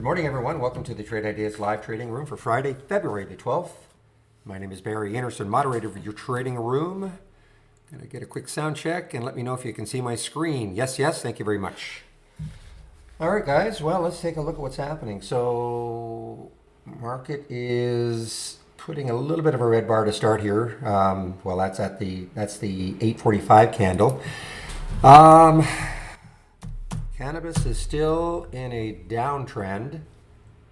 Good morning, everyone. Welcome to the Trade Ideas Live Trading Room for Friday, February the 12th. My name is Barry Anderson, moderator of your trading room. Gonna get a quick sound check and let me know if you can see my screen. Yes, yes, thank you very much. All right, guys, well, let's take a look at what's happening. So, market is putting a little bit of a red bar to start here. Well, that's the 845 candle. Cannabis is still in a downtrend.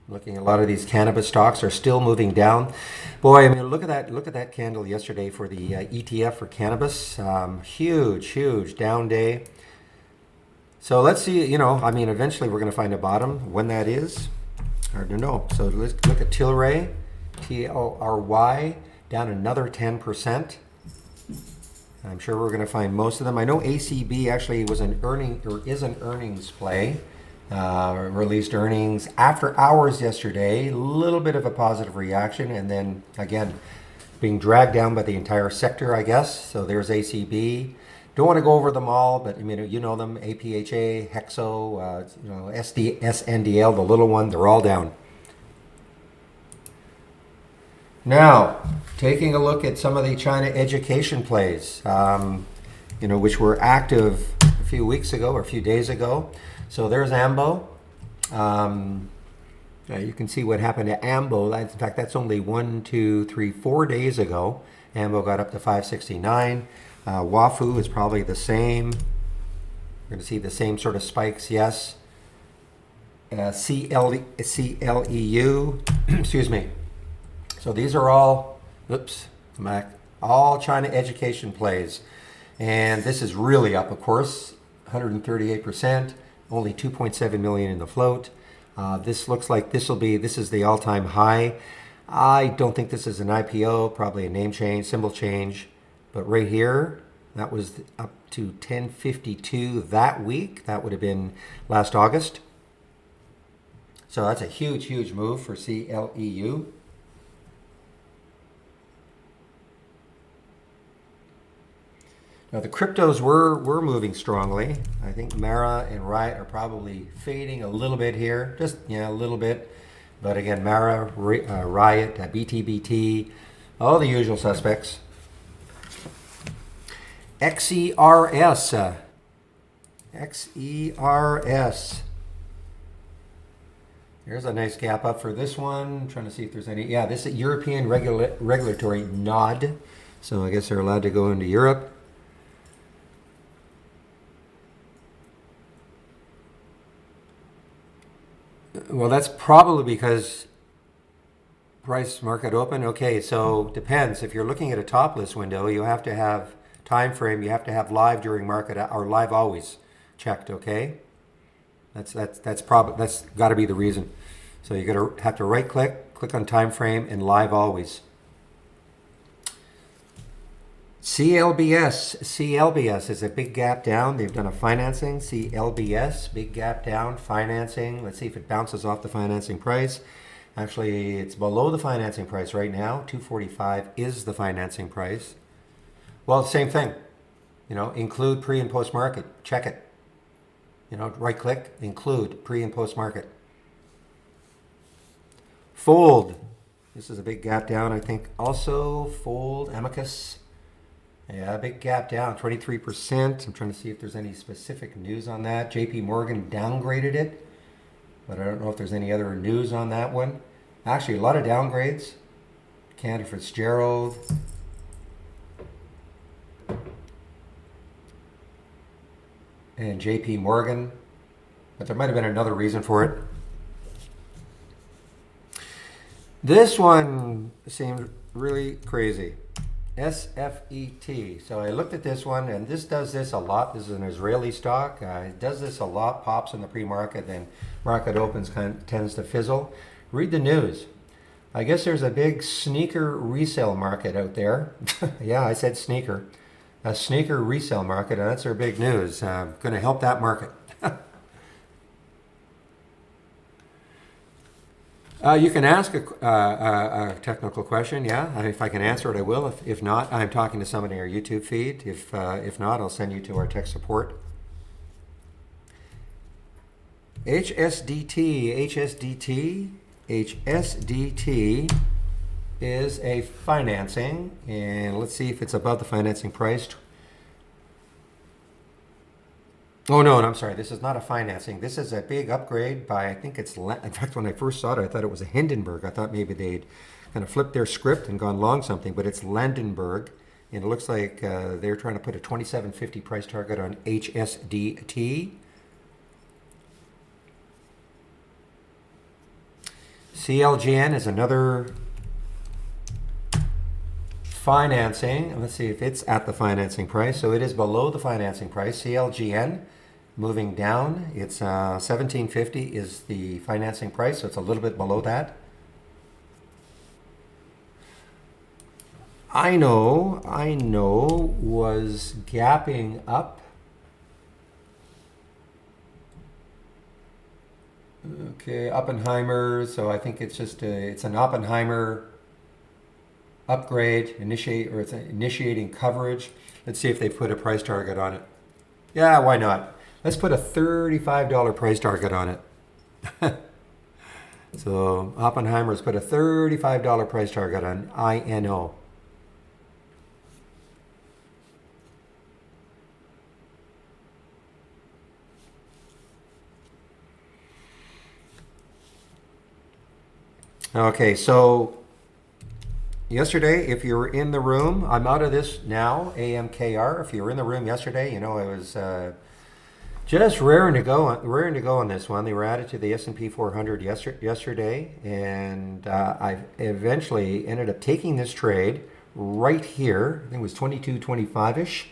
Looking at a lot of these cannabis stocks are still moving down. Boy, I mean, look at that candle yesterday for the ETF for cannabis. Huge down day. So let's see, I mean, eventually we're going to find a bottom. When that is, hard to know. So let's look at Tilray, TLRY, down another 10%. I'm sure we're going to find most of them. I know ACB actually was an earnings play. Released earnings after hours yesterday. A little bit of a positive reaction, and then again being dragged down by the entire sector, I guess. So there's ACB. Don't want to go over them all, but I mean, you know them: APHA, Hexo, SNDL, the little one. They're all down. Now, taking a look at some of the China education plays, which were active a few weeks ago or a few days ago. So there's AMBO. You can see what happened to AMBO. In fact, that's only 4 days ago. AMBO got up to 569. WAFU is probably the same. We're going to see the same sort of spikes, yes. CLEU, excuse me. So these are all, all China education plays. And this is really up, of course, 138%, only 2.7 million in the float. This looks like this is the all-time high. I don't think this is an IPO, probably a name change, symbol change. But right here, that was up to 1052 that week. That would have been last August. So that's a huge move for CLEU. Now the cryptos were moving strongly. I think Mara and Riot are probably fading a little bit here, just a little bit. But again, Mara, Riot, BTBT, all the usual suspects. XERS, XERS. There's a nice gap up for this one. I'm trying to see if there's any. Yeah, this is European regulatory nod. So I guess they're allowed to go into Europe. Well, that's probably because price market open. Okay, so depends. If you're looking at a topless window, you have to have time frame. You have to have live during market or live always checked. Okay, that's got to be the reason. So you're gonna have to right click on time frame and live always. CLBS is a big gap down. They've done a financing. CLBS, big gap down, financing. Let's see if it bounces off the financing price. Actually, it's below the financing price right now. 245 is the financing price. Well, same thing. Include pre and post market. Check it. Right click, include pre and post market. Fold. This is a big gap down, I think. Also, Fold, Amicus. Yeah, big gap down, 23%. I'm trying to see if there's any specific news on that. JP Morgan downgraded it, but I don't know if there's any other news on that one. Actually, a lot of downgrades. Cantor Fitzgerald. And JP Morgan. But there might have been another reason for it. This one seemed really crazy. SFET. So I looked at this one, and this does this a lot. This is an Israeli stock. It does this a lot. Pops in the pre-market, then market opens, tends to fizzle. Read the news. I guess there's a big sneaker resale market out there. Yeah, I said sneaker. A sneaker resale market, and that's their big news. Going to help that market. You can ask a technical question, yeah. If I can answer it, I will. If not, I'm talking to somebody in our YouTube feed. If not, I'll send you to our tech support. HSDT is a financing, and let's see if it's above the financing price. Oh no, I'm sorry. This is not a financing. This is a big upgrade by, I think it's, in fact, when I first saw it, I thought it was a Hindenburg. I thought maybe they'd kind of flipped their script and gone long something, but it's Landenberg. And it looks like they're trying to put a 27.50 price target on HSDT. CLGN is another financing. Let's see if it's at the financing price. So it is below the financing price. CLGN moving down. It's 17.50 is the financing price, so it's a little bit below that. I know was gapping up. Okay, Oppenheimer. So I think it's just it's an Oppenheimer upgrade, it's initiating coverage. Let's see if they put a price target on it. Yeah, why not? Let's put a $35 price target on it. So Oppenheimer's put a $35 price target on INO. Okay, so yesterday, if you were in the room, I'm out of this now, AMKR. If you were in the room yesterday, you know it was just raring to go on this one. They were added to the S&P 400 yesterday, and I eventually ended up taking this trade right here. I think it was 22.25ish,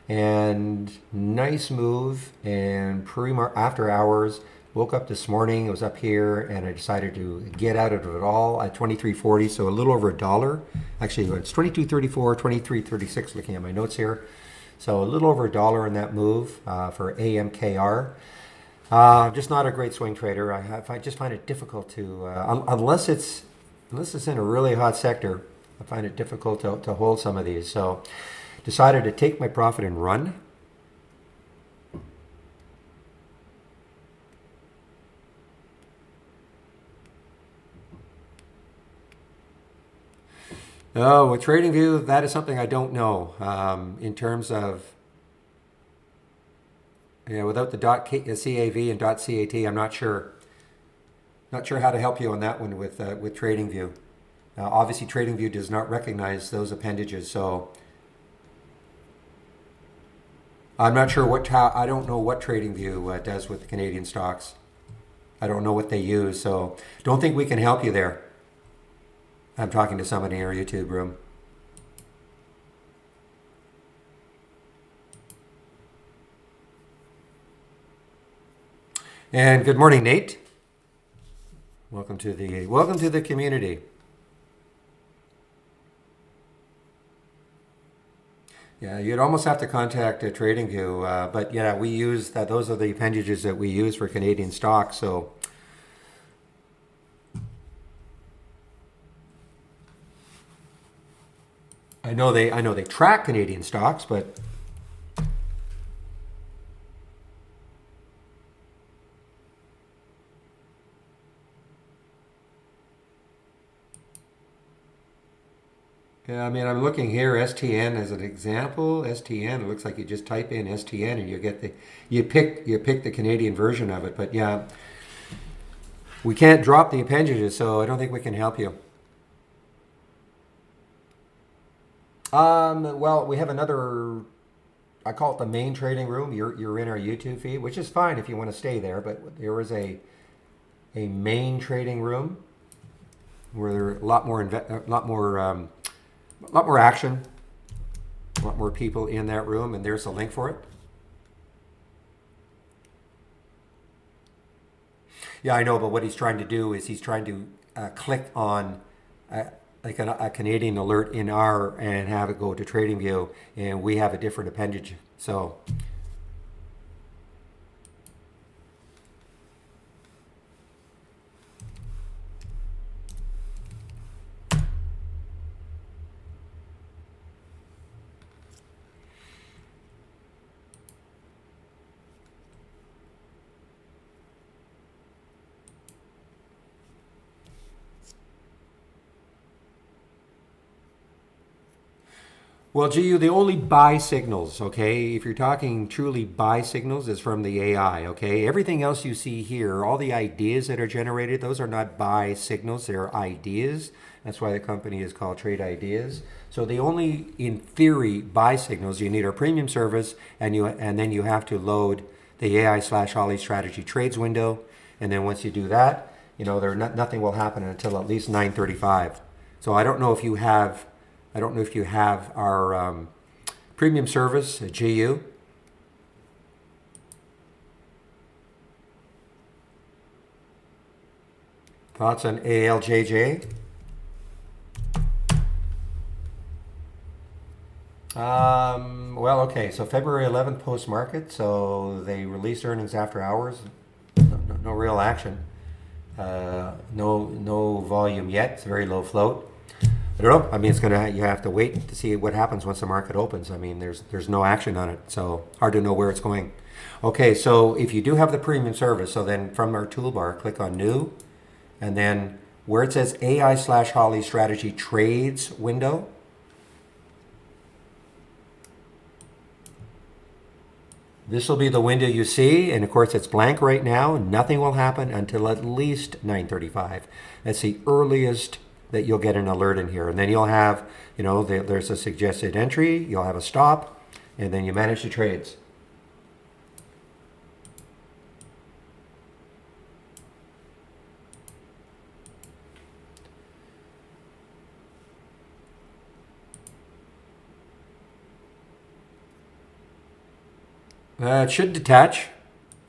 and nice move. And after hours. Woke up this morning, it was up here, and I decided to get out of it all at 23.40, so a little over $1. Actually, it's 22.34, 23.36 looking at my notes here. So a little over $1 in that move for AMKR. Just not a great swing trader. I just find it difficult to, unless it's in a really hot sector, I find it difficult to hold some of these. So decided to take my profit and run. Oh, with TradingView, that is something I don't know. In terms of, without the .cav and .cat, I'm not sure. Not sure how to help you on that one with TradingView. Obviously, TradingView does not recognize those appendages, so I'm not sure I don't know what TradingView does with the Canadian stocks. I don't know what they use, so don't think we can help you there. I'm talking to somebody in our YouTube room. And good morning, Nate. Welcome to the community. Yeah, you'd almost have to contact TradingView, but yeah, we use that. Those are the appendages that we use for Canadian stocks. So. I know they track Canadian stocks, but yeah, I mean, I'm looking here, STN as an example. STN, it looks like you just type in STN and you pick the Canadian version of it. But yeah, we can't drop the appendages, so I don't think we can help you. Well, we have another, I call it the main trading room. You're in our YouTube feed, which is fine if you want to stay there, but there is a main trading room where there are a lot more action, a lot more people in that room, and there's a link for it. Yeah, I know, but what he's trying to do is he's trying to click on like a Canadian alert and have it go to TradingView, and we have a different appendage. So Well, GU, the only buy signals, okay, if you're talking truly buy signals, is from the AI, okay? Everything else you see here, all the ideas that are generated, those are not buy signals, they're ideas. That's why the company is called Trade Ideas. So the only, in theory, buy signals, you need our premium service, and then you have to load the AI/Holly strategy trades window. And then once you do that, nothing will happen until at least 9:35. So I don't know if you have our premium service, GU. Thoughts on ALJJ? Well, okay, so February 11th post-market, so they released earnings after hours. No real action. No volume yet. It's a very low float. I don't know. I mean, you have to wait to see what happens once the market opens. I mean, there's no action on it, so hard to know where it's going. Okay, so if you do have the premium service, so then from our toolbar, click on New, and then where it says AI/Holly strategy trades window, this will be the window you see, and of course it's blank right now. Nothing will happen until at least 9:35. That's the earliest that you'll get an alert in here. And then you'll have, there's a suggested entry, you'll have a stop, and then you manage the trades. It should detach.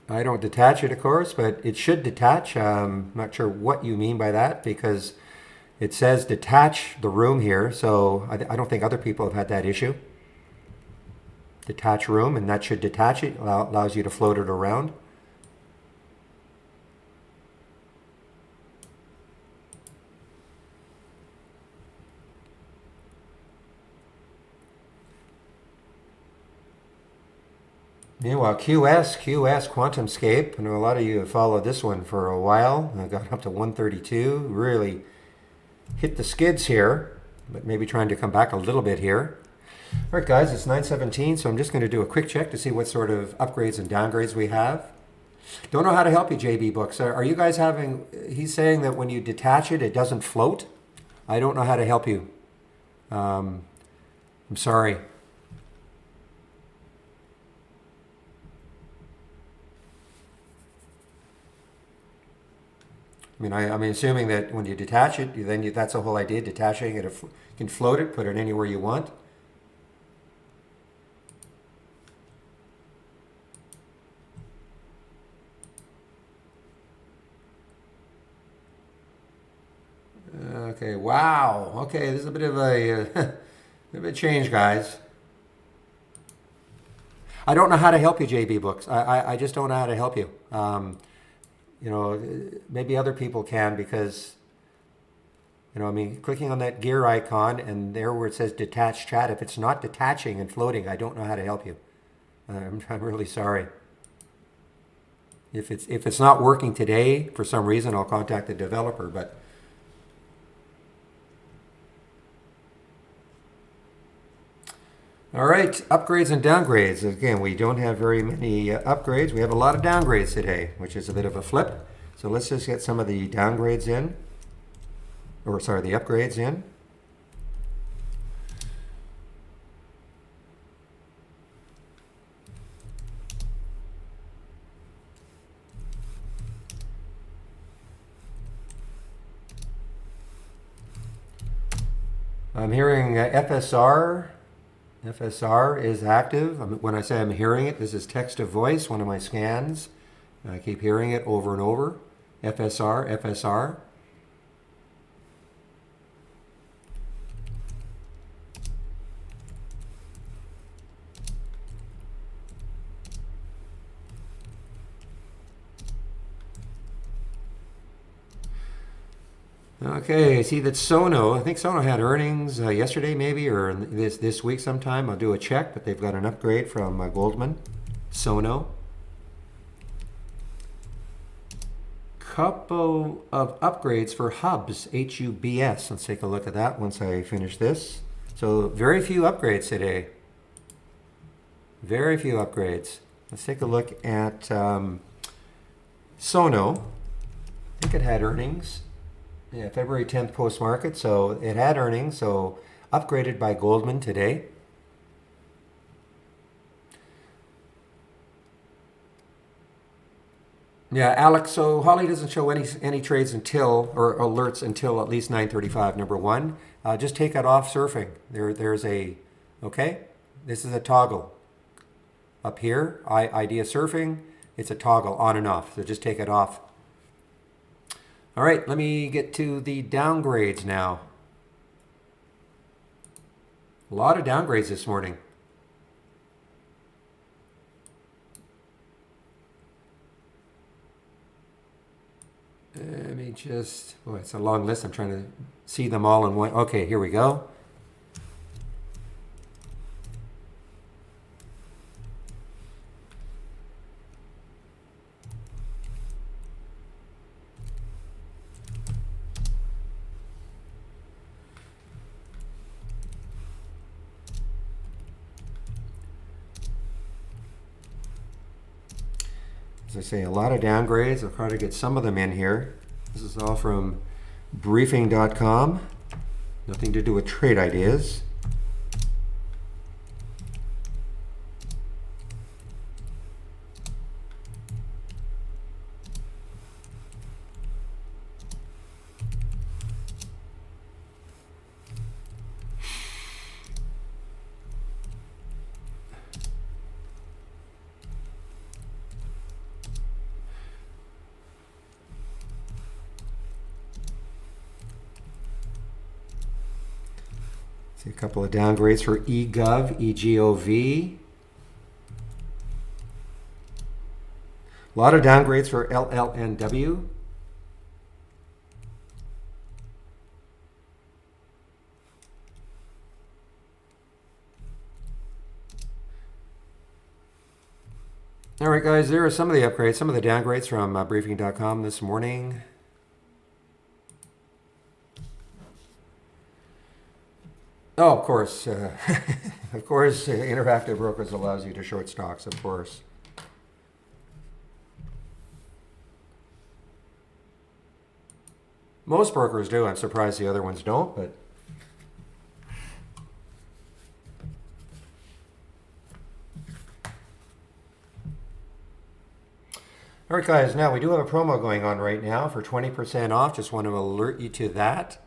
I don't detach it, of course, but it should detach. I'm not sure what you mean by that, because it says detach the room here, so I don't think other people have had that issue. Detach room, and that should detach it, allows you to float it around. Meanwhile, QS QuantumScape, I know a lot of you have followed this one for a while. I got up to 132, really hit the skids here, but maybe trying to come back a little bit here. All right, guys, it's 9:17, so I'm just going to do a quick check to see what sort of upgrades and downgrades we have. Don't know how to help you, JB Books. Are you guys having, he's saying that when you detach it, it doesn't float. I don't know how to help you. I'm sorry. I mean, I'm assuming that when you detach it, that's the whole idea, detaching it. You can float it, put it anywhere you want. Okay, wow. Okay, this is a bit of a change, guys. I don't know how to help you, JB Books. I just don't know how to help you. Maybe other people can, because, I mean, clicking on that gear icon and there where it says detach chat, if it's not detaching and floating, I don't know how to help you. I'm really sorry. If it's not working today for some reason, I'll contact the developer, but all right, upgrades and downgrades. Again, we don't have very many upgrades. We have a lot of downgrades today, which is a bit of a flip. So let's just get some of the downgrades in, or sorry, the upgrades in. I'm hearing FSR. FSR is active. When I say I'm hearing it, this is text to voice, one of my scans. I keep hearing it over and over. FSR, FSR. Okay, I see that Sono, I think Sono had earnings yesterday maybe, or this week sometime. I'll do a check, but they've got an upgrade from Goldman. Sono. Couple of upgrades for Hubs, HUBS. Let's take a look at that once I finish this. So very few upgrades today. Very few upgrades. Let's take a look at Sono. I think it had earnings. Yeah, February 10th post-market. So it had earnings. So upgraded by Goldman today. Yeah, Alex, so Holly doesn't show any trades until, or alerts until at least 9:35, number one. Just take it off surfing. There's a, okay? This is a toggle. Up here, idea surfing, it's a toggle on and off, so just take it off. All right, let me get to the downgrades now. A lot of downgrades this morning. Let me just, oh, it's a long list. I'm trying to see them all in one. Okay, here we go. As I say, a lot of downgrades. I'll try to get some of them in here. This is all from briefing.com. Nothing to do with trade ideas. See a couple of downgrades for eGov, EGOV. A lot of downgrades for LLNW. All right, guys, there are some of the upgrades, some of the downgrades from briefing.com this morning. Oh, of course. Of course, Interactive Brokers allows you to short stocks, of course. Most brokers do. I'm surprised the other ones don't, but all right, guys, now we do have a promo going on right now for 20% off. Just want to alert you to that.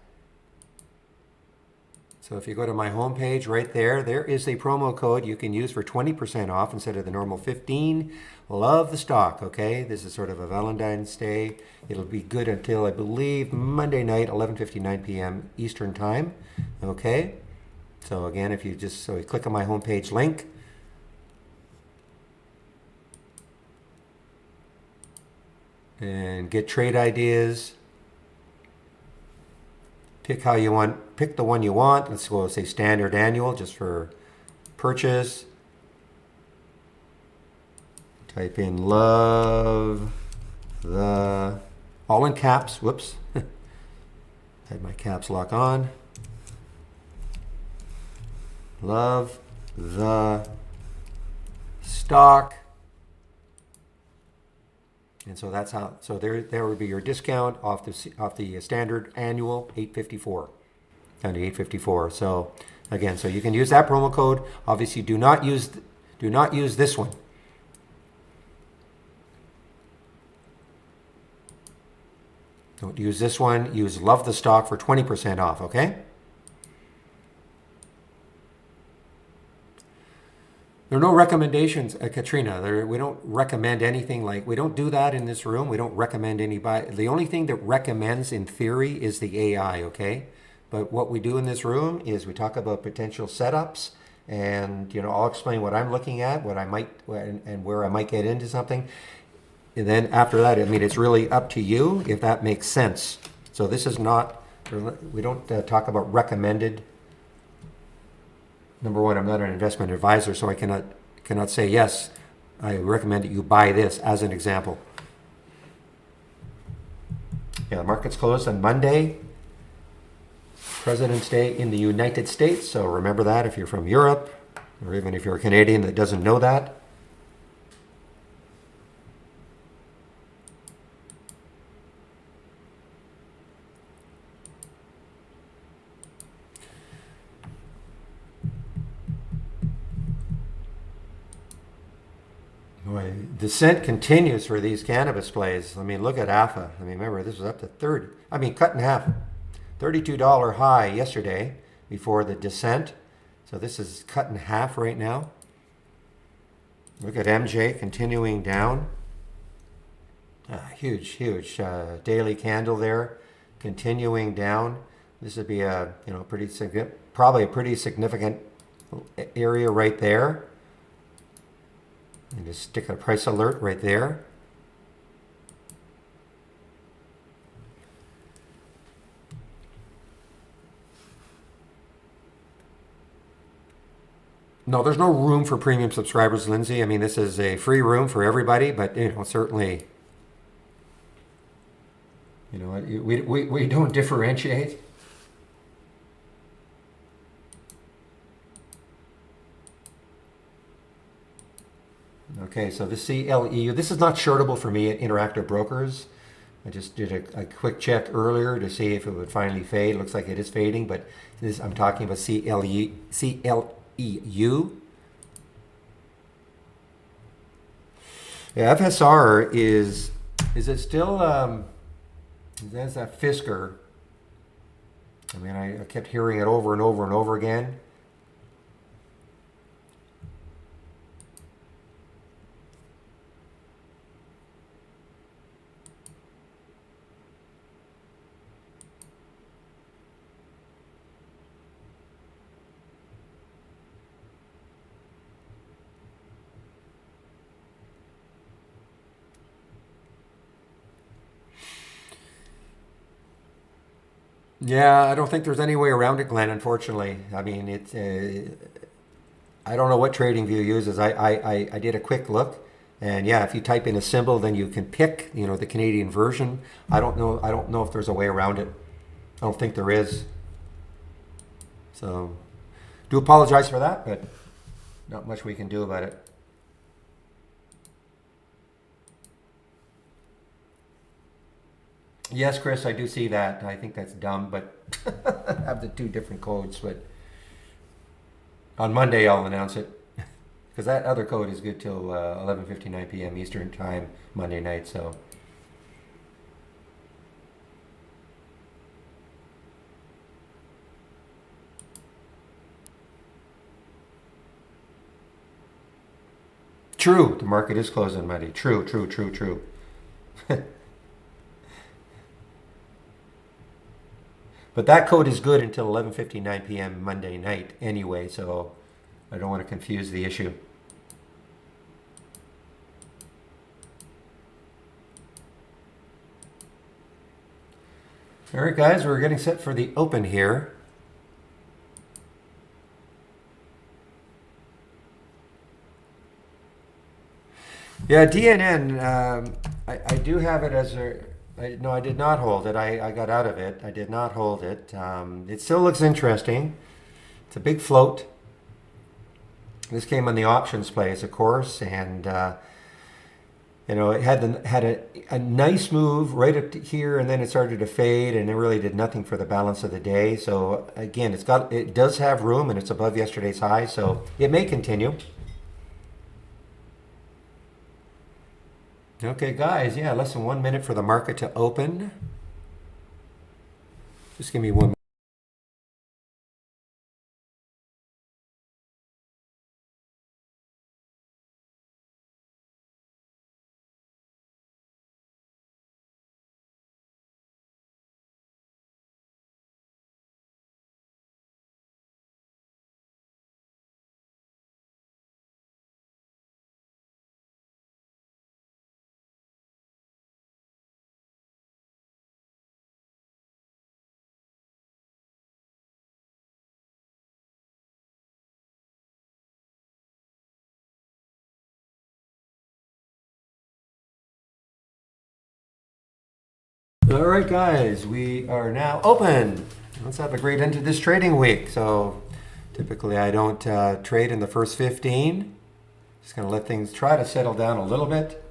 So if you go to my homepage right there, there is a promo code you can use for 20% off instead of the normal 15. Love the stock, okay? This is sort of a Valentine's Day. It'll be good until, I believe, Monday night, 11:59 p.m. Eastern Time, okay? So again, if you just so you click on my homepage link, and get trade ideas. Pick how you want, pick the one you want. Let's go say standard annual just for purchase. Type in love the, all in caps, whoops. Had my caps lock on. Love the stock. And so that's how. So there would be your discount off the standard annual $854 down to $854. So again, so you can use that promo code. Obviously, do not use this one. Don't use this one. Use Love the Stock for 20% off. Okay. There are no recommendations, Katrina. We don't recommend anything we don't do that in this room. We don't recommend anybody. The only thing that recommends in theory is the AI, okay? But what we do in this room is we talk about potential setups and, I'll explain what I'm looking at, what I might, and where I might get into something. And then after that, it's really up to you if that makes sense. So this is not, we don't talk about recommended. Number one, I'm not an investment advisor, so I cannot say, yes, I recommend that you buy this as an example. Yeah, the market's closed on Monday. President's Day in the United States, so remember that if you're from Europe, or even if you're a Canadian that doesn't know that. Boy, descent continues for these cannabis plays. I mean, look at AFA. I mean, remember, this was up to 30. I mean, cut in half. $32 high yesterday before the descent. So this is cut in half right now. Look at MJ continuing down. Huge daily candle there, continuing down. This would be a pretty significant, probably a pretty significant area right there. And just stick a price alert right there. No, there's no room for premium subscribers, Lindsay. I mean, this is a free room for everybody, but certainly, we don't differentiate. Okay, so the CLEU, this is not shortable for me at Interactive Brokers. I just did a quick check earlier to see if it would finally fade. Looks like it is fading, but I'm talking about CLEU. Yeah, FSR is it still, that's that Fisker. I mean, I kept hearing it over and over and over again. Yeah, I don't think there's any way around it, Glenn, unfortunately. I mean, I don't know what TradingView uses. I did a quick look, and yeah, if you type in a symbol, then you can pick, the Canadian version. I don't know if there's a way around it. I don't think there is. So, do apologize for that, but not much we can do about it. Yes, Chris, I do see that. I think that's dumb, but have the two different codes. But on Monday, I'll announce it because that other code is good till 11:59 p.m. Eastern Time Monday night. So. True, the market is closed on Monday. True. But that code is good until 11:59 p.m. Monday night anyway, so I don't want to confuse the issue. All right, guys, we're getting set for the open here. Yeah, DNN, I do have it as a... No, I did not hold it. I got out of it. I did not hold it. It still looks interesting. It's a big float. This came on the options plays, of course, and it had a nice move right up to here, and then it started to fade, and it really did nothing for the balance of the day. So again, it does have room, and it's above yesterday's high, so it may continue. Okay, guys, yeah, less than 1 minute for the market to open. Just give me 1 minute. All right, guys, we are now open. Let's have a great end to this trading week. So typically I don't trade in the first 15. Just going to let things try to settle down a little bit.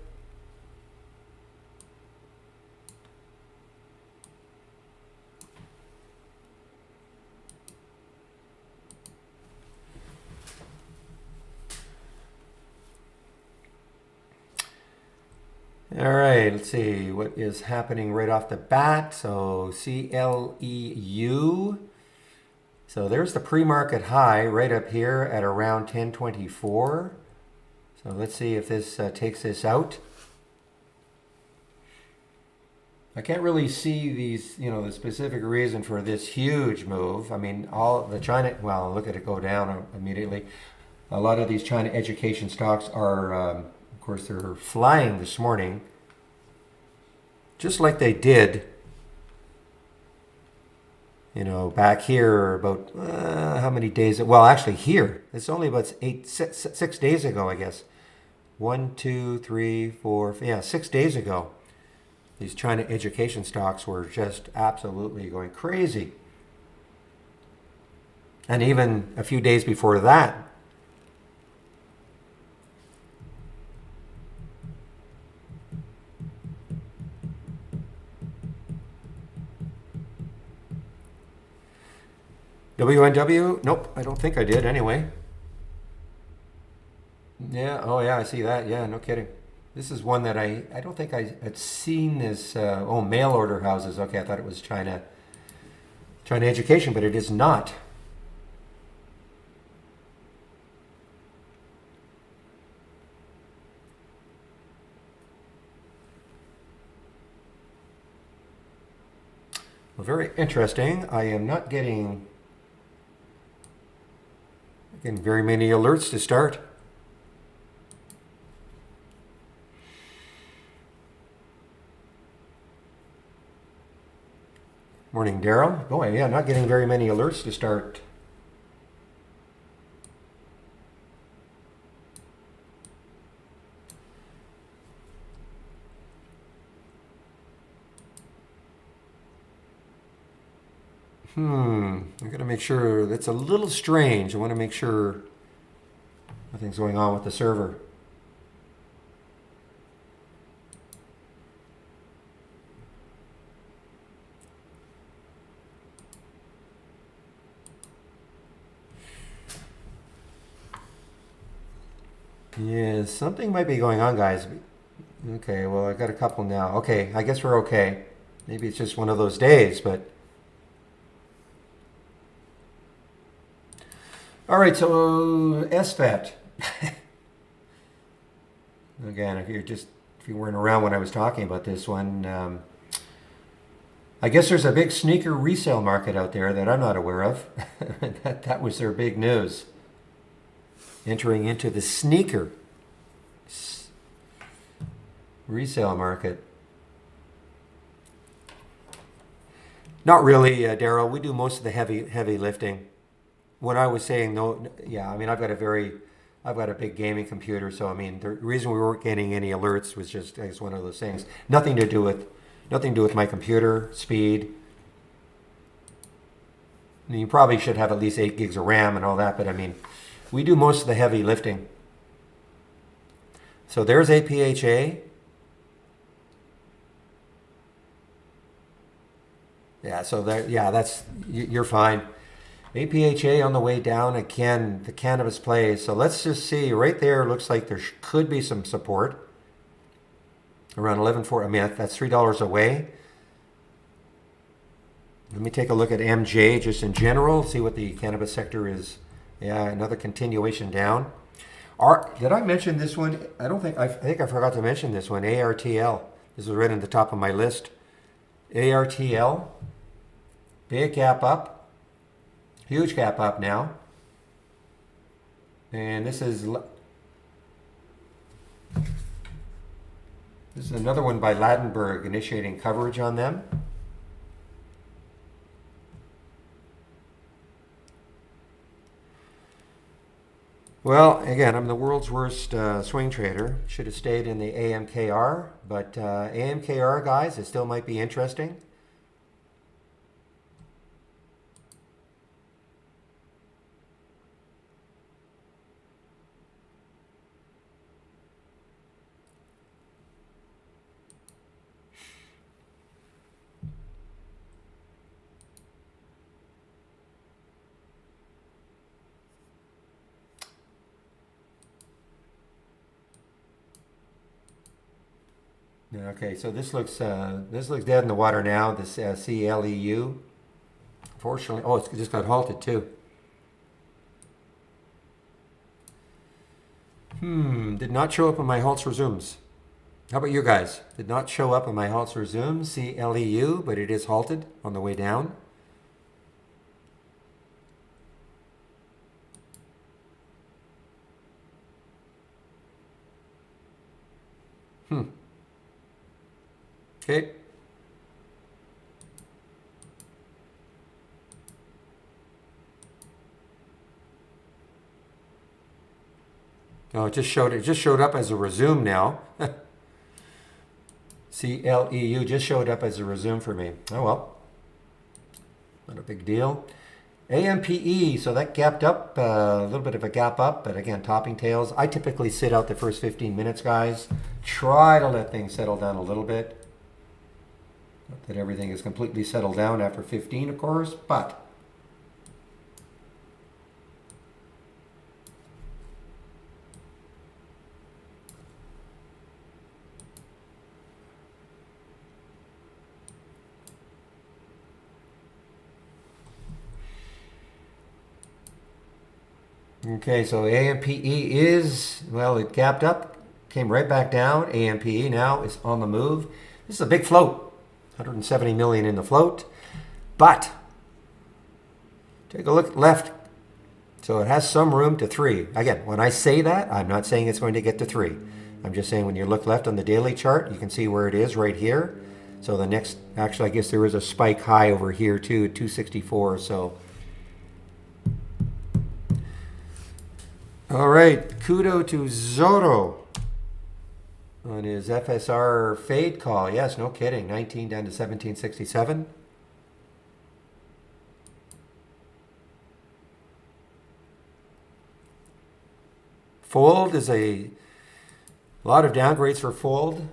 All right, let's see what is happening right off the bat. So CLEU. So there's the pre-market high right up here at around 1024. So let's see if this takes this out. I can't really see these, the specific reason for this huge move. I mean, all the China, well, look at it go down immediately. A lot of these China education stocks are, of course, they're flying this morning, just like they did, back here about, how many days? Well, actually here, it's only about 6 days ago, I guess. 1, 2, 3, 4, 6 days ago. These China education stocks were just absolutely going crazy. And even a few days before that, WNW? Nope, I don't think I did anyway. Yeah, oh yeah, I see that. Yeah, no kidding. This is one that I don't think I had seen this. Mail order houses. Okay, I thought it was China education, but it is not. Well, very interesting. I am not getting very many alerts to start. Morning, Daryl. Boy, yeah, not getting very many alerts to start. I'm going to make sure that's a little strange. I want to make sure nothing's going on with the server. Yeah, something might be going on, guys. Okay, well, I got a couple now. Okay, I guess we're okay. Maybe it's just one of those days, but... All right, so SFET. Again, if you weren't around when I was talking about this one, I guess there's a big sneaker resale market out there that I'm not aware of. that was their big news. Entering into the sneaker resale market. Not really, Daryl. We do most of the heavy lifting. When I was saying no, yeah, I mean I've got a big gaming computer, so I mean the reason we weren't getting any alerts was just it's one of those things. Nothing to do with my computer speed. I mean, you probably should have at least 8 gigs of RAM and all that, but I mean, we do most of the heavy lifting. So there's APHA. Yeah, so you're fine. APHA on the way down, again, the cannabis plays. So let's just see, right there, looks like there could be some support. Around 11.4, I mean, that's $3 away. Let me take a look at MJ just in general, see what the cannabis sector is. Yeah, another continuation down. Did I mention this one? I think I forgot to mention this one, ARTL. This is right in the top of my list. ARTL, big gap up. Huge gap up now. And this is another one by Ladenburg initiating coverage on them. Well, again, I'm the world's worst swing trader. Should have stayed in the AMKR, but AMKR, guys, it still might be interesting. Okay, so this looks dead in the water now. This CLEU. Fortunately, oh, it's just got halted too. Did not show up on my halts resumes. How about you guys? Did not show up on my halts resumes, CLEU, but it is halted on the way down. Okay. Oh, it just showed up as a resume now. CLEU just showed up as a resume for me. Oh well, not a big deal. AMPE, so that gapped up, a little bit of a gap up, but again, topping tails. I typically sit out the first 15 minutes, guys. Try to let things settle down a little bit. Not that everything is completely settled down after 15, of course, but okay, so AMPE is, well, it gapped up, came right back down. AMPE now is on the move. This is a big float. 170 million in the float, but take a look left. So it has some room to 3. Again, when I say that, I'm not saying it's going to get to 3. I'm just saying when you look left on the daily chart, you can see where it is right here. So the next, actually, I guess there is a spike high over here too, 264. So, all right, kudo to Zorro on his FSR fade call. Yes, no kidding. 19 down to 1767. Fold is a lot of downgrades for Fold.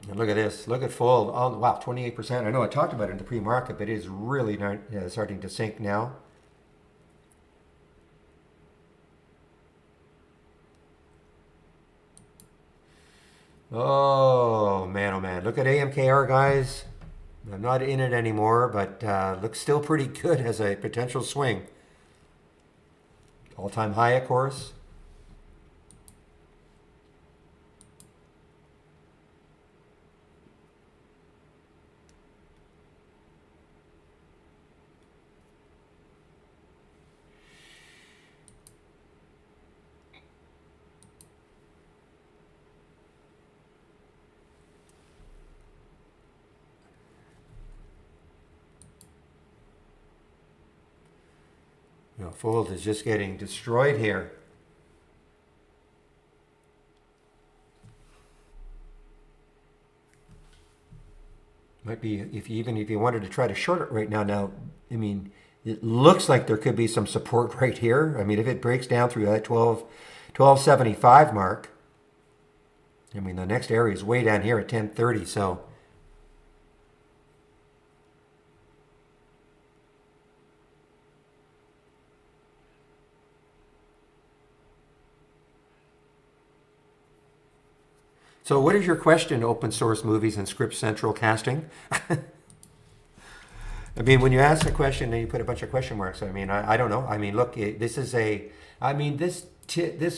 And look at this. Look at Fold. Oh, wow, 28%. I know I talked about it in the pre-market, but it is really not, starting to sink now. Oh man. Look at AMKR, guys. I'm not in it anymore, but looks still pretty good as a potential swing. All-time high, of course. You know, Fold is just getting destroyed here. Might be, even if you wanted to try to short it right now. Now, I mean, it looks like there could be some support right here. I mean, if it breaks down through that 1275 mark, I mean, the next area is way down here at 1030. So, what is your question, open source movies and Script Central casting? I mean, when you ask a question and you put a bunch of question marks, I mean, I don't know. I mean, look, this is a, I mean, this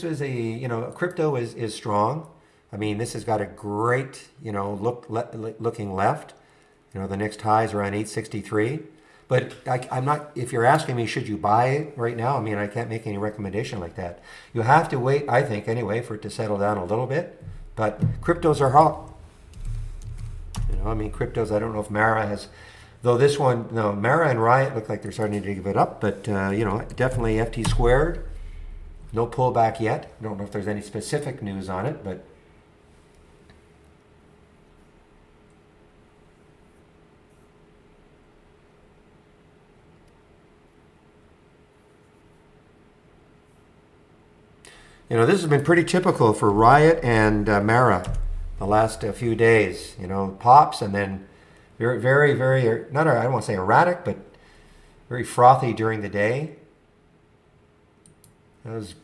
was a, you know, crypto is strong. I mean, this has got a great, you know, looking left. You know, the next high is around 863. But I'm not, if you're asking me, should you buy it right now? I mean, I can't make any recommendation like that. You have to wait, I think, anyway, for it to settle down a little bit. But cryptos are hot. You know, I mean, cryptos, I don't know if Mara has, though this one, no, Mara and Riot look like they're starting to give it up, but, you know, definitely FT squared. No pullback yet. I don't know if there's any specific news on it, but. You know, this has been pretty typical for Riot and Mara the last few days. You know, pops and then very, not, I don't want to say erratic, but very frothy during the day. How's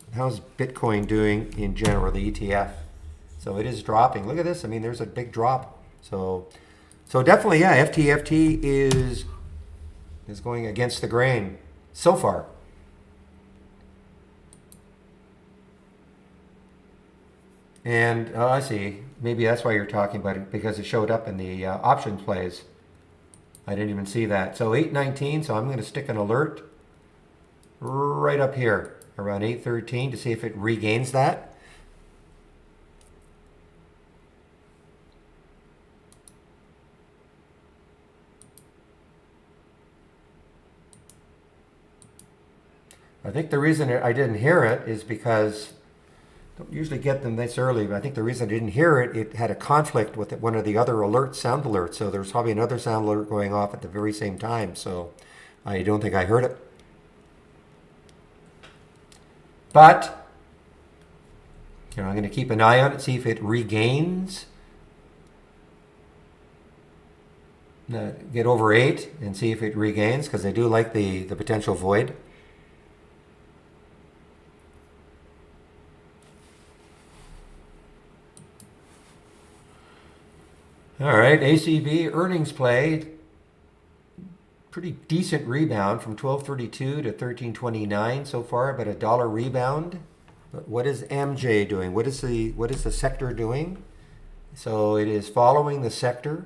Bitcoin doing in general, the ETF? So it is dropping. Look at this. I mean, there's a big drop. So definitely, yeah, FTFT is going against the grain so far. And I see. Maybe that's why you're talking about it, because it showed up in the options plays. I didn't even see that. So 8:19. So I'm going to stick an alert right up here around 8:13 to see if it regains that. I think the reason I didn't hear it is because I don't usually get them this early, but I think the reason I didn't hear it, it had a conflict with one of the other alerts, sound alerts. So there's probably another sound alert going off at the very same time. So I don't think I heard it. But I'm going to keep an eye on it, see if it regains. Get over 8 and see if it regains, because I do like the potential void. All right, ACB earnings play. Pretty decent rebound from 12.32 to 13.29 so far, but $1 rebound. But what is MJ doing? What is the sector doing? So it is following the sector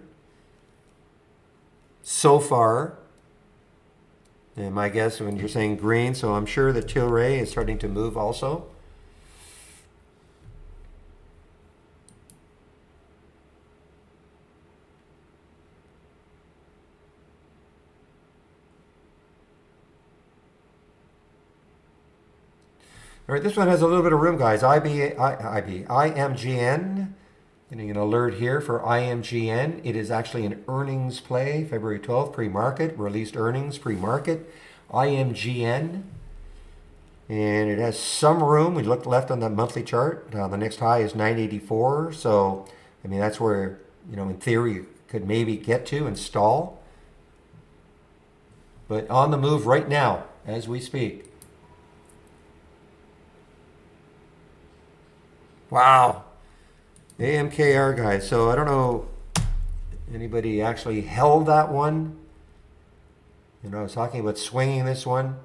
so far. And my guess when you're saying green, so I'm sure the Tilray is starting to move also. All right, this one has a little bit of room, guys. IMGN. Getting an alert here for IMGN. It is actually an earnings play, February 12th, pre-market, released earnings pre-market. IMGN. And it has some room. We looked left on the monthly chart. The next high is 984. So, I mean, that's where, in theory, you could maybe get to and stall. But on the move right now, as we speak. Wow. AMKR, guys. So I don't know anybody actually held that one. I was talking about swinging this one.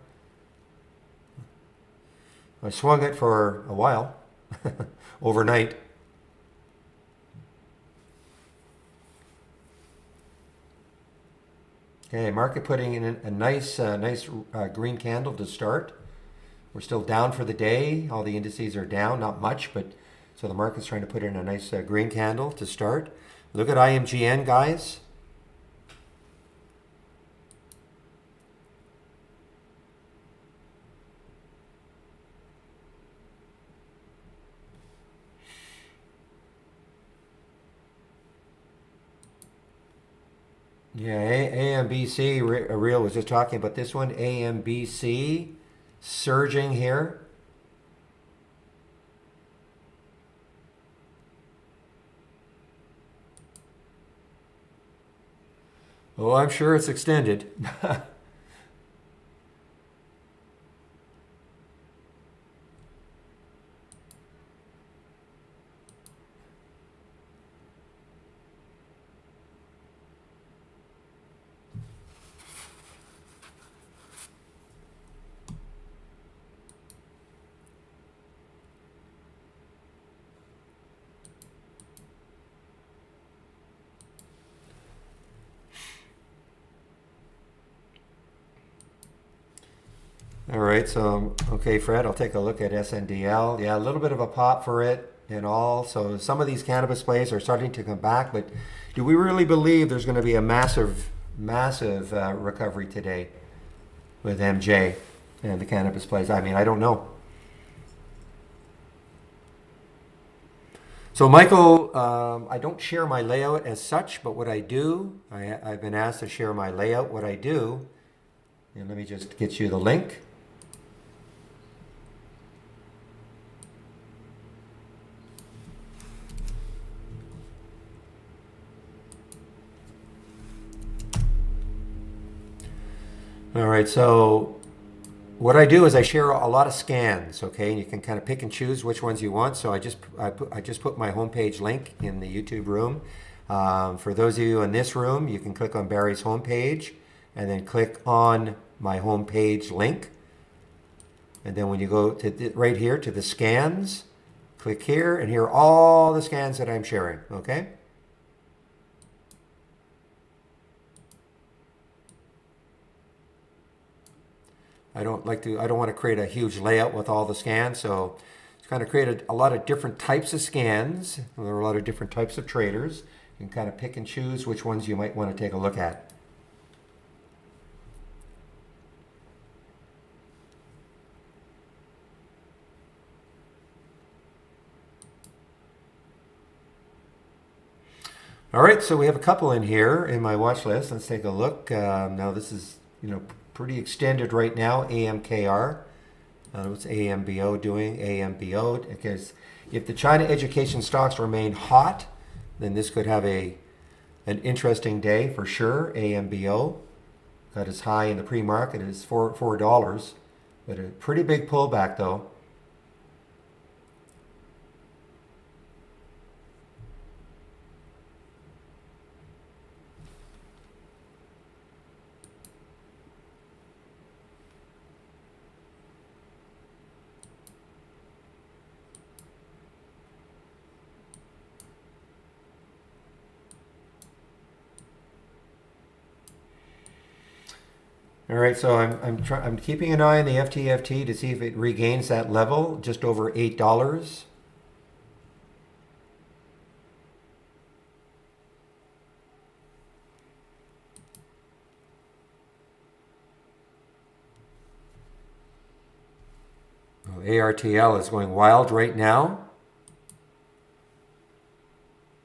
I swung it for a while, overnight. Okay, market putting in a nice green candle to start. We're still down for the day. All the indices are down, not much, but so the market's trying to put in a nice green candle to start. Look at IMGN, guys. Yeah, AMBC, Real was just talking about this one. AMBC surging here. Oh, I'm sure it's extended. All right, so, okay, Fred, I'll take a look at SNDL. Yeah, a little bit of a pop for it and all. So some of these cannabis plays are starting to come back, but do we really believe there's going to be a massive recovery today with MJ and the cannabis plays? I mean, I don't know. So Michael, I don't share my layout as such, but what I do, I've been asked to share my layout. What I do, and let me just get you the link. All right, so what I do is I share a lot of scans, okay, and you can kind of pick and choose which ones you want. So I just put my homepage link in the YouTube room. For those of you in this room, you can click on Barry's homepage and then click on my homepage link. And then when you go to right here to the scans, click here, and here are all the scans that I'm sharing, okay? I don't want to create a huge layout with all the scans, so it's kind of created a lot of different types of scans. There are a lot of different types of traders. You can kind of pick and choose which ones you might want to take a look at. All right, so we have a couple in here in my watch list. Let's take a look. Now this is, pretty extended right now. AMKR. What's AMBO doing? AMBO. Because if the China education stocks remain hot, then this could have an interesting day for sure. AMBO got as high in the pre-market as $4, but a pretty big pullback though. All right, so I'm keeping an eye on the FTFT to see if it regains that level just over $8. Well, ARTL is going wild right now.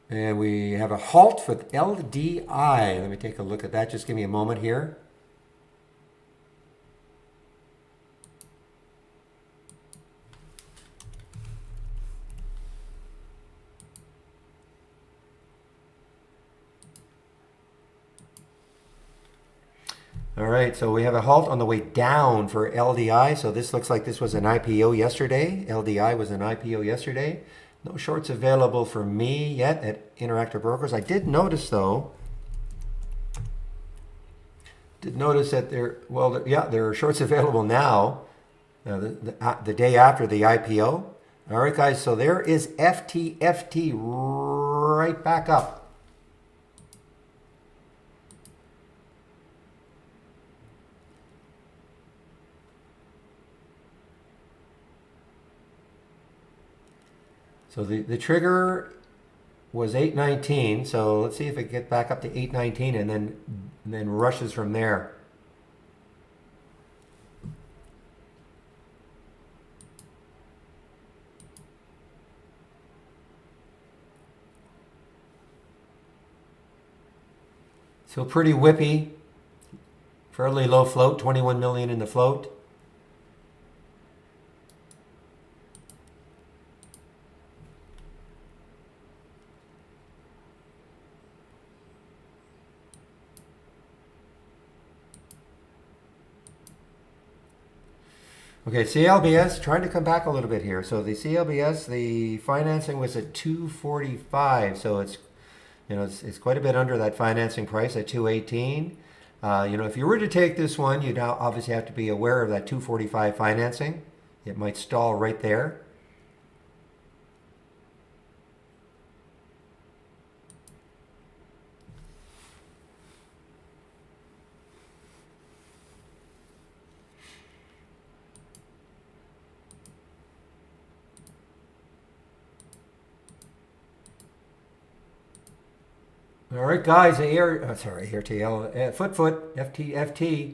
And we have a halt with LDI. Let me take a look at that. Just give me a moment here. All right, so we have a halt on the way down for LDI. So this looks like this was an IPO yesterday. LDI was an IPO yesterday. No shorts available for me yet at Interactive Brokers. I did notice though, that there are shorts available now, the day after the IPO. All right, guys, so there is FTFT right back up. So the trigger was 819. So let's see if it gets back up to 819 and then rushes from there. So pretty whippy, fairly low float, 21 million in the float. Okay, CLBS trying to come back a little bit here. So the CLBS, the financing was at 245, so it's it's quite a bit under that financing price at 218. If you were to take this one, you'd now obviously have to be aware of that 245 financing. It might stall right there. All right, guys, ARTL, FTFT.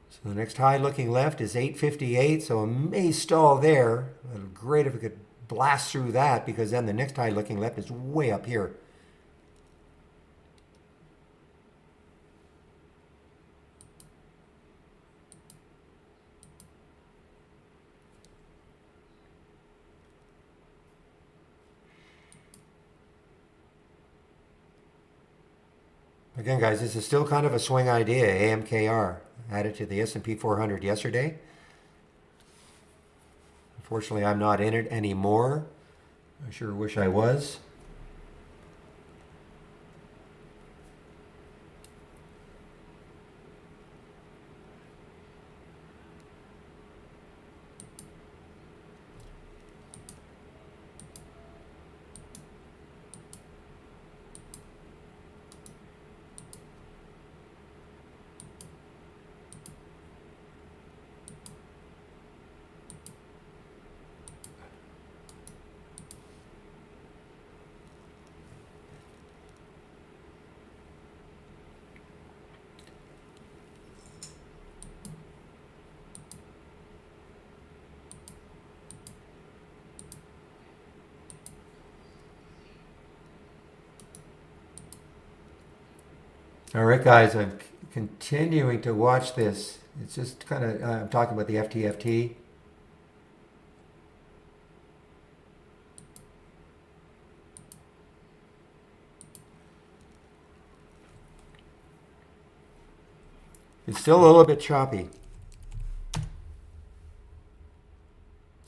So the next high looking left is 858, so it may stall there. Great if we could blast through that, because then the next high looking left is way up here. Again, guys, this is still kind of a swing idea. AMKR added to the S&P 400 yesterday. Unfortunately, I'm not in it anymore. I sure wish I was. All right, guys, I'm continuing to watch this. It's just kind of, I'm talking about the FTFT. It's still a little bit choppy.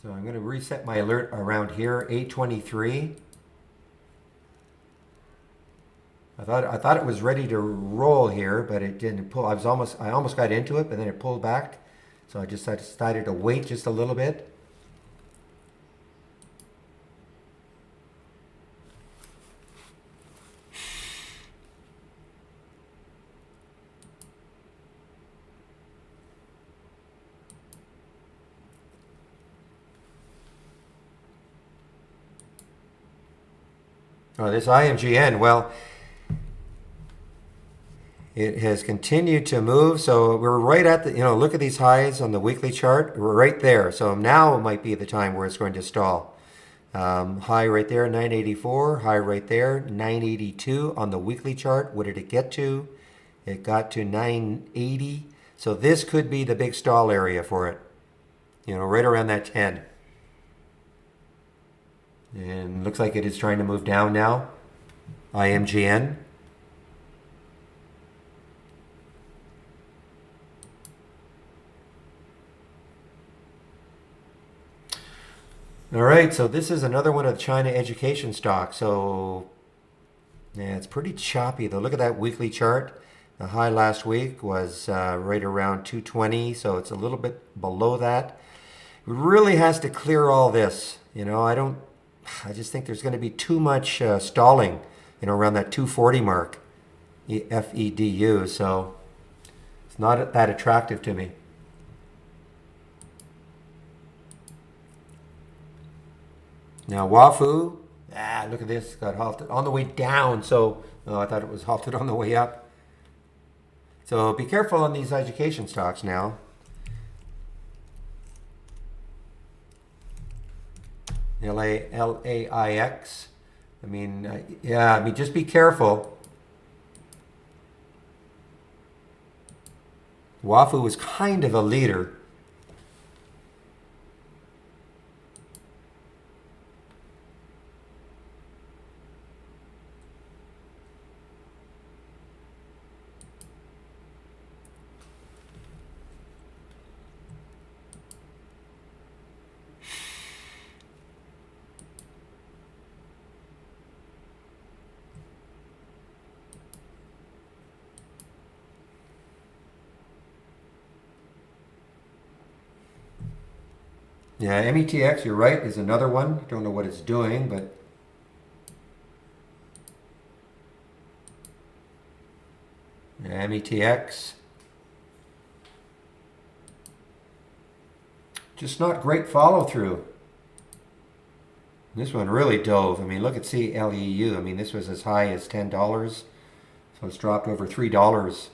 So I'm going to reset my alert around here, 8:23. I thought it was ready to roll here, but it didn't pull. I almost got into it, but then it pulled back. So I decided to wait just a little bit. Oh, this IMGN, well, it has continued to move. So we're right at the, look at these highs on the weekly chart. We're right there. So now might be the time where it's going to stall. High right there, 984. High right there, 982 on the weekly chart. What did it get to? It got to 980. So this could be the big stall area for it. Right around that 10. And looks like it is trying to move down now. IMGN. All right, so this is another one of the China education stocks. So, yeah, it's pretty choppy though. Look at that weekly chart. The high last week was right around 220, so it's a little bit below that. It really has to clear all this. I just think there's going to be too much stalling, around that 240 mark, FEDU. So it's not that attractive to me. Now WAFU, look at this, got halted on the way down. So I thought it was halted on the way up. So be careful on these education stocks now. LAIX. Just be careful. WAFU was kind of a leader. Yeah, METX, you're right, is another one. Don't know what it's doing, but yeah, METX. Just not great follow through. This one really dove. Look at CLEU. This was as high as $10, so it's dropped over $3.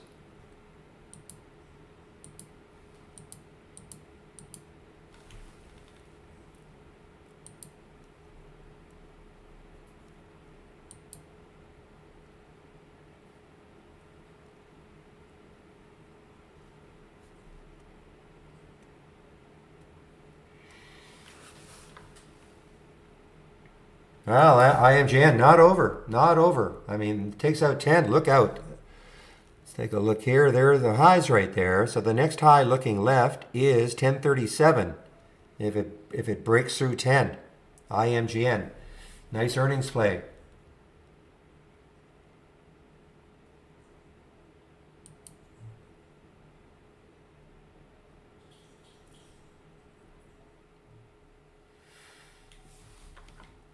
Well, IMGN, not over. Not over. It takes out 10. Look out. Take a look here. There are the highs right there. So the next high looking left is 1037. If it breaks through 10, IMGN. Nice earnings play.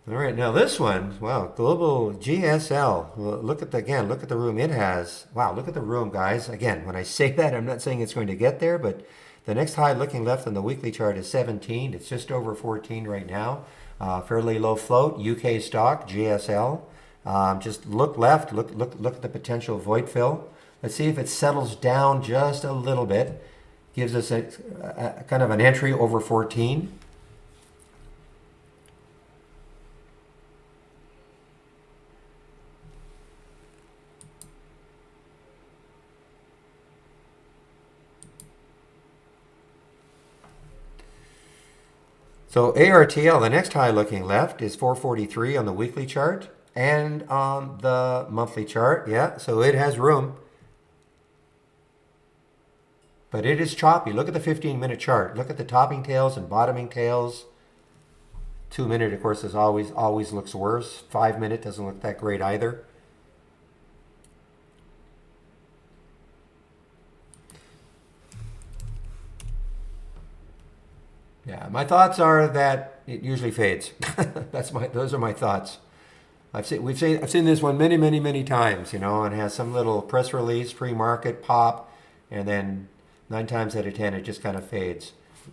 All right, now this one, wow, Global GSL. Well, look at the room it has. Wow, look at the room, guys. Again, when I say that, I'm not saying it's going to get there, but the next high looking left on the weekly chart is 17. It's just over 14 right now. Fairly low float, UK stock, GSL. Just look left, look at the potential void fill. Let's see if it settles down just a little bit. Gives us a kind of an entry over 14. So ARTL, the next high looking left is 443 on the weekly chart and on the monthly chart. Yeah, so it has room. But it is choppy. Look at the 15-minute chart. Look at the topping tails and bottoming tails. 2-minute, of course, is always looks worse. 5-minute doesn't look that great either. Yeah, my thoughts are that it usually fades. Those are my thoughts. I've seen this one many times, you know, and has some little press release, pre-market pop, and then 9 times out of 10 it just kind of fades.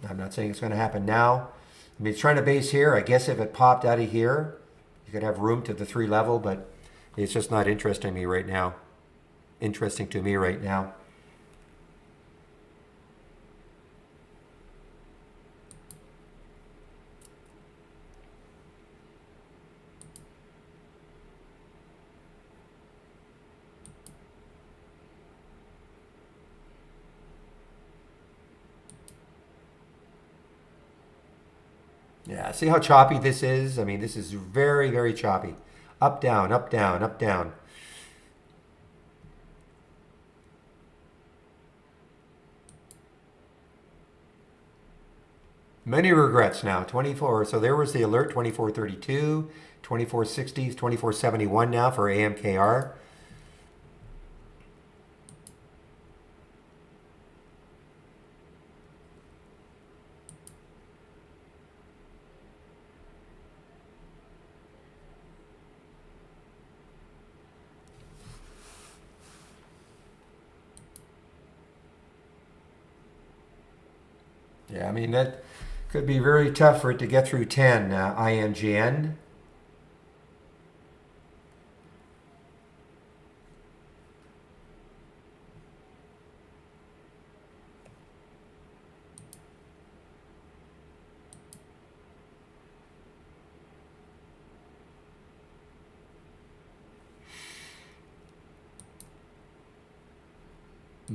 I'm not saying it's going to happen now. I mean, it's trying to base here. I guess if it popped out of here, you could have room to the 3 level, but it's just not interesting to me right now. Yeah, see how choppy this is? I mean, this is very choppy. Up, down, up, down, up, down. Many regrets now. 24. So there was the alert 2432, 2460, 2471 now for AMKR. Yeah, I mean, that could be very tough for it to get through 10, IMGN.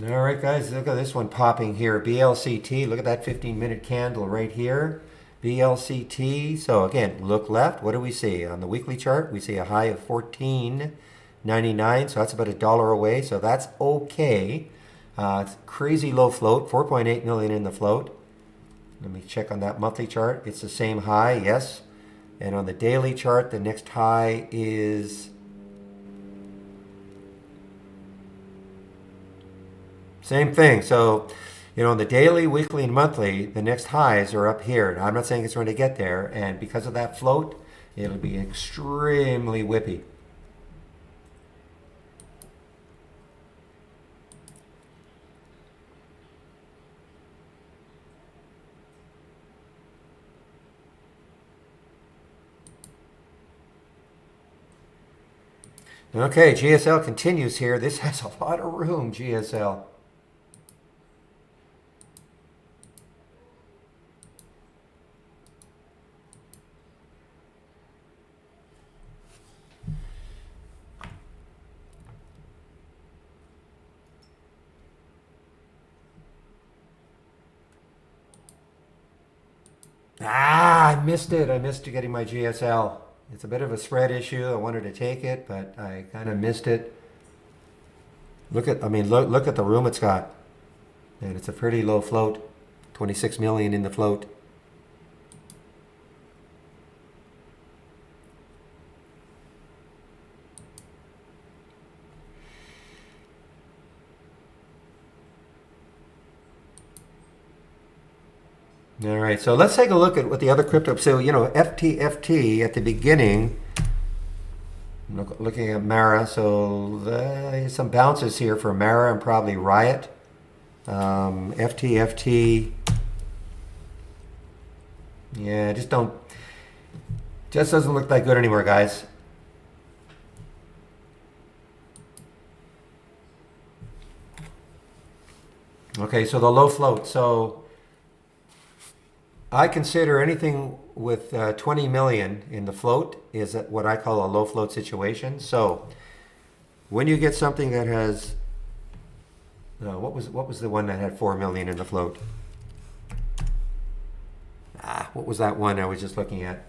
All right, guys, look at this one popping here. BLCT, look at that 15-minute candle right here. BLCT, so again, look left. What do we see? On the weekly chart, we see a high of 14.99, so that's about $1 away, so that's okay. It's crazy low float, 4.8 million in the float. Let me check on that monthly chart. It's the same high, yes. And on the daily chart, the next high is... Same thing. So, you know, on the daily, weekly, and monthly, the next highs are up here. Now, I'm not saying it's going to get there, and because of that float, it'll be extremely whippy. Okay, GSL continues here. This has a lot of room, GSL. I missed it. I missed getting my GSL. It's a bit of a spread issue. I wanted to take it, but I kind of missed it. Look at the room it's got. And it's a pretty low float. 26 million in the float. All right, so let's take a look at what the other crypto. So, FTFT at the beginning, looking at Mara. So, some bounces here for Mara and probably Riot. FTFT, yeah, just doesn't look that good anymore, guys. Okay, so the low float. So I consider anything with 20 million in the float is what I call a low float situation. So when you get something that has, what was the one that had 4 million in the float? What was that one I was just looking at?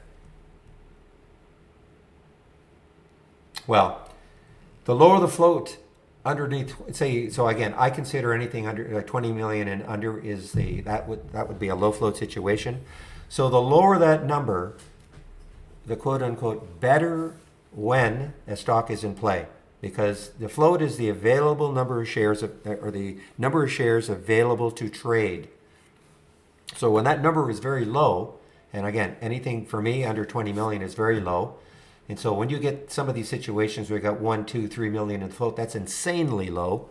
Well, the lower the float underneath, say, so again, I consider anything under 20 million and under is that would be a low float situation. So the lower that number, the quote unquote better when a stock is in play, because the float is the available number of shares or the number of shares available to trade. So when that number is very low, and again, anything for me under 20 million is very low. And so when you get some of these situations where you got 1, 2, 3 million in the float, that's insanely low.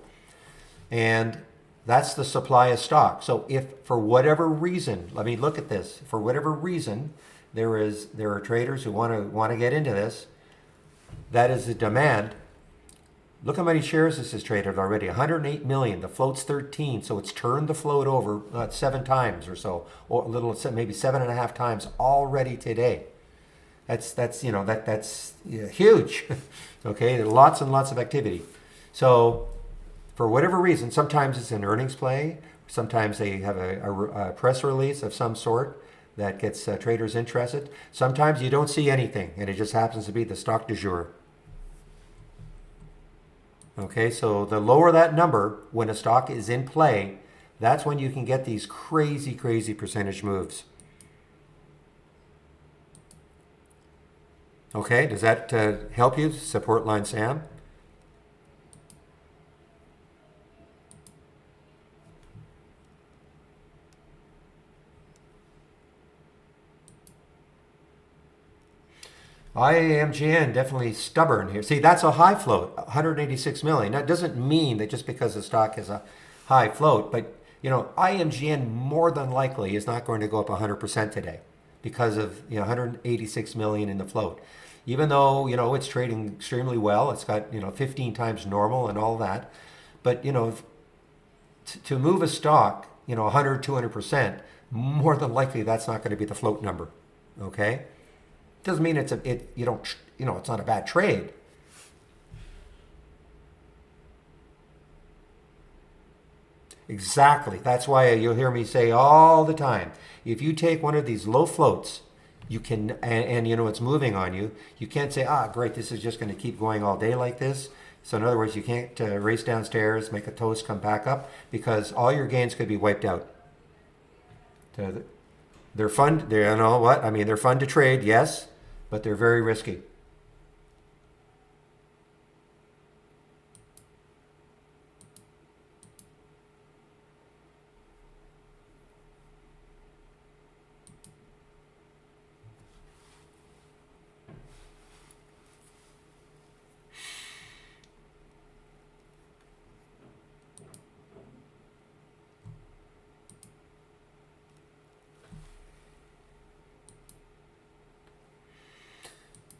And that's the supply of stock. So if for whatever reason, let me look at this, for whatever reason, there are traders who want to get into this, that is the demand. Look how many shares this has traded already. 108 million. The float's 13, so it's turned the float over 7 times or so, or a little, maybe 7.5 times already today. That's huge. Okay, there are lots and lots of activity. So for whatever reason, sometimes it's an earnings play. Sometimes they have a press release of some sort that gets traders interested. Sometimes you don't see anything, and it just happens to be the stock du jour. Okay, so the lower that number when a stock is in play, that's when you can get these crazy, crazy percentage moves. Okay, does that help you? Support line Sam? IMGN definitely stubborn here. See, that's a high float, 186 million. That doesn't mean that just because the stock has a high float, but IMGN more than likely is not going to go up 100% today because of 186 million in the float. Even though it's trading extremely well, it's got 15 times normal and all that, but to move a stock 100 200%, more than likely that's not going to be the float number. Okay. Doesn't mean it's not a bad trade. Exactly. That's why you'll hear me say all the time, if you take one of these low floats, you can, and it's moving on you, you can't say, great, this is just going to keep going all day like this. So in other words, you can't race downstairs, make a toast, come back up, because all your gains could be wiped out. They're fun. They're fun to trade, yes, but they're very risky.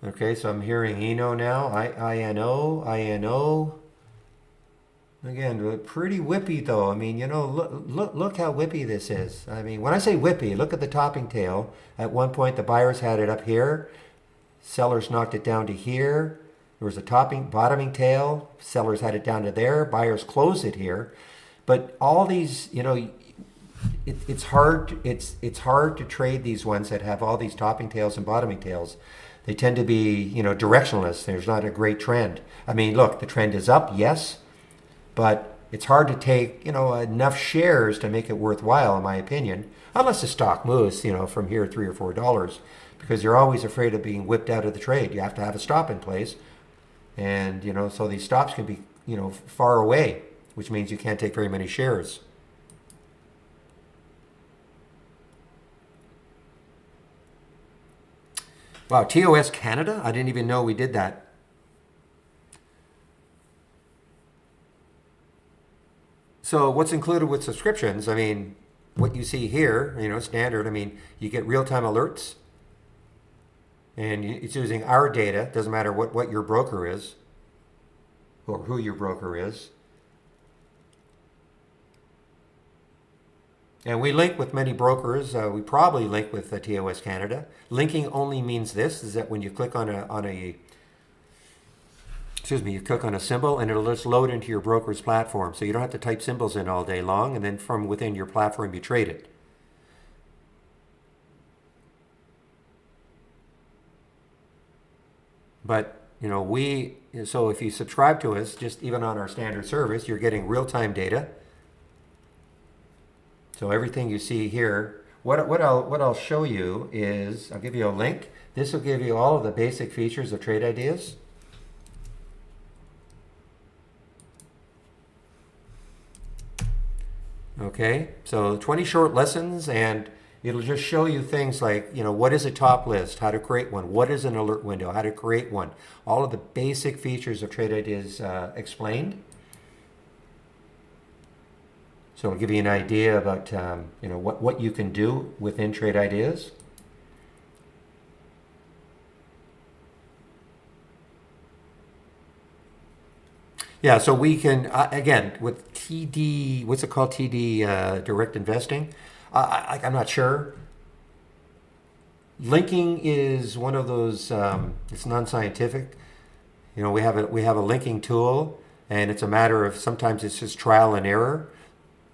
Okay, so I'm hearing Eno now. INO. Again, pretty whippy though. I mean, look how whippy this is. I mean, when I say whippy, look at the topping tail. At one point, the buyers had it up here. Sellers knocked it down to here. There was a bottoming tail. Sellers had it down to there. Buyers closed it here. But all these, it's hard. It's hard to trade these ones that have all these topping tails and bottoming tails. They tend to be, directionless. There's not a great trend. I mean, look, the trend is up, yes, but it's hard to take, enough shares to make it worthwhile, in my opinion, unless the stock moves, from here $3 or $4, because you're always afraid of being whipped out of the trade. You have to have a stop in place, and so these stops can be, far away, which means you can't take very many shares. Wow, TOS Canada? I didn't even know we did that. So what's included with subscriptions? I mean, what you see here, standard. I mean, you get real-time alerts, and it's using our data. Doesn't matter what your broker is or who your broker is. And we link with many brokers. We probably link with TOS Canada. Linking only means this, is that when you click on a you click on a symbol and it'll just load into your broker's platform. So you don't have to type symbols in all day long, and then from within your platform you trade it. But, so if you subscribe to us, just even on our standard service, you're getting real-time data. So everything you see here, what I'll show you is, I'll give you a link. This will give you all of the basic features of Trade Ideas. Okay, so 20 short lessons, and it'll just show you things like, what is a top list, how to create one, what is an alert window, how to create one. All of the basic features of Trade Ideas explained. So it'll give you an idea about, what you can do within Trade Ideas. Yeah, so we can, again, with TD, what's it called, TD Direct Investing? I'm not sure. Linking is one of those, it's non-scientific. We have a linking tool, and it's a matter of, sometimes it's just trial and error.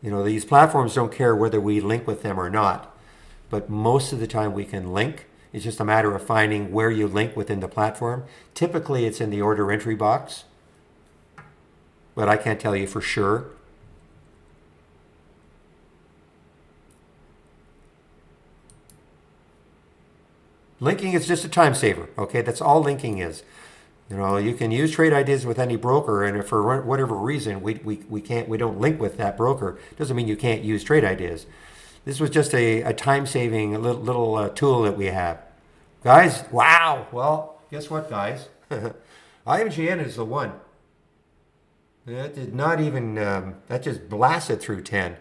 These platforms don't care whether we link with them or not, but most of the time we can link. It's just a matter of finding where you link within the platform. Typically it's in the order entry box, but I can't tell you for sure. Linking is just a time saver, okay? That's all linking is. You can use Trade Ideas with any broker, and if for whatever reason we don't link with that broker, doesn't mean you can't use Trade Ideas. This was just a time-saving little tool that we have. Guys, wow! Well, guess what, guys? IMGN is the one. That did not even, that just blasted through 10.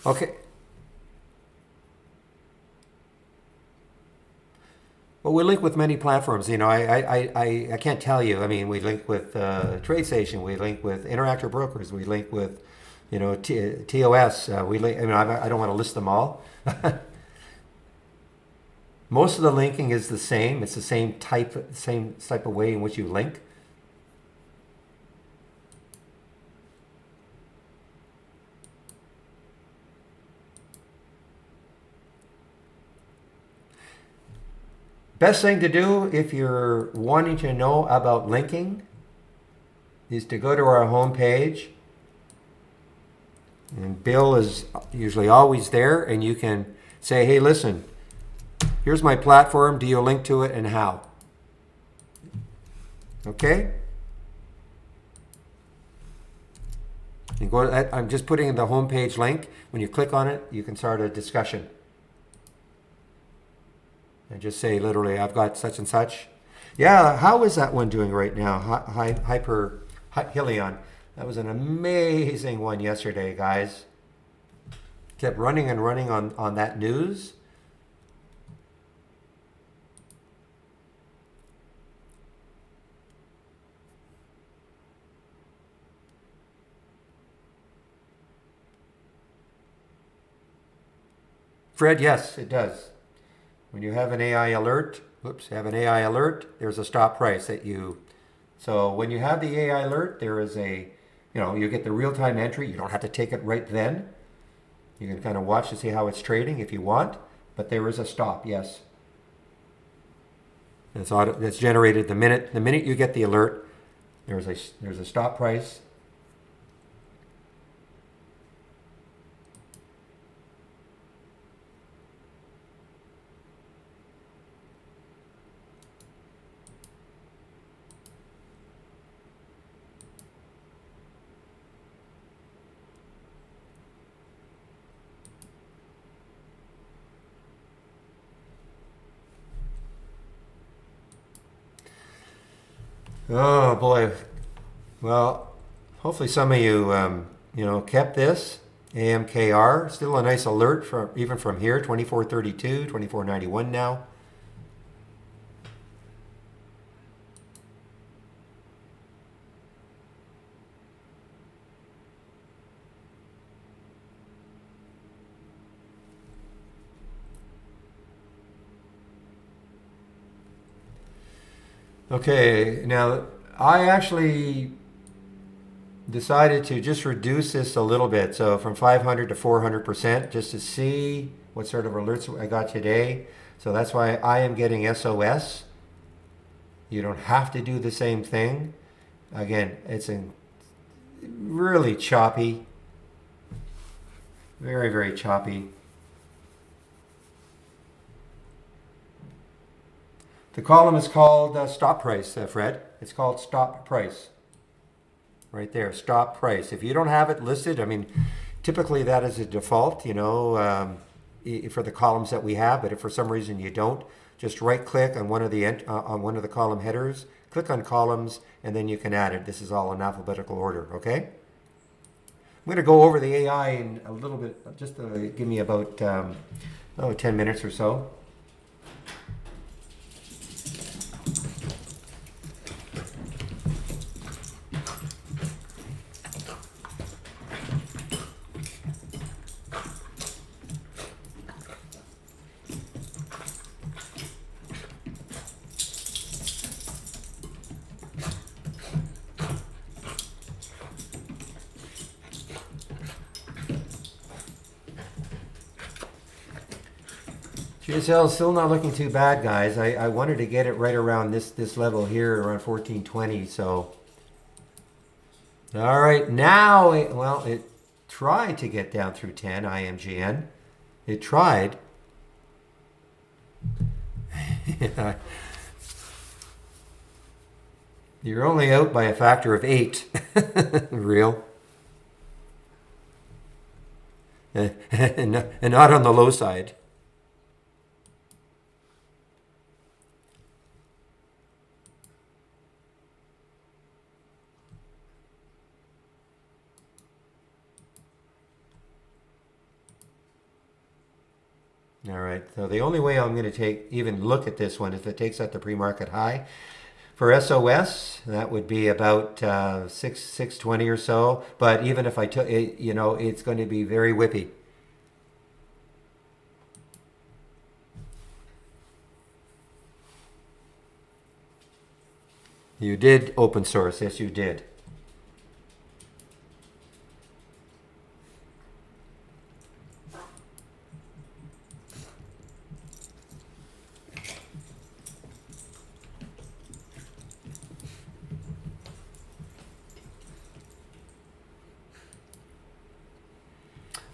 Okay. Well, we link with many platforms. I can't tell you. I mean, we link with TradeStation. We link with Interactive Brokers. We link with, TOS. We link. I don't want to list them all. Most of the linking is the same. It's the same type of way in which you link. Best thing to do if you're wanting to know about linking is to go to our home page. And Bill is usually always there, and you can say, hey, listen, here's my platform. Do you link to it, and how? Okay? You go to that. I'm just putting in the homepage link. When you click on it, you can start a discussion. And just say, literally, I've got such and such. Yeah, how is that one doing right now? Hyperion. That was an amazing one yesterday, guys. Kept running and running on that news. Fred, yes, it does. When you have an AI alert, there's a stop price that you, so when you have the AI alert, there is a, you get the real-time entry. You don't have to take it right then. You can kind of watch to see how it's trading if you want, but there is a stop, yes. That's generated the minute you get the alert. There's a stop price. Oh boy. Well, hopefully some of you, kept this AMKR. Still a nice alert from even from here, 2432, 2491 now. Okay, now I actually decided to just reduce this a little bit. So from 500 to 400% just to see what sort of alerts I got today. So that's why I am getting SOS. You don't have to do the same thing. Again, it's really choppy. Very, very choppy. The column is called stop price, Fred. It's called stop price. Right there, stop price. If you don't have it listed, I mean, typically that is a default, for the columns that we have. But if for some reason you don't, just right-click on one of the column headers, click on columns, and then you can add it. This is all in alphabetical order. Okay. I'm going to go over the AI in a little bit, just to give me about 10 minutes or so. GSL is still not looking too bad, guys. I wanted to get it right around this level here, around 1420. So, all right, now, it tried to get down through 10, IMGN. It tried. You're only out by a factor of 8. Real. And not on the low side. All right, so the only way I'm going to even look at this one is if it takes out the pre-market high. For SOS, that would be about 620 or so. But even if I took it, it's going to be very whippy. You did open source, yes, you did.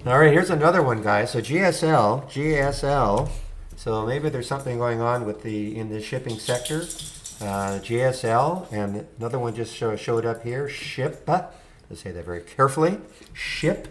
All right, here's another one, guys. So GSL. So maybe there's something going on in the shipping sector. GSL, and another one just showed up here. Ship. Let's say that very carefully. Ship.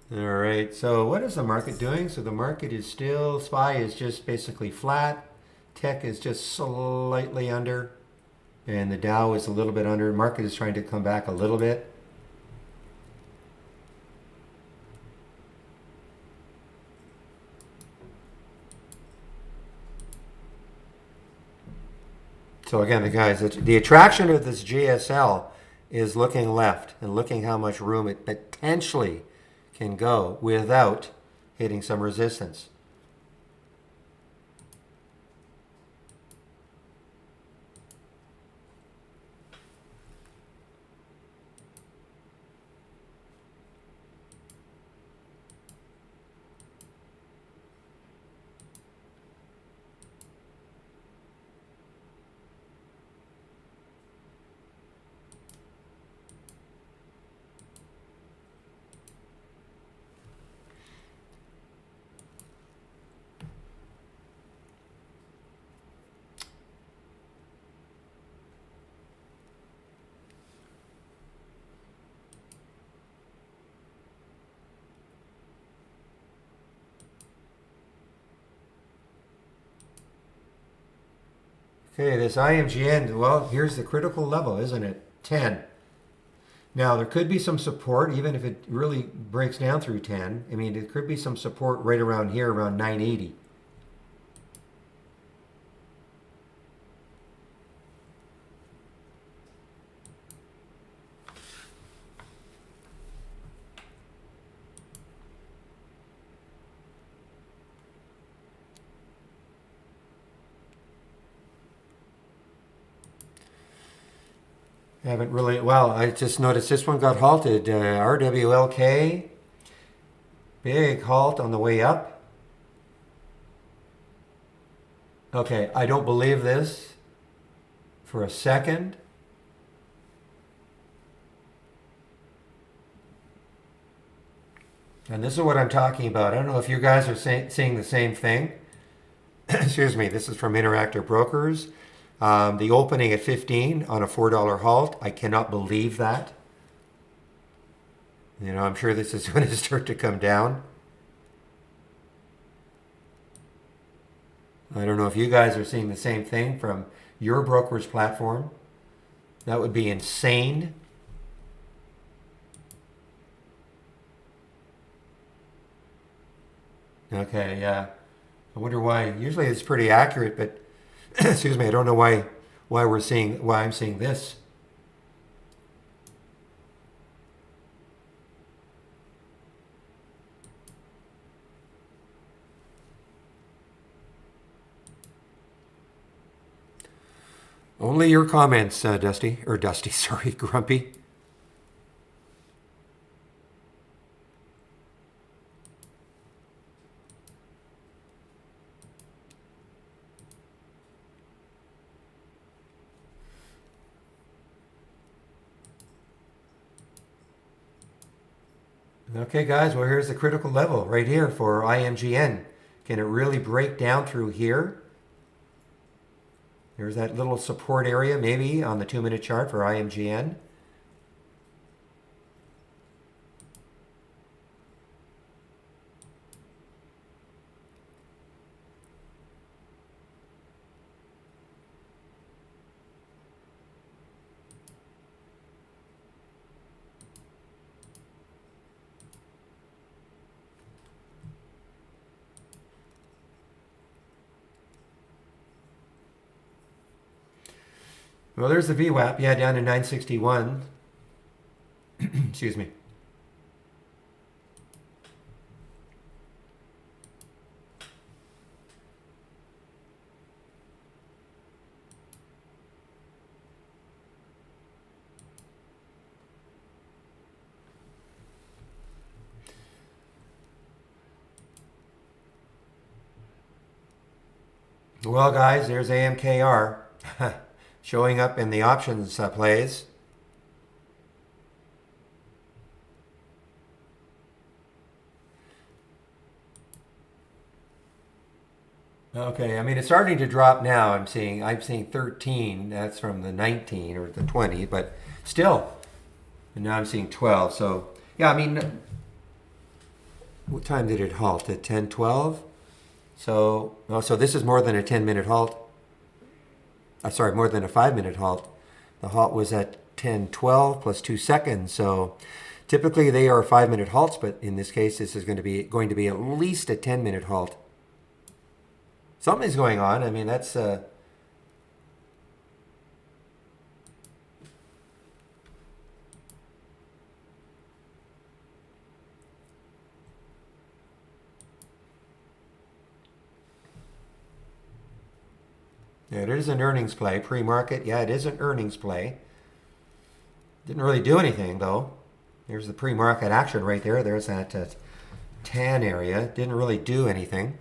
All right, so what is the market doing? So the market is still, SPY is just basically flat. Tech is just slightly under. And the Dow is a little bit under. Market is trying to come back a little bit. So again, the guys, the attraction of this GSL is looking left and looking how much room it potentially can go without hitting some resistance. Okay, this IMGN, well, here's the critical level, isn't it? 10. Now, there could be some support, even if it really breaks down through 10. I mean, there could be some support right around here, around 980. Haven't really, well, I just noticed this one got halted. RWLK, big halt on the way up. Okay, I don't believe this for a second. And this is what I'm talking about. I don't know if you guys are seeing the same thing. Excuse me, this is from Interactive Brokers. The opening at 15 on a $4 halt. I cannot believe that. You know, I'm sure this is going to start to come down. I don't know if you guys are seeing the same thing from your brokerage platform. That would be insane. Okay, yeah. I wonder why. Usually it's pretty accurate, but excuse me, I don't know why I'm seeing this. Only your comments, Dusty, sorry, Grumpy. Okay, guys, well, here's the critical level right here for IMGN. Can it really break down through here? There's that little support area maybe on the 2-minute chart for IMGN. Well, there's the VWAP, yeah, down to 961. Excuse me. Well, guys, there's AMKR showing up in the options plays. Okay, I mean it's starting to drop now. I'm seeing 13. That's from the 19 or the 20, but still. And now I'm seeing 12. So yeah, I mean What time did it halt? At 10:12? So, oh, so this is more than a 10-minute halt. Sorry, more than a 5-minute halt. The halt was at 10:12 plus 2 seconds. So typically they are 5-minute halts, but in this case, this is going to be at least a 10-minute halt. Something's going on. I mean, that's yeah, it is an earnings play. Pre-market, yeah, it is an earnings play. Didn't really do anything though. There's the pre-market action right there. There's that tan area. Didn't really do anything.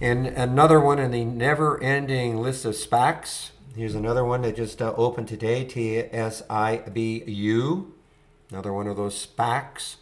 And another one in the never-ending list of SPACs. Here's another one that just opened today, TSIBU. Another one of those SPACs.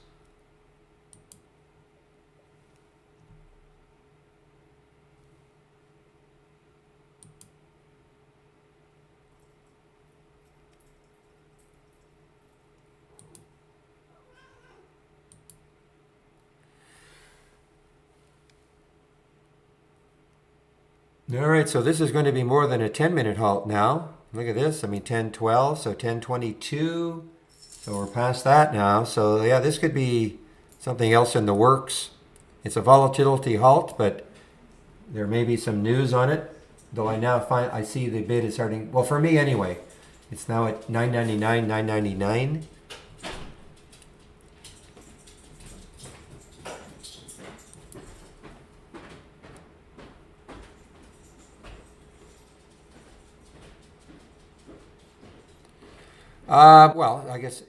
All right, so this is going to be more than a 10-minute halt now. Look at this. I mean, 10:12, so 10:22. So we're past that now. So yeah, this could be something else in the works. It's a volatility halt, but there may be some news on it. Though I see the bid is starting. Well, for me anyway, it's now at 9.99, 9.99. Well, I guess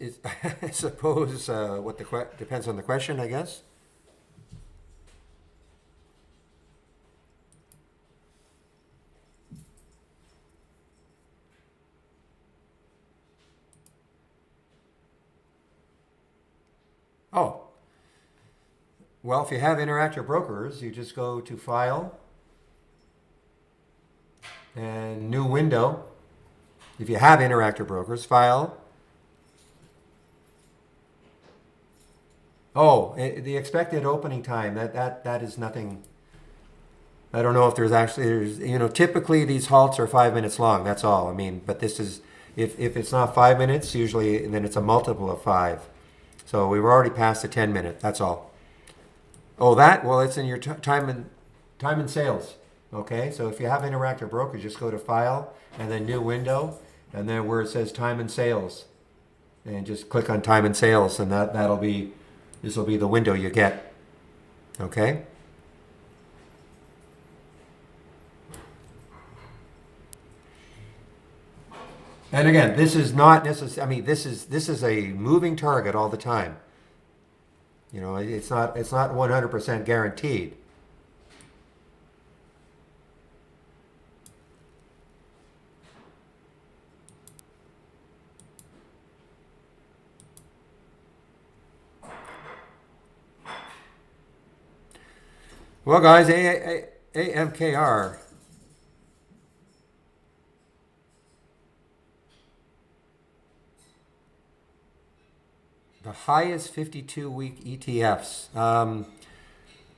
I suppose depends on the question, I guess. Oh, well, if you have Interactive Brokers, you just go to File and New Window. If you have Interactive Brokers, File. Oh, the expected opening time, that is nothing. I don't know if typically these halts are 5 minutes long. That's all. I mean, but this is, if it's not 5 minutes, usually then it's a multiple of 5. So we were already past the 10-minute. That's all. Oh, well, it's in your time and sales. Okay, so if you have Interactive Brokers, just go to File and then New Window, and then where it says Time and Sales, and just click on Time and Sales, and this will be the window you get. Okay. And again, this is not necessarily. I mean, this is a moving target all the time. You know, it's not 100% guaranteed. Well, guys, AMKR. The highest 52-week ETFs.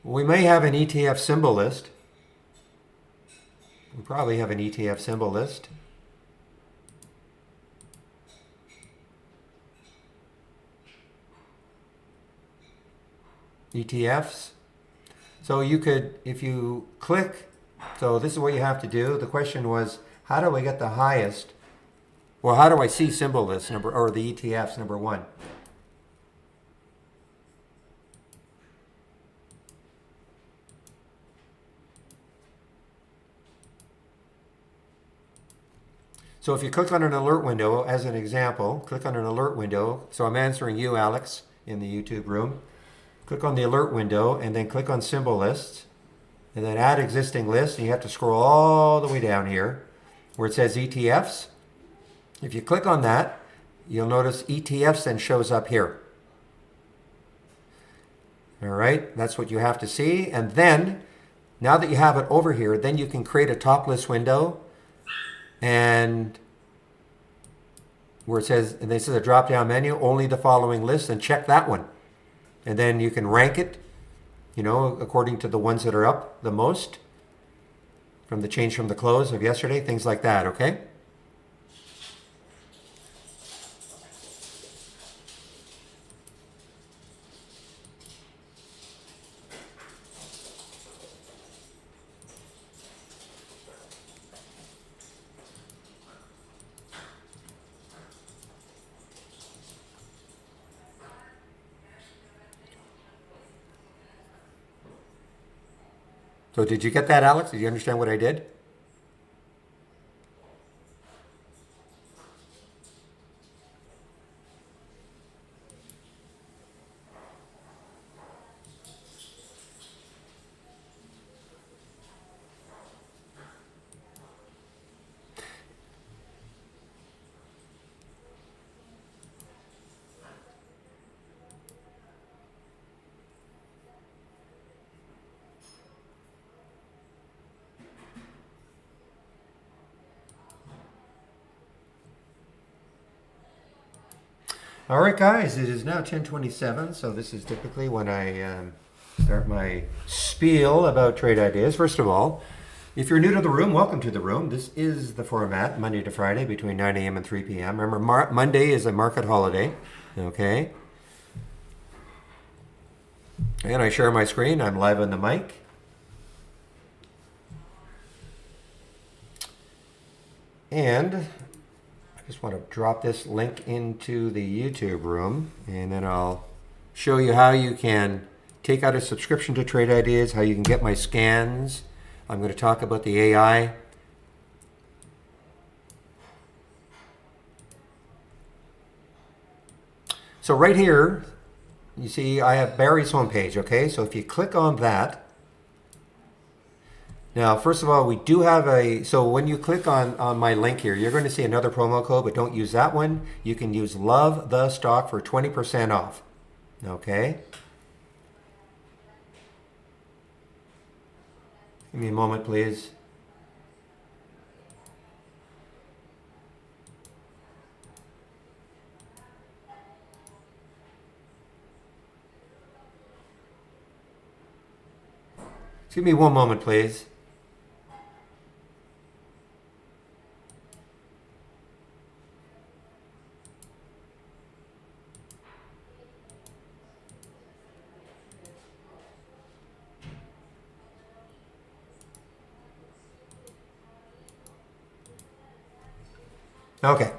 We may have an ETF symbol list. We probably have an ETF symbol list. ETFs. So you could, if you click, so this is what you have to do. The question was, how do I get the highest? Well, how do I see symbol lists or the ETFs, number one? So if you click on an alert window, as an example, click on an alert window. So I'm answering you, Alex, in the YouTube room. Click on the alert window and then click on symbol lists and then add existing list. And you have to scroll all the way down here where it says ETFs. If you click on that, you'll notice ETFs then shows up here. All right, that's what you have to see. And then, now that you have it over here, then you can create a top list window and where it says, and this is a drop down menu, only the following list, and check that one. And then you can rank it, you know, according to the ones that are up the most from the change from the close of yesterday, things like that, okay? So did you get that, Alex? Did you understand what I did? All right, guys, it is now 10:27, so this is typically when I start my spiel about trade ideas. First of all, if you're new to the room, welcome to the room. This is the format, Monday to Friday between 9 a.m. and 3 p.m. Remember, Monday is a market holiday, okay? And I share my screen. I'm live on the mic. And I just want to drop this link into the YouTube room, and then I'll show you how you can take out a subscription to Trade Ideas, how you can get my scans. I'm going to talk about the AI. So right here, you see I have Barry's homepage, okay? So if you click on that, now, first of all, we do have so when you click on my link here, you're going to see another promo code, but don't use that one. You can use Love the Stock for 20% off, okay? Give me a moment, please. Give me one moment, please. Okay.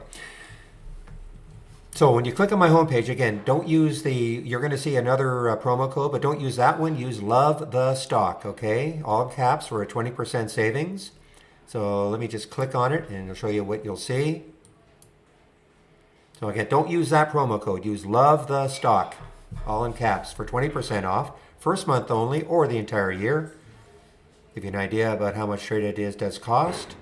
So when you click on my homepage, again, don't use you're going to see another promo code, but don't use that one. Use Love the Stock, okay? All caps for a 20% savings. So let me just click on it and I'll show you what you'll see. So again, don't use that promo code. Use Love the Stock, all in caps, for 20% off. First month only or the entire year. Give you an idea about how much Trade Ideas does cost.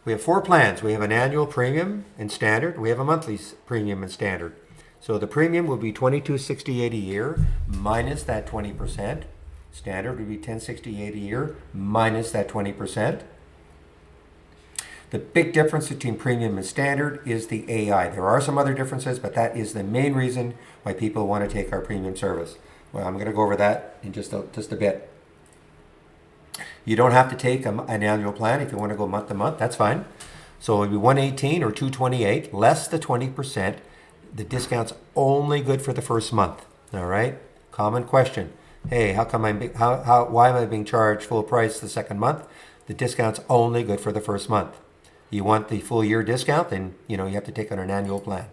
We have 4 plans. We have an annual premium and standard. We have a monthly premium and standard. So the premium will be $22.68 a year minus that 20%. Standard would be $10.68 a year minus that 20%. The big difference between premium and standard is the AI. There are some other differences, but that is the main reason why people want to take our premium service. Well, I'm going to go over that in just a bit. You don't have to take an annual plan if you want to go month to month. That's fine. So it would be $118 or $228 less the 20%. The discount's only good for the first month. All right. Common question. Hey, why am I being charged full price the second month? The discount's only good for the first month. You want the full year discount, then you have to take on an annual plan.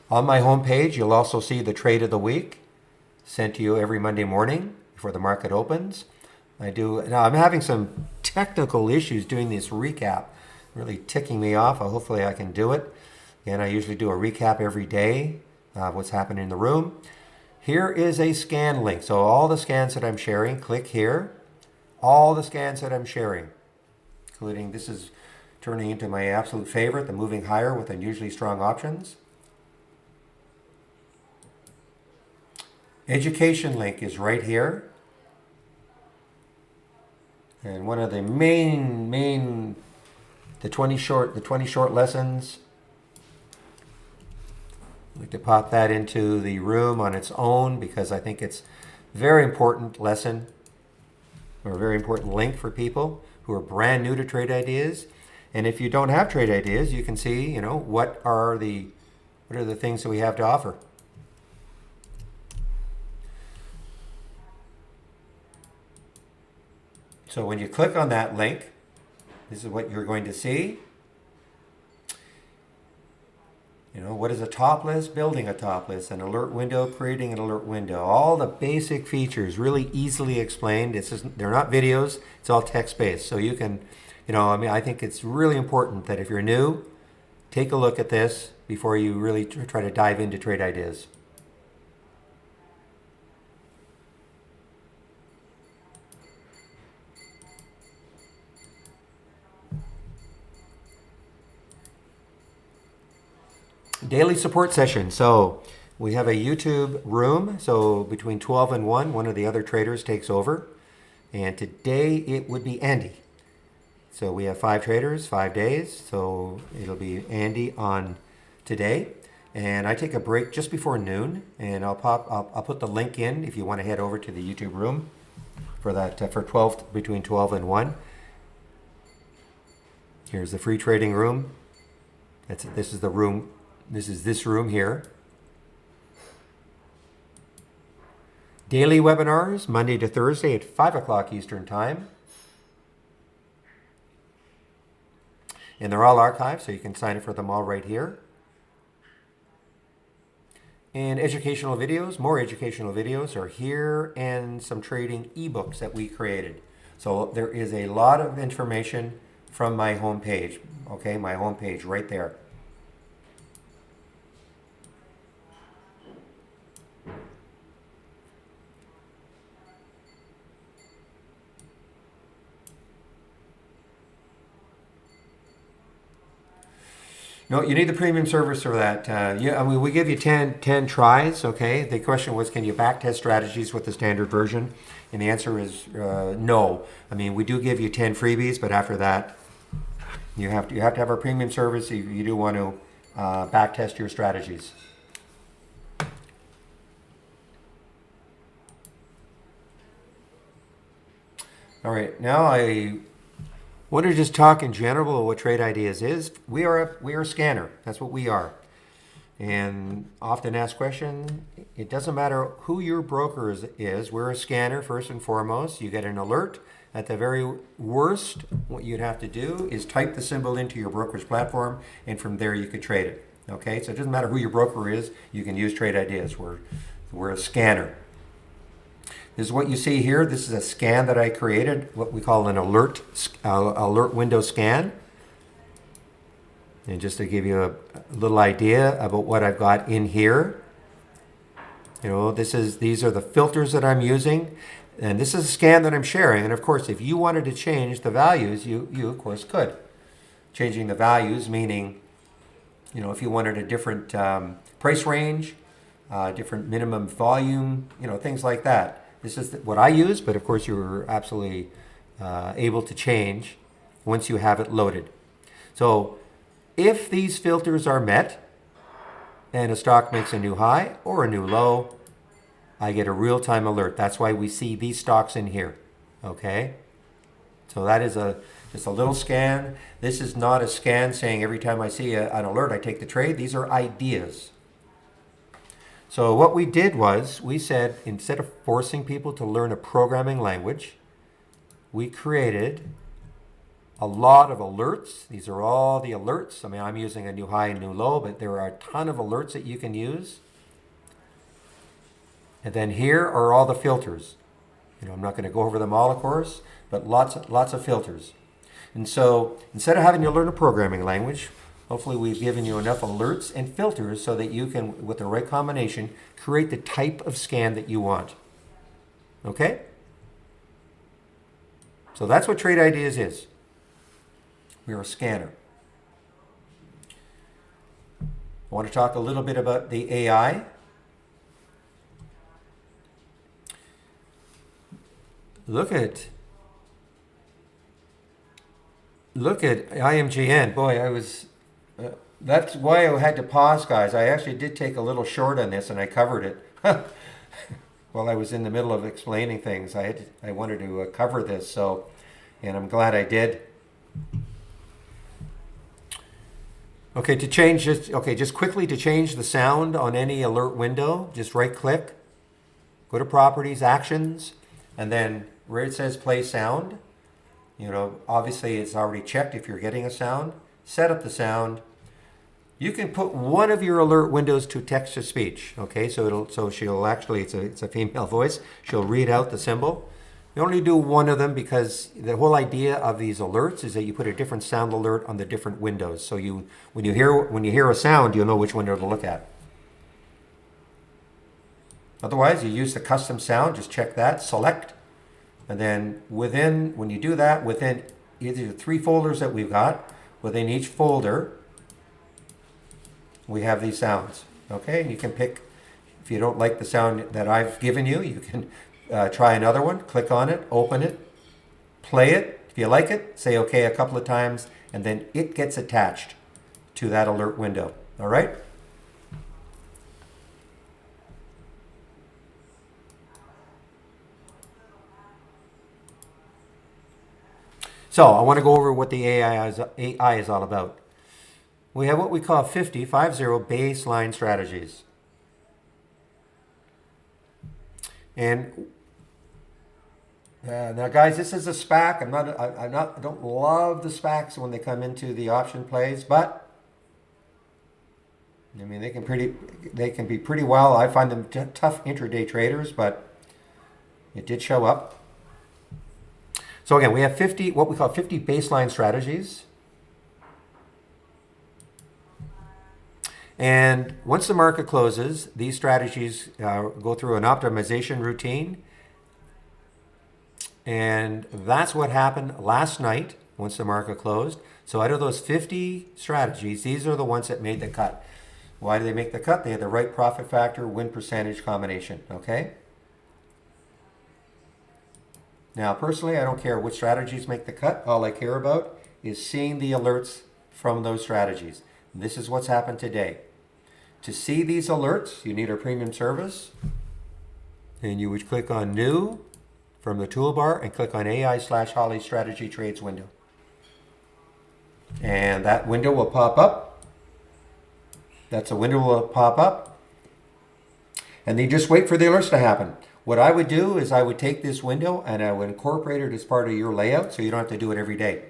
On my homepage, you'll also see the trade of the week sent to you every Monday morning before the market opens. I do. Now, I'm having some technical issues doing this recap, really ticking me off. Hopefully I can do it. Again, I usually do a recap every day of what's happening in the room. Here is a scan link. So all the scans that I'm sharing, click here. All the scans that I'm sharing, including this is turning into my absolute favorite, the moving higher with unusually strong options. Education link is right here. And one of the the 20 short lessons, I'd like to pop that into the room on its own because I think it's a very important lesson or a very important link for people who are brand new to trade ideas. And if you don't have trade ideas, you can see, what are the things that we have to offer. So when you click on that link, this is what you're going to see. What is a top list? Building a top list, an alert window, creating an alert window. All the basic features really easily explained. They're not videos, it's all text-based. So you can, I think it's really important that if you're new, take a look at this before you really try to dive into trade ideas. Daily support session. So we have a YouTube room. So between 12 and 1 of the other traders takes over. And today it would be Andy. So we have 5 traders, 5 days. So it'll be Andy on today. And I take a break just before noon. And I'll put the link in if you want to head over to the YouTube room for that between 12 and 1. Here's the free trading room. This is the room. This is this room here. Daily webinars, Monday to Thursday at 5 o'clock Eastern Time. And they're all archived, so you can sign up for them all right here. And educational videos, more educational videos are here, and some trading ebooks that we created. So there is a lot of information from my homepage. Okay, my homepage right there. No, you need the premium service for that. We give you 10 tries, okay? The question was, can you backtest strategies with the standard version? And the answer is no. We do give you 10 freebies, but after that, you have to have our premium service if you do want to backtest your strategies. All right, now I want to just talk in general about what Trade Ideas is. We are a scanner. That's what we are. And often asked question, it doesn't matter who your broker is. We're a scanner first and foremost. You get an alert. At the very worst, what you'd have to do is type the symbol into your broker's platform, and from there you could trade it. Okay, so it doesn't matter who your broker is. You can use Trade Ideas. We're a scanner. This is what you see here. This is a scan that I created, what we call an alert window scan. And just to give you a little idea about what I've got in here, these are the filters that I'm using, and this is a scan that I'm sharing. And of course, if you wanted to change the values, you of course could. Changing the values meaning, if you wanted a different price range, different minimum volume, things like that. This is what I use, but of course you're absolutely able to change once you have it loaded. So if these filters are met and a stock makes a new high or a new low, I get a real-time alert. That's why we see these stocks in here, okay? So that is just a little scan. This is not a scan saying every time I see an alert, I take the trade. These are ideas. So what we did was, we said, instead of forcing people to learn a programming language, we created a lot of alerts. These are all the alerts. I'm using a new high and new low, but there are a ton of alerts that you can use. And then here are all the filters. I'm not going to go over them all, of course, but lots of filters. And so instead of having to learn a programming language, hopefully we've given you enough alerts and filters so that you can, with the right combination, create the type of scan that you want. Okay? So that's what Trade Ideas is. We're a scanner. I want to talk a little bit about the AI. Look at IMGN. Boy, that's why I had to pause, guys. I actually did take a little short on this and I covered it. While I was in the middle of explaining things. I wanted to cover this, and I'm glad I did. Okay, just quickly to change the sound on any alert window, just right click, go to Properties, Actions, and then where it says Play Sound, obviously it's already checked if you're getting a sound. Set up the sound. You can put one of your alert windows to text to speech. Okay, so she'll actually, it's a female voice. She'll read out the symbol. You only do one of them because the whole idea of these alerts is that you put a different sound alert on the different windows. So when you hear a sound, you'll know which window to look at. Otherwise, you use the custom sound. Just check that, select, and then when you do that, within either the 3 folders that we've got, within each folder, we have these sounds, okay? And you can pick, if you don't like the sound that I've given you, you can try another one, click on it, open it, play it. If you like it, say okay a couple of times, and then it gets attached to that alert window, all right? So I want to go over what the AI is all about. We have what we call 50 baseline strategies. And now, guys, this is a SPAC. I don't love the SPACs when they come into the option plays, but I mean they can be pretty well. I find them tough intraday traders, but it did show up. So again, we have what we call 50 baseline strategies. And once the market closes, these strategies go through an optimization routine. And that's what happened last night once the market closed. So out of those 50 strategies, these are the ones that made the cut. Why did they make the cut? They had the right profit factor, win percentage combination, okay? Now, personally, I don't care which strategies make the cut. All I care about is seeing the alerts from those strategies. This is what's happened today. To see these alerts, you need our premium service. And you would click on New from the toolbar and click on AI/Holly Strategy Trades window. And that window will pop up. That's a window will pop up. And then just wait for the alerts to happen. What I would do is I would take this window and I would incorporate it as part of your layout so you don't have to do it every day.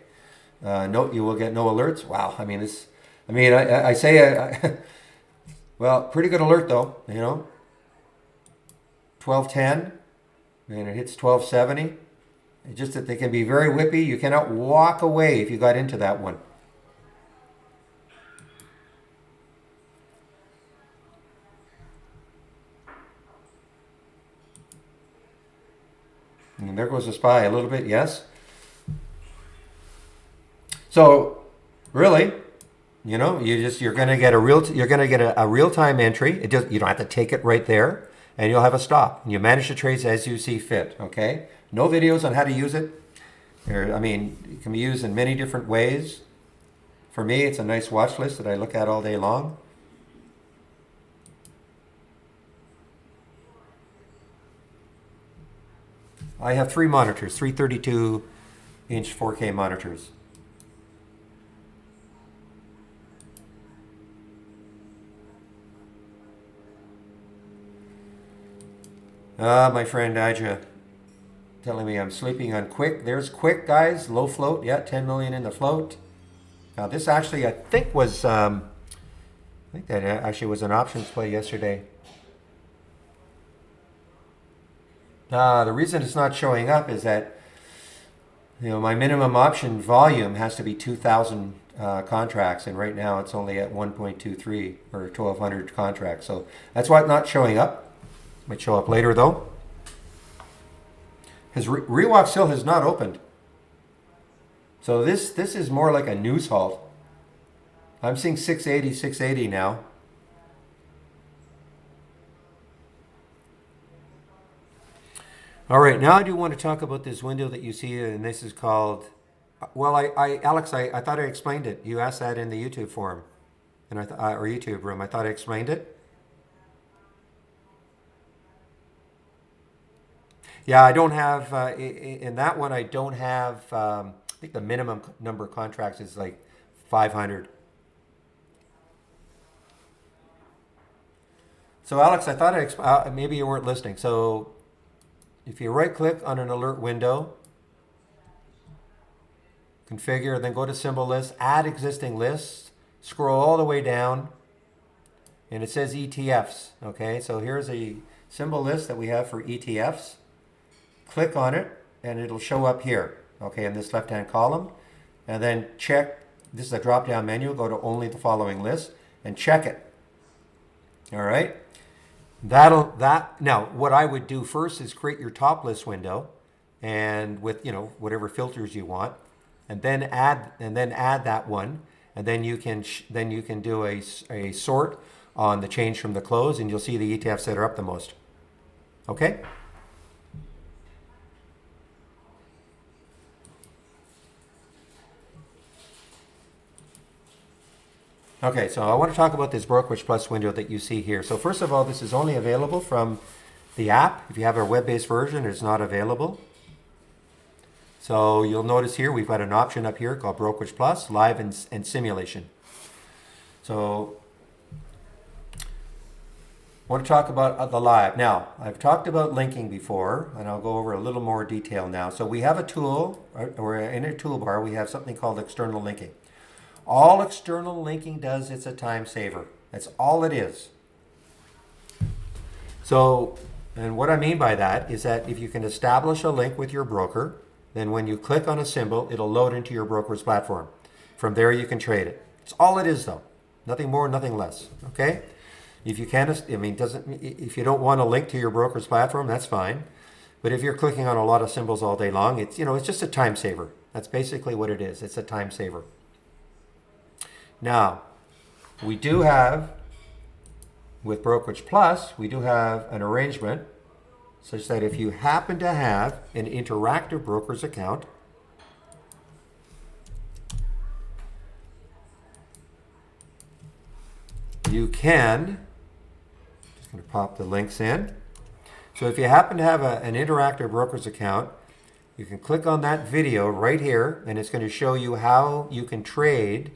Note you will get no alerts. Wow, I mean, I say, well, pretty good alert though, 1210, and it hits 1270. It's just that they can be very whippy. You cannot walk away if you got into that one. And there goes the SPY a little bit, yes. So, really, you're going to get a real-time entry. You don't have to take it right there, and you'll have a stop. And you manage the trades as you see fit. Okay. No videos on how to use it. It can be used in many different ways. For me, it's a nice watch list that I look at all day long. I have 3 monitors, 3 32-inch 4K monitors. My friend Aja telling me I'm sleeping on Quick. There's Quick, guys. Low float. Yeah, 10 million in the float. Now this actually, I think that actually was an options play yesterday. The reason it's not showing up is that my minimum option volume has to be 2,000 contracts, and right now it's only at 1.23 or 1,200 contracts. So that's why it's not showing up. Might show up later though. Because Rewalk still has not opened. So this is more like a news halt. I'm seeing 680, 680 now. All right, now I do want to talk about this window that you see, and this is called, well, Alex, I thought I explained it. You asked that in the YouTube forum, and or YouTube room. I thought I explained it. Yeah, I don't have, in that one, I don't have, I think the minimum number of contracts is like 500. So Alex, I thought maybe you weren't listening. So if you right click on an alert window, configure, then go to symbol list, add existing lists, scroll all the way down, and it says ETFs. Okay, so here's a symbol list that we have for ETFs. Click on it, and it'll show up here, okay, in this left-hand column. And then check, this is a drop-down menu, go to only the following list, and check it. All right. Now, what I would do first is create your top list window, and with whatever filters you want, and then add that one, and then you can do a sort on the change from the close, and you'll see the ETFs that are up the most. Okay. Okay, so I want to talk about this Brokerage Plus window that you see here. So first of all, this is only available from the app. If you have a web-based version, it's not available. So you'll notice here we've got an option up here called Brokerage Plus, Live and Simulation. So I want to talk about the live. Now, I've talked about linking before, and I'll go over a little more detail now. So we have a tool, or in a toolbar, we have something called external linking. All external linking does, it's a time saver. That's all it is. So, and what I mean by that is that if you can establish a link with your broker, then when you click on a symbol, it'll load into your broker's platform. From there, you can trade it. It's all it is, though. Nothing more, nothing less. Okay? If you can't, if you don't want a link to your broker's platform, that's fine. But if you're clicking on a lot of symbols all day long, it's just a time saver. That's basically what it is. It's a time saver. Now, we do have, with Brokerage Plus, we do have an arrangement such that if you happen to have an Interactive Brokers account, you can, just going to pop the links in. So if you happen to have an Interactive Brokers account, you can click on that video right here, and it's going to show you how you can trade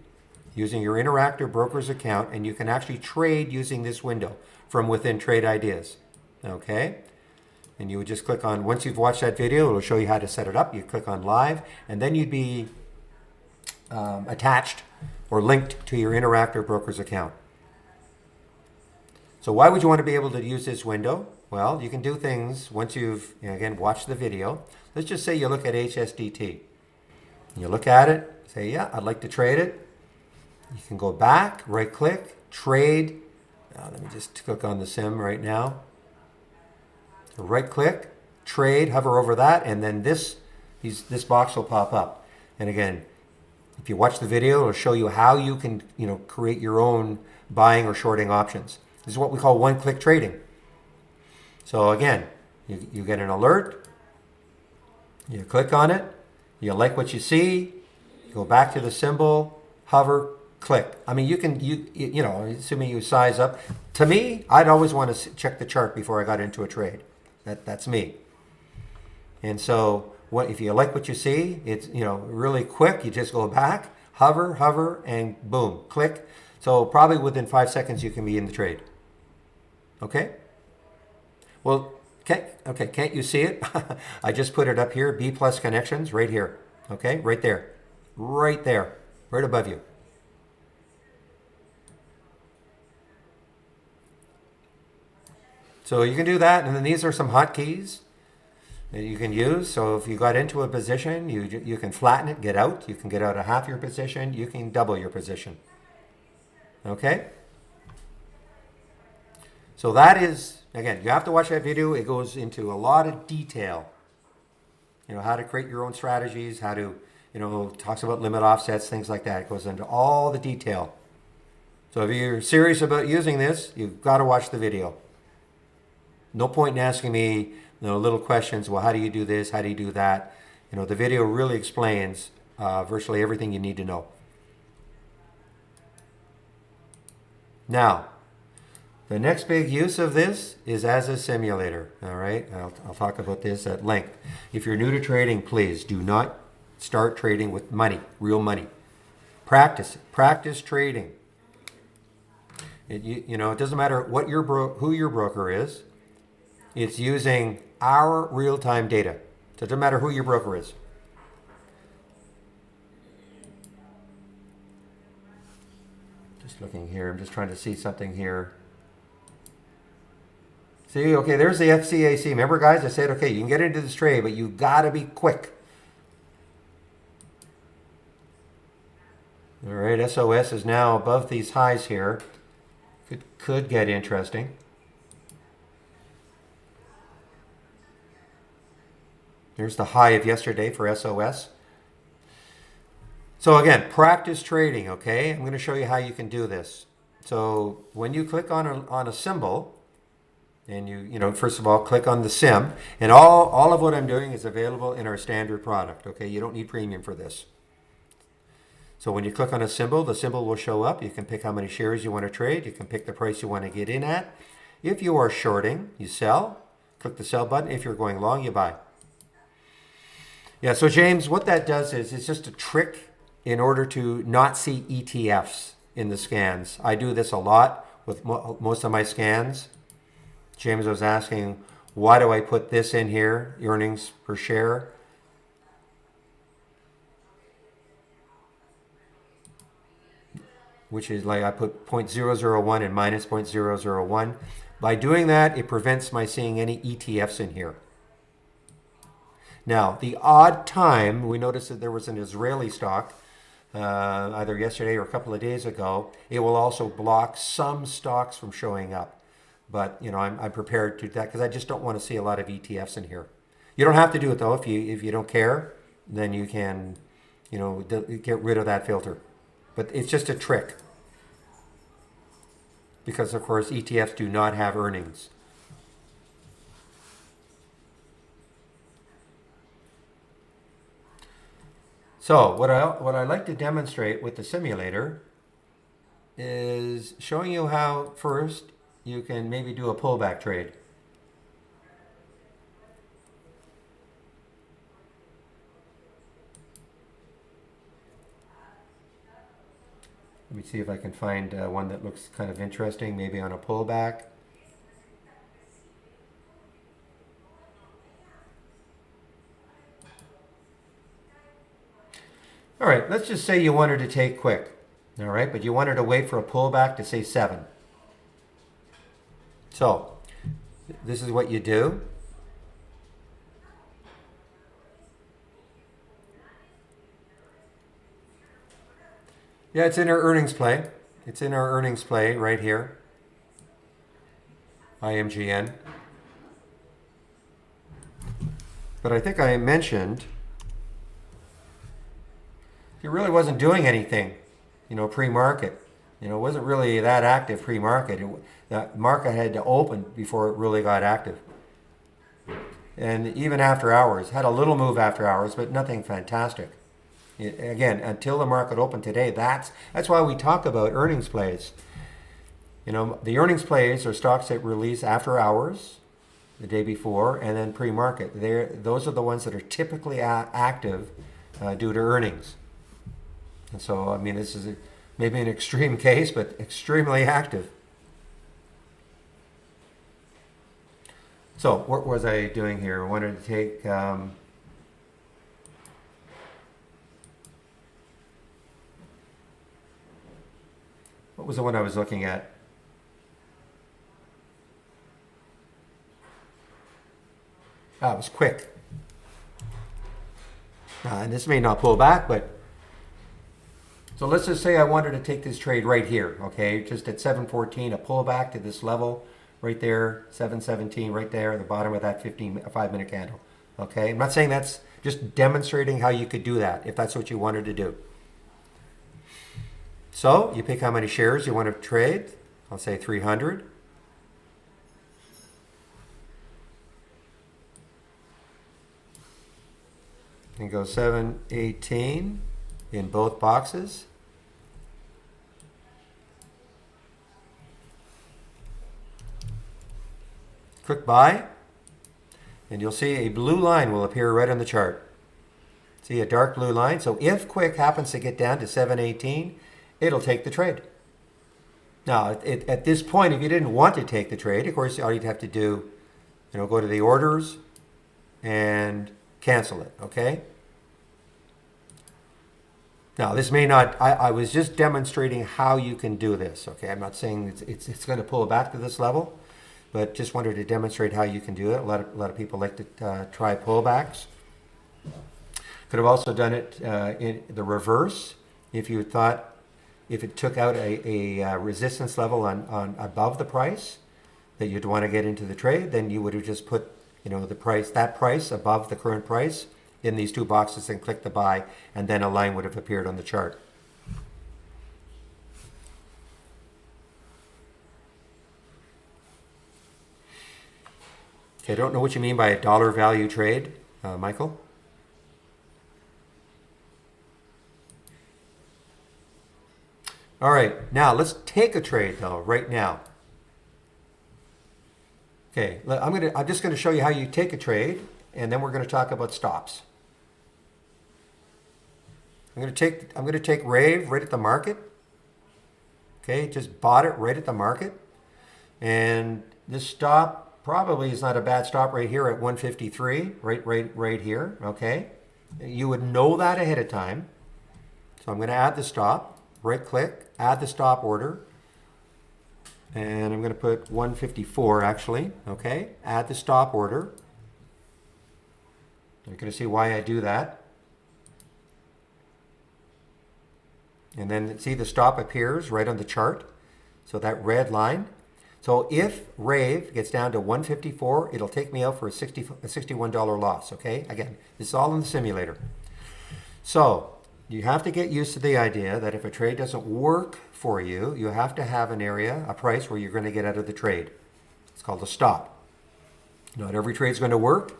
using your Interactive Brokers account, and you can actually trade using this window from within Trade Ideas. Okay? And you would just click on, once you've watched that video, it'll show you how to set it up. You click on Live, and then you'd be attached or linked to your Interactive Brokers account. So why would you want to be able to use this window? Well, you can do things once you've, again, watched the video. Let's just say you look at HSDT. You look at it, say, yeah, I'd like to trade it. You can go back, right click, trade. Let me just click on the sim right now. So right click, trade, hover over that, and then this box will pop up. And again, if you watch the video, it'll show you how you can create your own buying or shorting options. This is what we call one-click trading. So again, you get an alert, you click on it, you like what you see, you go back to the symbol, hover, click. I mean, assuming you size up. To me, I'd always want to check the chart before I got into a trade. That's me. And so, if you like what you see, it's really quick. You just go back, hover, and boom, click. So probably within 5 seconds, you can be in the trade. Okay. Well, can't you see it? I just put it up here. B plus connections right here. Okay, right there, right above you. So you can do that, and then these are some hotkeys. that you can use. So if you got into a position, you can flatten it, get out. You can get out of half your position. You can double your position. Okay? So that is, again, you have to watch that video. It goes into a lot of detail. You know, how to create your own strategies, how to, you know, talks about limit offsets, things like that. It goes into all the detail. So if you're serious about using this, you've got to watch the video. No point in asking me, you know, little questions. Well, how do you do this? How do you do that? You know, the video really explains virtually everything you need to know. Now, the next big use of this is as a simulator. All right, I'll talk about this at length. If you're new to trading, please do not start trading with money, real money. Practice trading. You know, it doesn't matter what who your broker is. It's using our real-time data. So it doesn't matter who your broker is. Just looking here. I'm just trying to see something here. See, okay, there's the FCAC. Remember, guys, I said, okay, you can get into this trade, but you've got to be quick. All right, SOS is now above these highs here. Could get interesting. Here's the high of yesterday for SOS. So again, practice trading, okay? I'm going to show you how you can do this. So when you click on a symbol, and you know, first of all, click on the sim, and all of what I'm doing is available in our standard product, okay? You don't need premium for this. So when you click on a symbol, the symbol will show up. You can pick how many shares you want to trade. You can pick the price you want to get in at. If you are shorting, you sell. Click the sell button. If you're going long, you buy. Yeah, so James, what that does is it's just a trick in order to not see ETFs in the scans. I do this a lot with most of my scans. James was asking, why do I put this in here, earnings per share? Which is like I put 0.001 and minus 0.001. By doing that, it prevents my seeing any ETFs in here. Now, the odd time, we noticed that there was an Israeli stock, either yesterday or a couple of days ago. It will also block some stocks from showing up. But, you know, I'm prepared to do that because I just don't want to see a lot of ETFs in here. You don't have to do it, though. If you don't care, then you can, you know, get rid of that filter. But it's just a trick. Because, of course, ETFs do not have earnings. So what I like to demonstrate with the simulator is showing you how first you can maybe do a pullback trade. Let me see if I can find one that looks kind of interesting, maybe on a pullback. All right, let's just say you wanted to take quick, all right, but you wanted to wait for a pullback to say 7. So this is what you do. Yeah, it's in our earnings play. It's in our earnings play right here. IMGN. But I think I mentioned it really wasn't doing anything, you know, pre-market. You know, it wasn't really that active pre-market. The market had to open before it really got active. And even after hours, had a little move after hours, but nothing fantastic. Again, until the market opened today, that's why we talk about earnings plays. You know, the earnings plays are stocks that release after hours, the day before, and then pre-market. Those are the ones that are typically active due to earnings. And so, I mean, this is maybe an extreme case, but extremely active. So, what was I doing here? I wanted to take... what was the one I was looking at? It was quick. And this may not pull back, but so let's just say I wanted to take this trade right here, okay? Just at 714, a pullback to this level right there, 717 right there, the bottom of that 5-minute candle, okay? I'm not saying that's just demonstrating how you could do that if that's what you wanted to do. So you pick how many shares you want to trade. I'll say 300. And go 718 in both boxes. Click buy, and you'll see a blue line will appear right on the chart. See a dark blue line? So if Quick happens to get down to 718, it'll take the trade. Now, at this point, if you didn't want to take the trade, of course, all you'd have to do, go to the orders and cancel it, okay? Now, this may not, I was just demonstrating how you can do this, okay? I'm not saying it's going to pull back to this level, but just wanted to demonstrate how you can do it. A lot of people like to try pullbacks. Could have also done it in the reverse. If you thought, if it took out a resistance level on above the price that you'd want to get into the trade, then you would have just put, that price above the current price in these two boxes and click the buy, and then a line would have appeared on the chart. Okay, I don't know what you mean by a dollar value trade, Michael. All right, now let's take a trade though, right now. Okay, I'm just going to show you how you take a trade, and then we're going to talk about stops. I'm going to take Rave right at the market. Okay, just bought it right at the market, and this stop probably is not a bad stop right here at 153, right here. Okay, you would know that ahead of time. So I'm going to add the stop. Right click, add the stop order, and I'm going to put 154 actually. Okay, add the stop order. You're going to see why I do that. And then see the stop appears right on the chart. So that red line. So if Rave gets down to 154, it'll take me out for a $61 loss. Okay, again, this is all in the simulator. So you have to get used to the idea that if a trade doesn't work for you, you have to have an area, a price where you're going to get out of the trade. It's called a stop. Not every trade is going to work.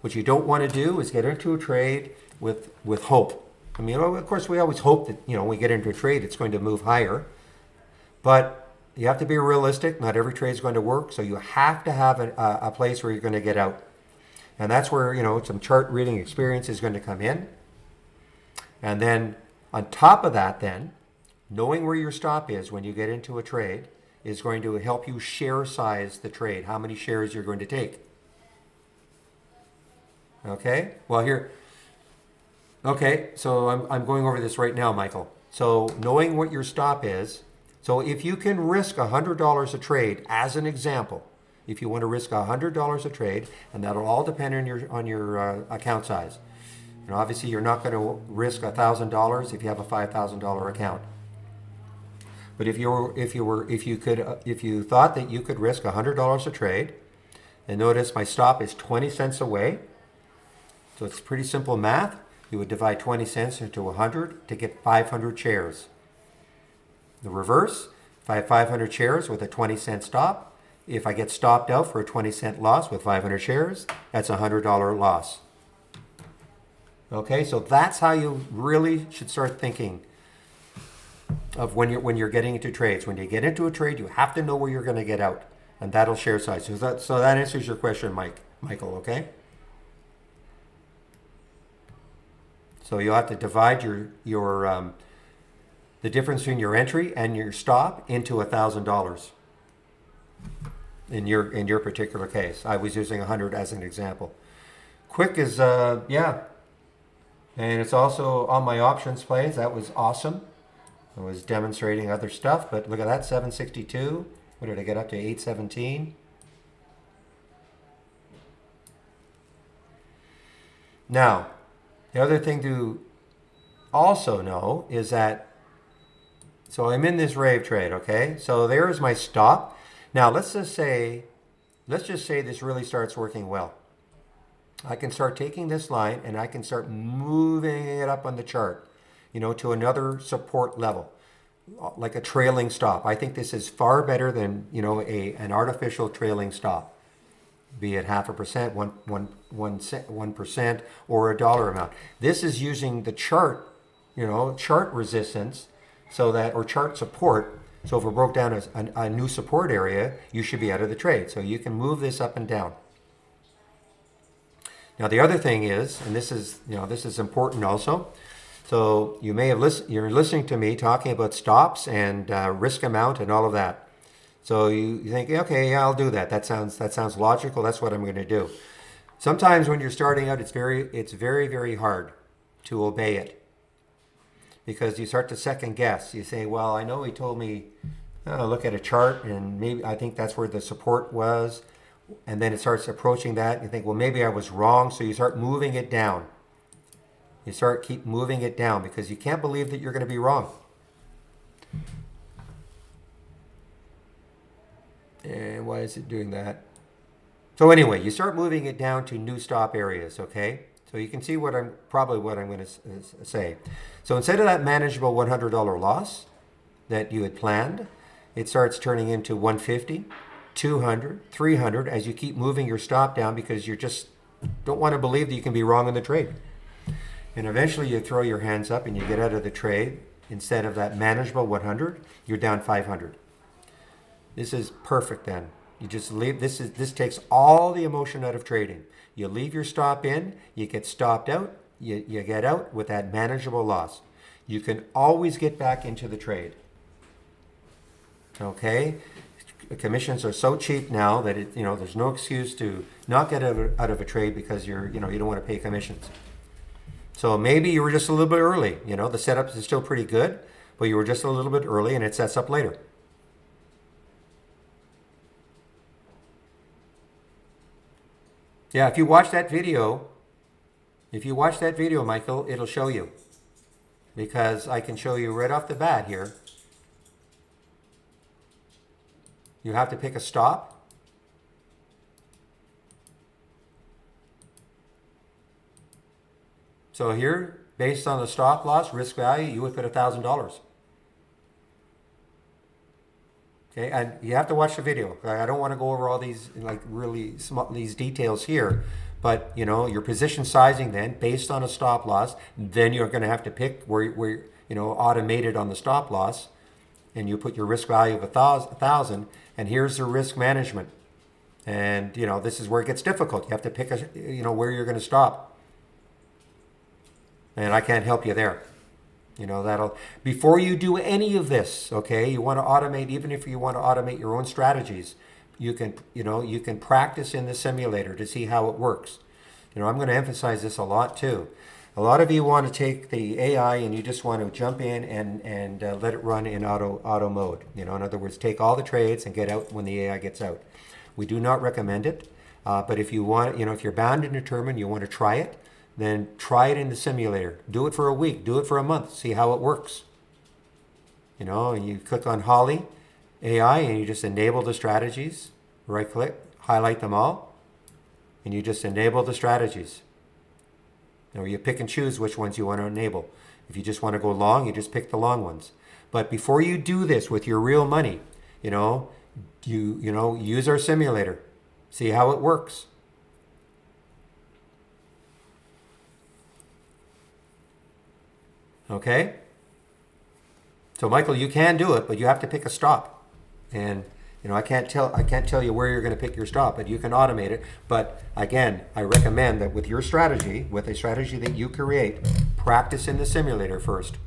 What you don't want to do is get into a trade with hope. I mean, of course, we always hope that, when we get into a trade, it's going to move higher. But you have to be realistic. Not every trade is going to work. So you have to have a place where you're going to get out. And that's where, some chart reading experience is going to come in. And then on top of that, then, knowing where your stop is when you get into a trade is going to help you share size the trade, how many shares you're going to take. Okay, well here, okay, so I'm going over this right now, Michael. So knowing what your stop is, so if you can risk $100 a trade, as an example, if you want to risk $100 a trade, and that'll all depend on your account size. Obviously, you're not going to risk $1,000 if you have a $5,000 account. But if you thought that you could risk $100 a trade, and notice my stop is 20 cents away, so it's pretty simple math. You would divide 20 cents into 100 to get 500 shares. The reverse, if I have 500 shares with a 20-cent stop, if I get stopped out for a 20-cent loss with 500 shares, that's a $100 loss. Okay, so that's how you really should start thinking of when you're getting into trades. When you get into a trade, you have to know where you're going to get out, and that'll share size. So that answers your question, Michael. Okay. So you'll have to divide your the difference between your entry and your stop into $1,000. In your particular case, I was using 100 as an example. Quick is yeah. And it's also on my options plays. That was awesome. I was demonstrating other stuff, but look at that, 762. What did I get up to? 817. Now, The other thing to also know is that, so I'm in this rave trade, okay? So there's my stop. Now let's just say this really starts working well. I can start taking this line and I can start moving it up on the chart, to another support level, like a trailing stop. I think this is far better than, an artificial trailing stop, be it 0.5%, 1%, or a dollar amount. This is using the chart, chart resistance, or chart support. So if it broke down as a new support area, you should be out of the trade. So you can move this up and down. Now the other thing is, and this is important also. So you may have you're listening to me talking about stops and risk amount and all of that. So you think, okay, yeah, I'll do that. That sounds logical. That's what I'm going to do. Sometimes when you're starting out, it's very, very hard to obey it, because you start to second guess. You say, well, I know he told me, look at a chart, and maybe I think that's where the support was. And then it starts approaching that. You think, well, maybe I was wrong. So you start moving it down. Keep moving it down, because you can't believe that you're going to be wrong. And why is it doing that? So anyway, you start moving it down to new stop areas, okay? So you can see what I'm going to say. So instead of that manageable $100 loss that you had planned, it starts turning into 150, 200, 300 as you keep moving your stop down, because you just don't want to believe that you can be wrong in the trade. And eventually you throw your hands up and you get out of the trade. Instead of that manageable 100, you're down 500. This is perfect then. You just leave. This takes all the emotion out of trading. You leave your stop in, you get stopped out, you get out with that manageable loss. You can always get back into the trade. Okay? Commissions are so cheap now that there's no excuse to not get out of a trade because you don't want to pay commissions. So maybe you were just a little bit early. The setup is still pretty good, but you were just a little bit early and it sets up later. Yeah, if you watch that video, Michael, it'll show you. Because I can show you right off the bat here. You have to pick a stop. So here, based on the stop loss, risk value, you would put $1,000. Okay, and you have to watch the video. I don't want to go over all these really small these details here, but your position sizing then based on a stop loss, then you're going to have to pick where automated on the stop loss, and you put your risk value of 1,000, and here's the risk management, and this is where it gets difficult. You have to pick where you're going to stop, and I can't help you there. Before you do any of this, okay, you want to automate. Even if you want to automate your own strategies, you can practice in the simulator to see how it works. I'm going to emphasize this a lot too. A lot of you want to take the AI and you just want to jump in and let it run in auto mode. In other words, take all the trades and get out when the AI gets out. We do not recommend it, but if you want, if you're bound and determined, you want to try it, then try it in the simulator. Do it for a week, do it for a month, see how it works. And you click on Holly AI and you just enable the strategies, right click, highlight them all, and you just enable the strategies. Or you pick and choose which ones you want to enable. If you just want to go long, you just pick the long ones. But before you do this with your real money, use our simulator, see how it works. Okay? So Michael, you can do it, but you have to pick a stop. And I can't tell you where you're going to pick your stop, but you can automate it. But again, I recommend that with your strategy, with a strategy that you create, practice in the simulator first.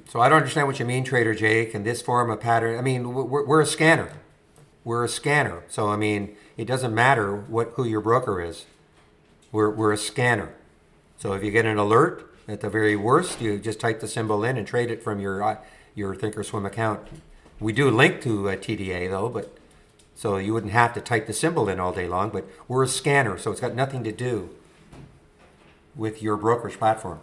So I don't understand what you mean, Trader Jake, and this form of pattern. I mean, we're a scanner. we're a scanner. So I mean, it doesn't matter who your broker is. We're a scanner. So if you get an alert, at the very worst, you just type the symbol in and trade it from your Thinkorswim account. We do link to TDA though, but so you wouldn't have to type the symbol in all day long. But we're a scanner, so it's got nothing to do with your brokerage platform.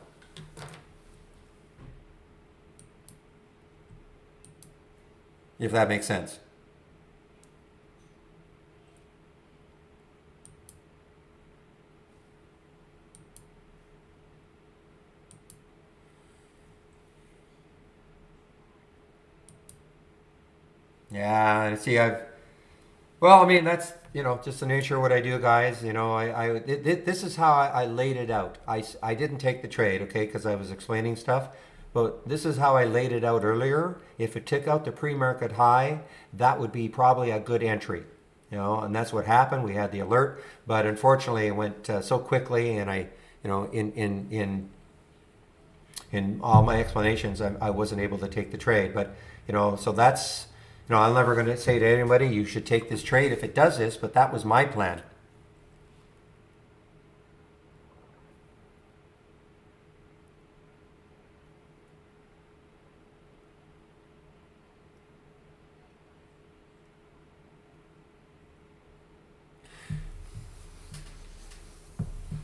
If that makes sense. Yeah, see, well, I mean, that's, just the nature of what I do, guys. This is how I laid it out. I didn't take the trade, okay, because I was explaining stuff. But this is how I laid it out earlier. If it took out the pre-market high, that would be probably a good entry. And that's what happened. We had the alert, but unfortunately it went so quickly, and in all my explanations, I wasn't able to take the trade. But so that's, I'm never going to say to anybody you should take this trade if it does this, but that was my plan.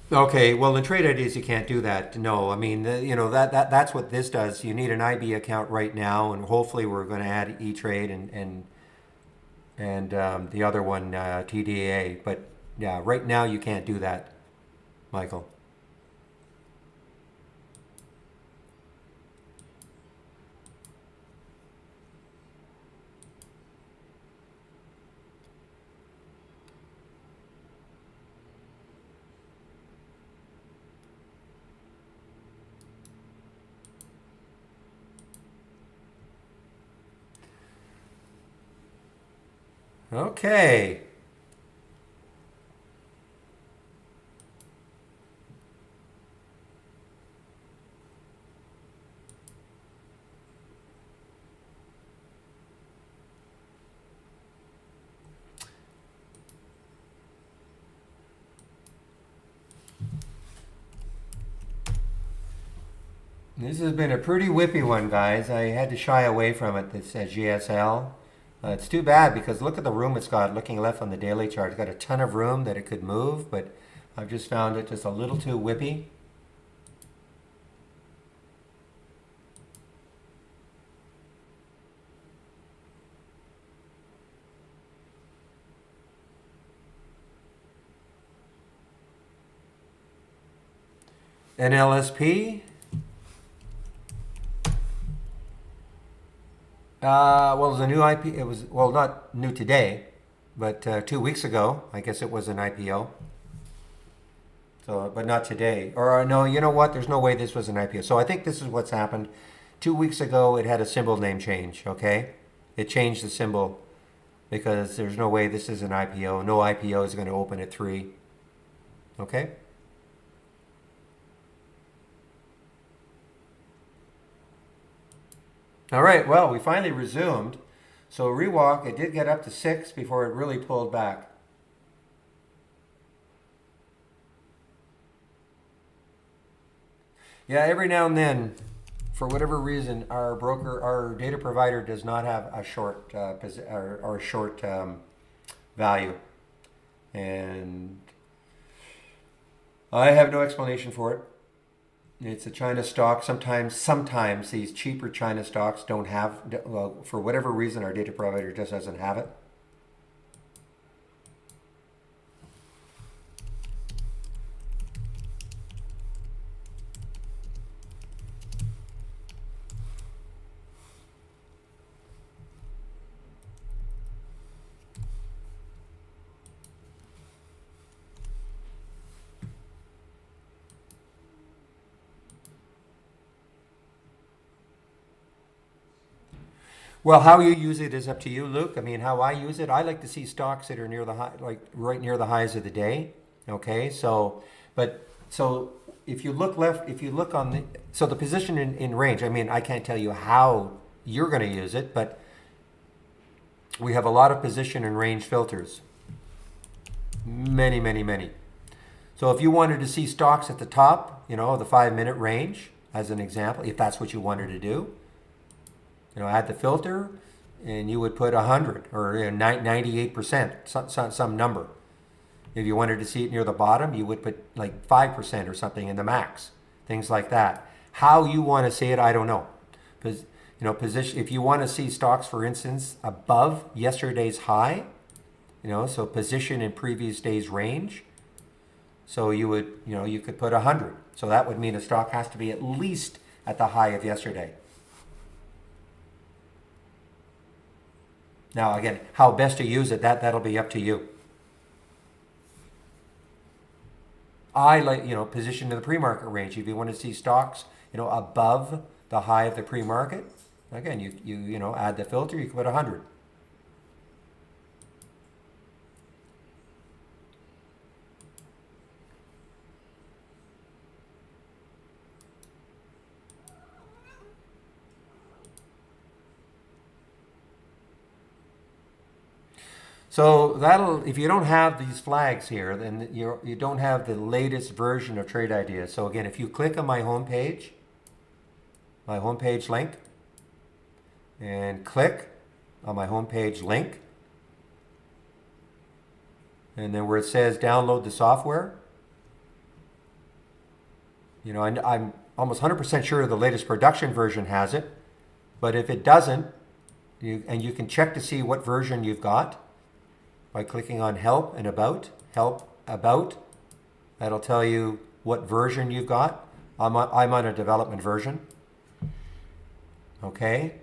Okay, well, in trade ideas you can't do that. No, I mean, that's what this does. You need an IB account right now, and hopefully we're going to add E-Trade and the other one, TDA. But yeah, right now you can't do that, Michael. Okay. This has been a pretty whippy one, guys. I had to shy away from it. This GSL. It's too bad because look at the room it's got. Looking left on the daily chart, it's got a ton of room that it could move, but I've just found it just a little too whippy. NLSP. Well, it was a new IP. It was, well, not new today, but 2 weeks ago, I guess it was an IPO. So, but not today. Or no, you know what? There's no way this was an IPO. So I think this is what's happened. 2 weeks ago, it had a symbol name change. Okay, it changed the symbol because there's no way this is an IPO. No IPO is going to open at 3. Okay. All right, well, we finally resumed. So rewalk, it did get up to 6 before it really pulled back. Yeah, every now and then, for whatever reason, our data provider does not have a short or a short value, and I have no explanation for it. It's a China stock. Sometimes these cheaper China stocks don't have, well, for whatever reason, our data provider just doesn't have it. Well, how you use it is up to you, Luke. I mean, how I use it, I like to see stocks that are near the high, like right near the highs of the day. Okay, so if you look left, if you look on the, so the position in range. I mean, I can't tell you how you're going to use it, but we have a lot of position and range filters. Many, many, many. So if you wanted to see stocks at the top, you know, the 5-minute range, as an example, if that's what you wanted to do, you know, add the filter, and you would put 100 or 98%, some number. If you wanted to see it near the bottom, you would put like 5% or something in the max, things like that. How you want to see it, I don't know. Because, you know, position. If you want to see stocks, for instance, above yesterday's high, you know, so position in previous day's range. So you would, you know, you could put 100. So that would mean a stock has to be at least at the high of yesterday. Now, again, how best to use it, that'll be up to you. I like, you know, position in the pre-market range. If you want to see stocks, you know, above the high of the pre-market, again, you know, add the filter, you can put 100. So that'll, if you don't have these flags here, then you don't have the latest version of Trade Ideas. So again, if you click on my homepage link, and click on my homepage link, and then where it says download the software, you know, I'm almost 100% sure the latest production version has it, but if it doesn't, you can check to see what version you've got by clicking on help about. That'll tell you what version you've got. I'm on a development version. Okay.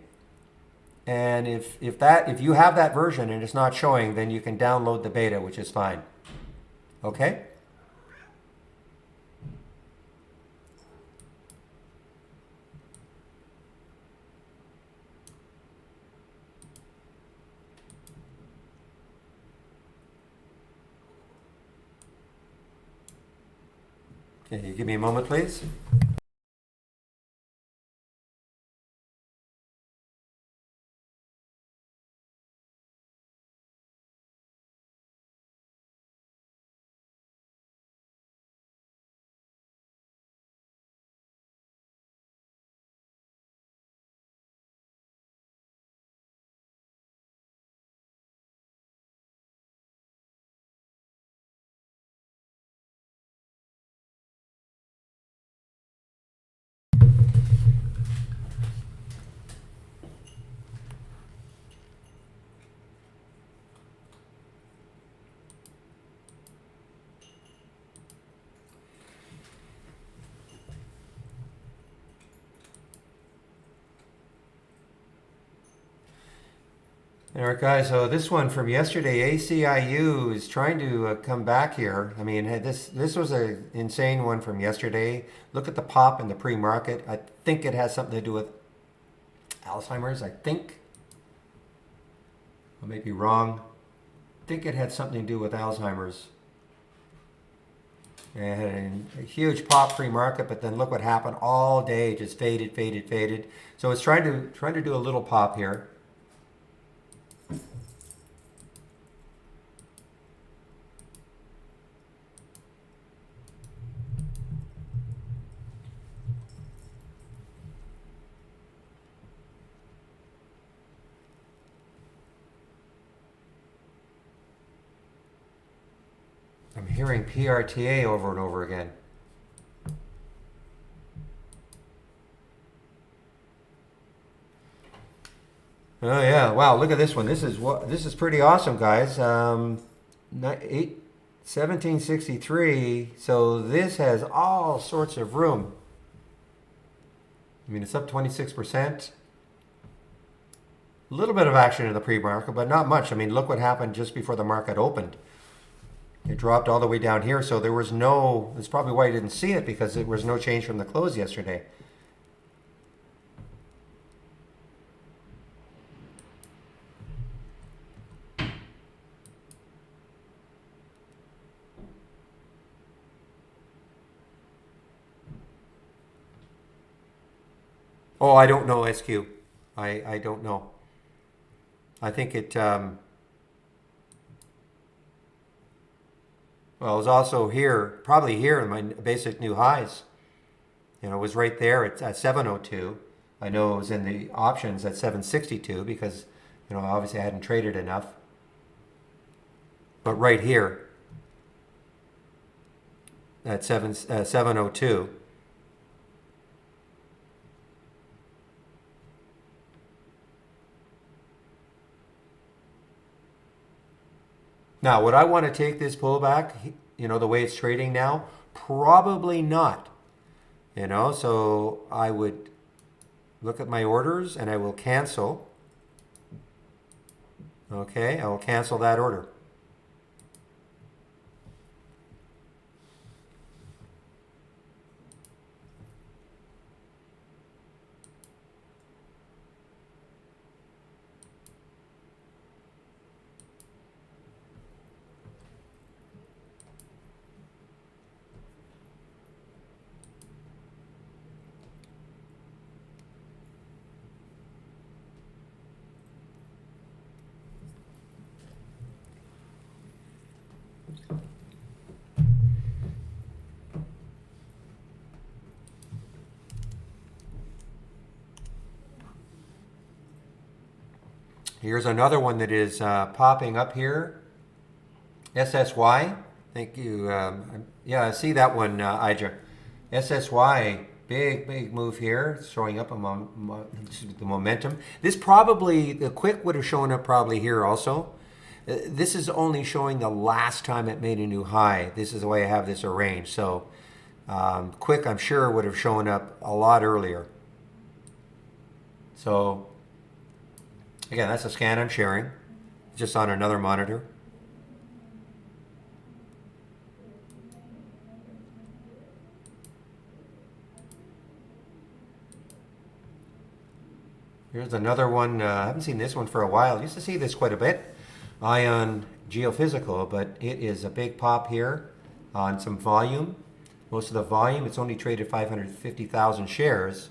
And if you have that version and it's not showing, then you can download the beta, which is fine. Okay? Okay, you give me a moment, please. All right, guys. So this one from yesterday, ACIU is trying to come back here. I mean, this was an insane one from yesterday. Look at the pop in the pre-market. I think it has something to do with Alzheimer's. I think. I may be wrong. I think it had something to do with Alzheimer's. And a huge pop pre-market, but then look what happened all day. Just faded, faded, faded. So it's trying to do a little pop here. I'm hearing PRTA over and over again. Oh yeah! Wow! Look at this one. This is pretty awesome, guys. 1763. So this has all sorts of room. I mean, it's up 26%. A little bit of action in the pre-market, but not much. I mean, look what happened just before the market opened. It dropped all the way down here, so there was no, that's probably why you didn't see it, because there was no change from the close yesterday. Oh, I don't know, SQ. I don't know. I think it, well, it was also here, probably here in my basic new highs. You know, it was right there at 702. I know it was in the options at 762 because, you know, obviously I hadn't traded enough. But right here at 702. Now, would I want to take this pullback, you know, the way it's trading now? Probably not. You know, so I would look at my orders and I will cancel. Okay, I will cancel that order. Here's another one that is popping up here. SSY. Thank you. Yeah, I see that one, Ija. SSY, big move here. It's showing up the momentum. This probably, the quick would have shown up probably here also. This is only showing the last time it made a new high. This is the way I have this arranged. So quick, I'm sure, would have shown up a lot earlier. So again, that's a scan I'm sharing, just on another monitor. Here's another one. I haven't seen this one for a while. I used to see this quite a bit. Ion Geophysical, but it is a big pop here on some volume. Most of the volume, it's only traded 550,000 shares.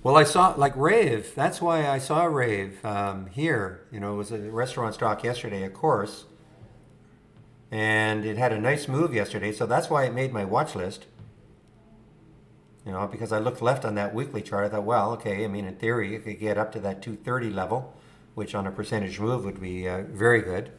Well, I saw like Rave. That's why I saw Rave here. You know, it was a restaurant stock yesterday, of course, and it had a nice move yesterday. So that's why it made my watch list. You know, because I looked left on that weekly chart. I thought, well, okay. I mean, in theory, it could get up to that 230 level, which on a percentage move would be very good.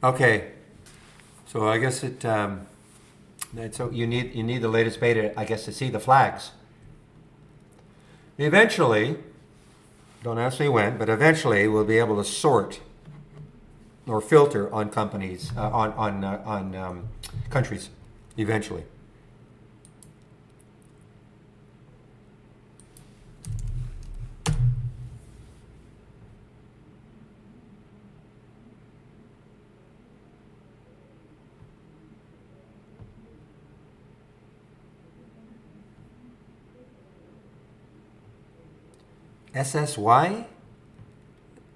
Okay, so I guess so you need the latest beta, I guess, to see the flags. Eventually, don't ask me when, but eventually we'll be able to sort or filter on companies on countries. Eventually. SSY?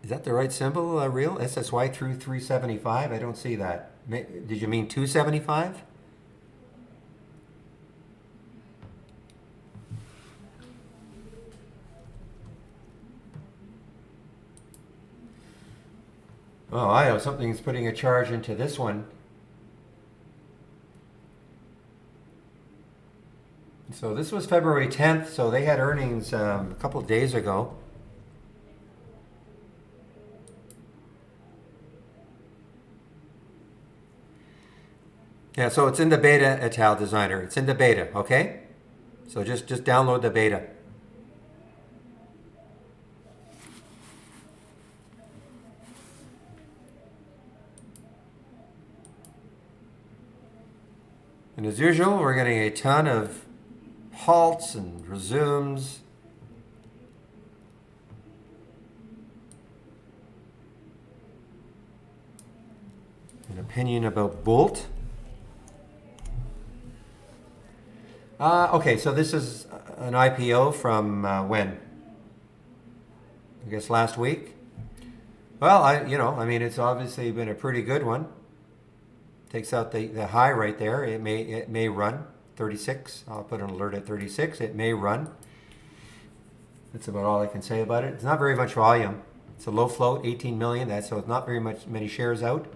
Is that the right symbol, real? SSY through 375? I don't see that. Did you mean 275? Oh, I know something's putting a charge into this one. So this was February 10th, so they had earnings a couple of days ago. Yeah, so it's in the beta, Etal Designer. It's in the beta, okay? So just download the beta. And And as usual, we're getting a ton of halts and resumes. An opinion about Bolt. Okay, so this is an IPO from when? I guess last week. Well, I mean, it's obviously been a pretty good one. Takes out the high right there. It may run 36. I'll put an alert at 36. It may run. That's about all I can say about it. It's not very much volume. It's a low float, 18 million. So it's not very many shares out.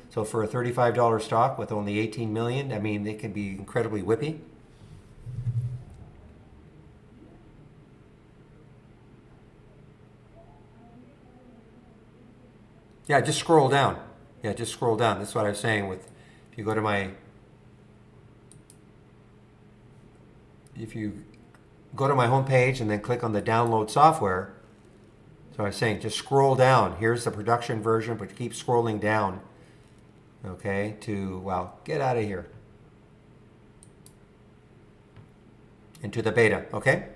So for a $35 stock with only 18 million, I mean, they can be incredibly whippy. Yeah, just scroll down. Yeah, just scroll down. That's what I was saying with, if you go to my home page and then click on the download software. So I was saying, just scroll down. Here's the production version, but keep scrolling down. Okay, well, get out of here. Into the beta, okay?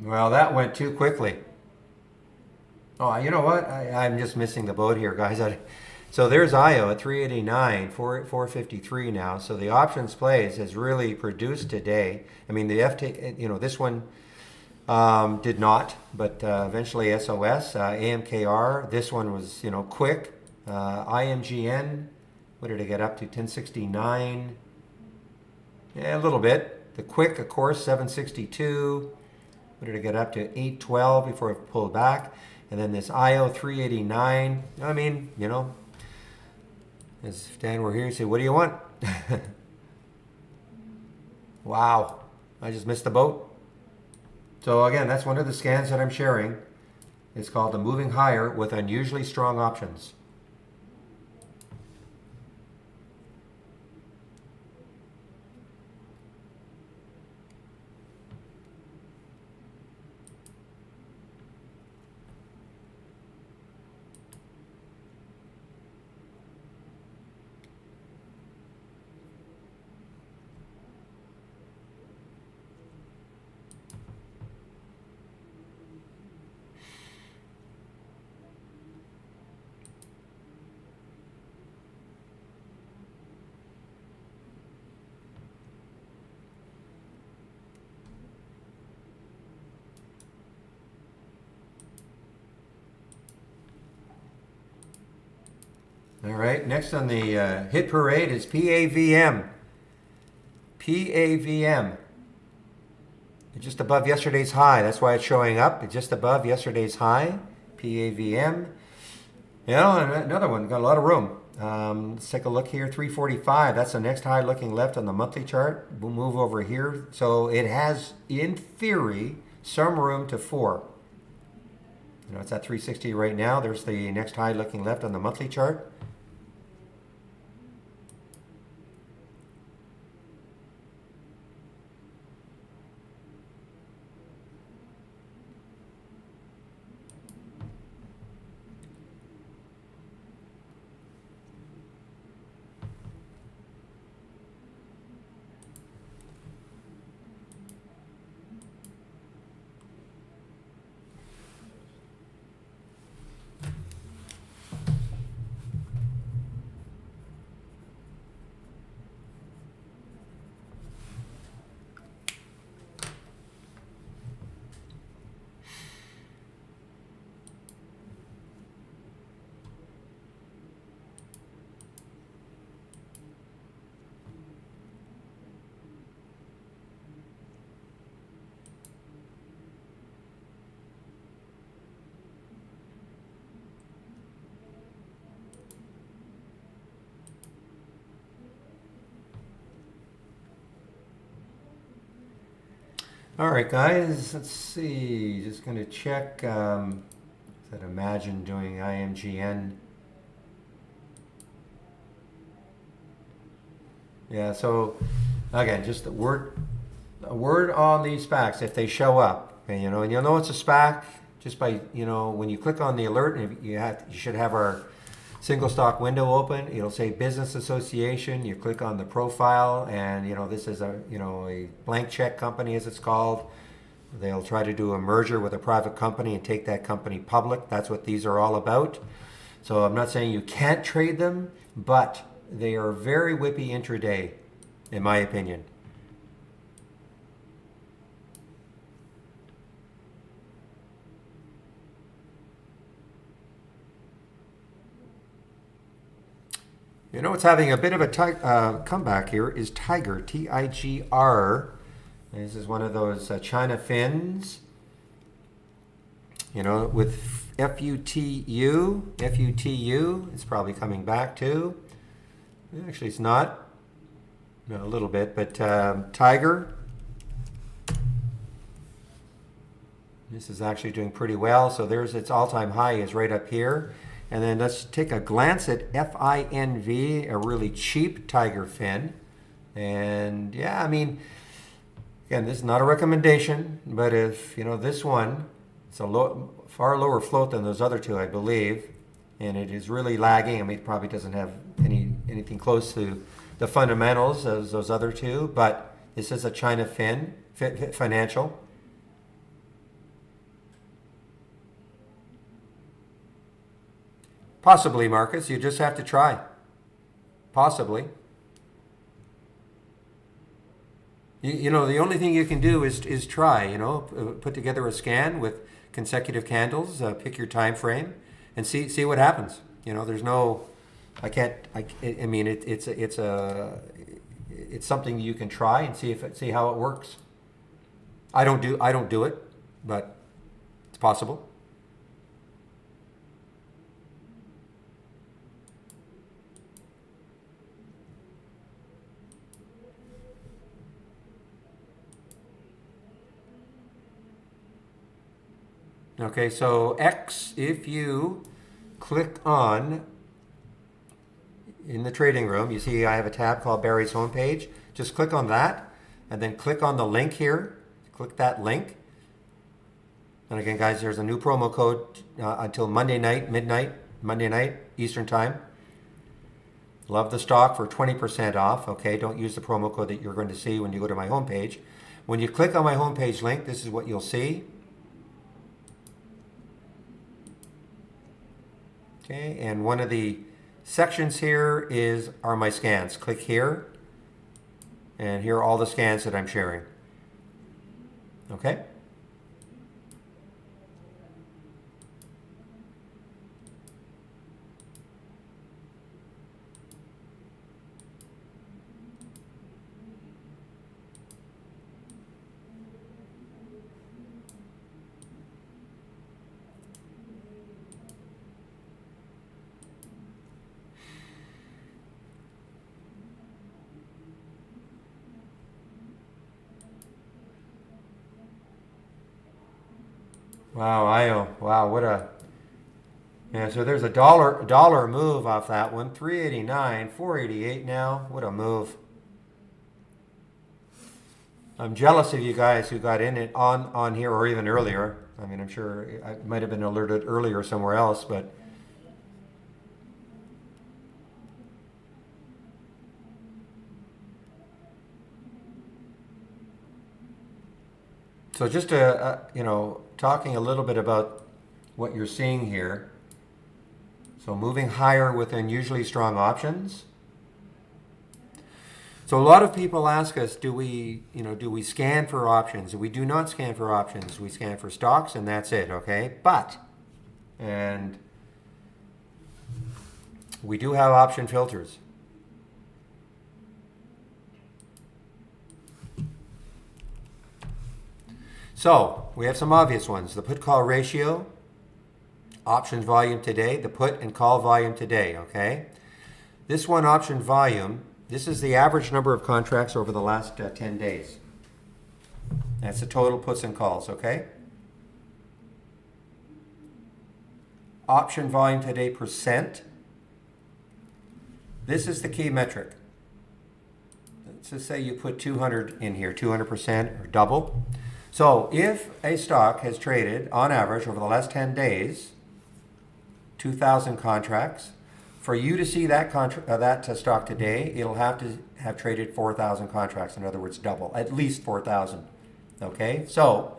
Well, that went too quickly. Oh, you know what? I'm just missing the boat here, guys. So there's IO at 389, 453 now. So the options plays has really produced today. I mean, the FT, this one did not, but eventually SOS, AMKR. This one was, quick. IMGN, what did it get up to? 1069. Yeah, a little bit. The quick, of course, 762. What did it get up to? 812 before it pulled back. And then this IO 389. I mean, as Dan were here, he'd say, what do you want? Wow. I just missed the boat. So again, that's one of the scans that I'm sharing. It's called the Moving Higher with Unusually Strong Options. All right, next on the hit parade is PAVM. PAVM. It's just above yesterday's high. That's why it's showing up. It's just above yesterday's high. PAVM. Another one. Got a lot of room. Let's take a look here. 345. That's the next high looking left on the monthly chart. We'll move over here. So it has, in theory, some room to 4. It's at 360 right now. There's the next high looking left on the monthly chart. All right, guys, let's see. Just going to check. That Imagine doing IMGN. Yeah, so again, just a word on these SPACs if they show up. Okay, and you'll know it's a SPAC just by, when you click on the alert, and you should have our single stock window open. It'll say business association. You click on the profile, and this is a blank check company, as it's called. They'll try to do a merger with a private company and take that company public. That's what these are all about. So I'm not saying you can't trade them, but they are very whippy intraday, in my opinion. What's having a bit of a comeback here is Tiger, Tigr. This is one of those China fins, with FUTU. FUTU is probably coming back too. Actually, it's not. No, a little bit, but Tiger. This is actually doing pretty well. So there's its all-time high is right up here. And then let's take a glance at FINV, a really cheap Tiger fin. And yeah, I mean, again, this is not a recommendation, but if, this one, it's a far lower float than those other two, I believe. And it is really lagging. I mean, it probably doesn't have anything close to the fundamentals as those other two, but this is a China fin, financial. Possibly, Marcus. You just have to try. Possibly. The only thing you can do is try, put together a scan with consecutive candles, pick your time frame, and see what happens. There's no, I mean, it's something you can try and see how it works. I don't do it, but it's possible. Okay, so X, if you click on, in the trading room, you see I have a tab called Barry's homepage. Just click on that, and then click on the link here. Click that link. And again, guys, there's a new promo code until Monday night, Monday night, Eastern Time. Love the stock for 20% off. Okay, don't use the promo code that you're going to see when you go to my homepage. When you click on my homepage link, this is what you'll see. Okay, and one of the sections here are my scans. Click here, and here are all the scans that I'm sharing. Okay? Wow, what a, yeah, so there's a dollar move off that one. 389, 488 now. What a move. I'm jealous of you guys who got in it on here or even earlier. I mean, I'm sure I might have been alerted earlier somewhere else, but so just talking a little bit about what you're seeing here. So moving higher with unusually strong options. So a lot of people ask us, do we scan for options? We do not scan for options. We scan for stocks, and that's it, okay? And we do have option filters. So we have some obvious ones. The put-call ratio, options volume today, the put and call volume today, okay? This one, option volume, this is the average number of contracts over the last 10 days. That's the total puts and calls, okay? Option volume today percent. This is the key metric. Let's just say you put 200 in here, 200% or double. So if a stock has traded on average over the last 10 days, 2,000 contracts, for you to see that stock today, it'll have to have traded 4,000 contracts. In other words, double, at least 4,000. Okay, so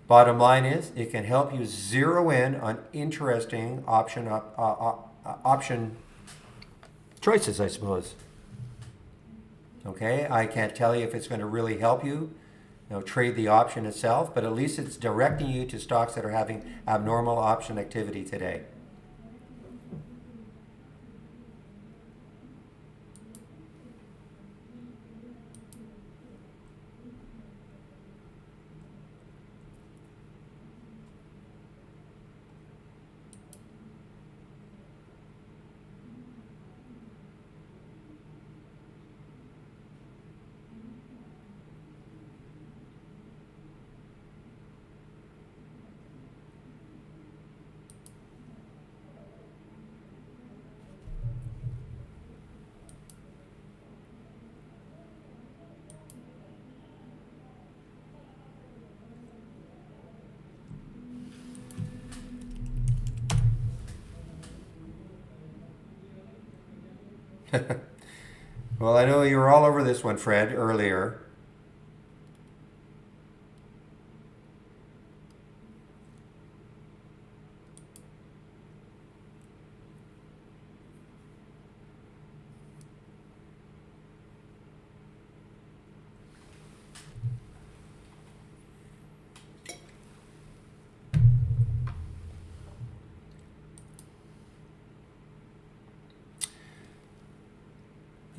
bottom line is it can help you zero in on interesting option choices, I suppose. Okay, I can't tell you if it's going to really help you, trade the option itself, but at least it's directing you to stocks that are having abnormal option activity today. Well, I know you were all over this one, Fred, earlier.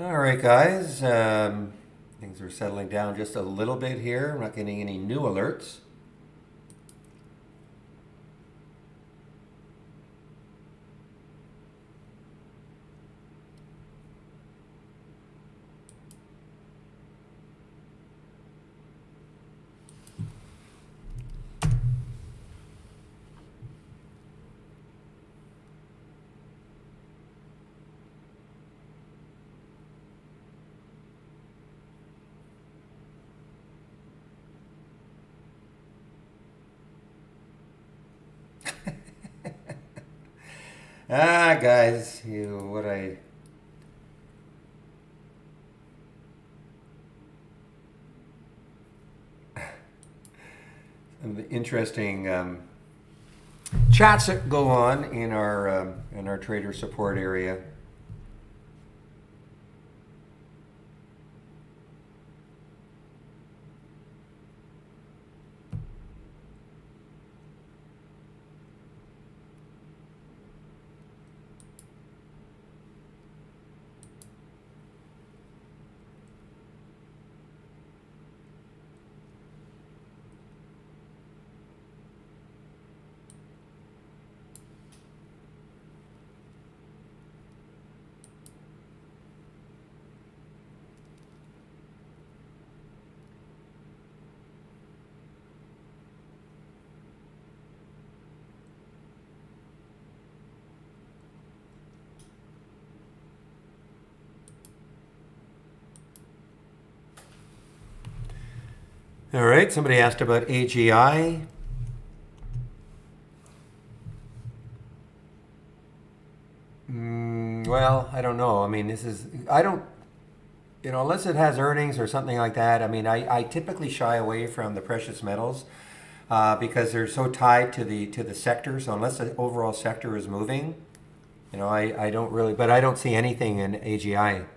All right, guys. Things are settling down just a little bit here. I'm not getting any new alerts. Guys, some interesting chats that go on in our trader support area. All right, somebody asked about AGI. Well, I don't know. I mean, I don't, unless it has earnings or something like that. I mean, I typically shy away from the precious metals because they're so tied to the sector. So unless the overall sector is moving, I don't really, but I don't see anything in AGI.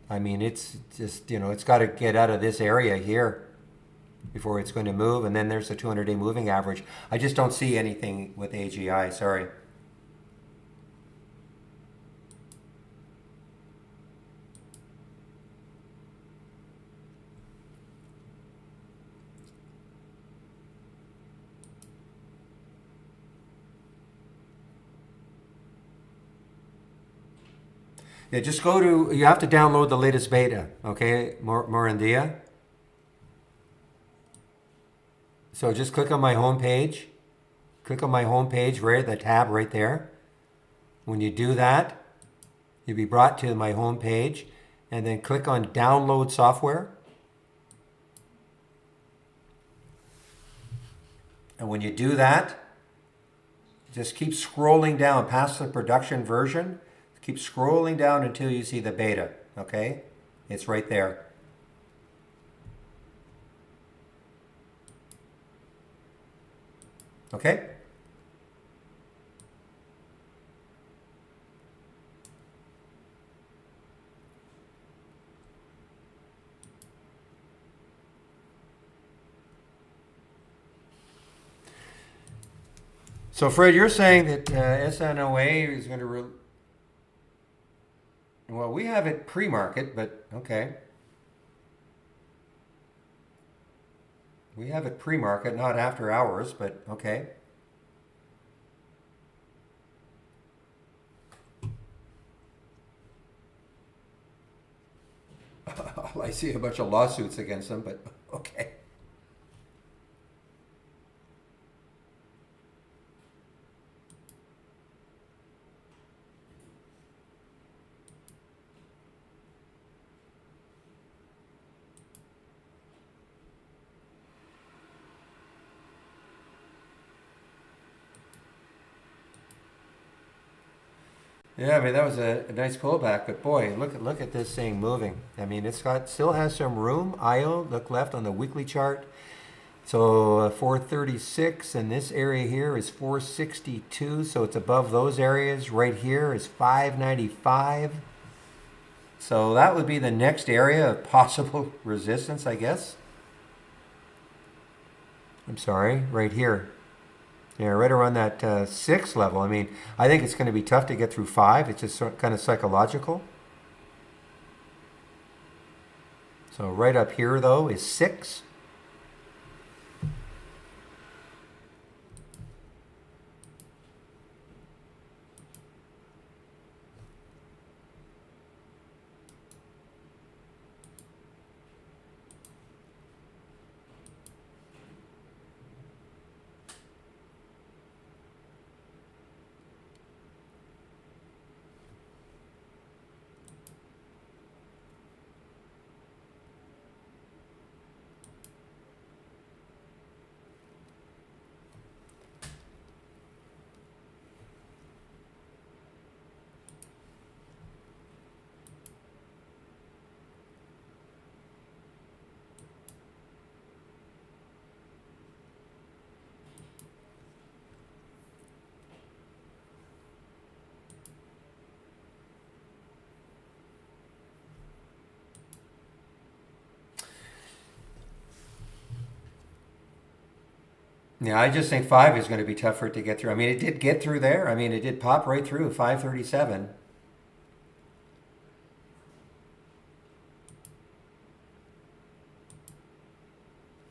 I mean, it's just, it's got to get out of this area here before it's going to move. And then there's the 200-day moving average. I just don't see anything with AGI. Sorry. Yeah, just you have to download the latest beta, okay, Morandia? So just click on my home page. Click on my home page, right at the tab right there. When you do that, you'll be brought to my home page, and then click on download software. And when you do that, just keep scrolling down past the production version. Keep scrolling down until you see the beta, okay? It's right there. Okay? So Fred, you're saying that SNOA is going to... Well, we have it pre-market, but okay. We have it pre-market, not after hours, but okay. I see a bunch of lawsuits against them, but okay. Yeah, I mean that was a nice pullback, but boy, look at this thing moving. I mean, it's got still has some room. IO, look left on the weekly chart. So 436, and this area here is 462. So it's above those areas. Right here is 595. So that would be the next area of possible resistance, I guess. I'm sorry, right here. Yeah, right around that 6 level. I mean, I think it's going to be tough to get through 5. It's just kind of psychological. So right up here, though, is 6. Yeah, I just think 5 is going to be tough for it to get through. I mean, it did get through there. I mean, it did pop right through 537.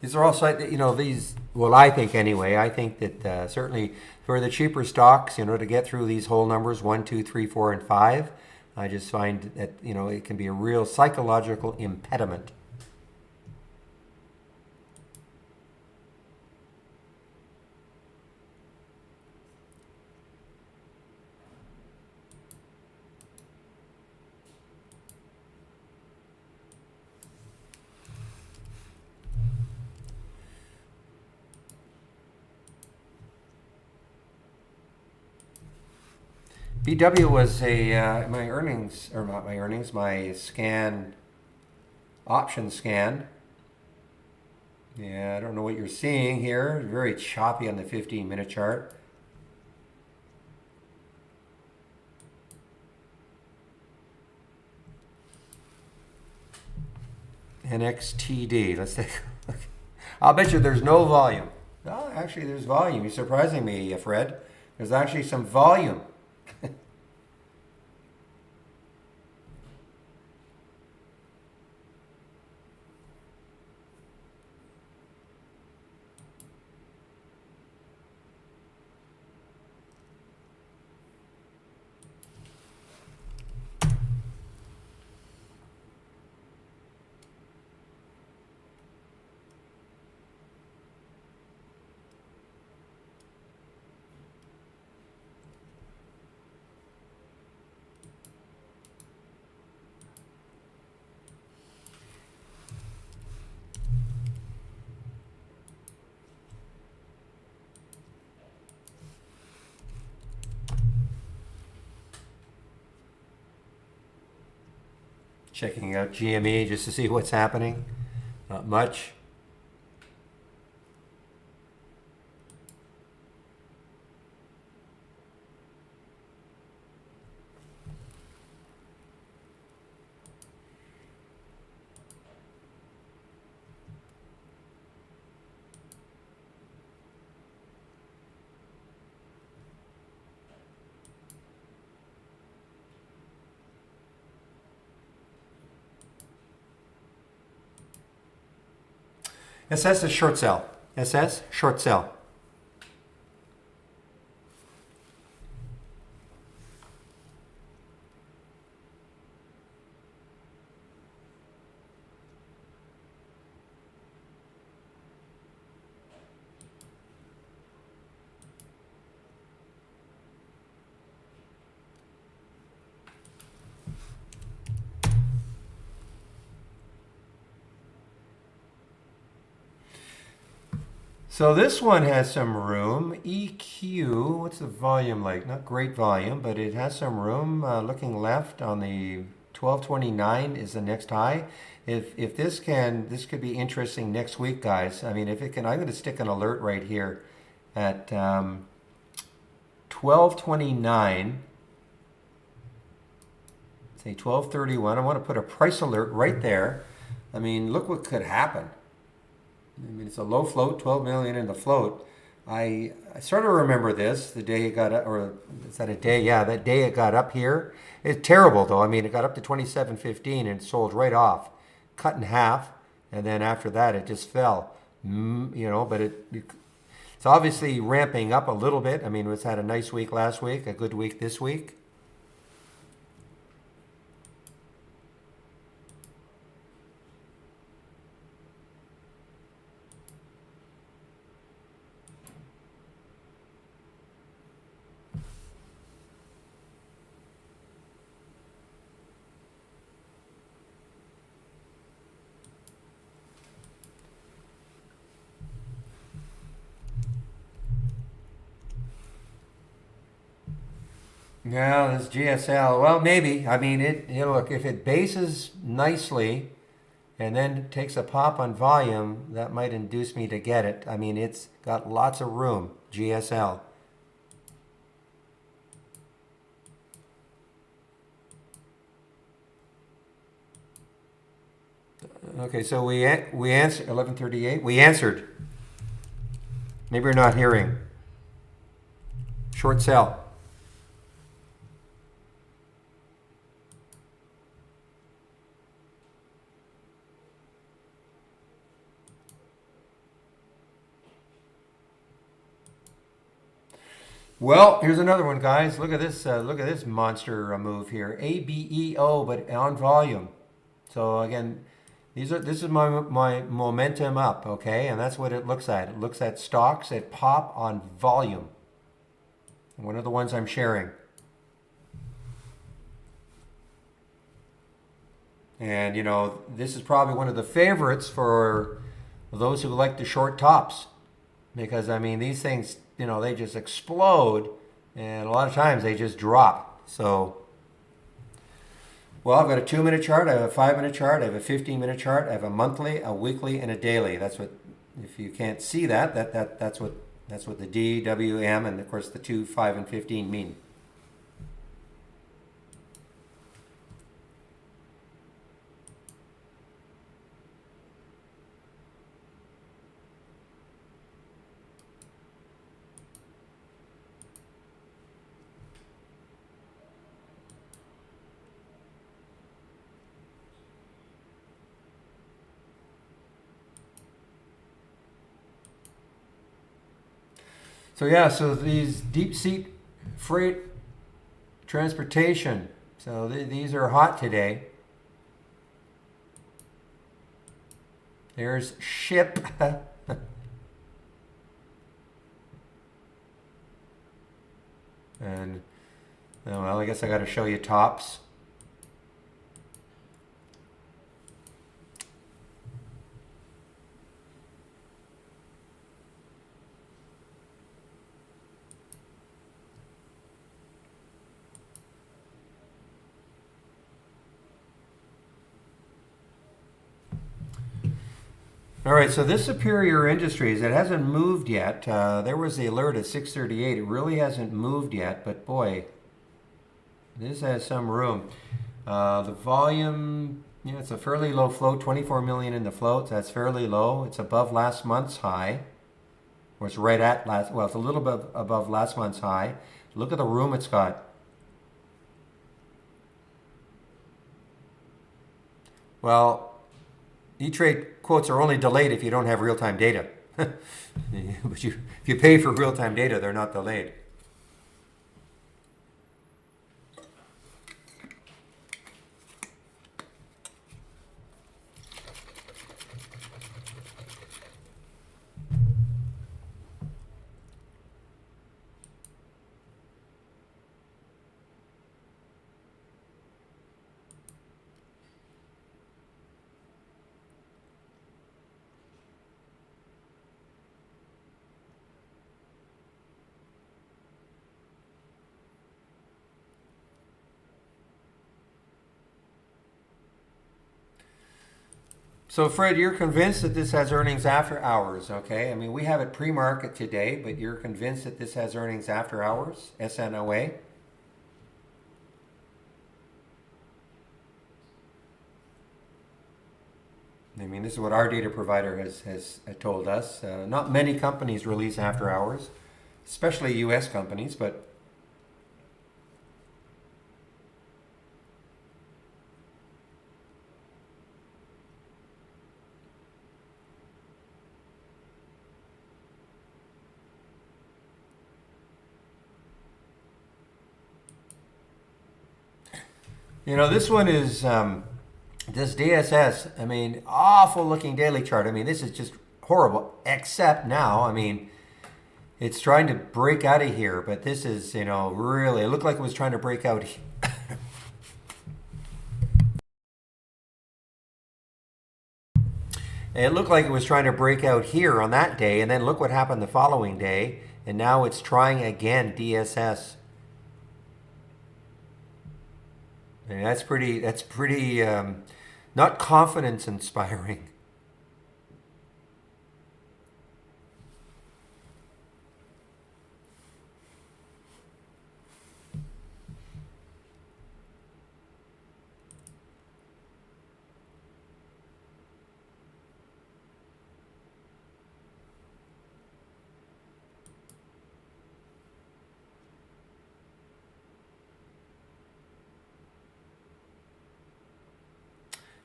These are all these, well, I think anyway, I think that certainly for the cheaper stocks, to get through these whole numbers, 1, 2, 3, 4, and 5, I just find that, it can be a real psychological impediment. BW was my earnings, or not my earnings, my scan, option scan. Yeah, I don't know what you're seeing here. Very choppy on the 15-minute chart. NXTD. Let's take a look. I'll bet you there's no volume. No, actually, there's volume. You're surprising me, Fred. There's actually some volume. Checking out GME just to see what's happening. Not much. SS is short sell. SS, short sell. So this one has some room. EQ, what's the volume like? Not great volume, but it has some room. Looking left on the 1229 is the next high. If this can, this could be interesting next week, guys. I mean, if it can, I'm going to stick an alert right here at 1229. Say 1231. I want to put a price alert right there. I mean, look what could happen. I mean, it's a low float, 12 million in the float. I sort of remember this, the day it got up, or is that a day? Yeah, that day it got up here. It's terrible though. I mean, it got up to 27.15 and it sold right off, cut in half, and then after that it just fell. You know, but it's obviously ramping up a little bit. I mean, it's had a nice week last week, a good week this week. Yeah, this GSL. Well, maybe. I mean, look, if it bases nicely and then takes a pop on volume, that might induce me to get it. I mean, it's got lots of room, GSL. Okay, so we answered 11:38. We answered. Maybe you're not hearing. Short sell. Well, here's another one, guys. Look at this. Look at this monster move here. ABEO, but on volume. So again, this is my momentum up, okay, and that's what it looks at. It looks at stocks that pop on volume. One of the ones I'm sharing. And you know, this is probably one of the favorites for those who like to short tops, because I mean these things, you know, they just explode, and a lot of times they just drop. So, well, I've got a 2-minute chart, I have a 5-minute chart, I have a 15-minute chart, I have a monthly, a weekly, and a daily. That's what, if you can't see that's what the D, W, M, and of course the 2, 5, and 15 mean. So yeah, so these deep sea freight transportation. So these are hot today. There's ship. And well, I guess I got to show you tops. All right, so this Superior Industries, it hasn't moved yet. There was the alert at 6:38. It really hasn't moved yet, but boy, this has some room. The volume, it's a fairly low float, 24 million in the float. That's fairly low. It's above last month's high, or it's right at last. Well, it's a little bit above last month's high. Look at the room it's got. Well, E-Trade quotes are only delayed if you don't have real-time data. But if you pay for real-time data, they're not delayed. So Fred, you're convinced that this has earnings after hours, okay? I mean, we have it pre-market today, but you're convinced that this has earnings after hours, SNOA? I mean, this is what our data provider has told us. Not many companies release after hours, especially US companies, but this one is this DSS. I mean, awful looking daily chart. I mean, this is just horrible. Except now, I mean, it's trying to break out of here, but this is, really. It looked like it was trying to break out. It looked like it was trying to break out here on that day, and then look what happened the following day, and now it's trying again. DSS. And that's pretty not confidence inspiring.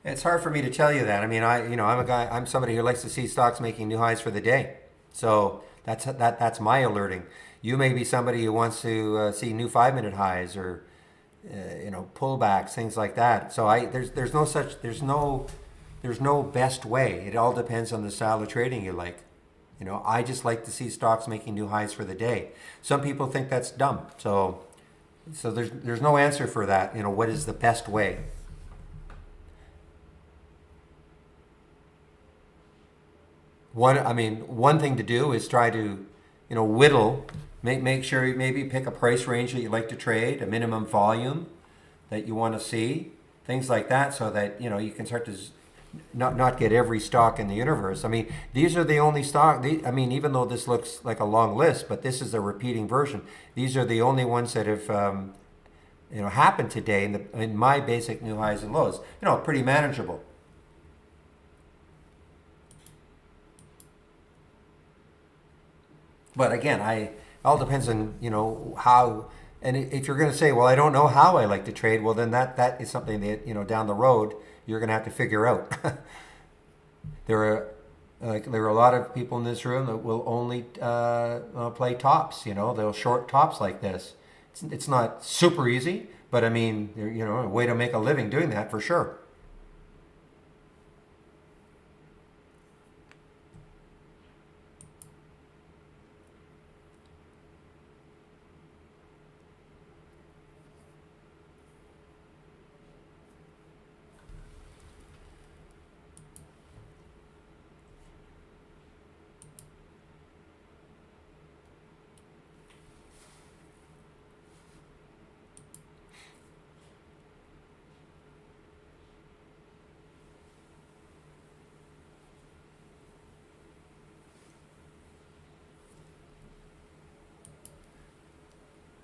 It's hard for me to tell you that. I mean, I'm a guy. I'm somebody who likes to see stocks making new highs for the day. So that's my alerting. You may be somebody who wants to see new 5-minute highs or pullbacks, things like that. So there's no best way. It all depends on the style of trading you like. I just like to see stocks making new highs for the day. Some people think that's dumb. So there's no answer for that. What is the best way? One thing to do is try to, whittle, make sure you maybe pick a price range that you like to trade, a minimum volume that you want to see, things like that, so that you can start to not get every stock in the universe. I mean, these are the only stock. Even though this looks like a long list, but this is a repeating version. These are the only ones that have happened today in my basic new highs and lows. Pretty manageable. But again, it all depends on how. And if you're going to say, well, I don't know how I like to trade, well, then that is something that down the road you're going to have to figure out. There are a lot of people in this room that will only play tops. They'll short tops like this. It's not super easy, but I mean, a way to make a living doing that for sure.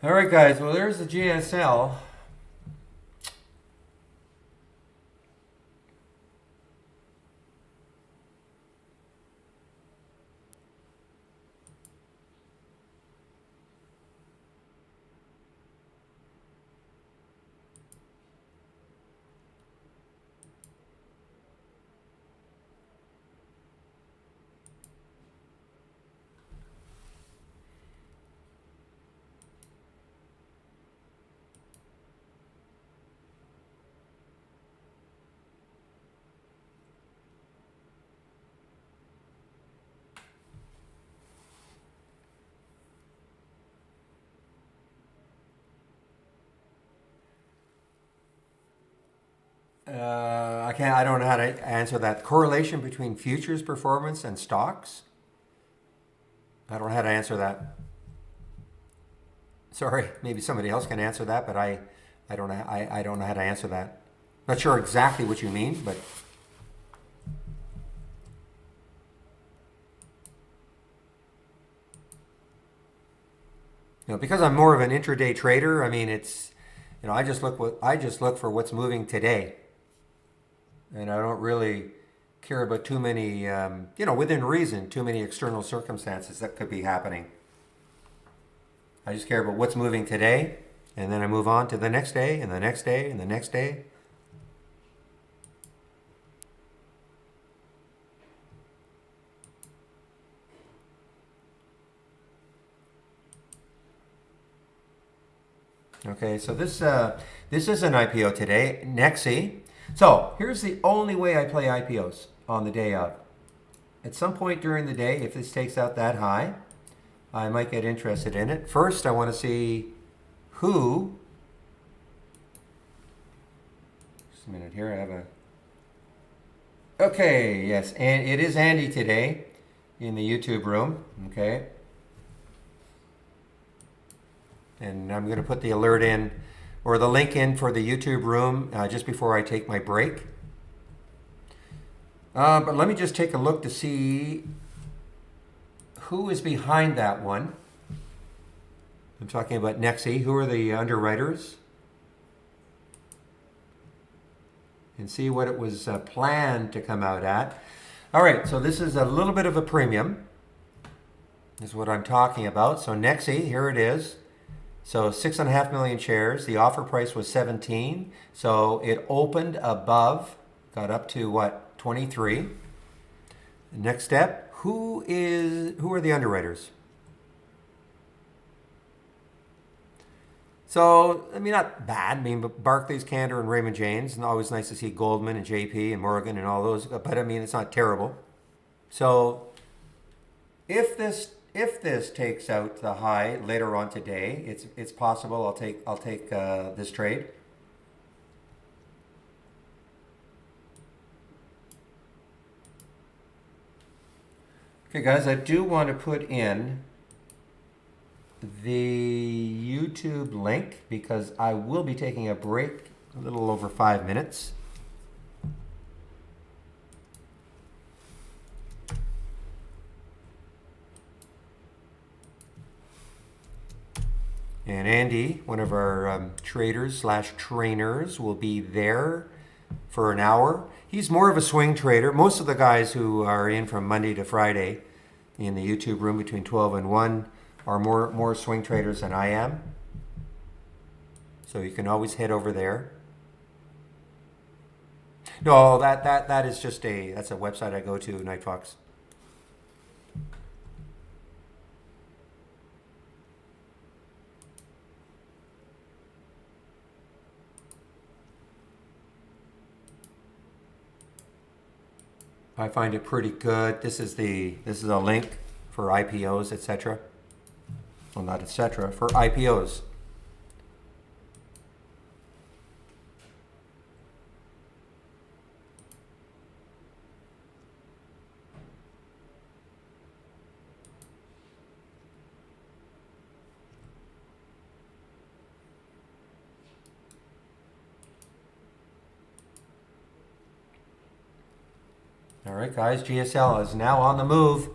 All right, guys. Well, there's the GSL. I can't. I don't know how to answer that. Correlation between futures performance and stocks. I don't know how to answer that. Sorry, maybe somebody else can answer that, but I don't know. I don't know how to answer that. Not sure exactly what you mean, but because I'm more of an intraday trader. I mean, it's I just look for what's moving today, and I don't really care about too many within reason, too many external circumstances that could be happening. I just care about what's moving today, and then I move on to the next day, and the next day, and the next day. Okay, so this is an IPO today, Nexi. So here's the only way I play IPOs on the day of. At some point during the day, if this takes out that high, I might get interested in it. First, I want to see who. Just a minute here. I have a. Okay, yes, and it is Andy today in the YouTube room. Okay. And I'm going to put the alert in or the link in for the YouTube room just before I take my break. But let me just take a look to see who is behind that one. I'm talking about Nexi. Who are the underwriters? And see what it was planned to come out at. All right, so this is a little bit of a premium. This is what I'm talking about. So Nexi, here it is. So 6.5 million shares. The offer price was 17. So it opened above, got up to what, 23. Next step, who are the underwriters? So, I mean, not bad. I mean, but Barclays, Cantor, and Raymond James, and always nice to see Goldman and JP and Morgan and all those. But I mean, it's not terrible. So, if this takes out the high later on today, it's possible I'll take this trade. Okay, guys, I do want to put in the YouTube link because I will be taking a break a little over 5 minutes. And Andy, one of our traders / trainers, will be there for an hour. He's more of a swing trader. Most of the guys who are in from Monday to Friday in the YouTube room between 12 and 1 are more swing traders than I am. So you can always head over there. No, that is just that's a website I go to, Nightfox. I find it pretty good. This is a link for IPOs, etc. Well, not etc. for IPOs. All right, guys, GSL is now on the move.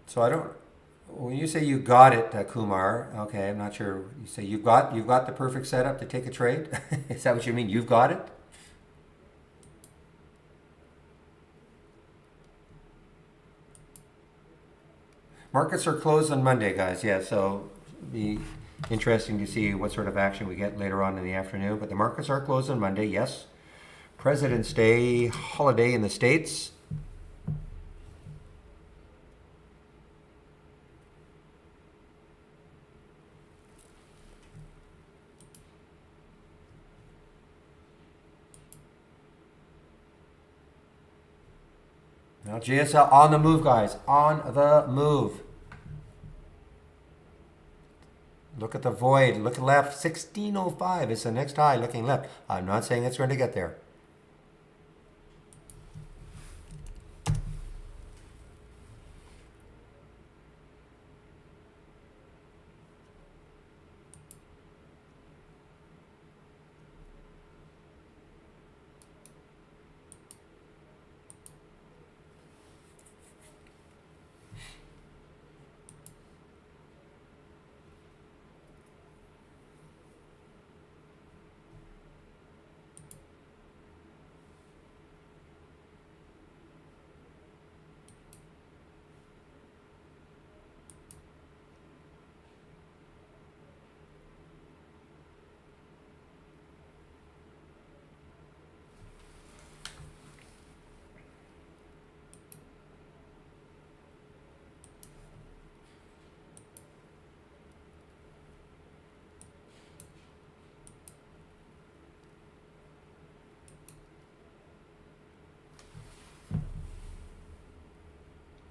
So I don't. When you say you got it, Kumar, okay, I'm not sure. You say you've got the perfect setup to take a trade. Is that what you mean? You've got it. Markets are closed on Monday, guys. Yeah, so it'll be interesting to see what sort of action we get later on in the afternoon. But the markets are closed on Monday. Yes, President's Day holiday in the States. Now GSL on the move, guys. On the move. Look at the void. Look left. 1605 is the next high. Looking left. I'm not saying it's going to get there.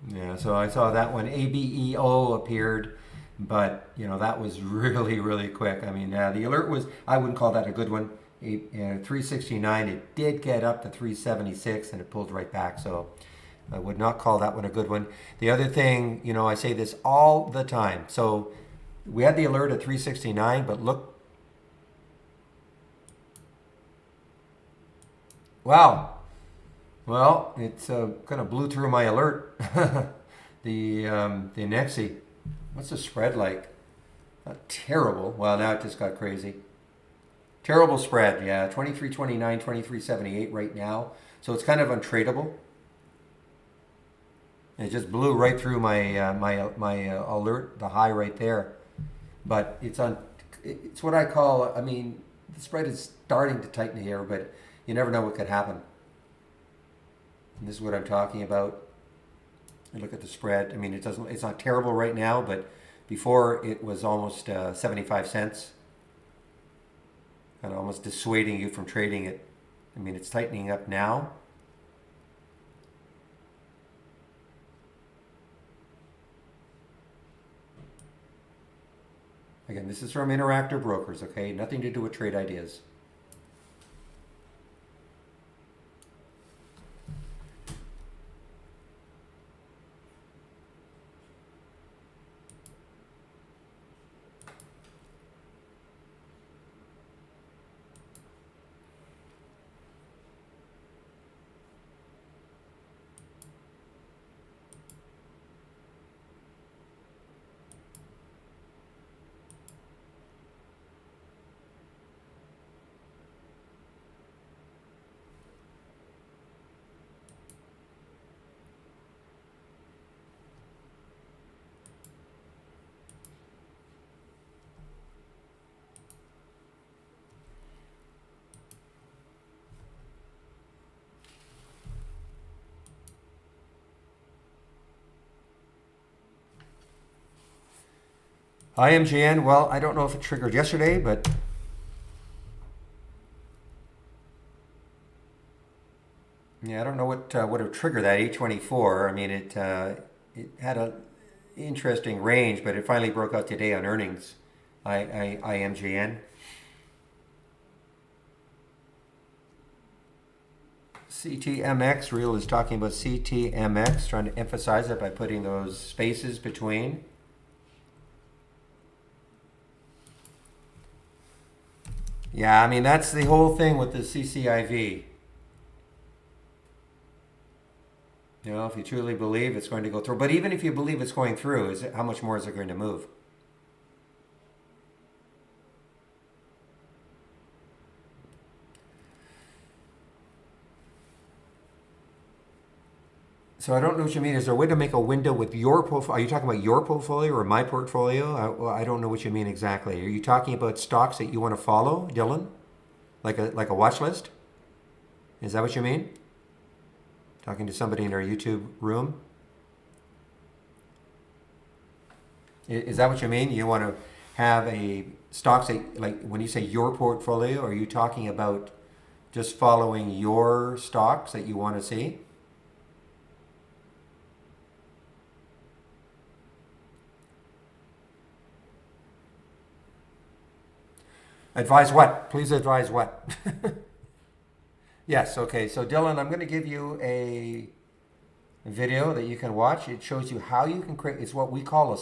Yeah, so I saw that one. ABEO appeared, but that was really, really quick. I mean, the alert was, I wouldn't call that a good one. 369, it did get up to 376 and it pulled right back. So I would not call that one a good one. The other thing, I say this all the time. So we had the alert at 369, but look. Wow. Well, it's kind of blew through my alert. The Nexi. What's the spread like? Not terrible. Well, now it just got crazy. Terrible spread. Yeah, 23.29, 23.78 right now. So it's kind of untradeable. It just blew right through my alert, the high right there. But it's what I call. I mean, the spread is starting to tighten here, but you never know what could happen. And this is what I'm talking about. And look at the spread. I mean, it's not terrible right now, but before it was almost 75 cents. Kind of almost dissuading you from trading it. I mean, it's tightening up now. Again, this is from Interactive Brokers, okay? Nothing to do with trade ideas. IMGN, well, I don't know if it triggered yesterday, but yeah, I don't know what would have triggered that 824. I mean, it had a interesting range, but it finally broke out today on earnings. IMGN. CTMX, Real is talking about CTMX, trying to emphasize it by putting those spaces between. Yeah, I mean, that's the whole thing with the CCIV. You know, if you truly believe it's going to go through. But even if you believe it's going through, how much more is it going to move? So I don't know what you mean. Is there a way to make a window with your portfolio? Are you talking about your portfolio or my portfolio? I don't know what you mean exactly. Are you talking about stocks that you want to follow, Dylan? Like a watch list? Is that what you mean? Talking to somebody in our YouTube room? Is that what you mean? You want to have a stocks that, like when you say your portfolio, are you talking about just following your stocks that you want to see? Advise what? Please advise what? Yes, okay. So Dylan, I'm going to give you a video that you can watch. It shows you how you can create, it's what we call a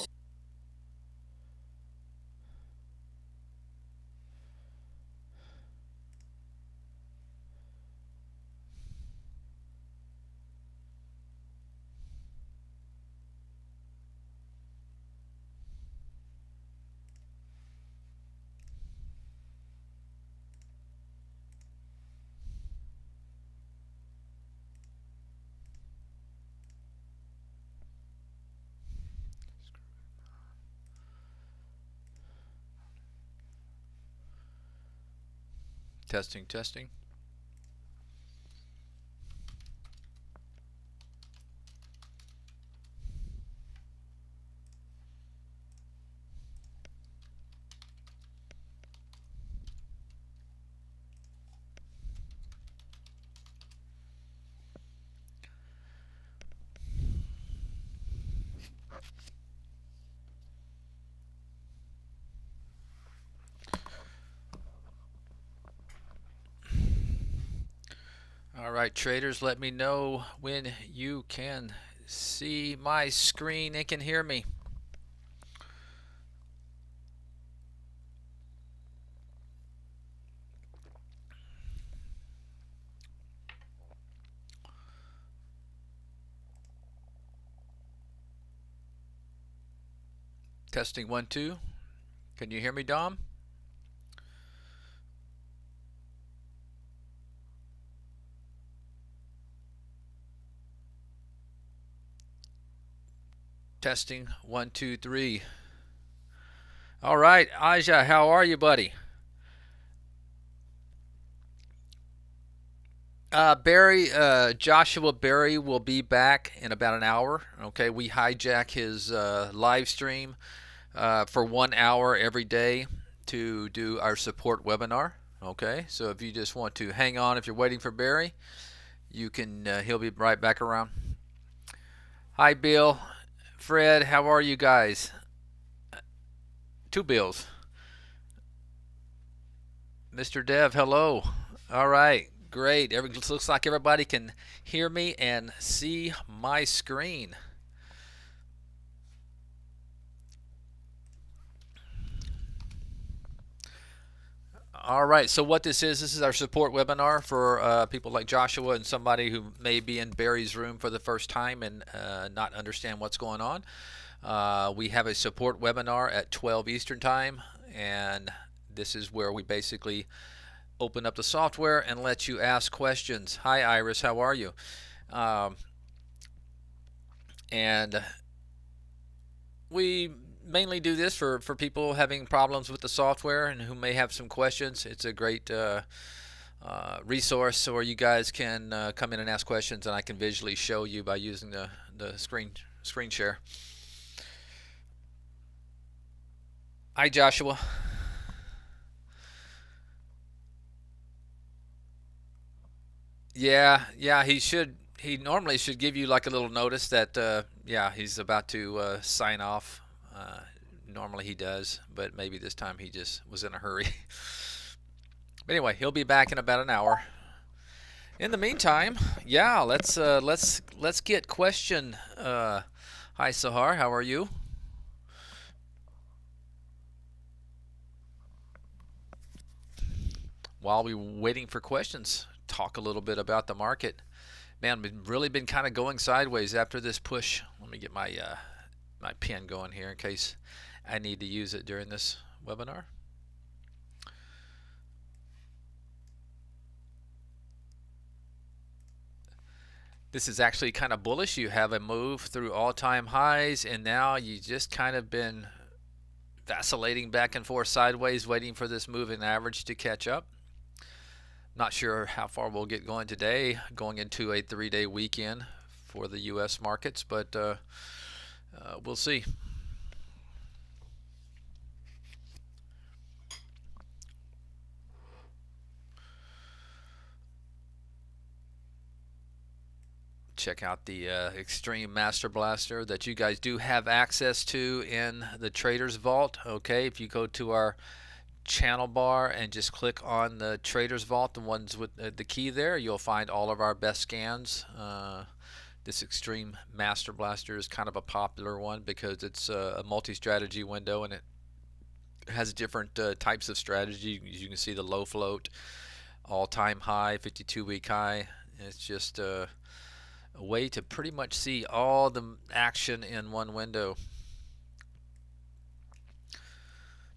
Testing, testing. All right, traders, let me know when you can see my screen and can hear me. Testing 1 2. Can you hear me, Dom? Testing 1 2 3. All right, Aja, how are you, buddy? Joshua Berry will be back in about an hour. Okay, we hijack his live stream for 1 hour every day to do our support webinar. Okay, so if you just want to hang on, if you're waiting for Barry, you can. He'll be right back around. Hi, Bill, Fred, how are you guys? Two Bills. Mr. Dev, hello. All right, great. Looks like everybody can hear me and see my screen. All right, so what this is our support webinar for people like Joshua and somebody who may be in Barry's room for the first time and not understand what's going on. We have a support webinar at 12 Eastern Time, and this is where we basically open up the software and let you ask questions. Hi, Iris, how are you? Um, and we mainly do this for people having problems with the software and who may have some questions. It's a great resource where you guys can come in and ask questions, and I can visually show you by using the screen share. Hi, Joshua. Yeah, he should. He normally should give you like a little notice that yeah, he's about to sign off. Uh, Normally he does, but maybe this time he just was in a hurry. But anyway, he'll be back in about an hour. In the meantime, yeah, let's get question. Hi, Sahar, how are you? While we waiting for questions, talk a little bit about the market. Man, we've really been kind of going sideways after this push. Let me get my my pen going here in case I need to use it during this webinar. This is actually kind of bullish. You have a move through all-time highs, and now you just kind of been vacillating back and forth sideways, waiting for this moving average to catch up. Not sure how far we'll get going today, going into a 3-day weekend for the U.S. markets, but we'll see. Check out the Extreme Master Blaster that you guys do have access to in the Traders Vault. Okay, if you go to our channel bar and just click on the Traders Vault, the ones with the key there, you'll find all of our best scans. This Extreme Master Blaster is kind of a popular one because it's a multi-strategy window, and it has different types of strategy. You can see the low float, all-time high, 52-week high. It's just a way to pretty much see all the action in one window.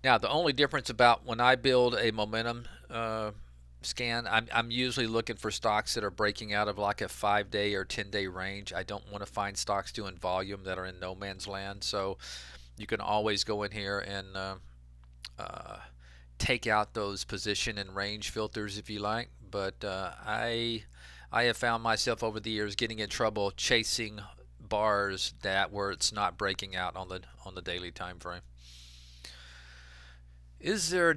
Now, the only difference about when I build a momentum scan, I'm usually looking for stocks that are breaking out of like a 5-day or 10-day range. I don't want to find stocks doing volume that are in no man's land. So you can always go in here and take out those position and range filters if you like. But I have found myself over the years getting in trouble chasing bars where it's not breaking out on the daily time frame.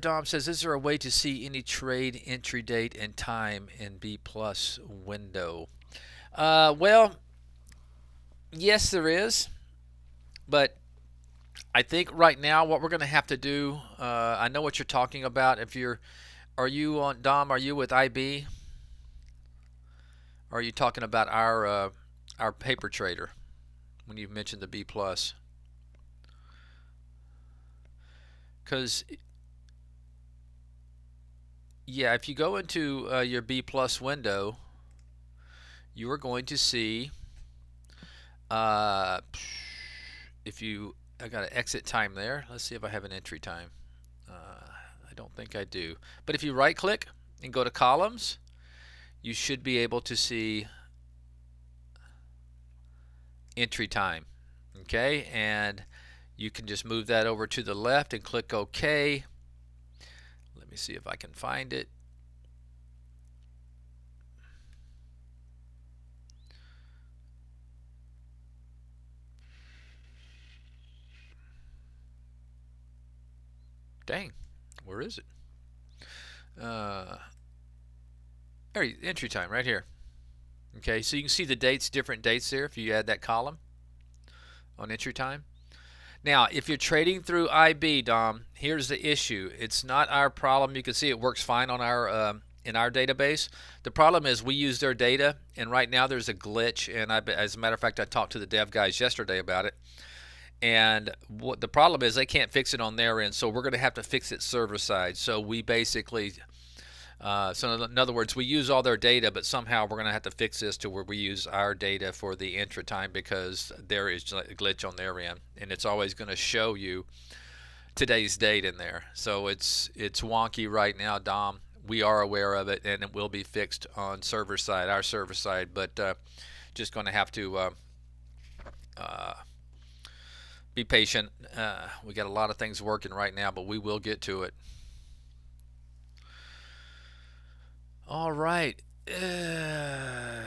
Dom says, is there a way to see any trade entry date and time in B plus window? Well, yes, there is, but I think right now what we're going to have to do, I know what you're talking about. Are you on, Dom? Are you with IB? Or are you talking about our paper trader when you mentioned the B plus? Because yeah, if you go into your B plus window, you are going to see I got an exit time there. Let's see if I have an entry time. I don't think I do. But if you right click and go to columns, you should be able to see entry time. Okay, and you can just move that over to the left and click OK. Let me see if I can find it. Dang, where is it? There, entry time right here. Okay, so you can see the dates, different dates there if you add that column on entry time. Now, if you're trading through IB, Dom, here's the issue. It's not our problem. You can see it works fine on our in our database. The problem is we use their data, and right now there's a glitch. And as a matter of fact, I talked to the dev guys yesterday about it. And what the problem is, they can't fix it on their end, so we're going to have to fix it server side. So we basically, so in other words, we use all their data, but somehow we're going to have to fix this to where we use our data for the intra time because there is a glitch on their end, and it's always going to show you today's date in there. So it's wonky right now, Dom. We are aware of it, and it will be fixed on server side, our server side, but just going to have to be patient. We got a lot of things working right now, but we will get to it. All right. Okay,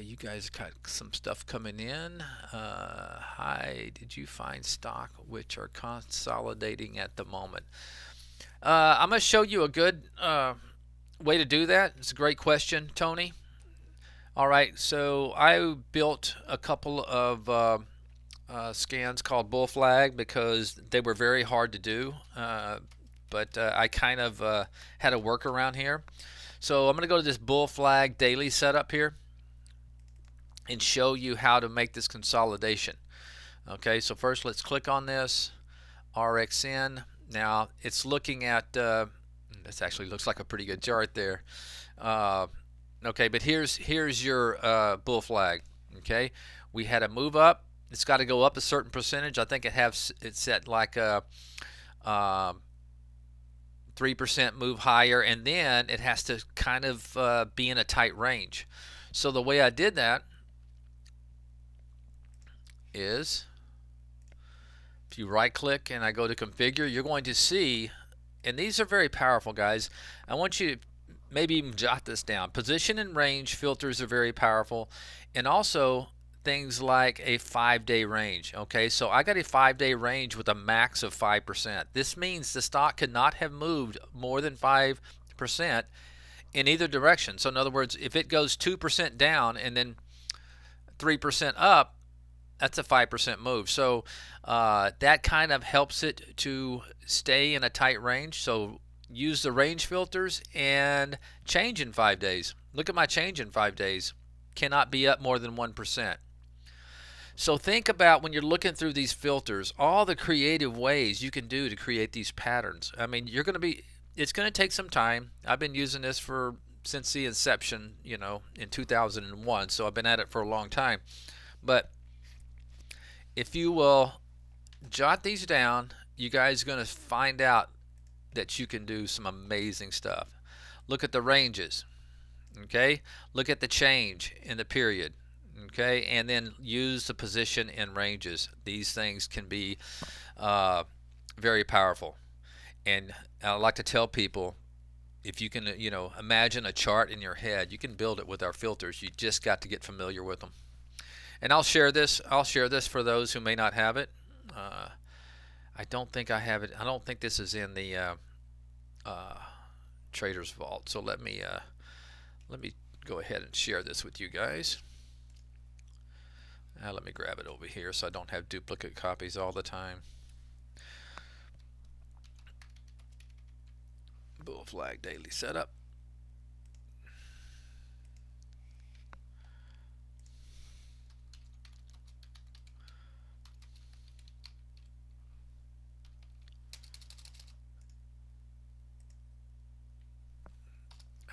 you guys got some stuff coming in. Hi, did you find stock which are consolidating at the moment? I'm going to show you a good way to do that. It's a great question, Tony. All right, so I built a couple of scans called Bull Flag because they were very hard to do, but I kind of had a workaround here. So I'm going to go to this Bull Flag daily setup here and show you how to make this consolidation. Okay, so first let's click on this RXN. Now it's looking at this actually looks like a pretty good chart there. Okay, but here's your bull flag. Okay, we had a move up. It's got to go up a certain percentage. I think it's set like a 3% move higher, and then it has to kind of be in a tight range. So the way I did that is, if you right click and I go to configure, you're going to see, and these are very powerful, guys. I want you to maybe even jot this down. Position and range filters are very powerful, and also things like a 5-day range. Okay, so I got a 5-day range with a max of 5%. This means the stock cannot have moved more than 5% in either direction. So in other words, if it goes 2% down and then 3% up, that's a 5% move. So that kind of helps it to stay in a tight range. So use the range filters and change in 5 days. Look at my change in 5 days. Cannot be up more than 1%. So think about, when you're looking through these filters, all the creative ways you can do to create these patterns. I mean, it's going to take some time. I've been using this since the inception, in 2001. So I've been at it for a long time. But if you will jot these down, you guys are going to find out that you can do some amazing stuff. Look at the ranges. Okay? Look at the change in the period. Okay? And then use the position and ranges. These things can be very powerful. And I like to tell people, if you can, imagine a chart in your head, you can build it with our filters. You just got to get familiar with them. And I'll share this for those who may not have it. I don't think I have it. I don't think this is in the Trader's Vault. So let me go ahead and share this with you guys. Let me grab it over here so I don't have duplicate copies all the time. Bull flag daily setup.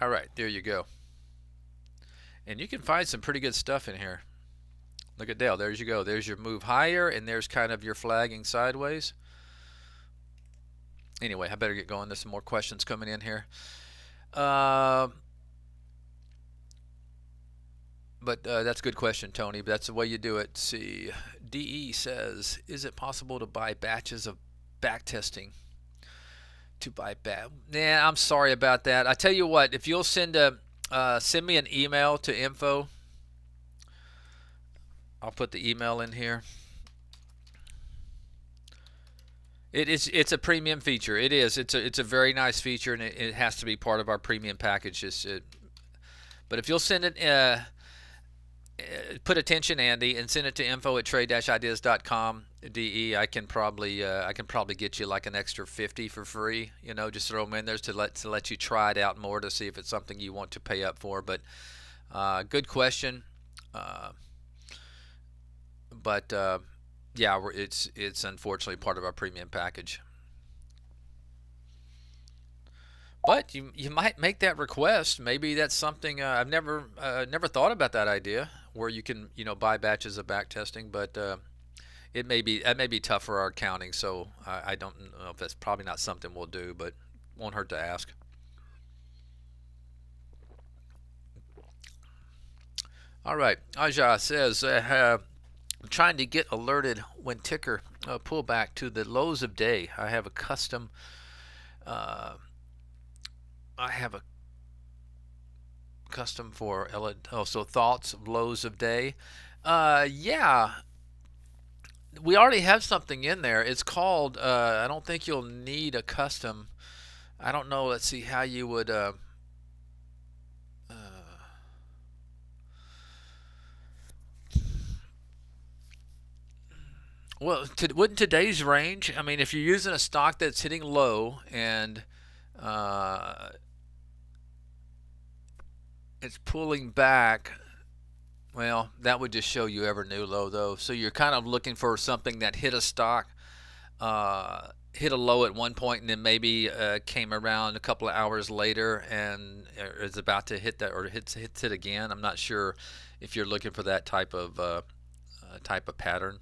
All right, there you go. And you can find some pretty good stuff in here. Look at Dale. There's you go. There's your move higher, and there's kind of your flagging sideways. Anyway, I better get going. There's some more questions coming in here. But that's a good question, Tony. But that's the way you do it. See, DE says, is it possible to buy batches of back testing? To buy back? Nah, I'm sorry about that. I tell you what, if you'll send me an email to info, I'll put the email in here. It's a premium feature. It is. It's a very nice feature, and it has to be part of our premium package. But if you'll send it, put attention, Andy, and send it to info@trade-ideas.com. DE, I can probably get you like an extra 50 for free. Just throw them in there to let you try it out more to see if it's something you want to pay up for. But good question. But yeah, it's unfortunately part of our premium package. But you might make that request. Maybe that's something I've never thought about, that idea where you can buy batches of back testing. But that may be tough for our accounting. So I don't know if that's probably not something we'll do, but won't hurt to ask. All right, Aja says, I'm trying to get alerted when ticker pull back to the lows of day. I have a custom for so thoughts of lows of day. Yeah, we already have something in there. It's called I don't think you'll need a custom. I don't know. Let's see how you would well, wouldn't today's range, I mean, if you're using a stock that's hitting low and it's pulling back, well, that would just show you ever new low, though. So you're kind of looking for something that hit a stock hit a low at one point and then maybe came around a couple of hours later and is about to hit that or hits it again. I'm not sure if you're looking for that type of pattern.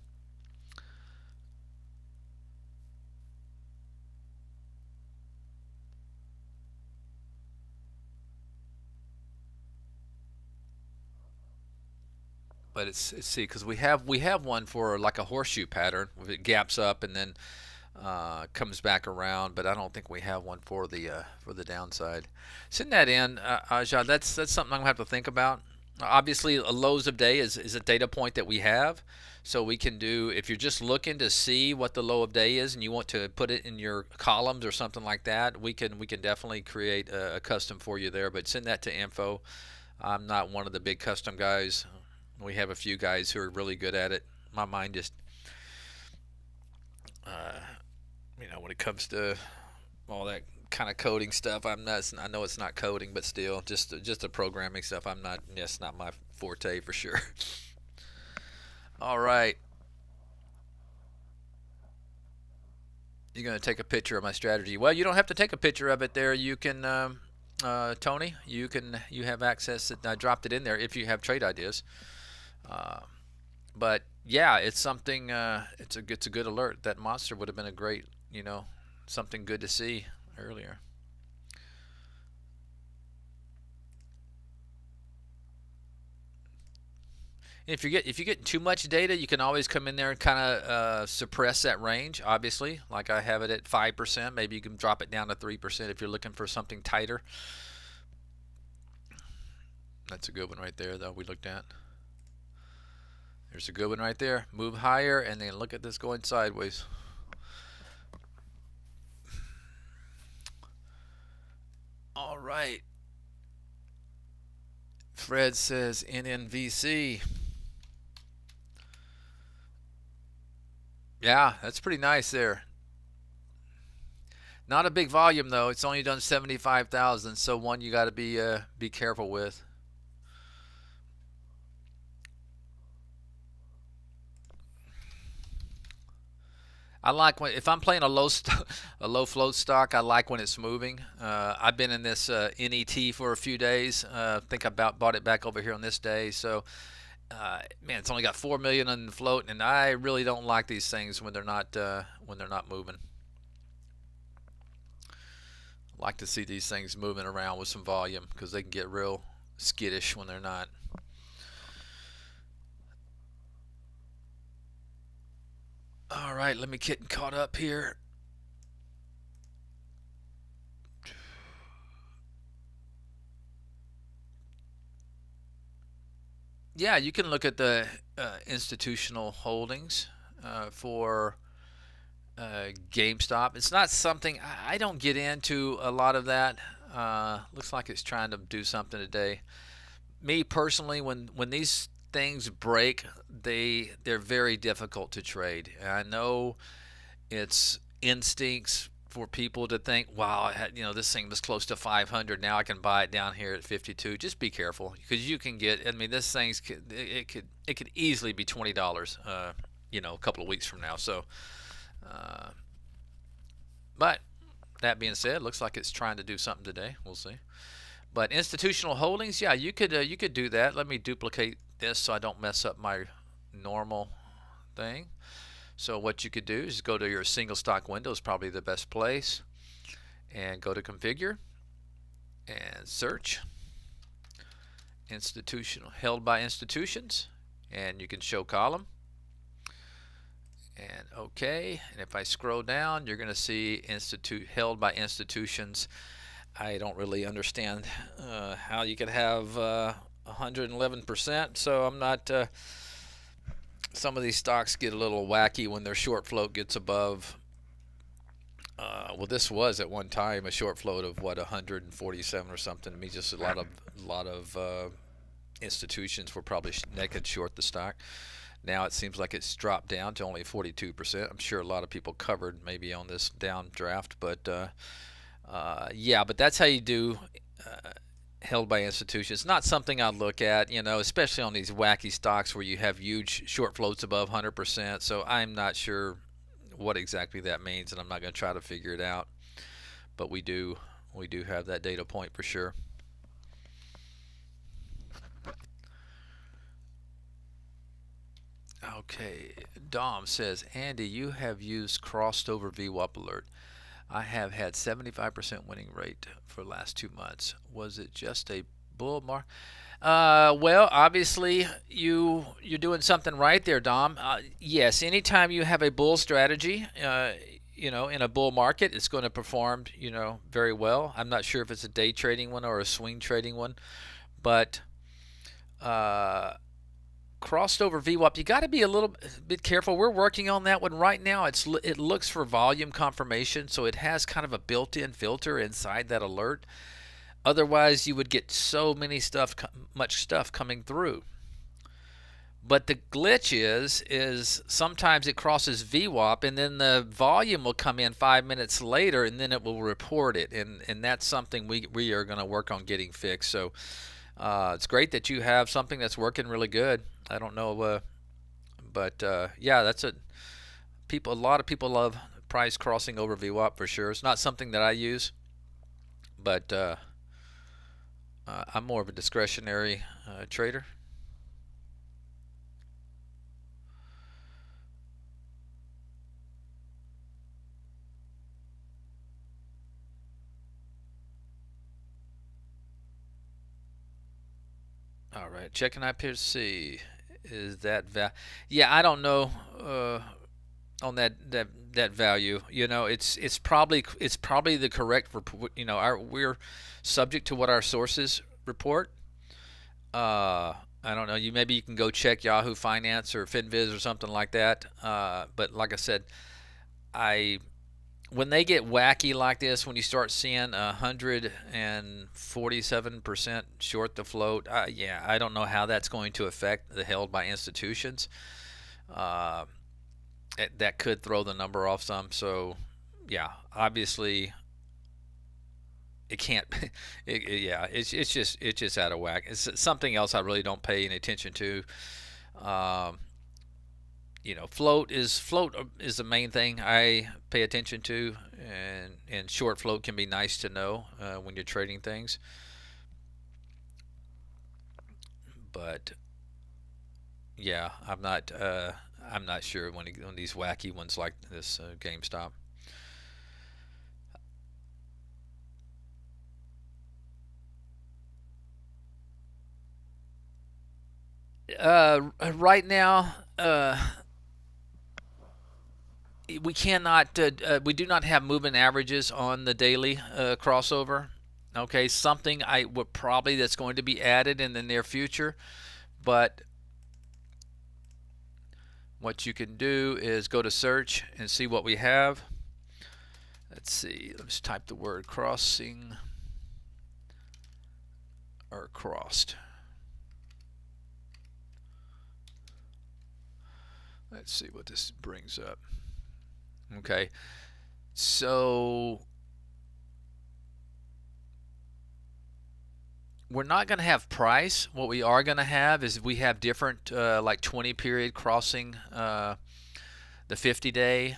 But it's see because we have one for like a horseshoe pattern. It gaps up and then comes back around, but I don't think we have one for the downside. Send that in, Aja. That's something I'm gonna have to think about. Obviously, a lows of day is a data point that we have, so we can do if you're just looking to see what the low of day is and you want to put it in your columns or something like that. We can definitely create a custom for you there. But send that to info. I'm not one of the big custom guys. We have a few guys who are really good at it. My mind just uh, when it comes to all that kind of coding stuff, I'm not. I know it's not coding, but still, just the programming stuff. I'm not. That's not my forte for sure. All right, you're gonna take a picture of my strategy. Well, you don't have to take a picture of it there. You can, Tony. You have access. I dropped it in there if you have trade ideas. Uh, but yeah, it's something. It's a good alert. That monster would have been a great, something good to see earlier. If you get too much data, you can always come in there and kind of suppress that range. Obviously, like I have it at 5%. Maybe you can drop it down to 3% if you're looking for something tighter. That's a good one right there, though. We looked at. There's a good one right there. Move higher and then look at this going sideways. All right. Fred says NNVC. Yeah, that's pretty nice there. Not a big volume though. It's only done 75,000, so one you got to be careful with. I like when if I'm playing a low float stock. I like when it's moving. I've been in this NET for a few days. I think I about bought it back over here on this day. So man, it's only got 4 million on the float, and I really don't like these things when they're not moving. I like to see these things moving around with some volume because they can get real skittish when they're not. All right, let me get caught up here. Yeah, you can look at the institutional holdings for GameStop. It's not something I don't get into a lot of that. Looks like it's trying to do something today. Me personally, when these things break, they're very difficult to trade. And I know it's instincts for people to think, wow, this thing was close to 500. Now I can buy it down here at 52. Just be careful because you can get. I mean, this thing's it could easily be $20. A couple of weeks from now. So, uh, but that being said, looks like it's trying to do something today. We'll see. But institutional holdings, yeah, you could do that. Let me duplicate this so I don't mess up my normal thing. So what you could do is go to your single stock window is probably the best place, and go to configure and search institutional held by institutions, and you can show column and OK. And if I scroll down, you're going to see institute held by institutions. I don't really understand how you could have 111%, so I'm not. Some of these stocks get a little wacky when their short float gets above. Well, this was at one time a short float of what 147 or something. I mean, just a lot of institutions were probably naked short the stock. Now it seems like it's dropped down to only 42%. I'm sure a lot of people covered maybe on this downdraft, but yeah, but that's how you do held by institutions. Not something I'd look at, especially on these wacky stocks where you have huge short floats above 100%. So I'm not sure what exactly that means, and I'm not going to try to figure it out. But we do have that data point for sure. Okay, Dom says, Andy, you have used crossed over VWAP alert. I have had 75% winning rate for the last 2 months. Was it just a bull market? Well, obviously you're doing something right there, Dom. Yes, anytime you have a bull strategy, in a bull market, it's going to perform, very well. I'm not sure if it's a day trading one or a swing trading one, but uh, crossed over VWAP, you got to be a little bit careful. We're working on that one right now. It looks for volume confirmation, so it has kind of a built-in filter inside that alert. Otherwise, you would get so much stuff coming through. But the glitch is sometimes it crosses VWAP, and then the volume will come in 5 minutes later, and then it will report it, and that's something we are going to work on getting fixed. So it's great that you have something that's working really good. I don't know, but yeah, that's a lot of people love price crossing over VWAP for sure. It's not something that I use, but I'm more of a discretionary trader. All right, checking IPC. Is that Yeah, I don't know on that value. It's probably the correct report. We're subject to what our sources report. I don't know. Maybe you can go check Yahoo Finance or FinViz or something like that. But like I said, I when they get wacky like this, when you start seeing 147% short the float, yeah, I don't know how that's going to affect the held by institutions. Uh, that could throw the number off some. So, yeah, obviously it can't. Yeah, it's just out of whack. It's something else I really don't pay any attention to. Um, float is the main thing I pay attention to, and short float can be nice to know when you're trading things. But yeah, I'm not sure when these wacky ones like this GameStop. Right now, we cannot. We do not have moving averages on the daily crossover. Okay, something I would probably that's going to be added in the near future, but what you can do is go to search and see what we have. Let's see. Let's type the word crossing or crossed. Let's see what this brings up. Okay, so we're not going to have price. What we are going to have is we have different like 20 period crossing the 50-day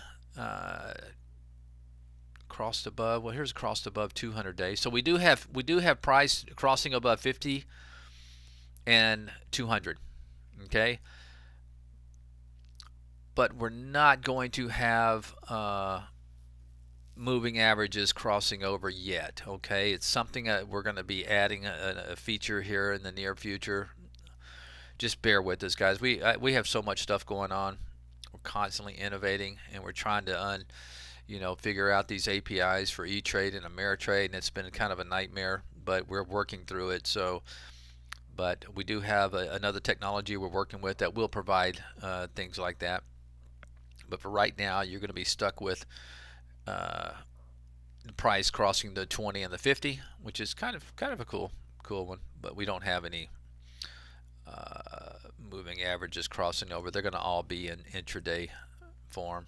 crossed above. Well, here's crossed above 200 days. So we do have price crossing above 50 and 200. Okay, but we're not going to have moving averages crossing over yet. Okay, it's something that we're going to be adding a feature here in the near future. Just bear with us, guys. We have so much stuff going on. We're constantly innovating, and we're trying to figure out these APIs for E-Trade and Ameritrade, and it's been kind of a nightmare, but we're working through it. So, but we do have another technology we're working with that will provide things like that. But for right now, you're going to be stuck with uh, the price crossing the 20 and the 50, which is kind of a cool one. But we don't have any moving averages crossing over. They're going to all be in intraday form.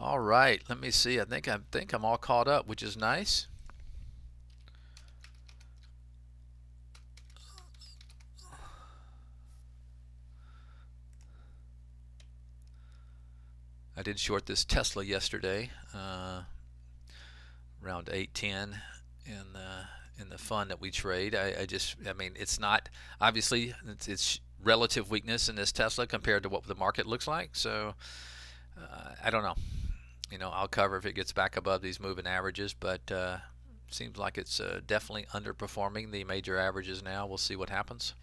All right, let me see. I think I'm all caught up, which is nice. I did short this Tesla yesterday, around 8:10 in the fund that we trade. I mean, it's not obviously it's relative weakness in this Tesla compared to what the market looks like. So I don't know. I'll cover if it gets back above these moving averages, but seems like it's definitely underperforming the major averages now. We'll see what happens.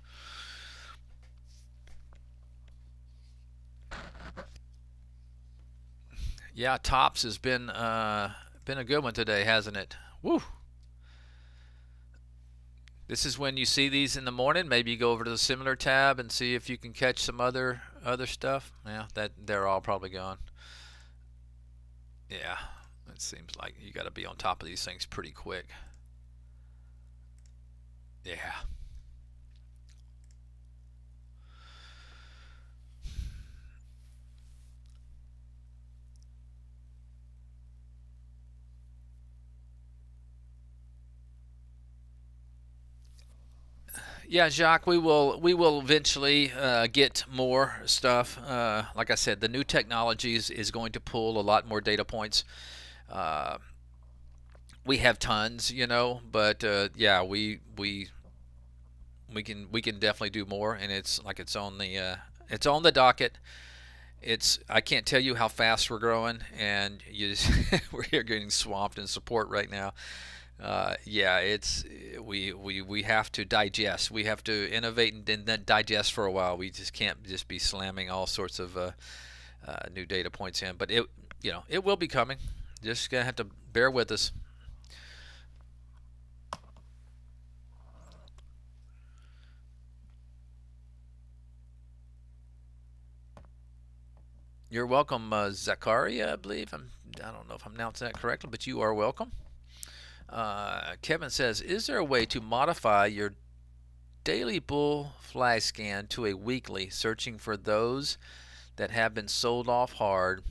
Yeah, Tops has been a good one today, hasn't it? Woo! This is when you see these in the morning. Maybe you go over to the similar tab and see if you can catch some other stuff. Yeah, that they're all probably gone. Yeah, it seems like you got to be on top of these things pretty quick. Yeah. Yeah, Jacques, we will eventually get more stuff. Like I said, the new technologies is going to pull a lot more data points. Uh, we have tons, but yeah, we can definitely do more, and it's on the docket. I can't tell you how fast we're growing, and we're here getting swamped in support right now. Yeah, we have to digest. We have to innovate and then digest for a while. We just can't just be slamming all sorts of new data points in. But it will be coming. Just gonna have to bear with us. You're welcome, Zakaria, I believe. I don't know if I'm announcing that correctly, but you are welcome. Kevin says, is there a way to modify your daily bull flag scan to a weekly, searching for those that have been sold off hard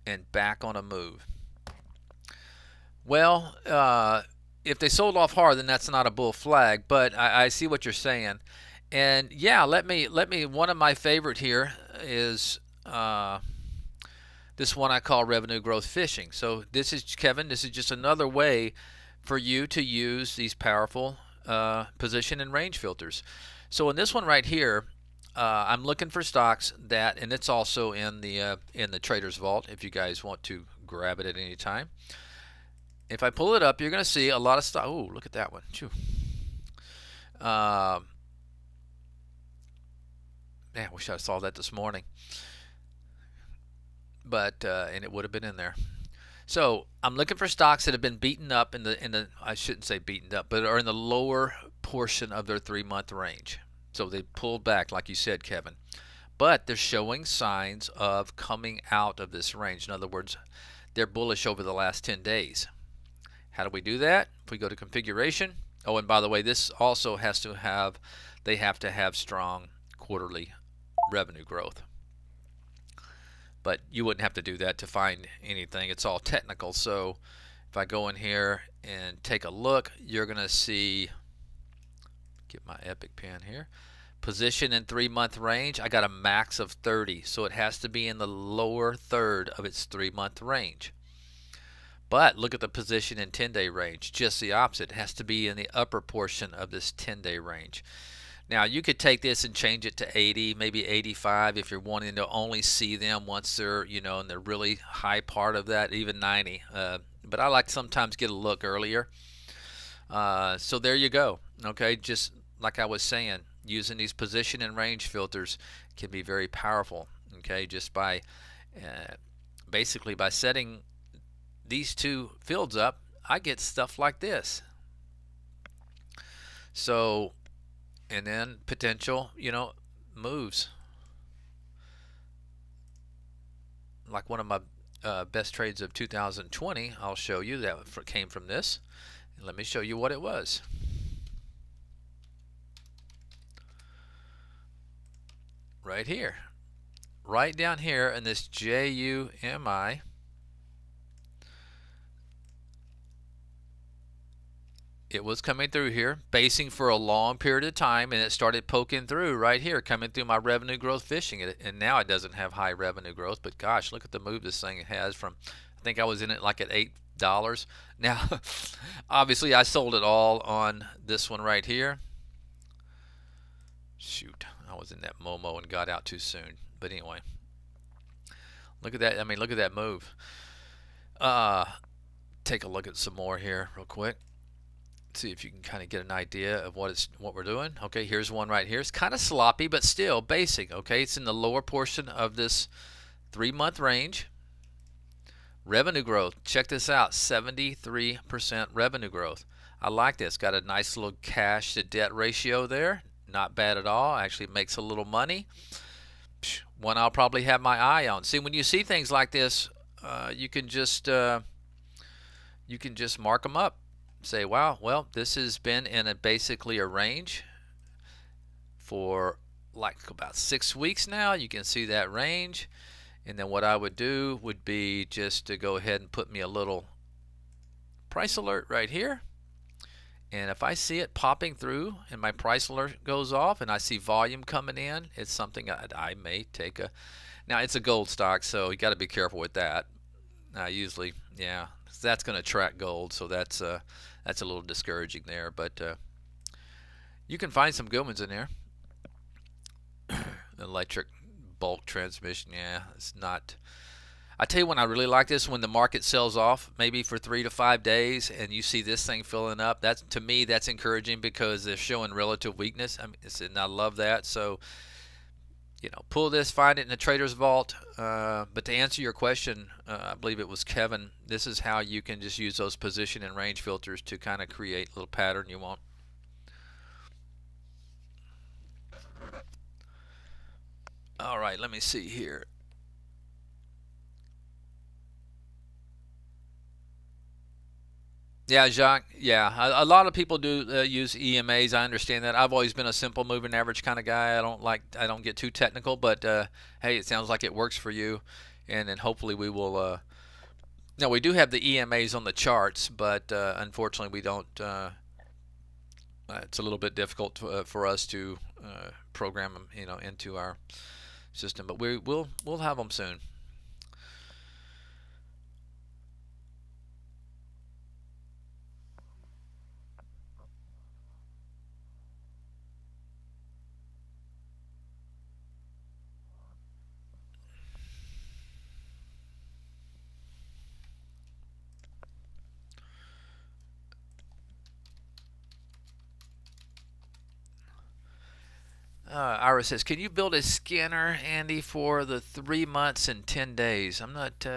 and back on a move? Well, if they sold off hard, then that's not a bull flag. But I see what you're saying, and yeah, let me. One of my favorite here is this one I call revenue growth fishing. So this is, Kevin, this is just another way for you to use these powerful position and range filters. So in this one right here, I'm looking for stocks that, and it's also in the Traders Vault if you guys want to grab it at any time. If I pull it up, you're going to see a lot of stock. Oh, look at that one. Man, I wish I saw that this morning. But and it would have been in there. So I'm looking for stocks that have been beaten up in the I shouldn't say beaten up, but are in the lower portion of their 3-month range. So they pulled back, like you said, Kevin. But they're showing signs of coming out of this range. In other words, they're bullish over the last 10 days. How do we do that? If we go to configuration. Oh, and by the way, this also they have to have strong quarterly revenue growth. But you wouldn't have to do that to find anything. It's all technical. So if I go in here and take a look, you're going to see, get my Epic pen here, position in 3-month range. I got a max of 30, so it has to be in the lower third of its 3-month range. But look at the position in 10-day range, just the opposite. It has to be in the upper portion of this 10-day range. Now you could take this and change it to 80, maybe 85 if you're wanting to only see them once they're, in the really high part of that, even 90. But I like to sometimes get a look earlier. So there you go. Okay, just like I was saying, using these position and range filters can be very powerful. Okay, just by basically by setting these two fields up, I get stuff like this. So, and then potential, moves. Like one of my best trades of 2020, I'll show you that came from this. And let me show you what it was. Right here. right down here in this JUMI. It was coming through here, basing for a long period of time, and it started poking through right here, coming through my revenue growth fishing. And now it doesn't have high revenue growth, but gosh, look at the move this thing has from, I think I was in it like at $8. Now, obviously I sold it all on this one right here. Shoot, I was in that Momo and got out too soon. But anyway, look at that. I mean, look at that move. Take a look at some more here real quick. See if you can kind of get an idea of what we're doing. Okay, here's one right here. It's kind of sloppy, but still basic. Okay, it's in the lower portion of this 3-month range. Revenue growth, check this out, 73% revenue growth. I like this. Got a nice little cash to debt ratio there. Not bad at all. Actually makes a little money. One I'll probably have my eye on. See, when you see things like this, you can just mark them up. Say, wow, well, this has been in basically a range for like about 6 weeks now. You can see that range. And then what I would do would be just to go ahead and put me a little price alert right here. And if I see it popping through and my price alert goes off and I see volume coming in, it's something I may take a... Now, it's a gold stock, so you got to be careful with that. Usually, yeah, that's going to track gold, so that's a little discouraging there. But you can find some good ones in there. Electric bulk transmission, yeah, it's not... I tell you when I really like this, when the market sells off maybe for 3 to 5 days and you see this thing filling up. That's, to me, that's encouraging because they're showing relative weakness. I mean, and I love that. So, you know, pull this, find it in the trader's vault. But to answer your question, I believe it was Kevin, this is how you can just use those position and range filters to kind of create a little pattern you want. All right, let me see here. Yeah, Jacques. Yeah, a lot of people do use EMAs. I understand that. I've always been a simple moving average kind of guy. I don't get too technical, but hey, it sounds like it works for you, and then hopefully we will. No, we do have the EMAs on the charts, but unfortunately we don't. It's a little bit difficult for us to program them, you know, into our system, but we'll have them soon. Ira says, "Can you build a scanner, Andy, for the 3 months and 10 days?" I'm not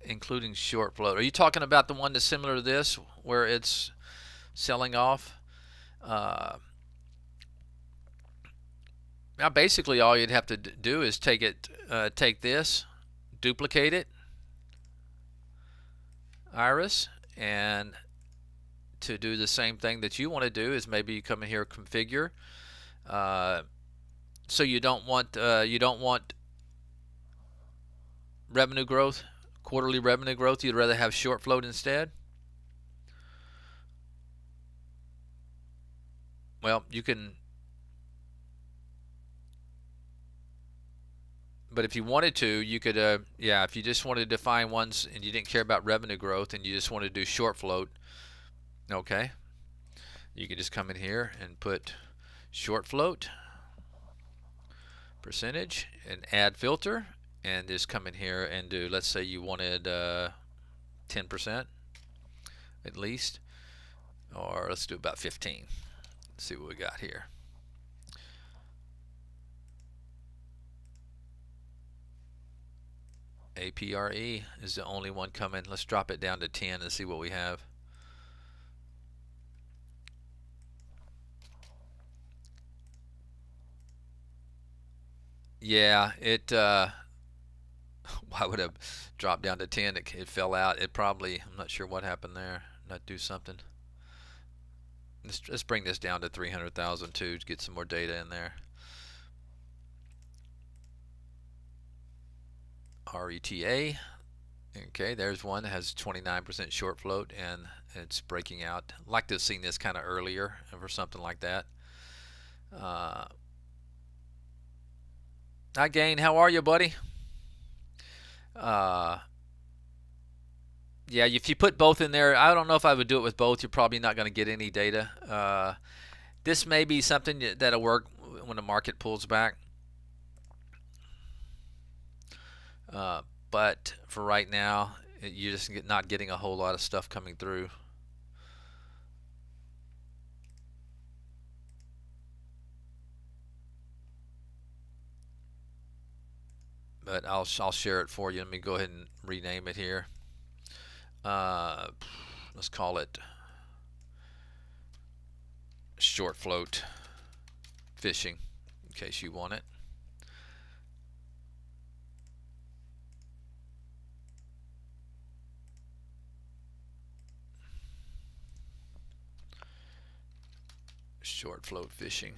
including short float. Are you talking about the one that's similar to this, where it's selling off? Uh, Now, basically, all you'd have to do is take this, duplicate it, Iris, and to do the same thing that you want to do is maybe you come in here, configure. So you don't want revenue growth, quarterly revenue growth. You'd rather have short float instead. Well, you can, but if you wanted to, you could, yeah, if you just wanted to find ones and you didn't care about revenue growth and you just wanted to do short float, okay, you could just come in here and put short float percentage and add filter and just come in here and do, let's say you wanted 10% at least, or let's do about 15. Let's see what we got here. APRE is the only one coming. Let's drop it down to 10 and see what we have. Yeah, it why would it drop down to 10? It fell out. It probably, I'm not sure what happened there. Not do something. Let's bring this down to 300,000 too to get some more data in there. RETA. Okay, there's one that has 29% short float and it's breaking out. I'd like to have seen this kind of earlier for something like that. Hi, Gain. How are you, buddy? Uh, yeah, if you put both in there, I don't know if I would do it with both. You're probably not going to get any data. This may be something that'll work when the market pulls back. But for right now, you're just not getting a whole lot of stuff coming through. But I'll share it for you. Let me go ahead and rename it here. Let's call it short float fishing in case you want it. Short float fishing.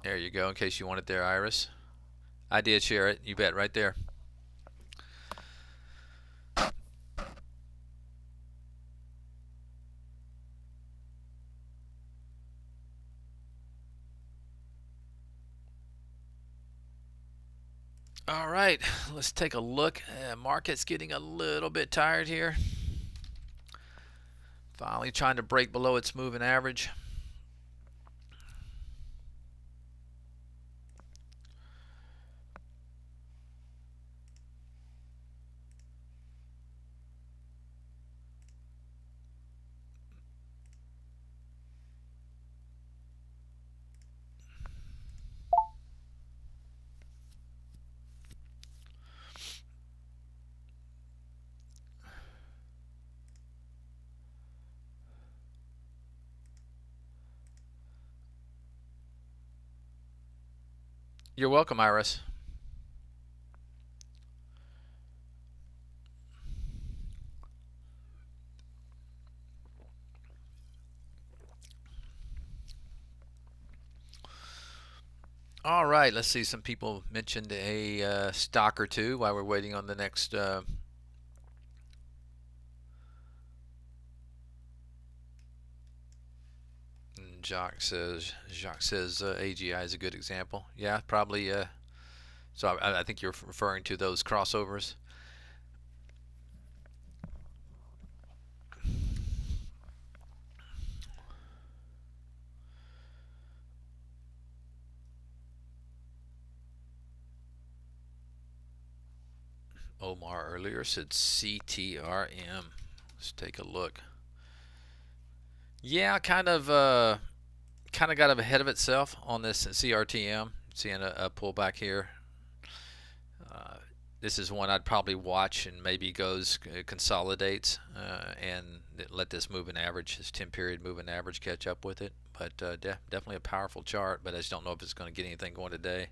There you go, in case you want it there, Iris. I did share it, you bet, right there. All right, let's take a look. Market's getting a little bit tired here. Finally trying to break below its moving average. You're welcome, Iris. All right, let's see. Some people mentioned a stock or two while we're waiting on the next. Jacques says AGI is a good example. Yeah, probably. So I think you're referring to those crossovers. Omar earlier said CTRM. Let's take a look. Yeah, kind of got ahead of itself on this CRTM. Seeing a pullback here. This is one I'd probably watch and maybe consolidates and let this moving average, this 10-period moving average, catch up with it. But definitely a powerful chart. But I just don't know if it's going to get anything going today.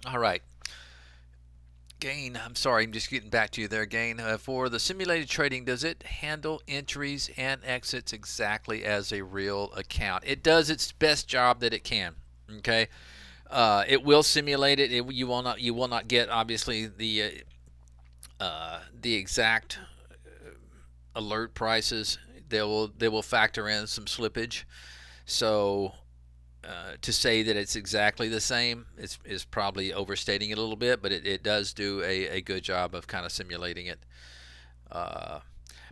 All right. Gain, I'm sorry, I'm just getting back to you there, Gain. For the simulated trading, does it handle entries and exits exactly as a real account? It does its best job that it can. Okay, it will simulate it. You will not get obviously the exact alert prices. They will factor in some slippage. So to say that it's exactly the same is probably overstating it a little bit, but it does do a good job of kind of simulating it.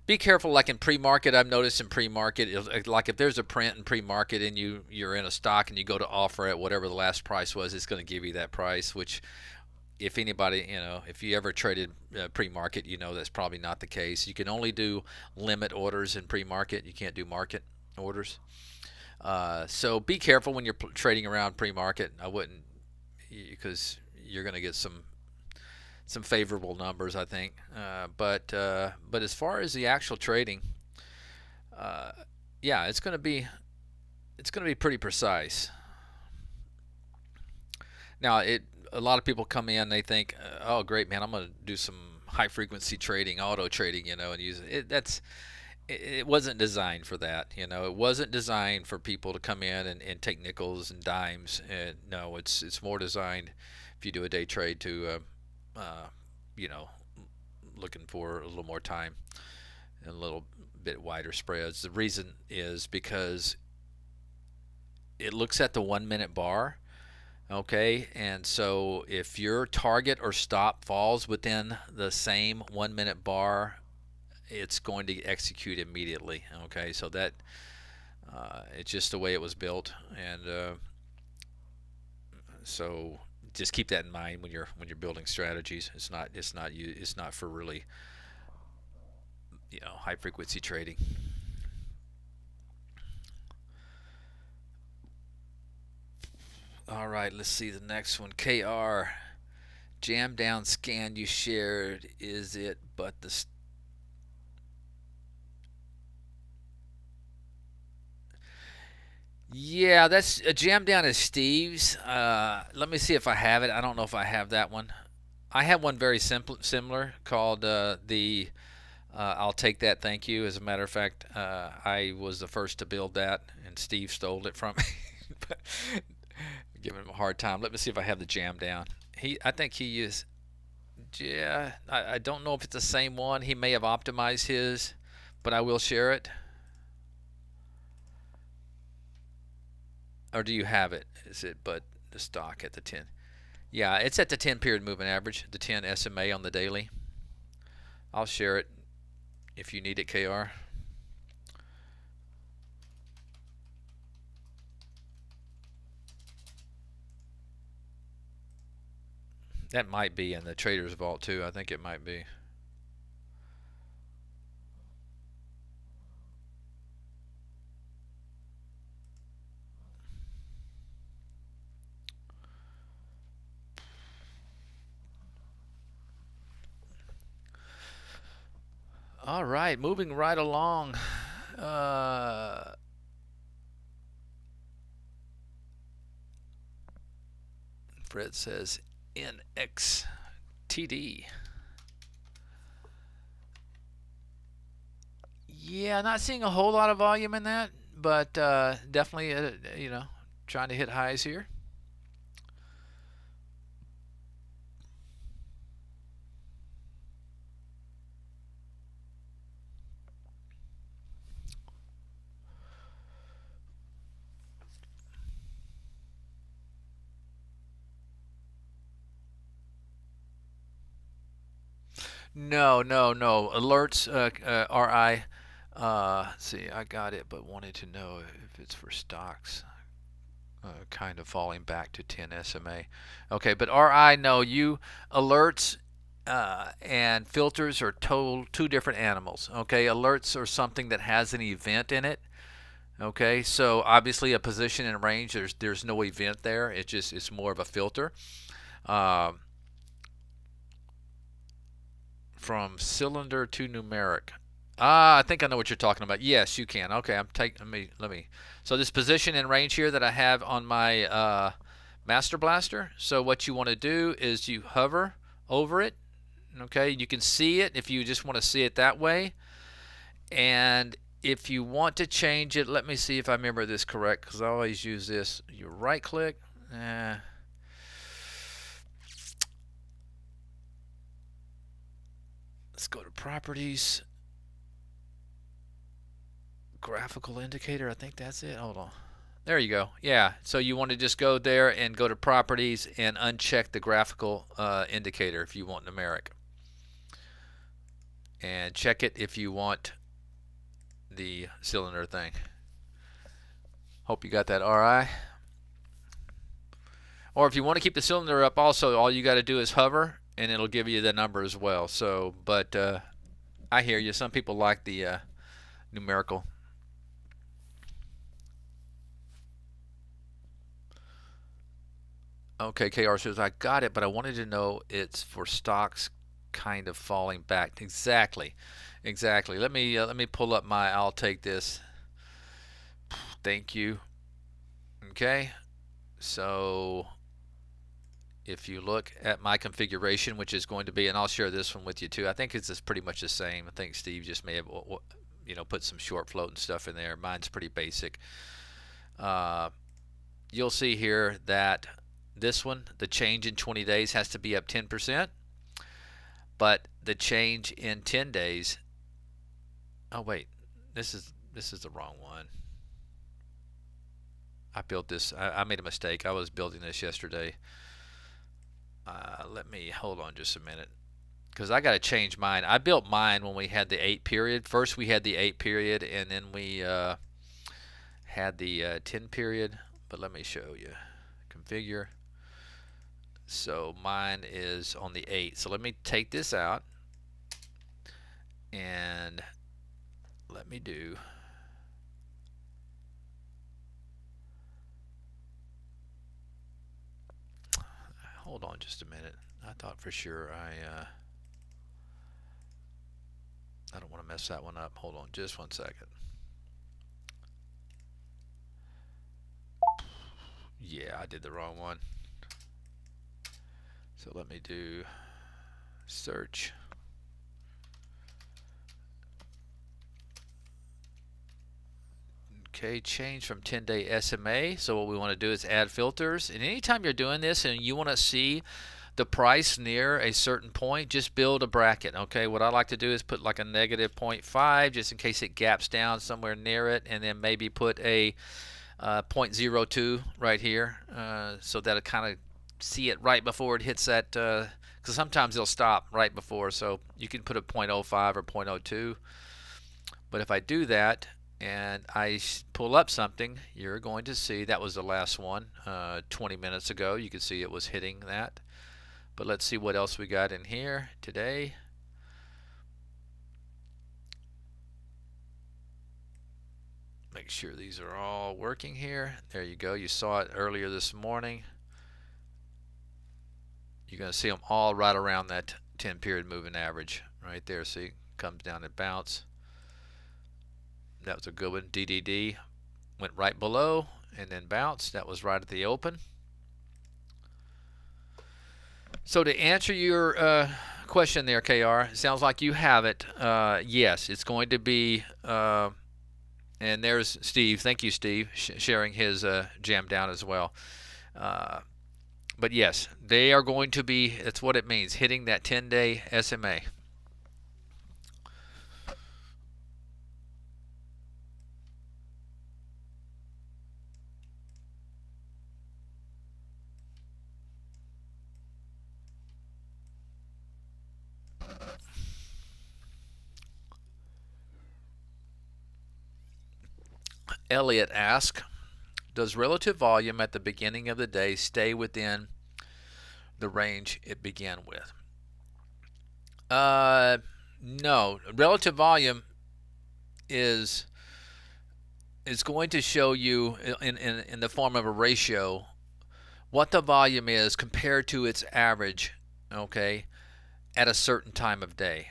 Be careful, like in pre-market. I've noticed in pre-market, like if there's a print in pre-market and you're in a stock and you go to offer at whatever the last price was, it's going to give you that price, which if anybody, if you ever traded pre-market, that's probably not the case. You can only do limit orders in pre-market. You can't do market orders. So be careful when you're trading around pre-market. I wouldn't, because you're going to get some favorable numbers, I think. But as far as the actual trading, yeah, it's going to be pretty precise. Now, a lot of people come in, they think, oh, great, man, I'm going to do some high frequency trading, auto trading, and use it. It wasn't designed for that. It wasn't designed for people to come in and take nickels and dimes. And no, it's more designed if you do a day trade to, uh, you know, looking for a little more time and a little bit wider spreads. The reason is because it looks at the 1 minute bar. Okay, and so if your target or stop falls within the same 1 minute bar, it's going to execute immediately. Okay, so that it's just the way it was built, and so just keep that in mind when you're building strategies. It's not for really high frequency trading. All right, let's see the next one. KR, jam down scan you shared. Is it but the Yeah, that's a jam down is Steve's. Let me see if I have it. I don't know if I have that one. I have one very simple, similar called the I'll take that, thank you. As a matter of fact, I was the first to build that, and Steve stole it from me. But giving him a hard time. Let me see if I have the jam down. I think he is. Yeah, I don't know if it's the same one. He may have optimized his, but I will share it. Or do you have it? Is it but the stock at the 10? Yeah, it's at the 10 period moving average, the 10 SMA on the daily. I'll share it if you need it, KR. That might be in the Trader's Vault too. I think it might be. All right, moving right along. Fred says NXTD. Yeah, not seeing a whole lot of volume in that, but definitely, trying to hit highs here. No, no, no. Alerts, RI. See, I got it, but wanted to know if it's for stocks. Kind of falling back to 10 SMA. Okay, but RI, no, you alerts and filters are two different animals. Okay, alerts are something that has an event in it. Okay, so obviously a position and range, there's no event there. It's more of a filter. Um, from cylinder to numeric. I think I know what you're talking about. Yes, you can. Okay, I'm taking. Let me. So this position and range here that I have on my Master Blaster. So what you want to do is you hover over it. Okay, you can see it if you just want to see it that way. And if you want to change it, let me see if I remember this correct, because I always use this. You right click. Let's go to properties. Graphical indicator, I think that's it. Hold on. There you go. Yeah, so you want to just go there and go to properties and uncheck the graphical indicator if you want numeric. And check it if you want the cylinder thing. Hope you got that RI. Or if you want to keep the cylinder up also, all you got to do is hover and it'll give you the number as well. So, but I hear you. Some people like the numerical. Okay, KR says, I got it, but I wanted to know it's for stocks kind of falling back. Exactly. Exactly. Let me pull up my I'll take this. Thank you. Okay. So if you look at my configuration, which is going to be, and I'll share this one with you too. I think it's pretty much the same. I think Steve just may have, put some short float and stuff in there. Mine's pretty basic. You'll see here that this one, the change in 20 days has to be up 10%, but the change in 10 days, oh wait, this is the wrong one. I built this, I made a mistake. I was building this yesterday. Let me hold on just a minute, because I got to change mine. I built mine when we had the 8 period. First we had the 8 period, and then we had the 10 period. But let me show you. Configure. So mine is on the 8. So let me take this out, and let me do. Hold on just a minute. I thought for sure I don't want to mess that one up. Hold on just 1 second. Yeah, I did the wrong one. So let me do search. Okay, change from 10-day SMA. So what we want to do is add filters. And anytime you're doing this and you want to see the price near a certain point, just build a bracket. Okay, what I like to do is put like a negative 0.5 just in case it gaps down somewhere near it, and then maybe put a 0.02 right here, so that it kind of see it right before it hits that, because sometimes it'll stop right before. So you can put a 0.05 or 0.02. But if I do that and I pull up something, you're going to see that was the last one 20 minutes ago. You can see it was hitting that. But let's see what else we got in here today. Make sure these are all working here. There you go. You saw it earlier this morning. You're going to see them all right around that 10 period moving average right there. See, comes down and bounce. That was a good one. DDD went right below and then bounced. That was right at the open. So to answer your question there, KR, sounds like you have it. Yes, it's going to be, and there's Steve. Thank you, Steve, sharing his jam down as well. But yes, they are going to be, that's what it means, hitting that 10-day SMA. Elliot asks, does relative volume at the beginning of the day stay within the range it began with? No. Relative volume is going to show you in the form of a ratio what the volume is compared to its average, okay, at a certain time of day.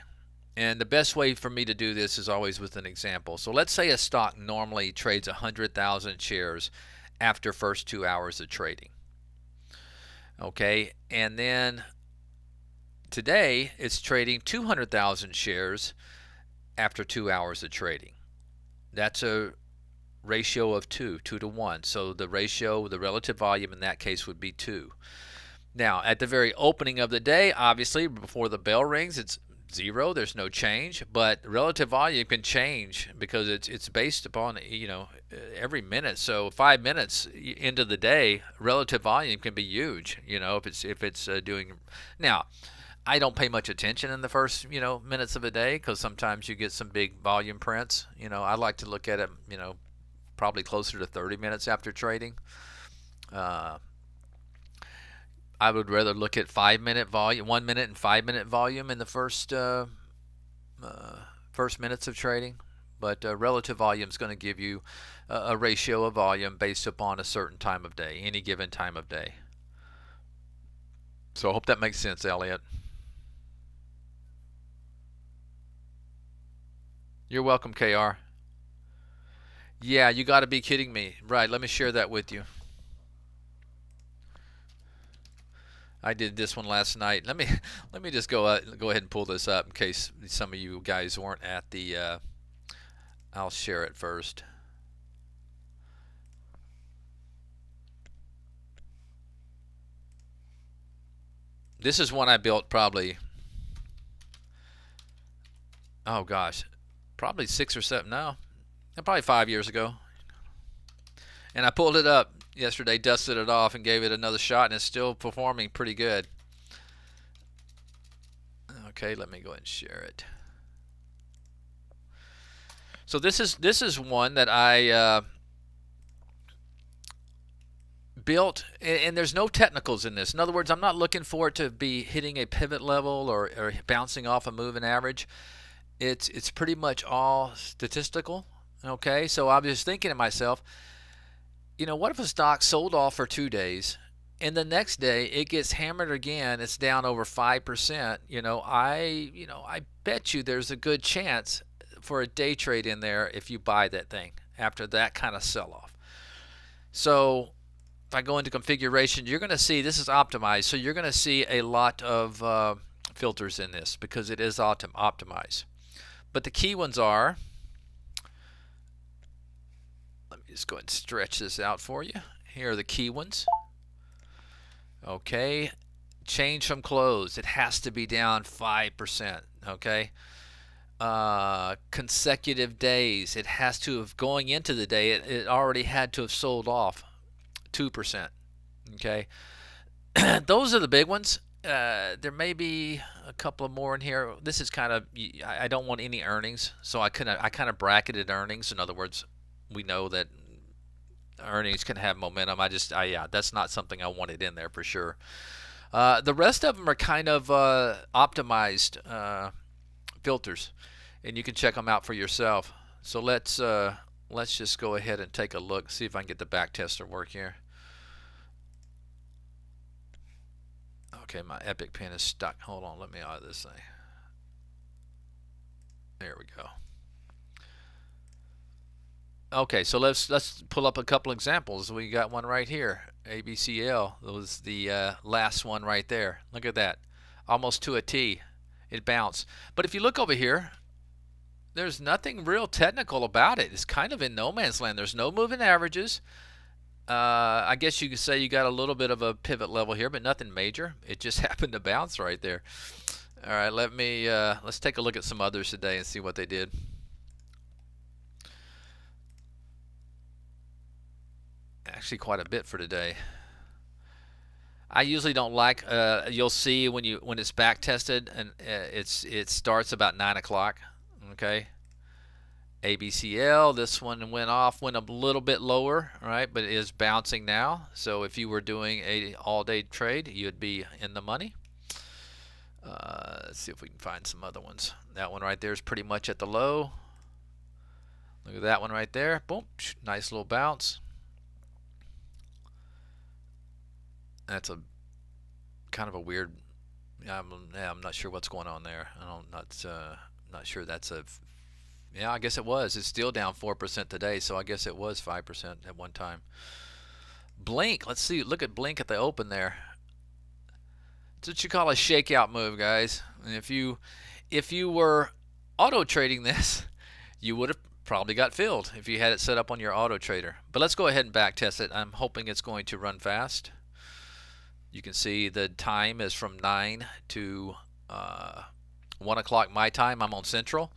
And the best way for me to do this is always with an example. So let's say a stock normally trades 100,000 shares after first 2 hours of trading. Okay, and then today it's trading 200,000 shares after 2 hours of trading. That's a ratio of 2 to 1. So the ratio, the relative volume in that case would be 2. Now, at the very opening of the day, obviously, before the bell rings, it's 0. There's no change, but relative volume can change because it's based upon, every minute. So 5 minutes into the day, relative volume can be huge. If it's doing. Now, I don't pay much attention in the first minutes of a day because sometimes you get some big volume prints. I like to look at it probably closer to 30 minutes after trading. I would rather look at 5-minute volume, 1 minute and 5-minute volume in the first minutes of trading. But relative volume is going to give you a ratio of volume based upon a certain time of day, any given time of day. So I hope that makes sense, Elliot. You're welcome, KR. Yeah, you got to be kidding me. Right, let me share that with you. I did this one last night. Let me just go ahead and pull this up in case some of you guys weren't at the. I'll share it first. This is one I built probably. Oh gosh, probably 6 or 7. No, probably 5 years ago. And I pulled it up yesterday, dusted it off, and gave it another shot, and it's still performing pretty good. Okay, let me go ahead and share it. So this is one that I built, and there's no technicals in this. In other words, I'm not looking for it to be hitting a pivot level or bouncing off a moving average. It's pretty much all statistical. Okay, so I was thinking to myself, what if a stock sold off for 2 days, and the next day it gets hammered again? It's down over 5%. I bet you there's a good chance for a day trade in there if you buy that thing after that kind of sell-off. So if I go into configuration, you're going to see this is optimized. So you're going to see a lot of filters in this because it is optimized. But the key ones are, let me just go ahead and stretch this out for you. Here are the key ones. Okay, change from close. It has to be down 5%. Okay. Consecutive days. It has to have, going into the day, it already had to have sold off 2%. Okay. Those are the big ones. There may be a couple of more in here. This is kind of, I don't want any earnings, so I kind of bracketed earnings. In other words, we know that earnings can have momentum. Yeah, that's not something I wanted in there for sure. The rest of them are kind of optimized filters, and you can check them out for yourself. So let's just go ahead and take a look, see if I can get the back test to work here. Okay, my Epic Pen is stuck. Hold on, let me out of this thing. There we go. Okay, so let's pull up a couple examples. We got one right here. ABCL. That was the last one right there. Look at that, almost to a T. It bounced. But if you look over here, there's nothing real technical about it. It's kind of in no man's land. There's no moving averages. I guess you could say you got a little bit of a pivot level here, but nothing major. It just happened to bounce right there. All right, let's take a look at some others today and see what they did. Actually, quite a bit for today. I usually don't like. You'll see when it's back tested, and it starts about 9 o'clock. Okay. ABCL, this one went a little bit lower, right, but it is bouncing now. So if you were doing a all-day trade, you'd be in the money. Let's see if we can find some other ones. That one right there is pretty much at the low. Look at that one right there. Boom, nice little bounce. That's a kind of a weird. I'm not sure what's going on there. Not sure that's a. Yeah, I guess it was. It's still down 4% today, so I guess it was 5% at one time. Blink, let's see. Look at Blink at the open there. It's what you call a shakeout move, guys. And if you were auto trading this, you would have probably got filled if you had it set up on your auto trader. But let's go ahead and back test it. I'm hoping it's going to run fast. You can see the time is from 9 to 1 o'clock my time. I'm on Central.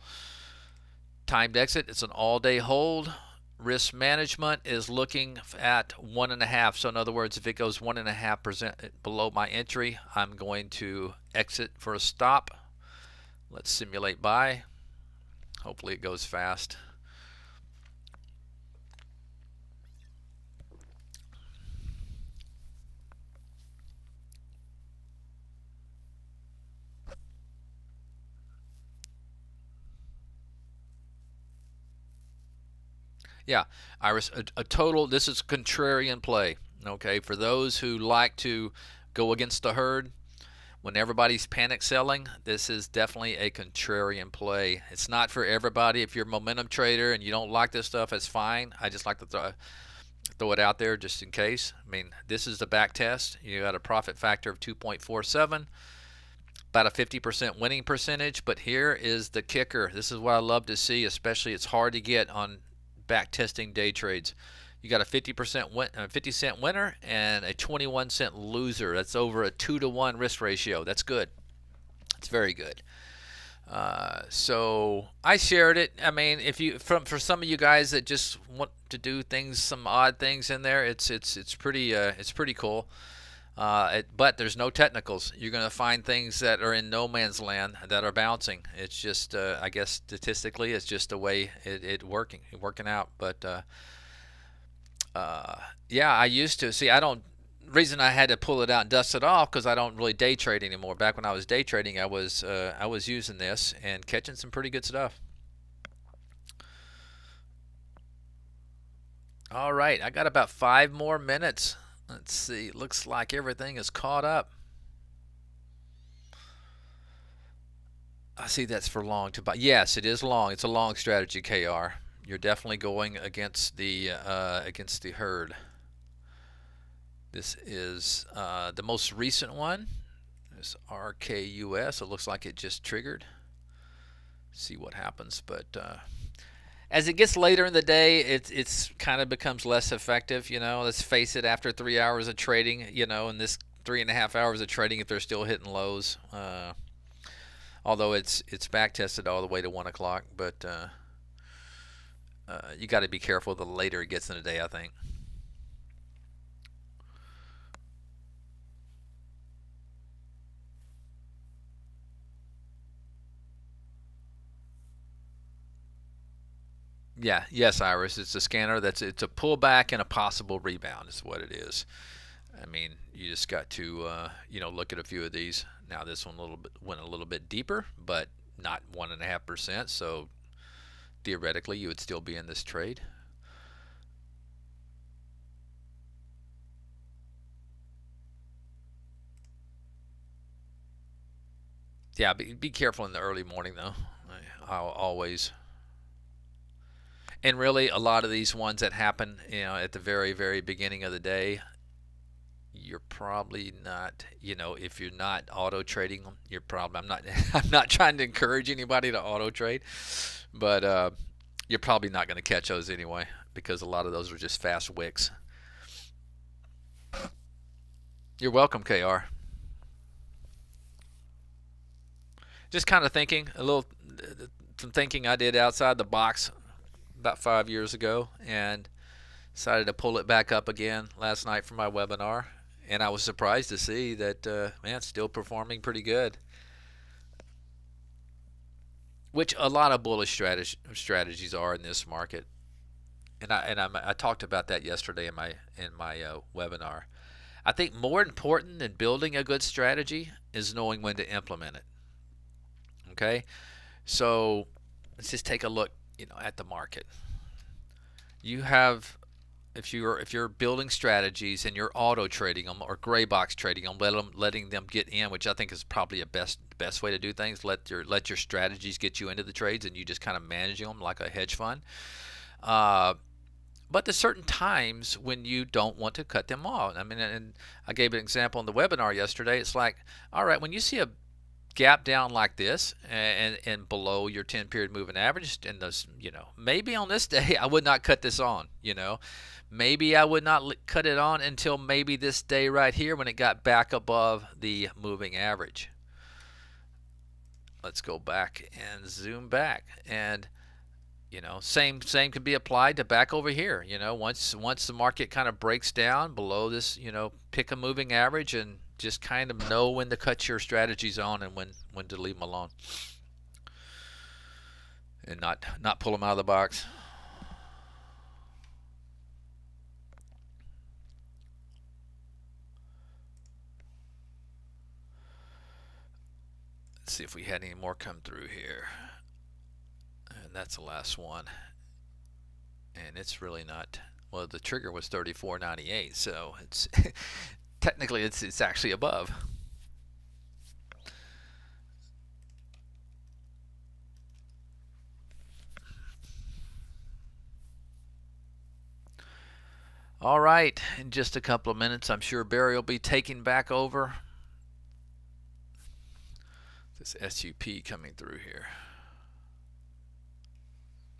Timed exit, it's an all-day hold. Risk management is looking at 1.5. So in other words, if it goes 1.5% below my entry, I'm going to exit for a stop. Let's simulate buy. Hopefully it goes fast. Yeah, Iris, a total, this is contrarian play, okay? For those who like to go against the herd, when everybody's panic selling, this is definitely a contrarian play. It's not for everybody. If you're a momentum trader and you don't like this stuff, it's fine. I just like to Throw it out there just in case. I mean, this is the back test. You got a profit factor of 2.47, about a 50% winning percentage. But here is the kicker. This is what I love to see, especially it's hard to get on back testing day trades. You got a 50 cent winner and a 21-cent loser. That's over a 2-to-1 risk ratio. That's good. It's very good. So I shared it. I mean, if you for some of you guys that just want to do things, some odd things in there, it's pretty cool. But there's no technicals. You're going to find things that are in no man's land that are bouncing. It's just I guess statistically, it's just the way it working out. But yeah, I used to see. I don't. Reason I had to pull it out and dust it off because I don't really day trade anymore. Back when I was day trading, I was using this and catching some pretty good stuff. All right, I got about 5 more minutes. Let's see. Looks like everything is caught up. I see that's for long to buy. Yes, it is long. It's a long strategy, KR. You're definitely going against the herd. This is the most recent one. This RKUS. It looks like it just triggered. See what happens, but as it gets later in the day, it's kind of becomes less effective. Let's face it. After 3 hours of trading, in this 3.5 hours of trading, if they're still hitting lows, although it's back tested all the way to 1 o'clock, but you got to be careful the later it gets in the day, I think. Yeah, yes, Iris. It's a scanner. It's a pullback and a possible rebound is what it is. I mean, you just got to look at a few of these. Now this one went a little bit deeper, but not 1.5%. So theoretically, you would still be in this trade. Yeah, be careful in the early morning though. I'll always. And really, a lot of these ones that happen, at the very, very beginning of the day, you're probably not, if you're not auto trading them, you're probably. I'm not. I'm not trying to encourage anybody to auto trade, but you're probably not going to catch those anyway because a lot of those are just fast wicks. You're welcome, KR. Just kind of thinking some thinking I did outside the box about 5 years ago, and decided to pull it back up again last night for my webinar, and I was surprised to see that man, it's still performing pretty good, which a lot of bullish strategies are in this market, and I talked about that yesterday in my webinar. I think more important than building a good strategy is knowing when to implement it. Okay, so let's just take a look at the market. You have, if you're building strategies and you're auto trading them or gray box trading them, letting them get in, which I think is probably a best way to do things. Let your strategies get you into the trades, and you just kind of manage them like a hedge fund. But there's certain times when you don't want to cut them off. I mean, and I gave an example in the webinar yesterday. It's like, all right, when you see a gap down like this and below your 10-period moving average, and those, maybe on this day I would not cut this on. Maybe I would not cut it on until maybe this day right here when it got back above the moving average. Let's go back and zoom back, and same could be applied to back over here. Once the market kind of breaks down below this, pick a moving average and just kind of know when to cut your strategies on and when to leave them alone, and not pull them out of the box. Let's see if we had any more come through here, and that's the last one, and it's really not. Well, the trigger was 34.98, so it's technically it's actually above. All right, in just a couple of minutes, I'm sure Barry will be taking back over. This SUP coming through here.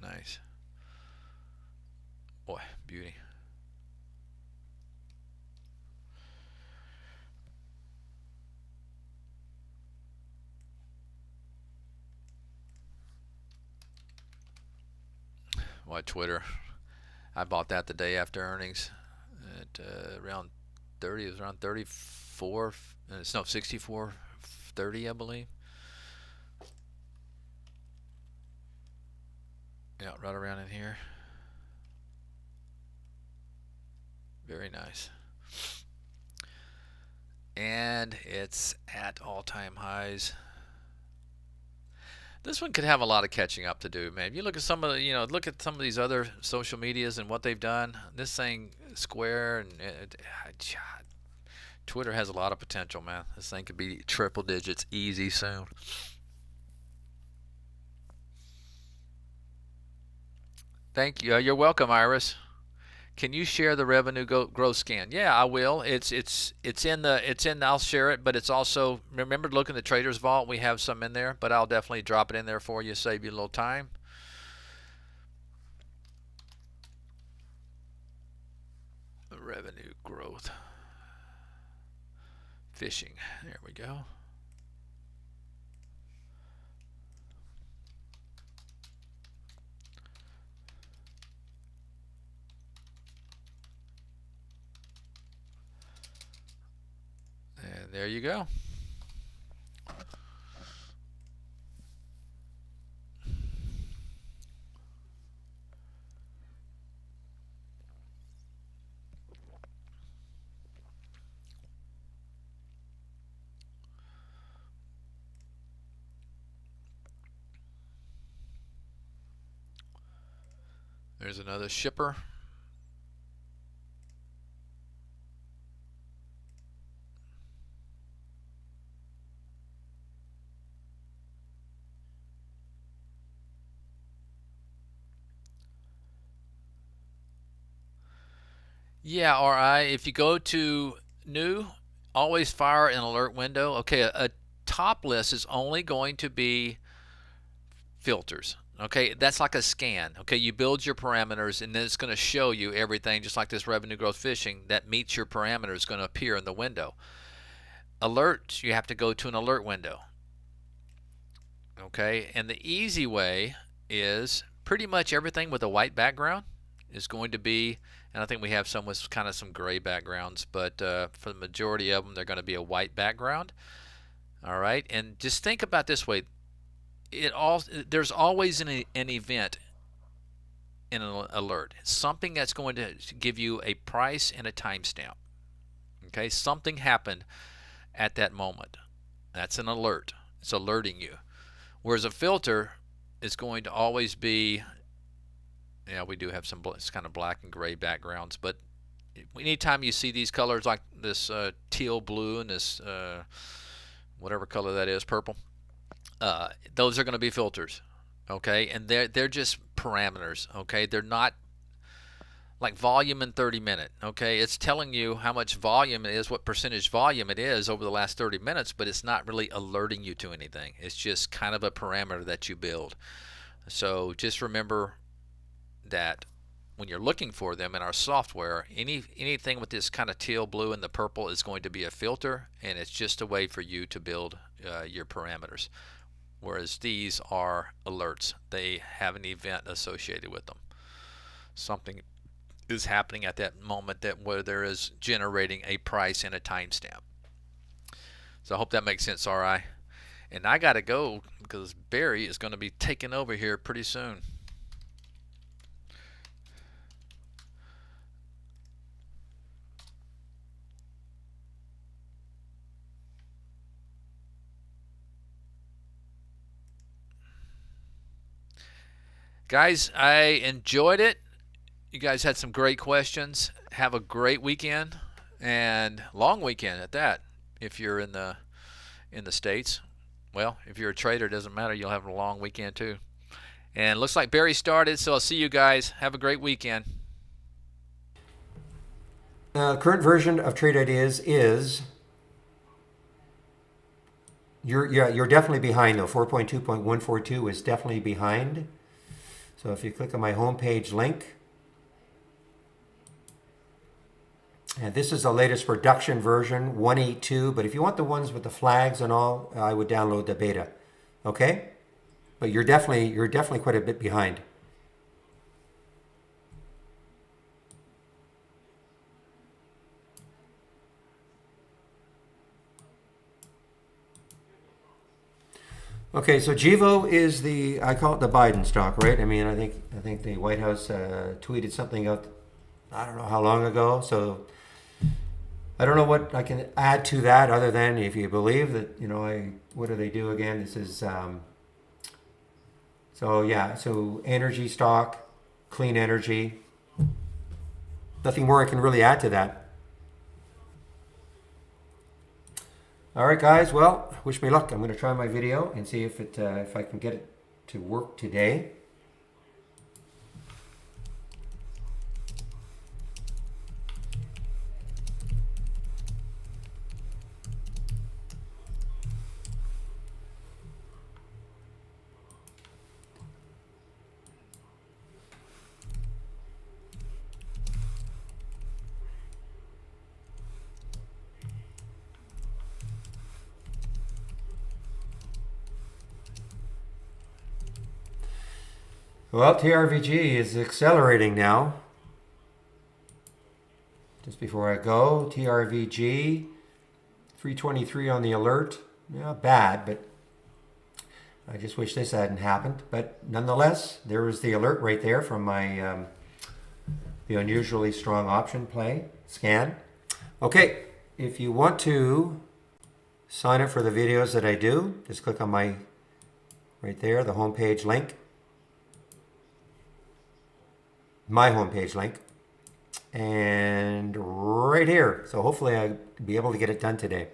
Nice. Boy, beauty. Why, Twitter. I bought that the day after earnings at around 30. It was around 34. It's no 64.30, I believe. Yeah, right around in here. Very nice. And it's at all-time highs. This one could have a lot of catching up to do, man. You look at some of the, look at some of these other social medias and what they've done. This thing, Square and Twitter has a lot of potential, man. This thing could be triple digits easy soon. Thank you. You're welcome, Iris. Can you share the revenue growth scan? Yeah, I will. It's in. I'll share it, but it's also, remember to look in the Traders Vault. We have some in there, but I'll definitely drop it in there for you, save you a little time. Revenue growth. Fishing. There we go. And there you go. There's another shipper. Yeah, RI, if you go to new, always fire an alert window. Okay, a top list is only going to be filters. Okay, that's like a scan. Okay, you build your parameters and then it's going to show you everything, just like this revenue growth fishing that meets your parameters is going to appear in the window. Alerts, you have to go to an alert window. Okay, and the easy way is pretty much everything with a white background is going to be, and I think we have some with kind of some gray backgrounds, but for the majority of them, they're going to be a white background. All right, and just think about this way: there's always an event in an alert, something that's going to give you a price and a timestamp. Okay, something happened at that moment. That's an alert. It's alerting you. Whereas a filter is going to always be, yeah, we do have some it's kind of black and gray backgrounds, but anytime you see these colors like this teal blue and this whatever color that is, purple, those are going to be filters. Okay, and they're just parameters. Okay, they're not like volume in 30 minutes. Okay, it's telling you how much volume it is, what percentage volume it is over the last 30 minutes, but it's not really alerting you to anything. It's just kind of a parameter that you build. So just remember that when you're looking for them in our software, anything with this kind of teal blue and the purple is going to be a filter, and it's just a way for you to build your parameters. Whereas these are alerts. They have an event associated with them. Something is happening at that moment where there is generating a price and a timestamp. So I hope that makes sense, RI. And I got to go because Barry is going to be taking over here pretty soon. Guys, I enjoyed it. You guys had some great questions. Have a great weekend and long weekend at that. If you're in the States, well, if you're a trader, it doesn't matter. You'll have a long weekend too. And it looks like Barry started, so I'll see you guys. Have a great weekend. Current version of Trade Ideas is you're definitely behind though. 4.2.142 is definitely behind. So if you click on my homepage link, and this is the latest production version 182. But if you want the ones with the flags and all, I would download the beta. Okay, but you're definitely quite a bit behind. Okay, so Gevo is the, I call it the Biden stock, right? I mean, I think the White House tweeted something out, I don't know how long ago. So I don't know what I can add to that other than if you believe that, what do they do again? This is so yeah, so energy stock, clean energy. Nothing more I can really add to that. All right, guys. Well, wish me luck. I'm going to try my video and see if I can get it to work today. Well, TRVG is accelerating now. Just before I go, TRVG 323 on the alert. Yeah, bad, but I just wish this hadn't happened. But nonetheless, there was the alert right there from my the unusually strong option play scan. Okay, if you want to sign up for the videos that I do, just click on my right there, the homepage link. My homepage link, and right here. So hopefully I'll be able to get it done today.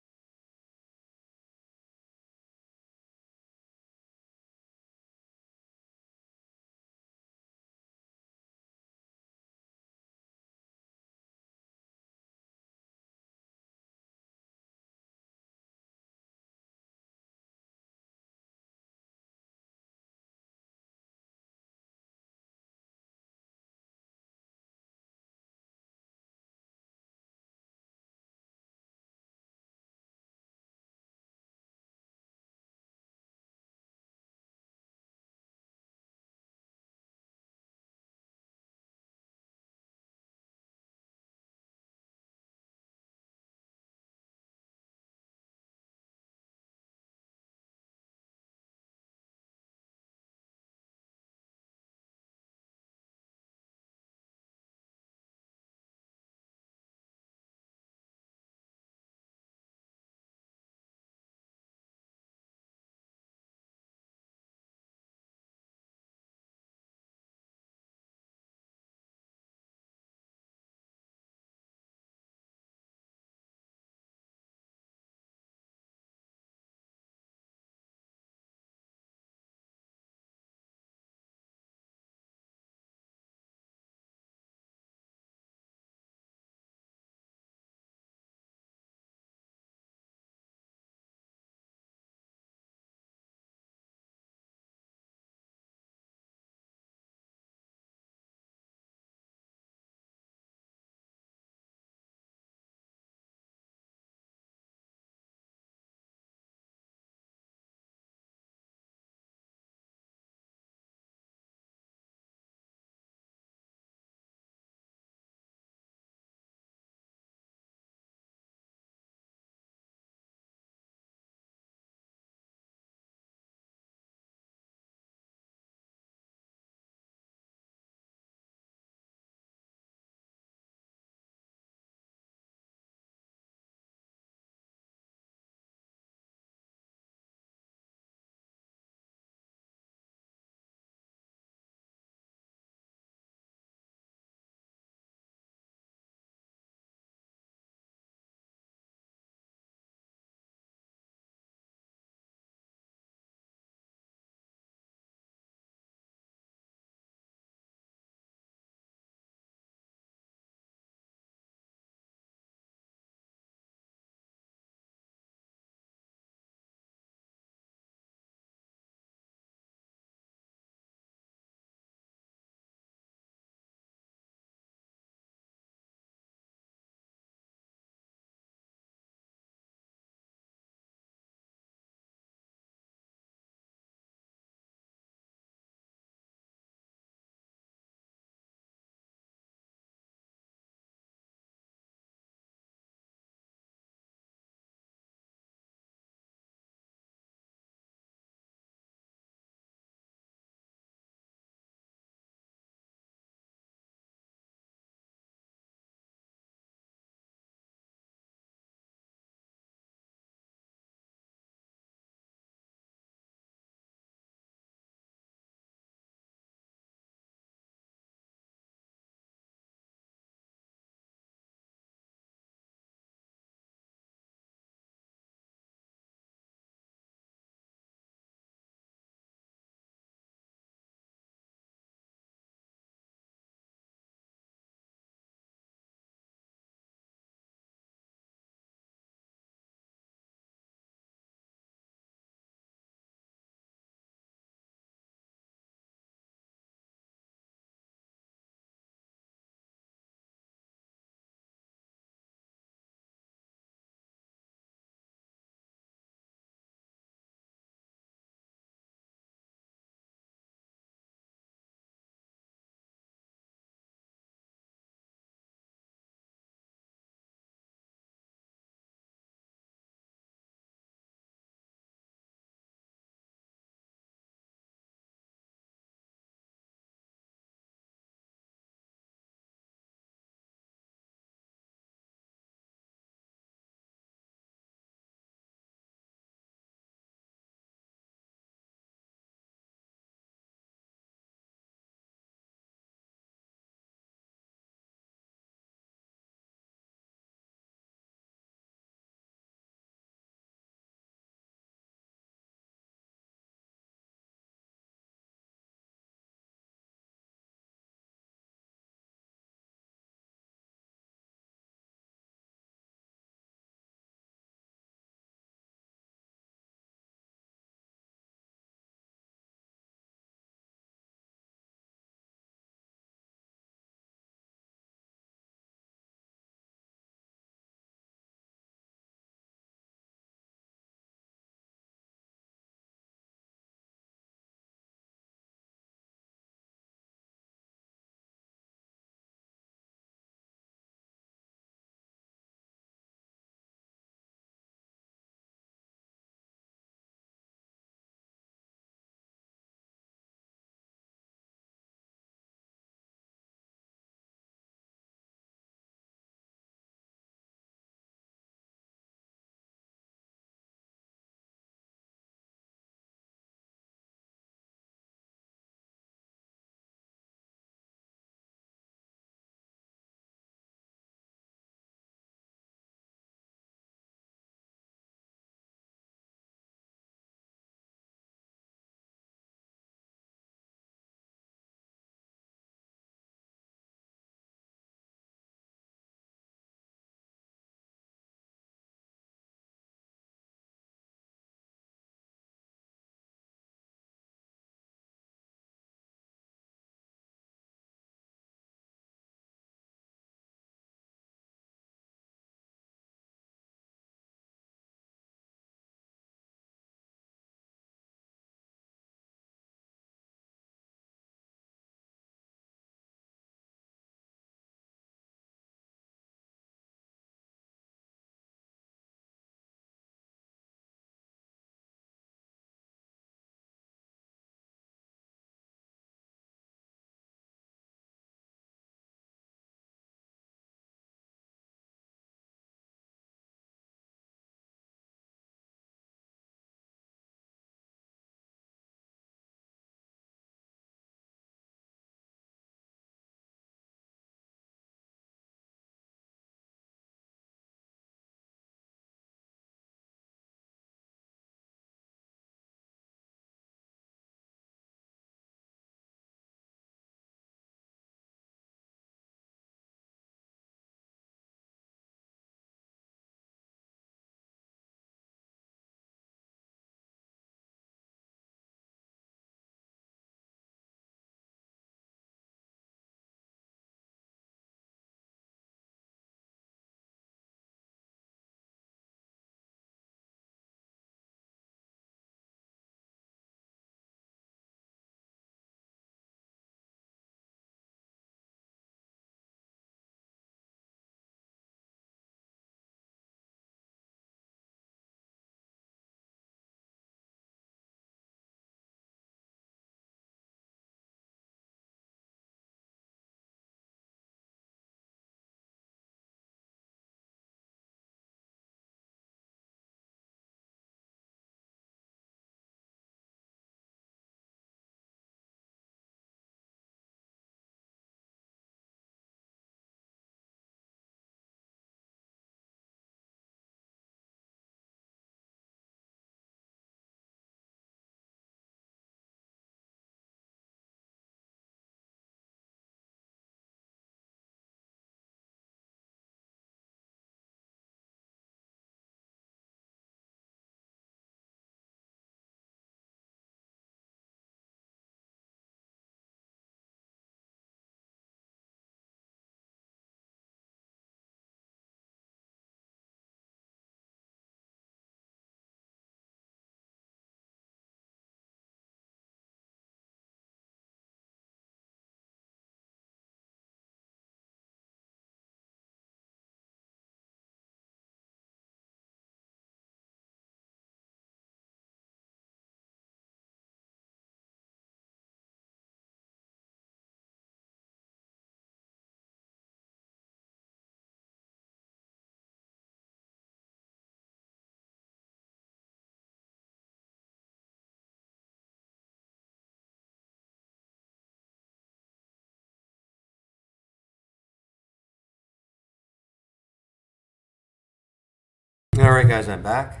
All right, guys, I'm back.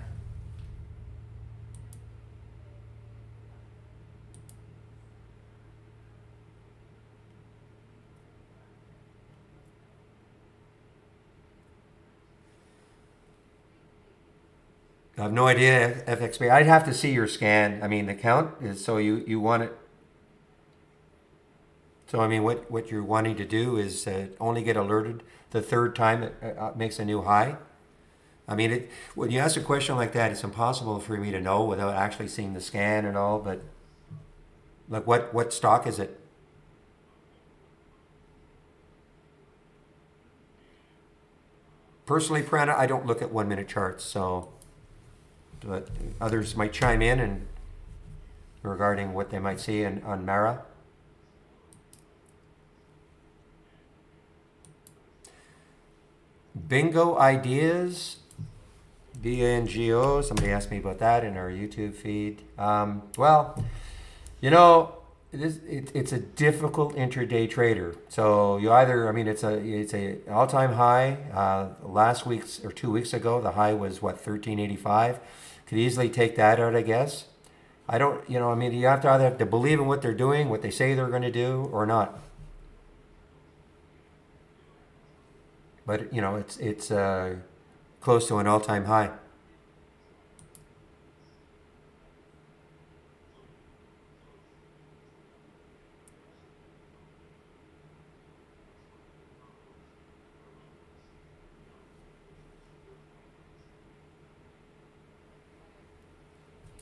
I have no idea FXB. I'd have to see your scan. I mean, the count is so you want it. So I mean, what you're wanting to do is only get alerted the third time it makes a new high. I mean, when you ask a question like that, it's impossible for me to know without actually seeing the scan and all. But like, what stock is it? Personally, Prana, I don't look at 1 minute charts, so but others might chime in and regarding what they might see on Mara. Bingo Ideas, BNGO. Somebody asked me about that in our YouTube feed. Well, you know, it's a difficult intraday trader. So you either, I mean, it's a all-time high. Last week's or 2 weeks ago, the high was what, 1385. Could easily take that out, I guess. I don't, I mean, you have to either have to believe in what they're doing, what they say they're going to do, or not. But it's close to an all-time high.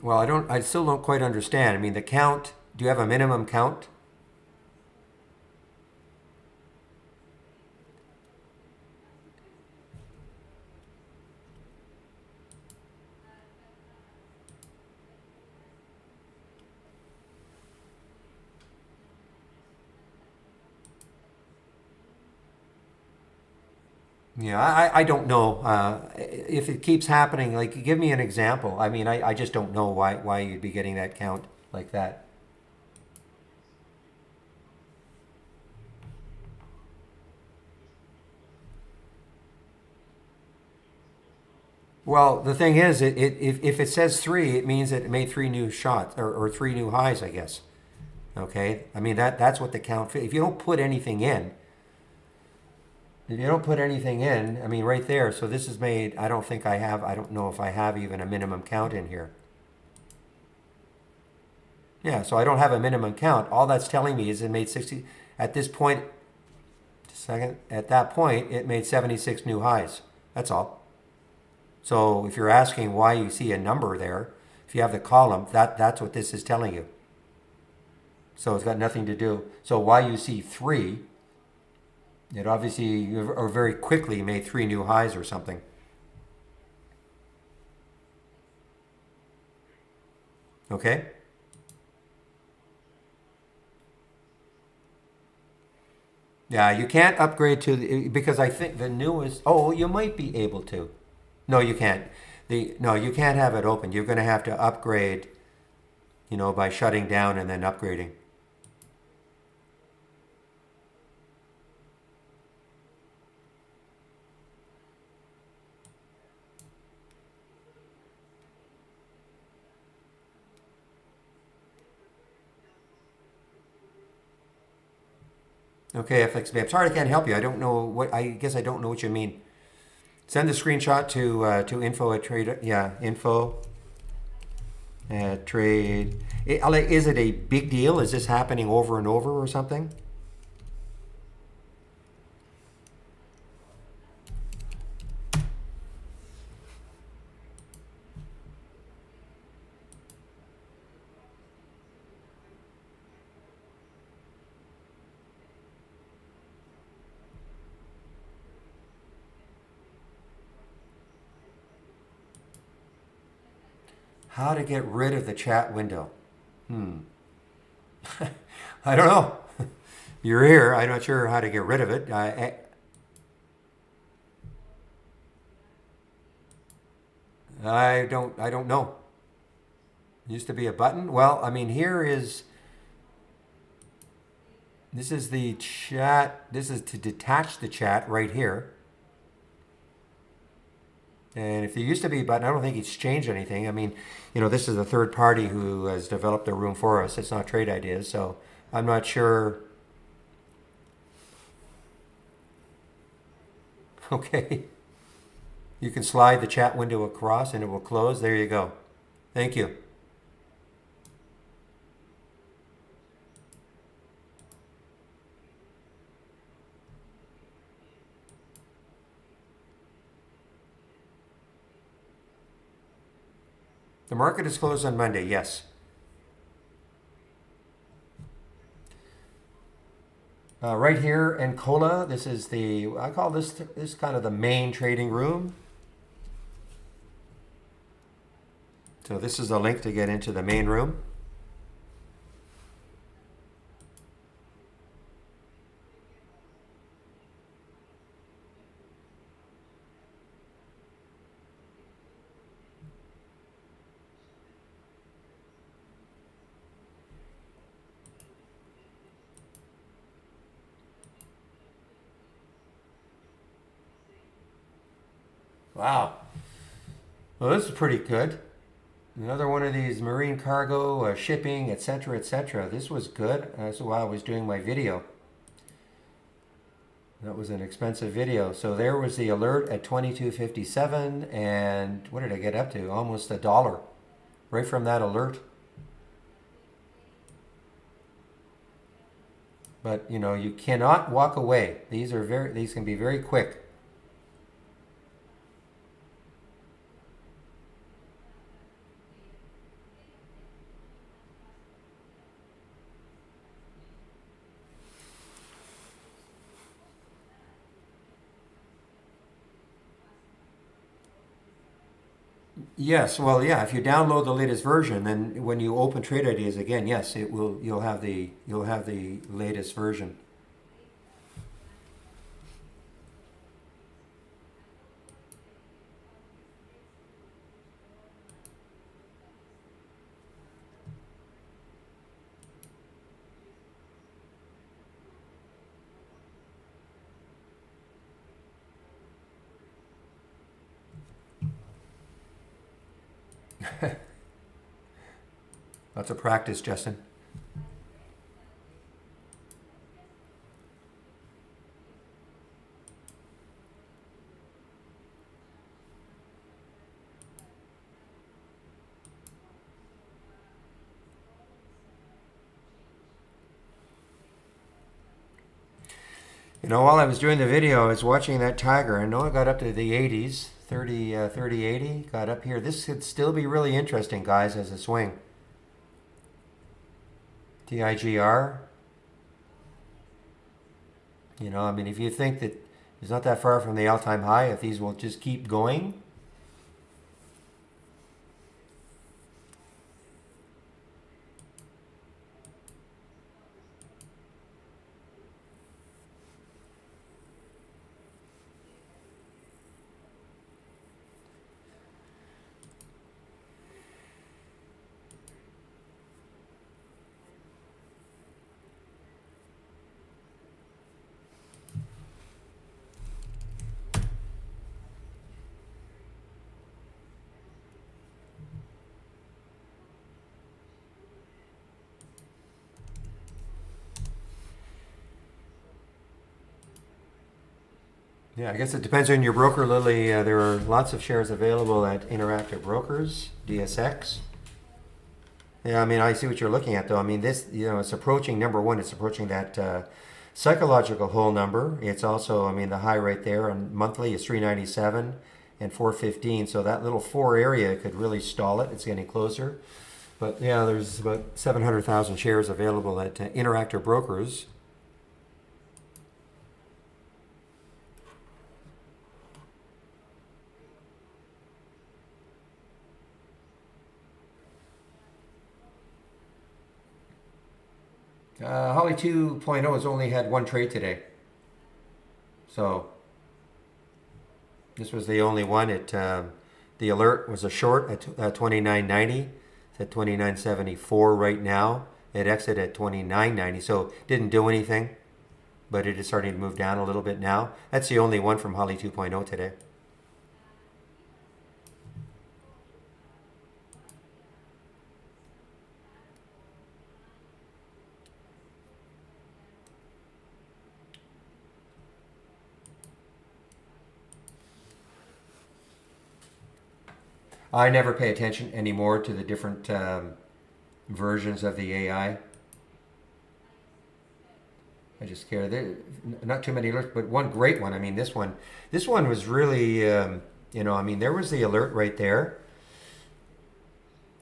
Well, I still don't quite understand. I mean, the count, do you have a minimum count? Yeah, I don't know. If it keeps happening, like, give me an example. I mean, I just don't know why you'd be getting that count like that. Well, the thing is, if it says three, it means that it made three new shots or three new highs, I guess. Okay, I mean that's what the count. If you don't put anything in, I mean right there. So this is made. I don't think I have. I don't know if I have even a minimum count in here. Yeah, so I don't have a minimum count. All that's telling me is it made 60 at this point. Second, at that point, it made 76 new highs. That's all. So if you're asking why you see a number there, if you have the column, that's what this is telling you. So it's got nothing to do. So why you see three, it obviously or very quickly made three new highs or something. Okay? Yeah, you can't upgrade to because I think the newest. Oh, you might be able to. No, you can't. No, you can't have it open. You're going to have to upgrade, by shutting down and then upgrading. Okay, FXB. I'm sorry I can't help you. I don't know what. I guess I don't know what you mean. Send the screenshot to info at trade. Yeah, info at trade. Is it a big deal? Is this happening over and over or something? How to get rid of the chat window? I don't know. You're here. I'm not sure how to get rid of it. I don't know. Used to be a button. Well, I mean, this is the chat. This is to detach the chat right here. And if there used to be, but I don't think it's changed anything. I mean, you know, this is a third party who has developed a room for us. It's not Trade Ideas, so I'm not sure. Okay. You can slide the chat window across and it will close. There you go. Thank you. The market is closed on Monday, yes. Right here in Kola, this is I call this kind of the main trading room. So this is the link to get into the main room. Wow. Well, this is pretty good. Another one of these marine cargo, shipping, etc., etc. This was good. That's why I was doing my video. That was an expensive video. So there was the alert at 22.57, and what did I get up to? Almost $1 right from that alert. But you know, you cannot walk away. These can be very quick. Yes, well, yeah. If you download the latest version, then when you open Trade Ideas again, yes, it will. You'll have the latest version. Lots of practice, Justin. You know, while I was doing the video, I was watching that tiger. I know I got up to the 80s, 30, 80. Got up here. This could still be really interesting, guys, as a swing. TIGR. You know, I mean, if you think that it's not that far from the all-time high, if these will just keep going. Yeah, I guess it depends on your broker, Lily. There are lots of shares available at Interactive Brokers, DSX. Yeah, I mean, I see what you're looking at, though. I mean, this, you know, it's approaching, number one, it's approaching that psychological whole number. It's also, I mean, the high right there on monthly is 397 and 415. So that little 4 area could really stall it. It's getting closer. But yeah, there's about 700,000 shares available at Interactive Brokers. Holly 2.0 has only had one trade today. So this was the only one. The alert was a short at 29.90. It's at 29.74 right now. It exited at 29.90, so didn't do anything, but it is starting to move down a little bit now. That's the only one from Holly 2.0 today. I never pay attention anymore to the different versions of the AI. I just care. Not too many alerts, but one great one. I mean, this one was really, I mean, there was the alert right there.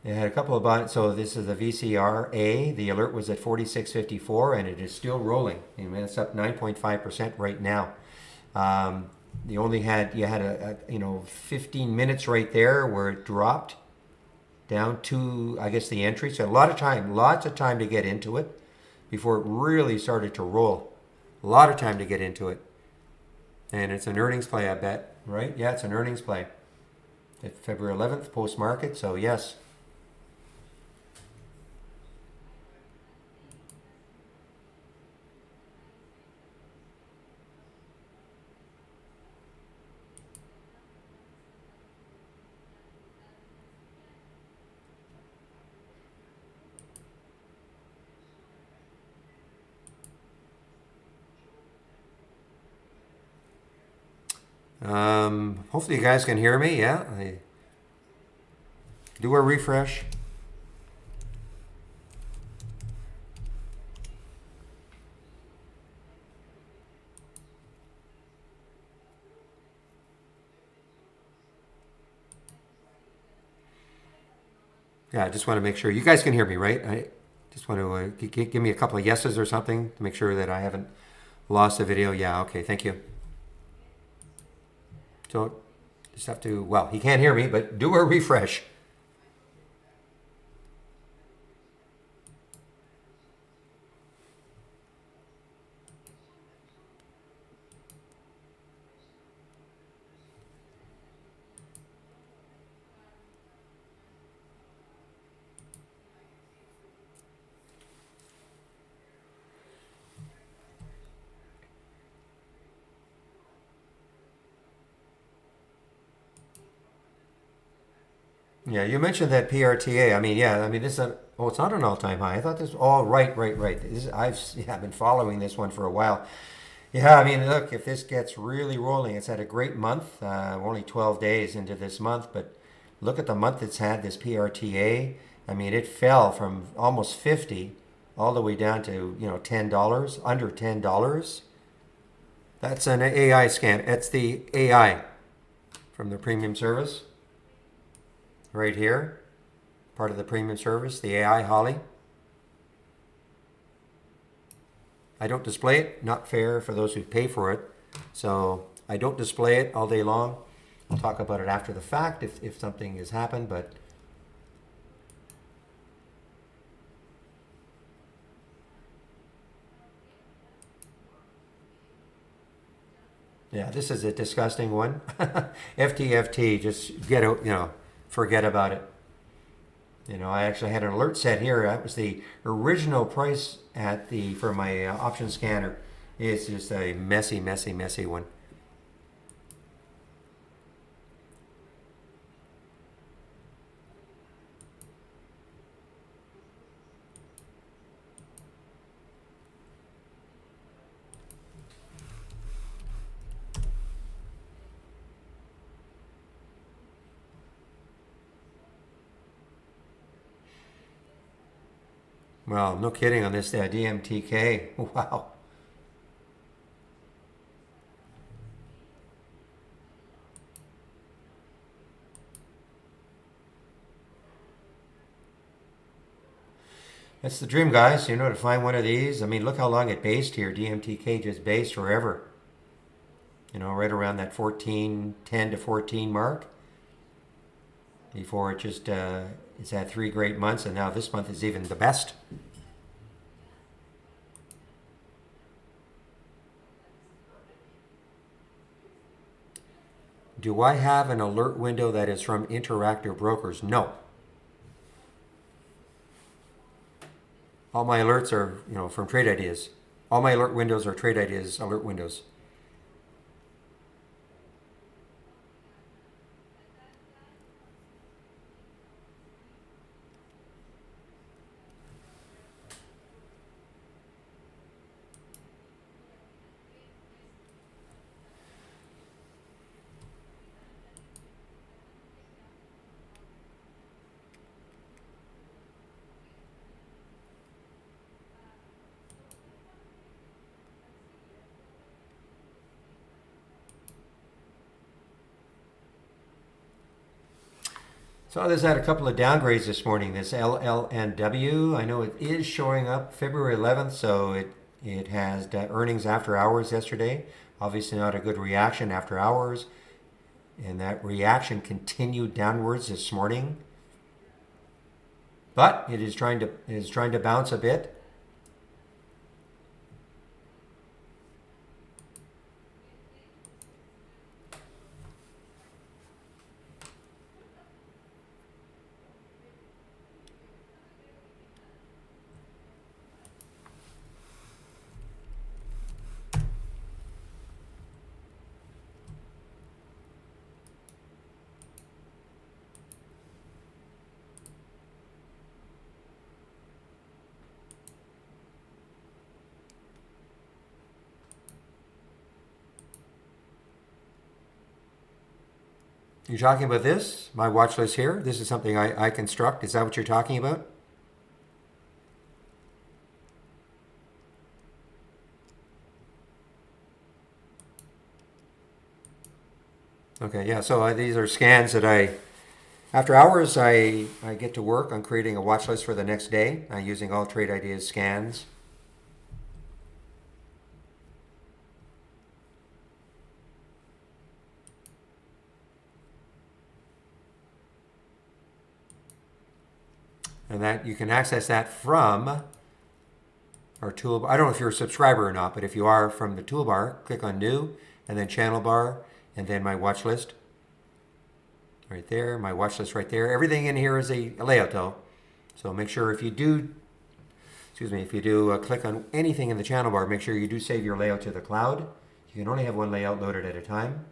It had a couple of buttons. So this is the VCRA. The alert was at 46.54, and it is still rolling. I mean, it's up 9.5% right now. You had a 15 minutes right there where it dropped down to, I guess, the entry. So lots of time to get into it before it really started to roll. A lot of time to get into it. And it's an earnings play, I bet, right? Yeah, it's an earnings play. It's February 11th, post-market, so yes. Hopefully you guys can hear me. Yeah, I do a refresh. Yeah, I just want to make sure you guys can hear me, right? I just want to give me a couple of yeses or something to make sure that I haven't lost the video. Yeah, okay, thank you. So just have to, well, he can't hear me, but do a refresh. Yeah, you mentioned that PRTA. I mean, yeah, I mean this. Oh, it's not an all-time high. I thought this. Oh, right. I've been following this one for a while. Yeah, I mean, look, if this gets really rolling, it's had a great month. We're only 12 days into this month, but look at the month it's had. This PRTA. I mean, it fell from almost 50 all the way down to $10, under $10. That's an AI scam. It's the AI from the premium service. Right here, part of the premium service, the AI Holly. I don't display it, not fair for those who pay for it. So I don't display it all day long. I'll talk about it after the fact if something has happened, but yeah, this is a disgusting one. FTFT, just get out, forget about it. I actually had an alert set here. That was the original price for my option scanner. It's just a messy one. Well, no kidding on this DMTK. Wow. That's the dream, guys. To find one of these. I mean, look how long it based here. DMTK just based forever. Right around that 10 to 14 mark. Before it just, it's had 3 great months, and now this month is even the best. Do I have an alert window that is from Interactive Brokers? No. All my alerts are, from Trade Ideas. All my alert windows are Trade Ideas alert windows. So this had a couple of downgrades this morning. This LLNW, I know it is showing up February 11th, so it has earnings after hours yesterday. Obviously not a good reaction after hours, and that reaction continued downwards this morning. But it is trying to bounce a bit. You're talking about this, my watch list here? This is something I construct. Is that what you're talking about? Okay, yeah, so these are scans that after hours, I get to work on creating a watch list for the next day using all Trade Ideas scans. And that you can access that from our toolbar. I don't know if you're a subscriber or not, but if you are, from the toolbar, click on New, and then Channel Bar, and then My Watch List. Right there, My Watch List right there. Everything in here is a layout though. So make sure if you do click on anything in the channel bar, make sure you do save your layout to the cloud. You can only have one layout loaded at a time.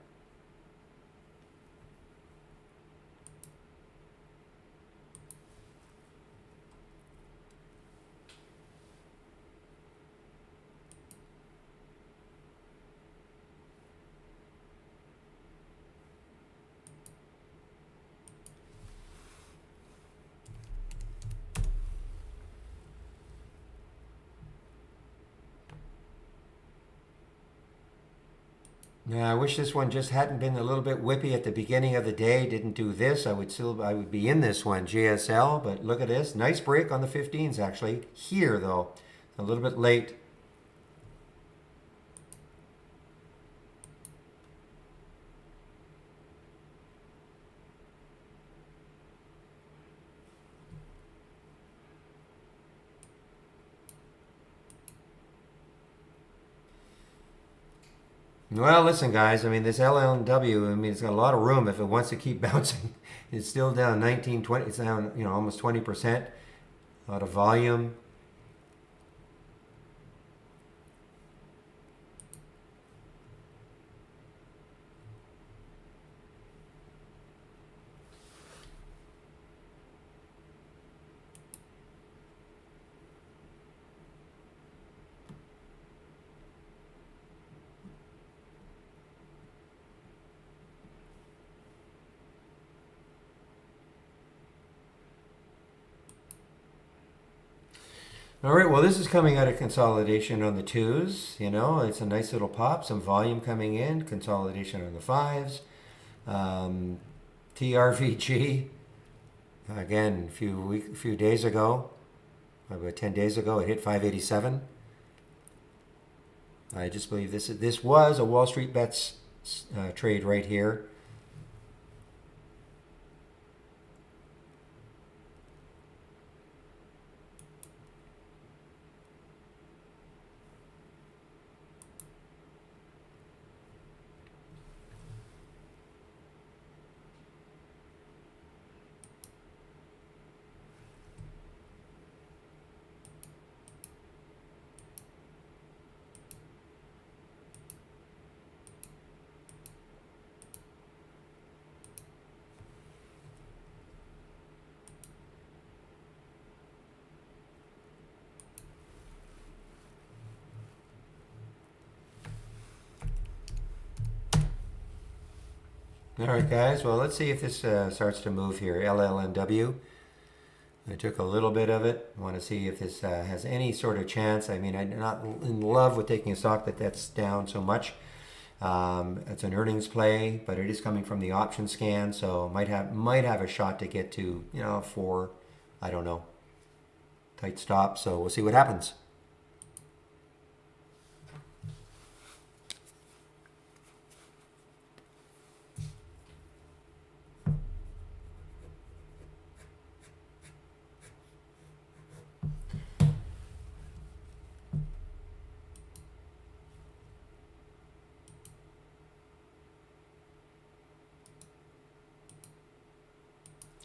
Yeah, I wish this one just hadn't been a little bit whippy at the beginning of the day. Didn't do this. I would be in this one, JSL. But look at this, nice break on the 15s actually. Here though, a little bit late. Well, listen, guys. I mean, this LLW. I mean, it's got a lot of room if it wants to keep bouncing. It's still down 19, 20. It's down, almost 20%. A lot of volume. All right, well, this is coming out of consolidation on the twos. It's a nice little pop, some volume coming in, consolidation on the fives. TRVG, again, a few days ago, about 10 days ago, it hit 587. I just believe this was a Wall Street Bets trade right here. All right, guys. Well, let's see if this starts to move here. LLNW. I took a little bit of it. I want to see if this has any sort of chance. I mean, I'm not in love with taking a stock that's down so much. It's an earnings play, but it is coming from the option scan, so might have a shot to get to 4. I don't know. Tight stop. So we'll see what happens.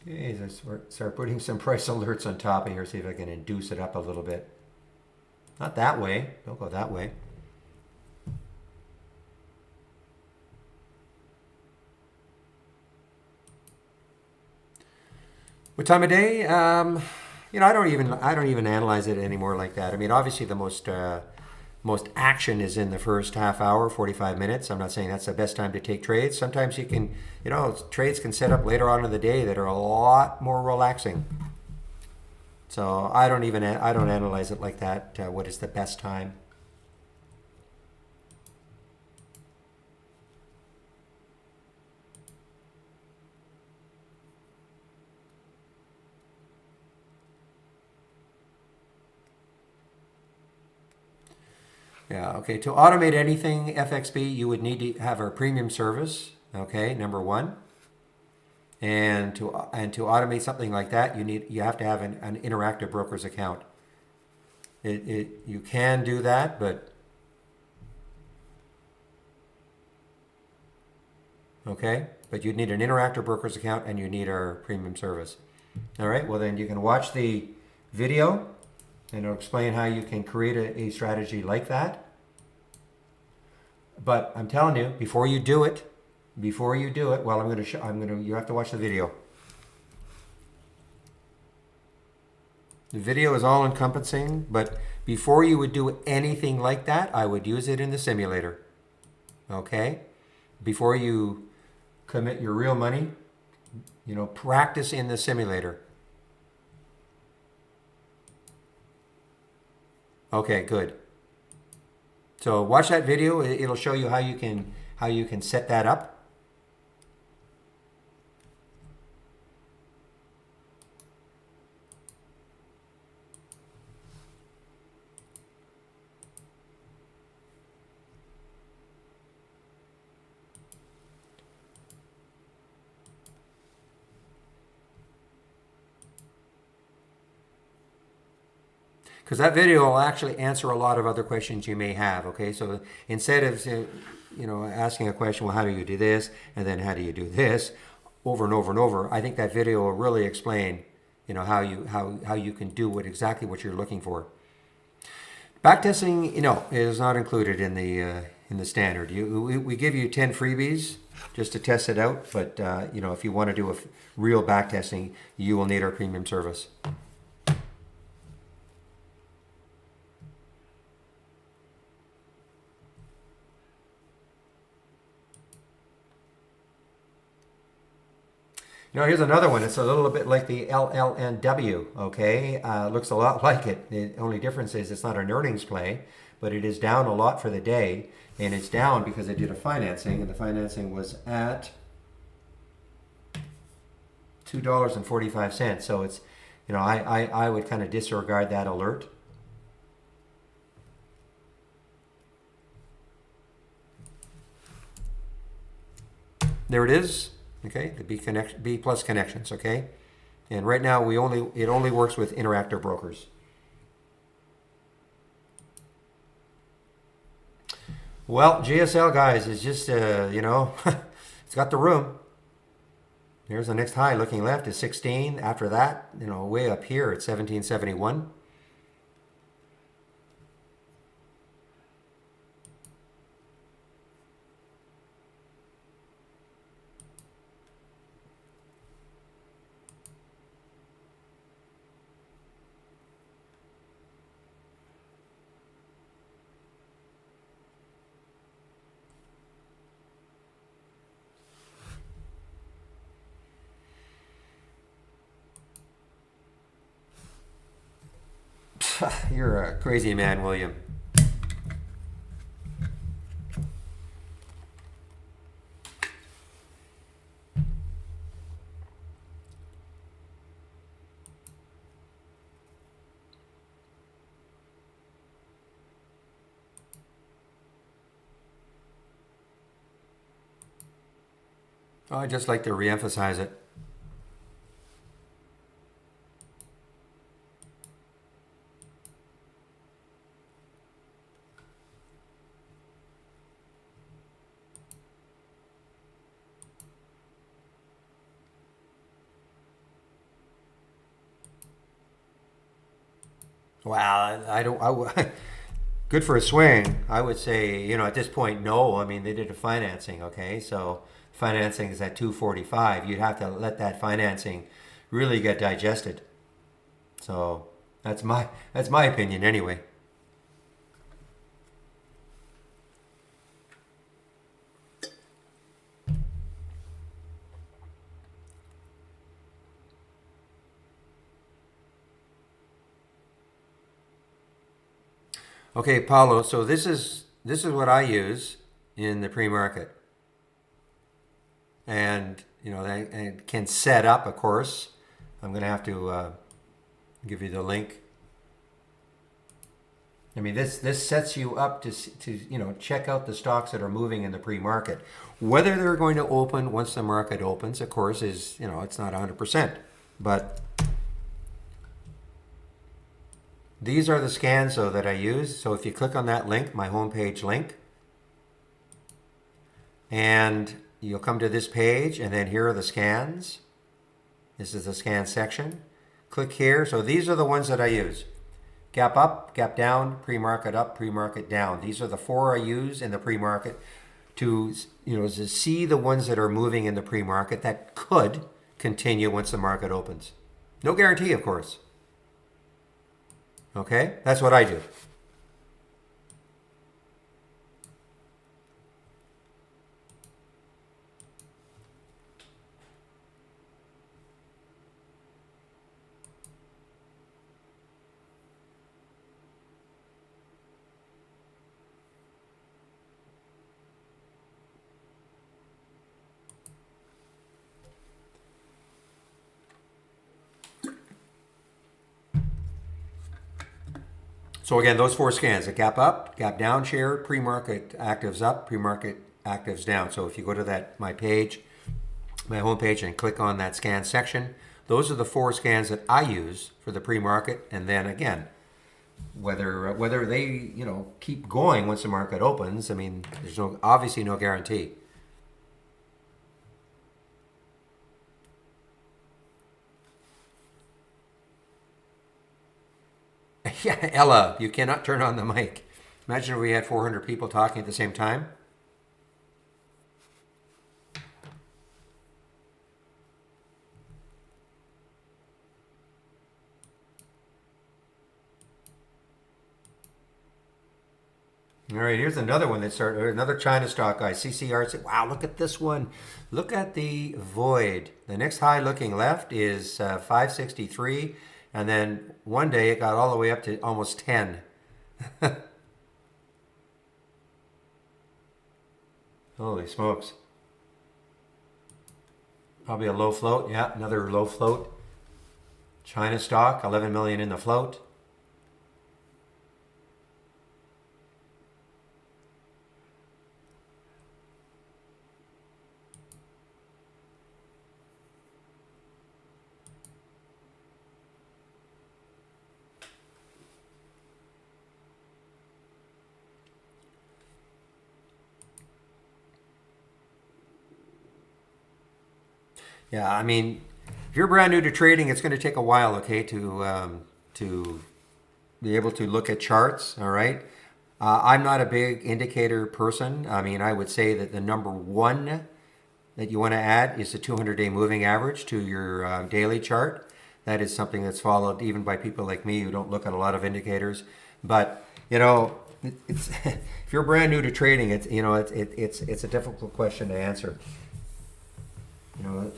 Okay, let's start putting some price alerts on top of here, see if I can induce it up a little bit. Not that way. Don't go that way. What time of day? I don't even analyze it anymore like that. I mean, obviously the most action is in the first half hour, 45 minutes. I'm not saying that's the best time to take trades. Sometimes you can, trades can set up later on in the day that are a lot more relaxing. So I don't analyze it like that. What is the best time? Yeah, okay. To automate anything FXB, you would need to have our premium service, okay, number one. And to automate something like that, you have to have an Interactive Brokers account. You can do that, but okay, but you'd need an Interactive Brokers account and you need our premium service. All right, well then you can watch the video and it'll explain how you can create a strategy like that. But I'm telling you, before you do it, well, you have to watch the video. The video is all encompassing, but before you would do anything like that, I would use it in the simulator. Okay? Before you commit your real money, practice in the simulator. Okay, good. So watch that video. It'll show you how you can set that up. Because that video will actually answer a lot of other questions you may have, okay? So instead of, asking a question, well, how do you do this? And then how do you do this? Over and over and over, I think that video will really explain, how you can do exactly what you're looking for. Backtesting, is not included in the standard. We give you 10 freebies just to test it out, but, if you want to do a real backtesting, you will need our premium service. Here's another one. It's a little bit like the LLNW, okay? Looks a lot like it. The only difference is it's not an earnings play, but it is down a lot for the day, and it's down because it did a financing, and the financing was at $2.45. So it's, I would kind of disregard that alert. There it is. Okay, the B plus connections, okay? And right now it only works with Interactive Brokers. Well, GSL guys is just it's got the room. Here's the next high looking left is 16. After that, way up here at 1771. You're a crazy man, William. I just like to reemphasize it. Well, I don't. Good for a swing. I would say, at this point, no. I mean, they did a financing, okay? So financing is at 245. You'd have to let that financing really get digested. So that's my opinion anyway. Okay, Paulo, so this is what I use in the pre-market. And that can set up, of course. I'm going to have to give you the link. I mean, this sets you up to check out the stocks that are moving in the pre-market. Whether they're going to open once the market opens, of course, is it's not 100%. But these are the scans though that I use. So if you click on that link, my homepage link, and you'll come to this page, and then here are the scans. This is the scan section. Click here. So these are the ones that I use. Gap up, gap down, pre-market up, pre-market down. These are the four I use in the pre-market to see the ones that are moving in the pre-market that could continue once the market opens. No guarantee, of course. Okay, that's what I do. So again, those four scans: a gap up, gap down, share, pre-market actives up, pre-market actives down. So if you go to my page, my homepage, and click on that scan section, those are the four scans that I use for the pre-market. And then again, whether they keep going once the market opens, I mean, there's obviously no guarantee. Yeah, Ella, you cannot turn on the mic. Imagine if we had 400 people talking at the same time. All right, here's another one that started, another China stock guy, CCR. Said, wow, look at this one. Look at the void. The next high looking left is 563, and then one day it got all the way up to almost 10. Holy smokes. Probably a low float. Yeah, another low float. China stock, 11 million in the float. Yeah, I mean, if you're brand new to trading, it's going to take a while, okay, to be able to look at charts. All right, I'm not a big indicator person. I mean, I would say that the number one that you want to add is the 200-day moving average to your daily chart. That is something that's followed even by people like me who don't look at a lot of indicators. But it's if you're brand new to trading, it's a difficult question to answer.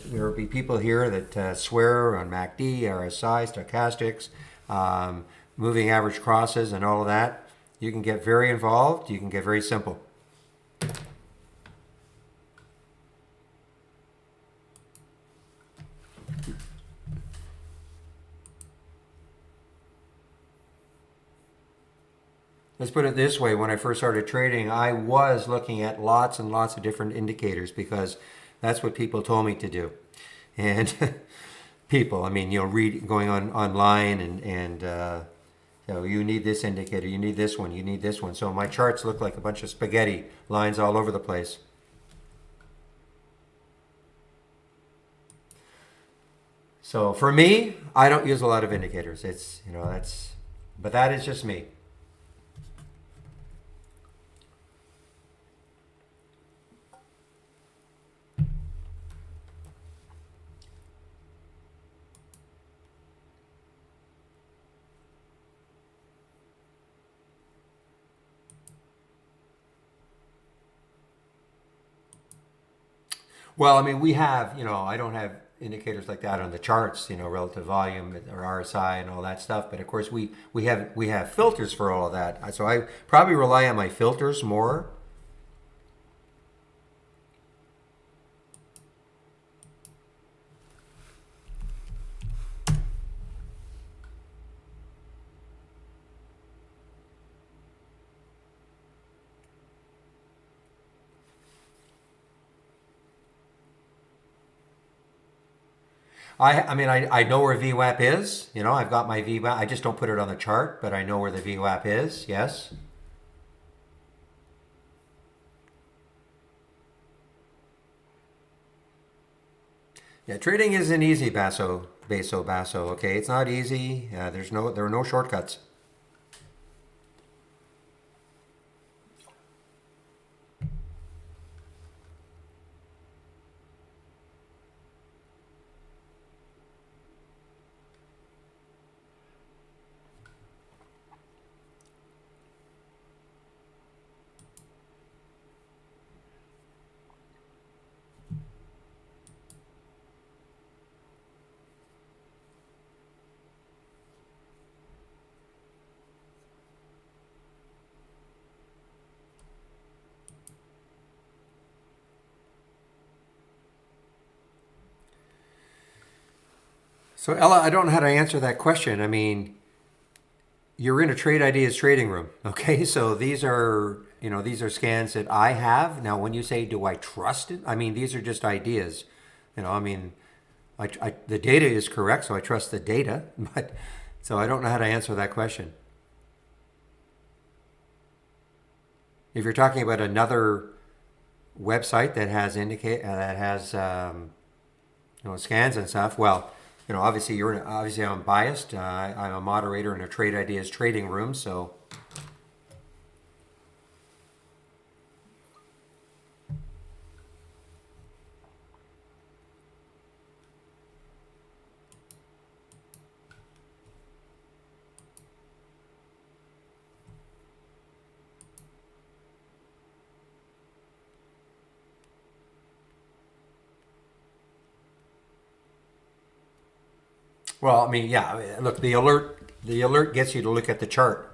There will be people here that swear on MACD, RSI, stochastics, moving average crosses, and all of that. You can get very involved. You can get very simple. Let's put it this way. When I first started trading, I was looking at lots and lots of different indicators because That's what people told me to do. And people, I mean, read going on online and you need this indicator, you need this one, you need this one. So my charts look like a bunch of spaghetti lines all over the place. So for me, I don't use a lot of indicators. But that is just me. Well, I mean, we have, I don't have indicators like that on the charts, relative volume or RSI and all that stuff. But of course, we have filters for all of that. So I probably rely on my filters more. I know where VWAP is. I've got my VWAP. I just don't put it on the chart, but I know where the VWAP is. Yes. Yeah, trading isn't easy, Basso. Okay, it's not easy. There are no shortcuts. So Ella, I don't know how to answer that question. I mean, you're in a Trade Ideas trading room, okay? So these are scans that I have. Now, when you say, do I trust it? I mean, these are just ideas. I mean, the data is correct, so I trust the data. But so I don't know how to answer that question. If you're talking about another website that has scans and stuff, well, obviously I'm biased. I'm a moderator in a Trade Ideas trading room, so. Well, I mean, yeah. Look, the alert gets you to look at the chart.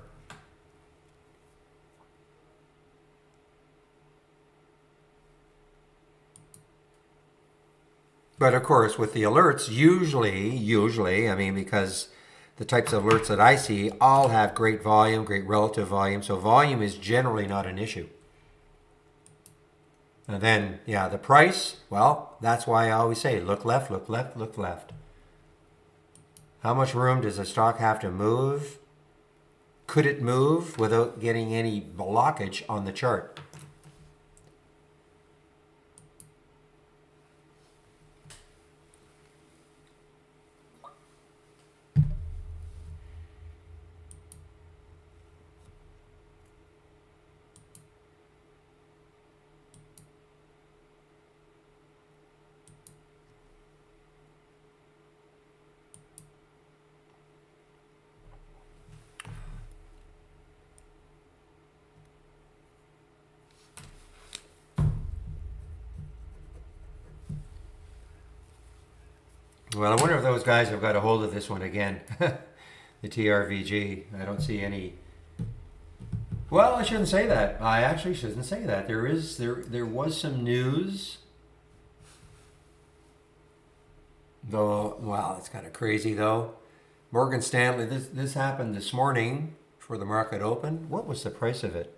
But of course, with the alerts, usually, I mean, because the types of alerts that I see all have great volume, great relative volume. So volume is generally not an issue. And then, yeah, the price, well, that's why I always say look left, look left, look left. How much room does a stock have to move? Could it move without getting any blockage on the chart? Well, I wonder if those guys have got a hold of this one again. The TRVG. I don't see any. Well, I shouldn't say that. I actually shouldn't say that. There was some news. Though, wow, it's kind of crazy though. Morgan Stanley. This happened this morning before the market opened. What was the price of it?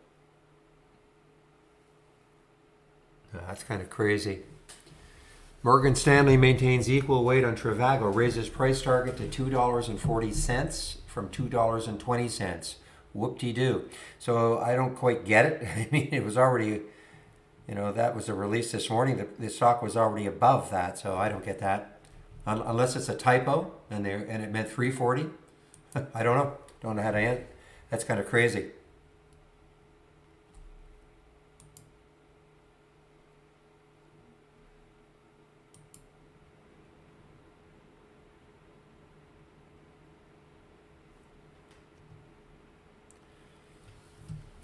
That's kind of crazy. Morgan Stanley maintains equal weight on Trivago, raises price target to $2.40 from $2.20. Whoop-de-doo. So I don't quite get it. I mean, it was already, that was a release this morning. The stock was already above that, so I don't get that. Unless it's a typo and it meant 340. I don't know. Don't know how to answer. That's kind of crazy.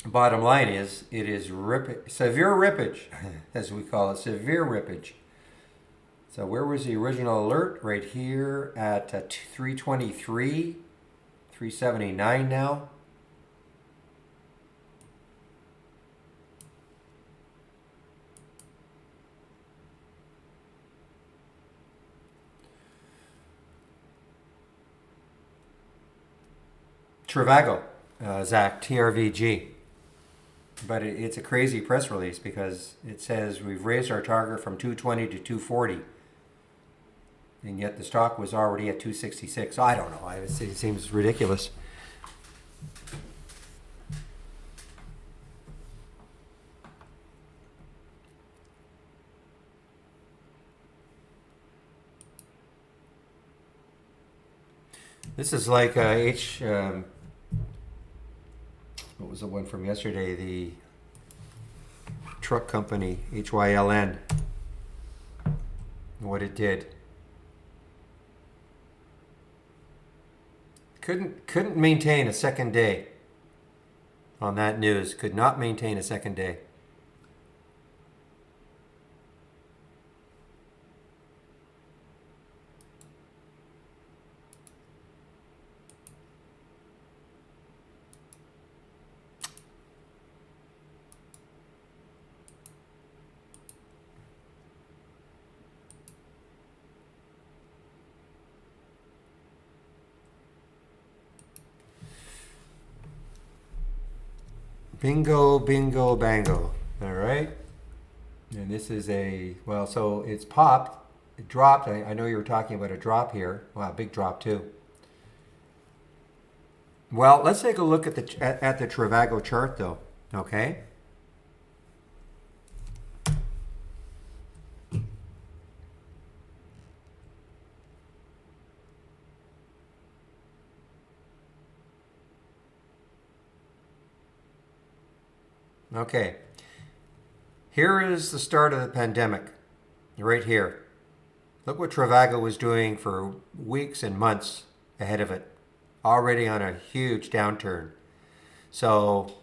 Bottom line is, it is severe rippage, as we call it, severe rippage. So where was the original alert? Right here at 323, 379 now. Trivago, Zach, TRVG. But it's a crazy press release because it says we've raised our target from 220 to 240. And yet the stock was already at 266. I don't know. It seems ridiculous. This is like what was the one from yesterday? The truck company, HYLN. What it did. Couldn't maintain a second day on that news. Could not maintain a second day. Bingo, bingo, bango. All right. And this is so it's popped. It dropped. I know you were talking about a drop here. Wow, big drop too. Well, let's take a look at the Trivago chart though. Okay. Okay, here is the start of the pandemic, right here. Look what Trivago was doing for weeks and months ahead of it, already on a huge downturn. So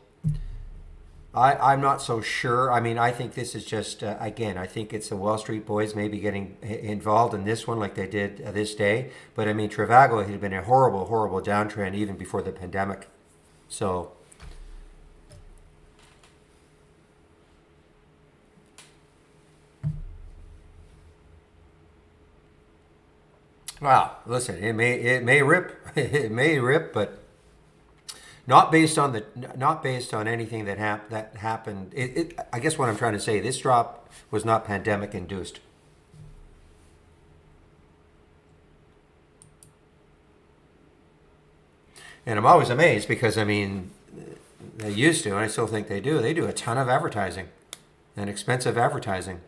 I'm not so sure. I mean, I think this is just, again, I think it's the Wall Street boys maybe getting involved in this one like they did this day. But I mean, Trivago had been a horrible, horrible downtrend even before the pandemic. So... Wow, listen, it may rip, it may rip, but not based on anything that happened. I guess what I'm trying to say, this drop was not pandemic induced. And I'm always amazed because I mean, they used to, and I still think they do. They do a ton of advertising, and expensive advertising.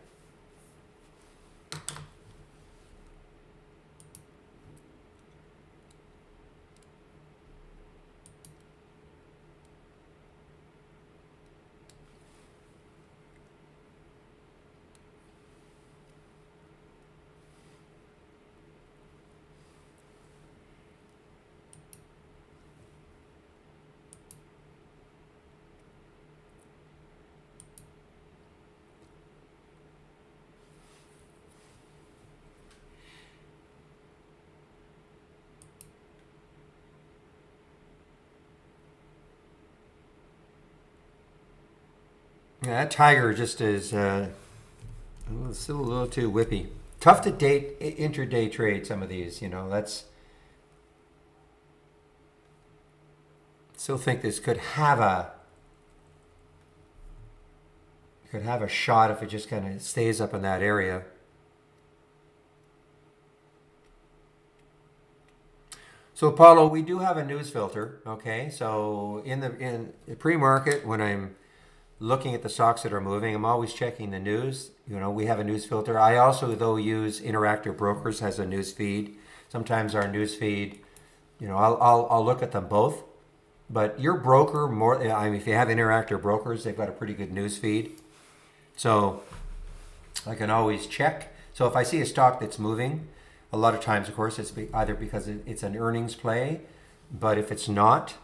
Yeah, that tiger just is still a little too whippy. Tough to intraday trade some of these, that's... Still think this could have a shot if it just kind of stays up in that area. So Paulo, we do have a news filter. Okay, so in the pre-market, when I'm looking at the stocks that are moving, I'm always checking the news. We have a news filter. I also though use Interactive Brokers as a news feed. Sometimes our news feed, I'll look at them both. But your broker more. I mean, if you have Interactive Brokers, they've got a pretty good news feed. So I can always check. So if I see a stock that's moving, a lot of times, of course, it's either because it's an earnings play, but if it's not,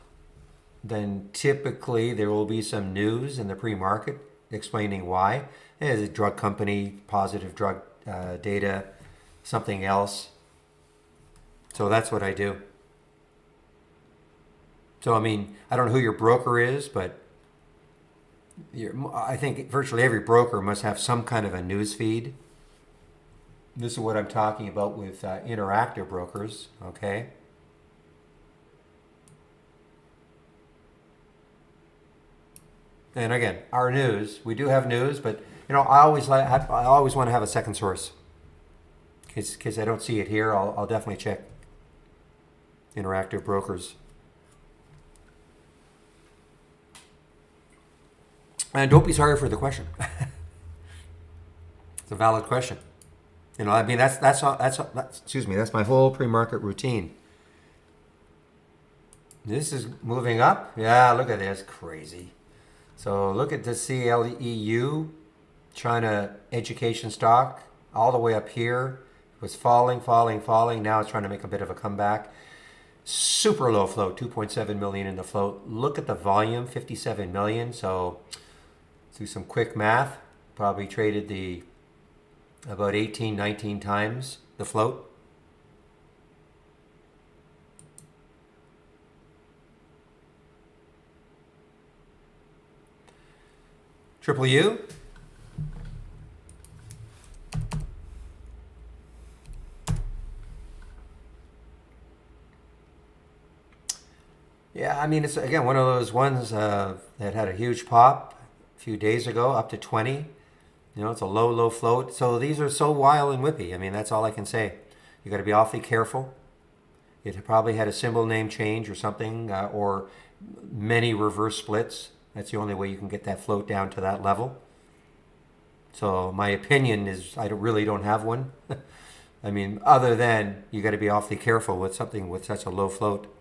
then typically there will be some news in the pre-market explaining why. There's a drug company, positive drug data, something else. So that's what I do. So I mean, I don't know who your broker is, but I think virtually every broker must have some kind of a news feed. This is what I'm talking about with Interactive Brokers, okay? And again, our news, we do have news, but I always want to have a second source. In case I don't see it here, I'll definitely check Interactive Brokers. And don't be sorry for the question. It's a valid question. I mean, that's excuse me, that's my whole pre-market routine. This is moving up. Yeah, look at this, crazy. So look at the CLEU, China education stock, all the way up here. It was falling, falling, falling. Now it's trying to make a bit of a comeback. Super low float, 2.7 million in the float. Look at the volume, 57 million. So do some quick math. Probably traded the about 18, 19 times the float. Triple U. Yeah, I mean, it's again one of those ones that had a huge pop a few days ago, up to 20. It's a low, low float. So these are so wild and whippy. I mean, that's all I can say. You got to be awfully careful. It probably had a symbol name change or something, or many reverse splits. That's the only way you can get that float down to that level. So my opinion is I really don't have one. I mean, other than you got to be awfully careful with something with such a low float.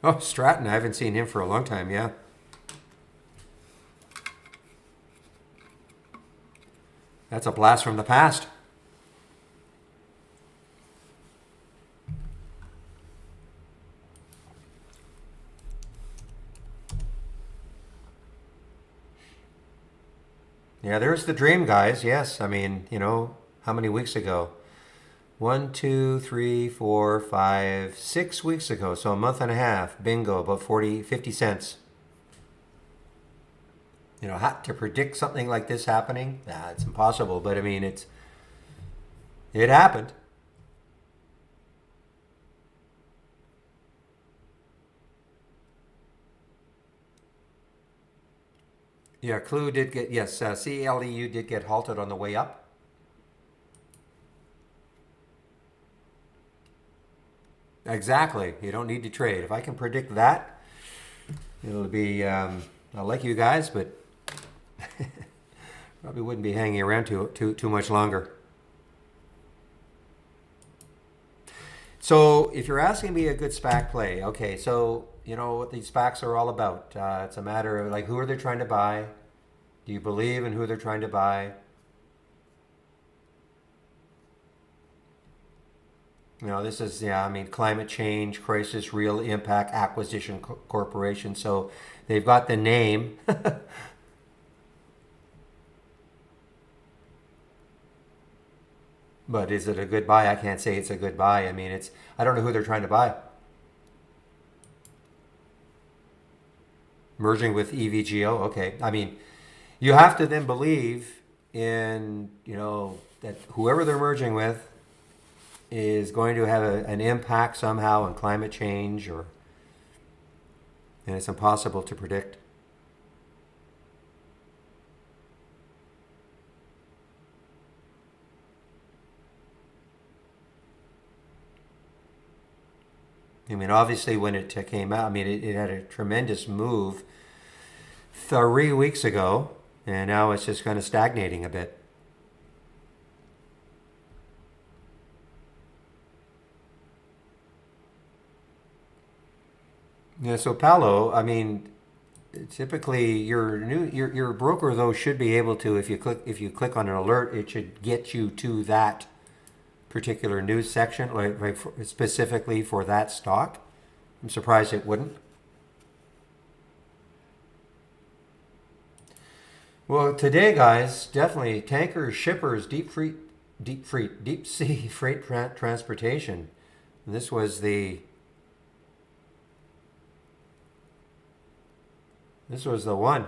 Oh, Stratton, I haven't seen him for a long time, yeah. That's a blast from the past. Yeah, there's the dream, guys. Yes, I mean, how many weeks ago? 1, 2, 3, 4, 5, 6 weeks ago. So a month and a half. Bingo, about 40, 50 cents. To predict something like this happening, it's impossible. But I mean, it happened. Yeah, Clue did get, yes, CLEU did get halted on the way up. Exactly. You don't need to trade. If I can predict that, it'll be, I like you guys, but probably wouldn't be hanging around too much longer. So if you're asking me a good SPAC play, okay, so you know what these SPACs are all about. It's a matter of like, who are they trying to buy? Do you believe in who they're trying to buy? This is, yeah, I mean, climate change, crisis, real impact, acquisition corporation. So they've got the name. But is it a good buy? I can't say it's a good buy. I mean, I don't know who they're trying to buy. Merging with EVGO, okay. I mean, you have to then believe in, that whoever they're merging with is going to have an impact somehow on climate change, and it's impossible to predict. I mean, obviously, when it came out, I mean, it had a tremendous move 3 weeks ago, and now it's just kind of stagnating a bit. Yeah, so Palo, I mean, typically your broker though should be able to, if you click on an alert, it should get you to that particular news section, specifically for that stock. I'm surprised it wouldn't. Well, today, guys, definitely tankers, shippers, deep sea freight transportation. And this was the one.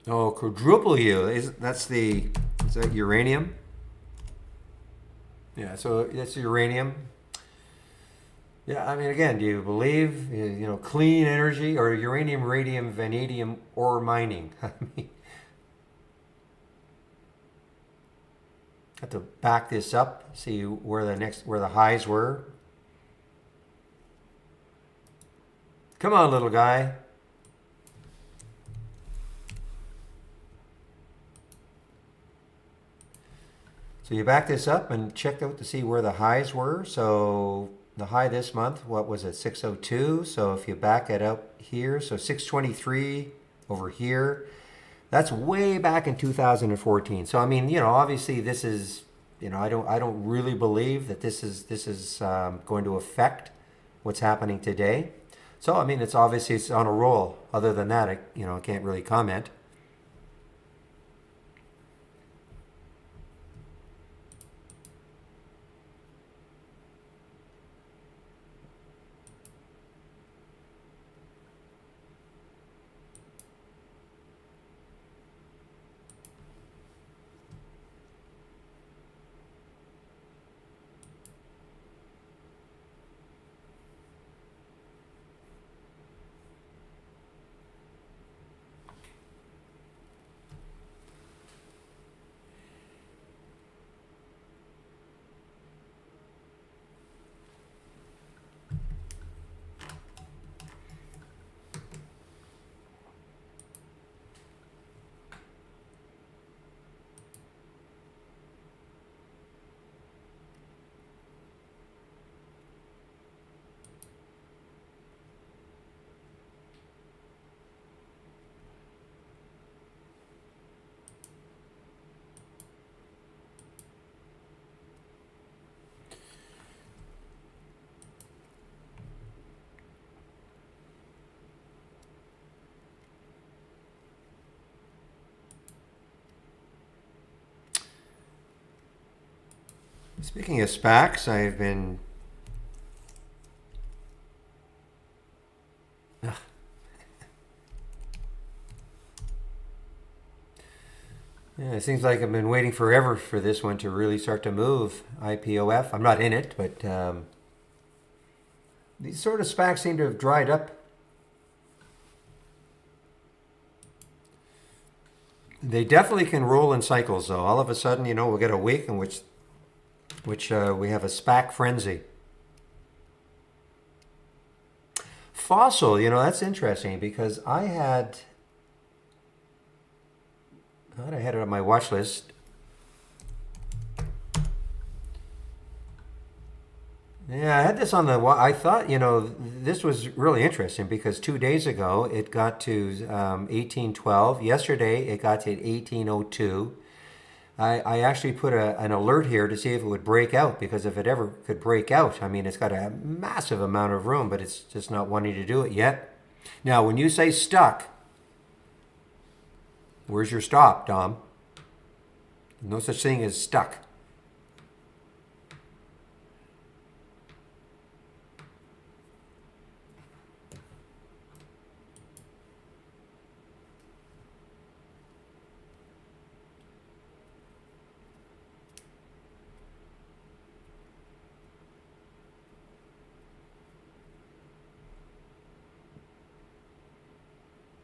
Oh, quadruple U. Is that uranium? Yeah, so it's uranium. Yeah, I mean, again, do you believe clean energy or uranium, radium, vanadium ore mining? I mean, have to back this up, see where the highs were. Come on, little guy. So you back this up and check out to see where the highs were. So the high this month, what was it, 602? So if you back it up here, so 623 over here, that's way back in 2014. So I mean, obviously this is, I don't really believe that this is going to affect what's happening today. So I mean, it's on a roll. Other than that, I can't really comment. Speaking of SPACs, I've been. Ugh. Yeah, it seems like I've been waiting forever for this one to really start to move. IPOF. I'm not in it, but these sort of SPACs seem to have dried up. They definitely can roll in cycles, though. All of a sudden, we'll get a week in which we have a SPAC frenzy. Fossil, that's interesting because I thought I had it on my watch list. Yeah, I had this on I thought, this was really interesting because 2 days ago it got to 1812. Yesterday it got to 1802. I actually put an alert here to see if it would break out, because if it ever could break out, I mean, it's got a massive amount of room, but it's just not wanting to do it yet. Now, when you say stuck, where's your stop, Dom? No such thing as stuck.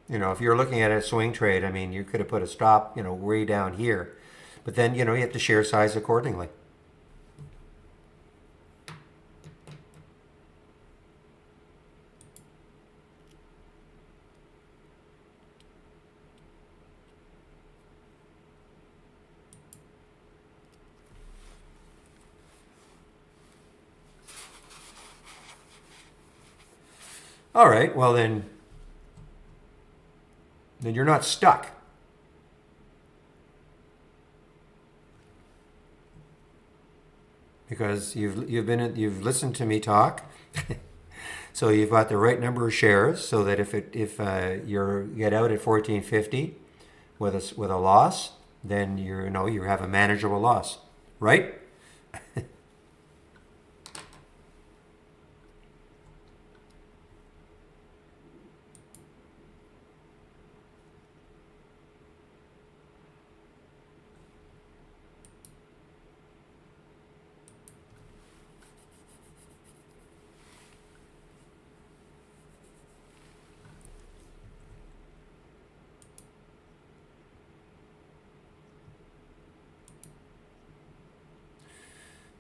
If you're looking at a swing trade, I mean, you could have put a stop, way down here. But then, you have to share size accordingly. All right, well then you're not stuck. Because you've listened to me talk, so you've got the right number of shares, so that if you get out at 14.50 with a loss, then you have a manageable loss, right?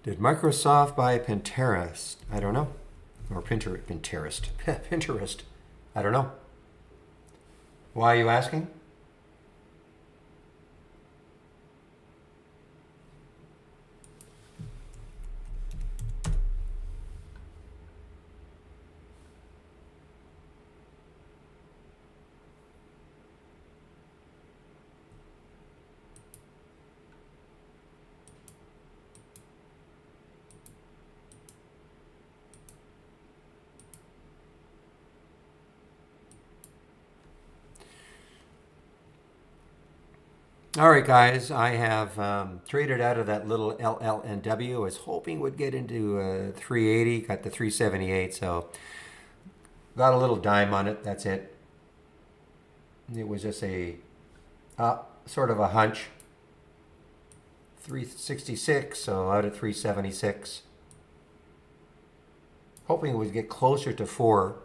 Did Microsoft buy Pinterest? I don't know. Or Pinterest. Pinterest. I don't know. Why are you asking? All right, guys, I have traded out of that little LLNW. I was hoping would get into 380, got the 378, so got a little dime on it. That's it. It was just a sort of a hunch. 366, so out at 376. Hoping it would get closer to 4.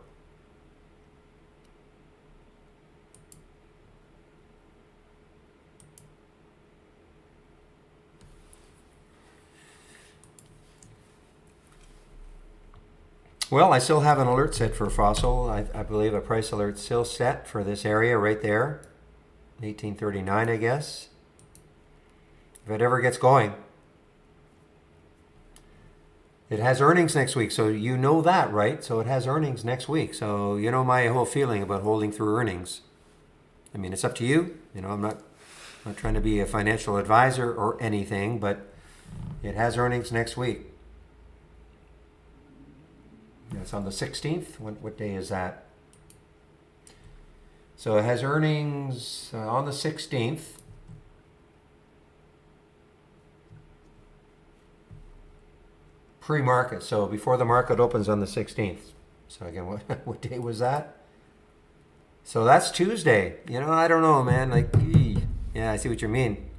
Well, I still have an alert set for Fossil. I believe a price alert still set for this area right there. 1839, I guess. If it ever gets going. It has earnings next week, so you know that, right? So it has earnings next week. So you know my whole feeling about holding through earnings. I mean, it's up to you. I'm not trying to be a financial advisor or anything, but it has earnings next week. It's on the 16th. What day is that? So it has earnings on the 16th. Pre-market, so before the market opens on the 16th. So again, what day was that? So that's Tuesday. I don't know, man. Yeah, I see what you mean.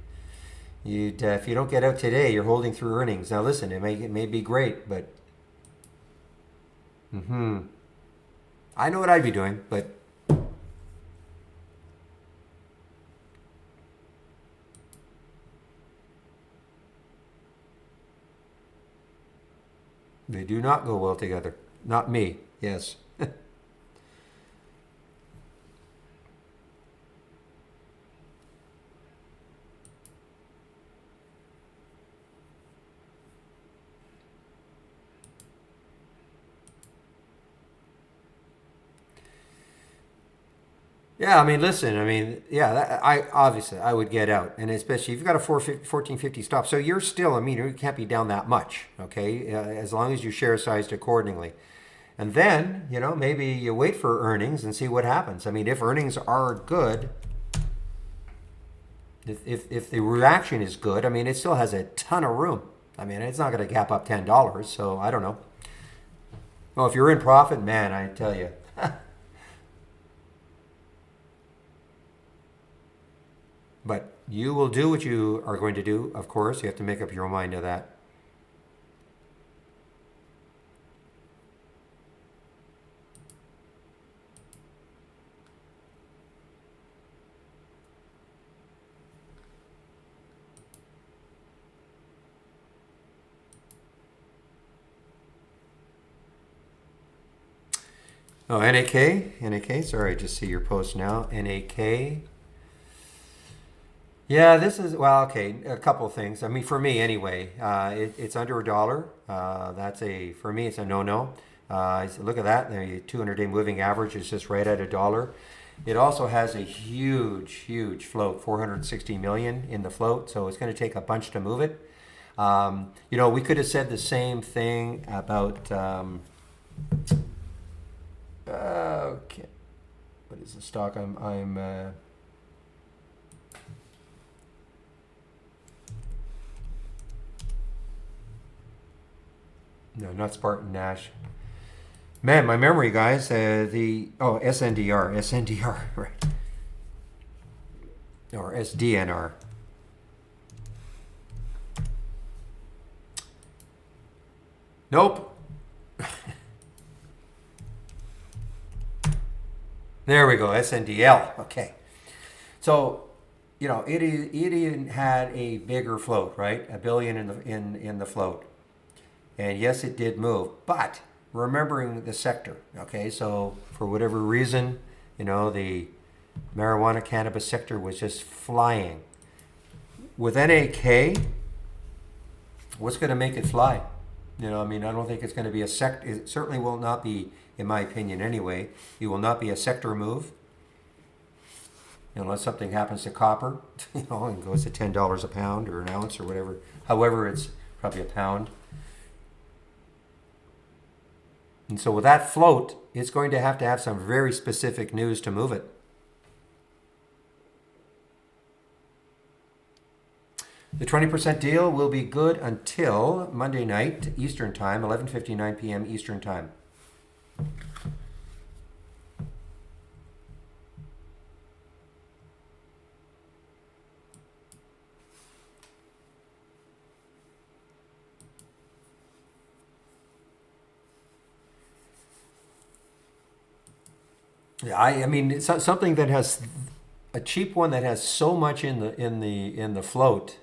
If you don't get out today, you're holding through earnings. Now listen, it may be great, but I know what I'd be doing, but they do not go well together. Not me, yes. Yeah, I mean, listen, yeah, I would get out, and especially if you've got a 1450 stop, so you're still, you can't be down that much, okay, as long as you share sized accordingly. And then, maybe you wait for earnings and see what happens. I mean, if earnings are good, if the reaction is good, it still has a ton of room. It's not going to gap up $10, so I don't know. Well, if you're in profit, man, I tell you. But you will do what you are going to do, of course. You have to make up your mind to that. Oh, NAK, sorry, I just see your post now. NAK. Yeah, this is, well, okay, a couple of things. For me anyway, it's under $1. For me, it's a no-no. Look at that. The 200-day moving average is just right at $1. It also has a huge float, 460 million in the float. So it's going to take a bunch to move it. We could have said the same thing about. Okay, what is the stock? No, not Spartan Nash. Man, my memory, guys. SNDR, right? Or SDNR. Nope. There we go, SNDL. Okay. So, it even had a bigger float, right? $1 billion in the float. And yes, it did move, but remembering the sector, okay? So for whatever reason, the marijuana cannabis sector was just flying. With NAK, what's going to make it fly? I don't think it's going to be a sector. It certainly will not be, in my opinion anyway, it will not be a sector move. Unless something happens to copper, and goes to $10 a pound or an ounce or whatever. However, it's probably a pound. And so with that float, it's going to have some very specific news to move it. The 20% deal will be good until Monday night, Eastern Time, 11:59 p.m. Eastern Time. Yeah, I mean, it's something that has a cheap one that has so much in the float.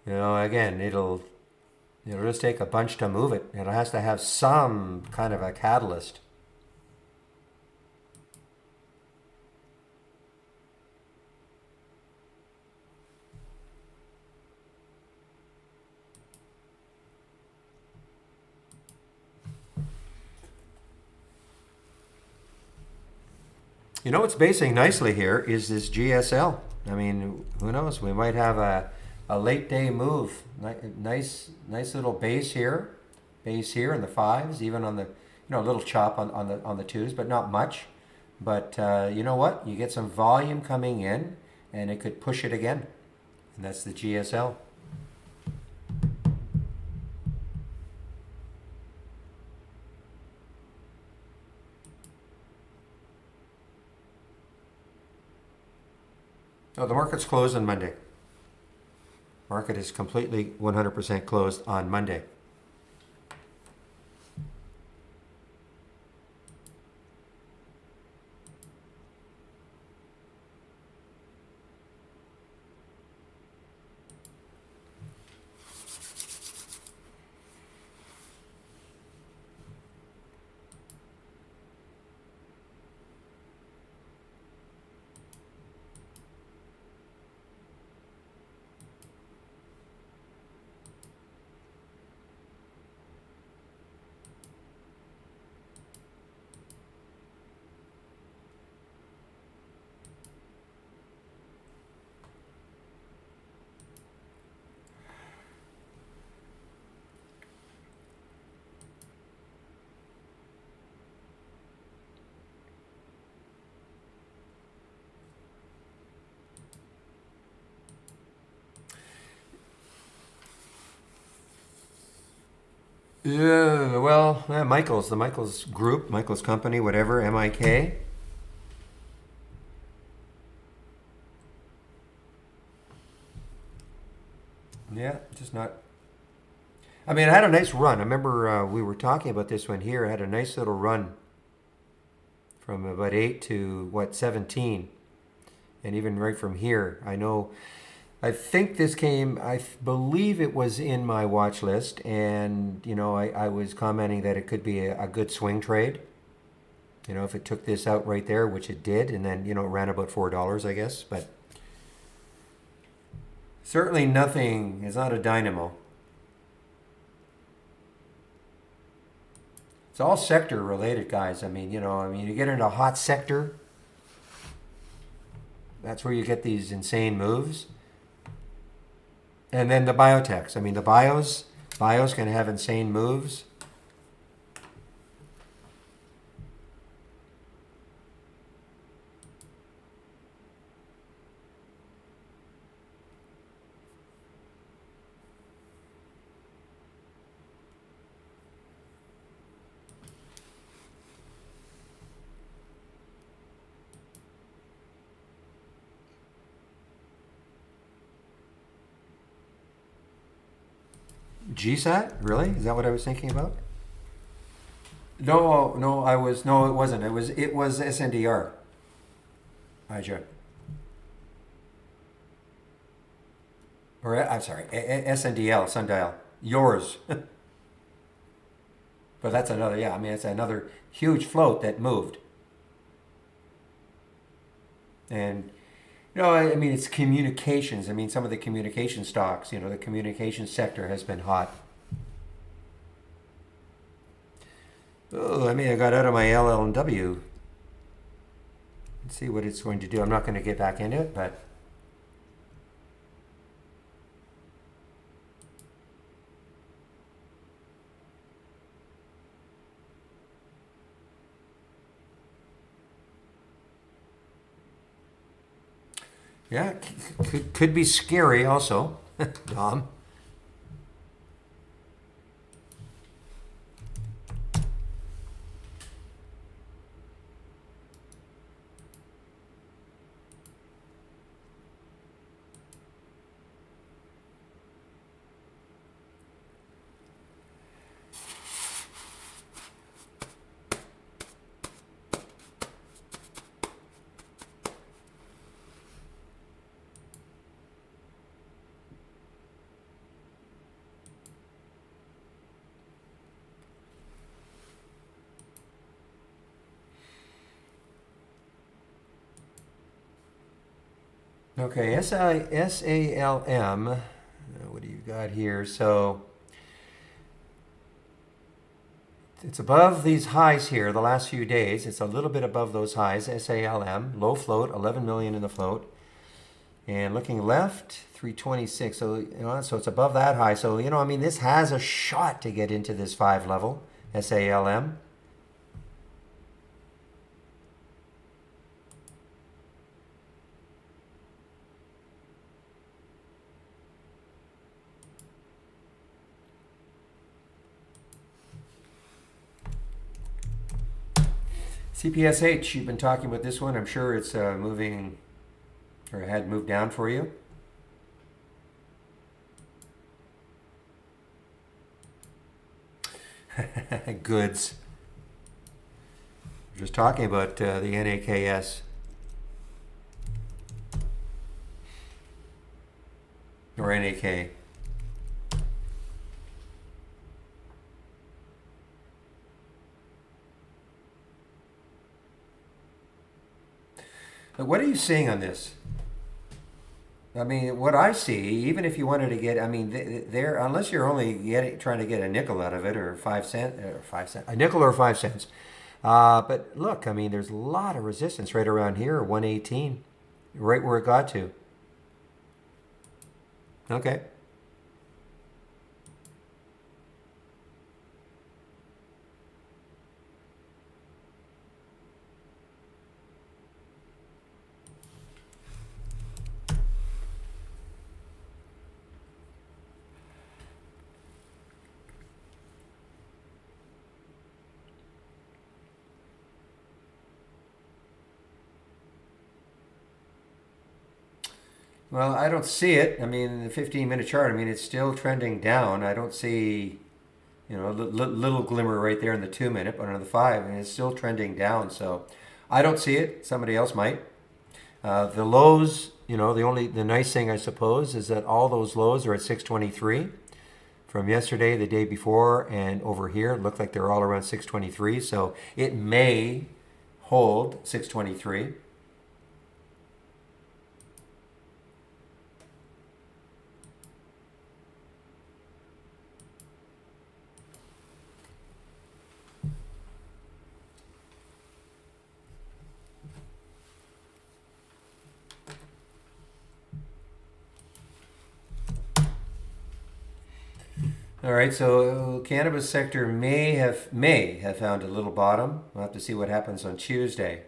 Again, it'll just take a bunch to move it. It has to have some kind of a catalyst. What's basing nicely here is this GSL. I mean, who knows? We might have a late day move. Nice little base here in the fives, even on the a little chop on the twos, but not much. But you know what? You get some volume coming in, and it could push it again, and that's the GSL. Oh, the market's closed on Monday. Market is completely 100% closed on Monday. Yeah, well, the Michaels Group, Michaels Company, whatever, MIK. Yeah, just not. I mean, it had a nice run. I remember we were talking about this one here. It had a nice little run from about 8 to 17, and even right from here. I think this came, believe it was in my watch list, and I was commenting that it could be a good swing trade. If it took this out right there, which it did, and then it ran about $4, I guess. But certainly nothing. It's not a dynamo. It's all sector related, guys. I mean, you get into a hot sector, that's where you get these insane moves. And then the biotechs. I mean, the bios can have insane moves. GSAT? Really? Is that what I was thinking about? No, no, no, it wasn't. It was SNDR. Hydra. Or I'm sorry, SNDL, Sundial. Yours. But that's another, yeah, I mean, it's another huge float that moved. And, I mean, it's communications. I mean, some of the communication stocks, the communication sector has been hot. Oh, I mean, I got out of my LLW. Let's see what it's going to do. I'm not going to get back into it, but yeah, could be scary also, Dom. Okay, SALM. What do you got here? So it's above these highs here the last few days. It's a little bit above those highs. SALM, low float, 11 million in the float. And looking left, 326. So, so it's above that high. So, I mean, this has a shot to get into this 5 level, SALM. CPSH, you've been talking about this one. I'm sure it's moving, or had moved down for you. Goods. We're just talking about the NAKS. Or NAK. What are you seeing on this? I mean, what I see, even if you wanted to get, I mean, there, unless you're only trying to get a nickel out of it, or 5 cent, a nickel or 5 cents. But look, I mean, there's a lot of resistance right around here, 118, right where it got to. Okay. Well, I don't see it. I mean, the 15-minute chart, I mean, it's still trending down. I don't see, a little glimmer right there in the 2-minute, but on the 5, and it's still trending down. So I don't see it. Somebody else might. The lows, the nice thing, I suppose, is that all those lows are at 623 from yesterday, the day before, and over here. It looked like they're all around 623. So it may hold 623. All right, so cannabis sector may have found a little bottom. We'll have to see what happens on Tuesday.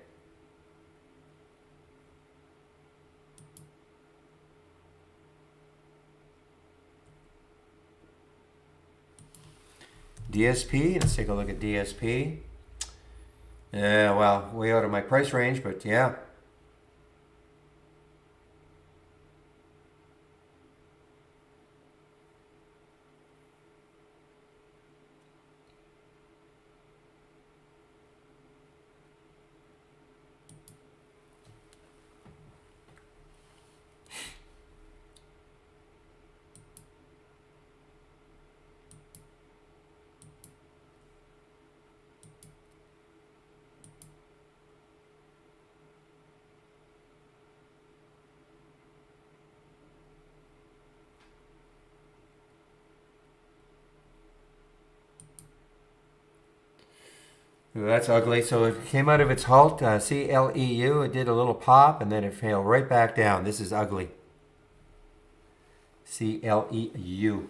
DSP, let's take a look at DSP. Yeah, well, way out of my price range, but yeah. Ooh, that's ugly. So it came out of its halt, CLEU. It did a little pop and then it fell right back down. This is ugly. CLEU.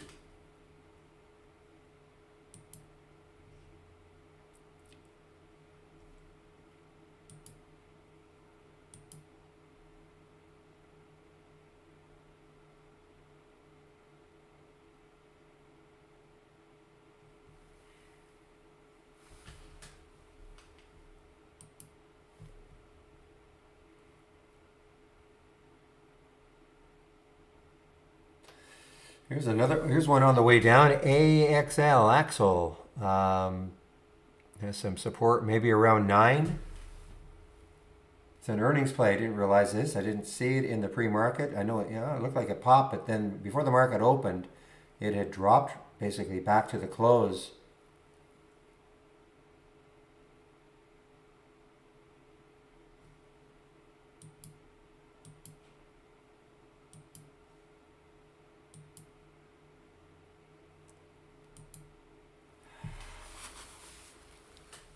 Here's one on the way down. AXL, Axel. Has some support, maybe around 9. It's an earnings play. I didn't realize this. I didn't see it in the pre-market. I know it, it looked like a pop, but then before the market opened, it had dropped basically back to the close.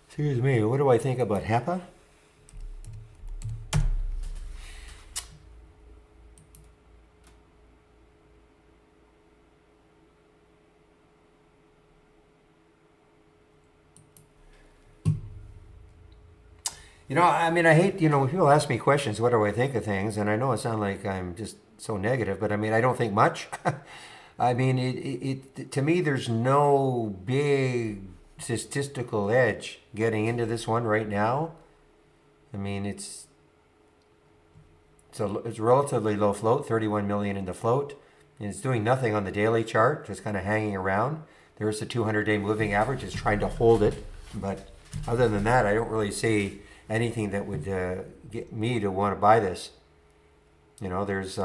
Excuse me, what do I think about HEPA? I mean, I hate, when people ask me questions, what do I think of things? And I know it sounds like I'm just so negative, but I mean, I don't think much. I mean, to me, there's no big statistical edge getting into this one right now. I mean, it's relatively low float, 31 million in the float, and it's doing nothing on the daily chart, just kind of hanging around. There's the 200-day moving average, it's trying to hold it, but other than that, I don't really see anything that would get me to want to buy this. There's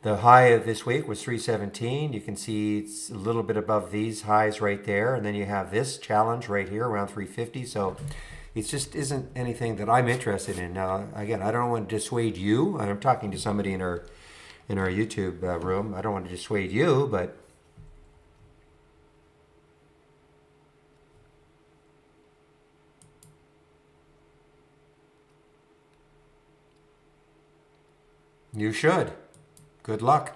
the high of this week was 317. You can see it's a little bit above these highs right there, and then you have this challenge right here around 350. So it just isn't anything that I'm interested in. Now, again, I don't want to dissuade you. I'm talking to somebody in our YouTube room. I don't want to dissuade you, but you should. Good luck.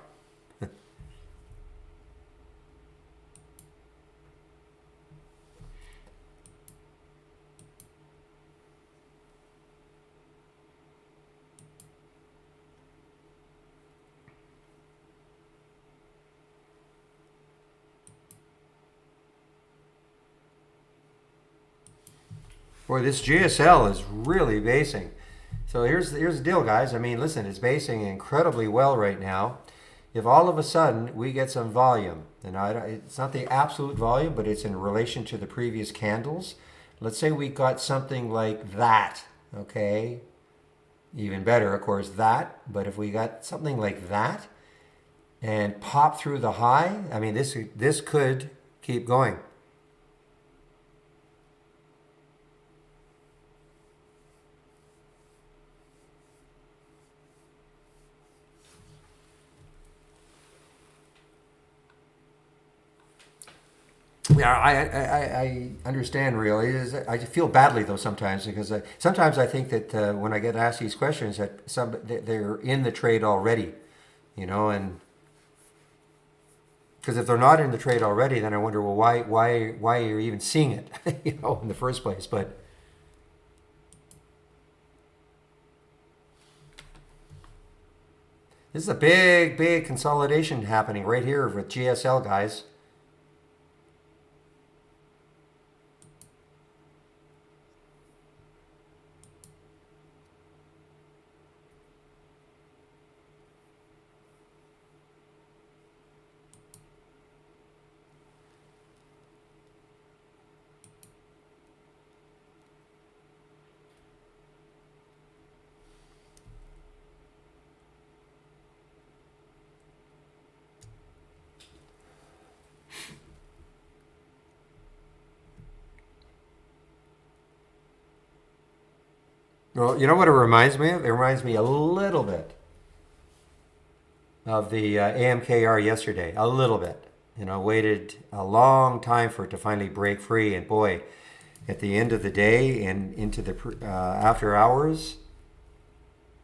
Boy, this GSL is really basing. So here's the deal, guys. I mean, listen, it's basing incredibly well right now. If all of a sudden we get some volume, and it's not the absolute volume, but it's in relation to the previous candles. Let's say we got something like that, okay? Even better, of course, that. But if we got something like that and pop through the high, I mean, this could keep going. Yeah, I understand really. I feel badly though sometimes because sometimes I think that when I get asked these questions they're in the trade already, and Because if they're not in the trade already, then I wonder, well, why are you even seeing it, in the first place? But this is a big consolidation happening right here with GSL, guys. Well, you know what it reminds me of? It reminds me a little bit of the AMKR yesterday. A little bit. Waited a long time for it to finally break free. And boy, at the end of the day and into the after hours,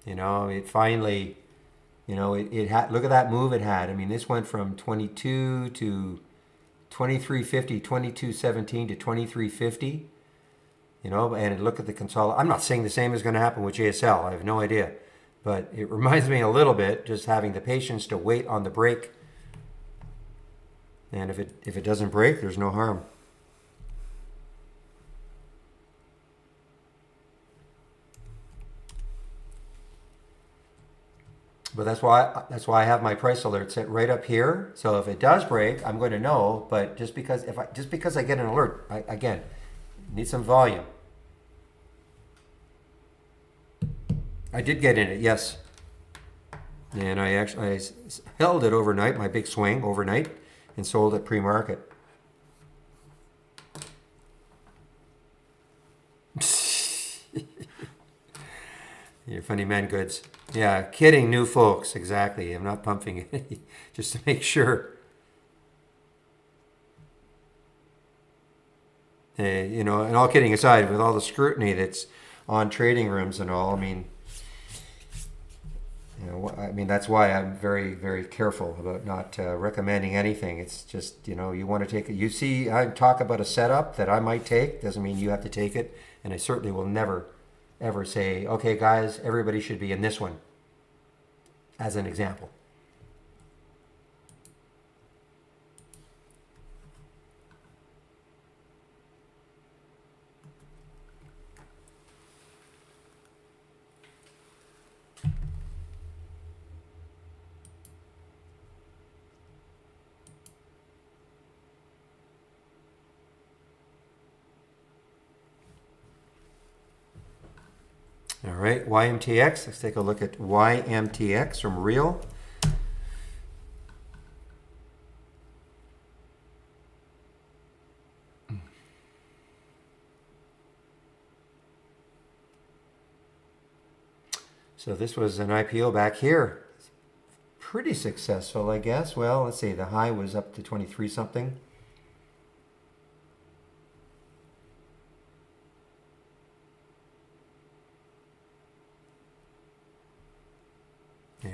it finally, it had, look at that move it had. I mean, this went from 22 to 2350, 2217 to 2350. And look at the console. I'm not saying the same is going to happen with JSL. I have no idea. But it reminds me a little bit, just having the patience to wait on the break. And if it doesn't break, there's no harm. But that's why I have my price alert set right up here. So if it does break, I'm going to know. But just because I get an alert, again, need some volume. I did get in it, yes. And I held it overnight, my big swing overnight, and sold it pre-market. You're funny man goods. Yeah, kidding new folks, exactly. I'm not pumping it, just to make sure. And all kidding aside, with all the scrutiny that's on trading rooms and all, I mean, that's why I'm very, very careful about not recommending anything. It's just, you want to take it. You see, I talk about a setup that I might take. Doesn't mean you have to take it. And I certainly will never, ever say, okay, guys, everybody should be in this one, as an example. All right, YMTX. Let's take a look at YMTX from Real. So this was an IPO back here. Pretty successful, I guess. Well, let's see. The high was up to 23 something.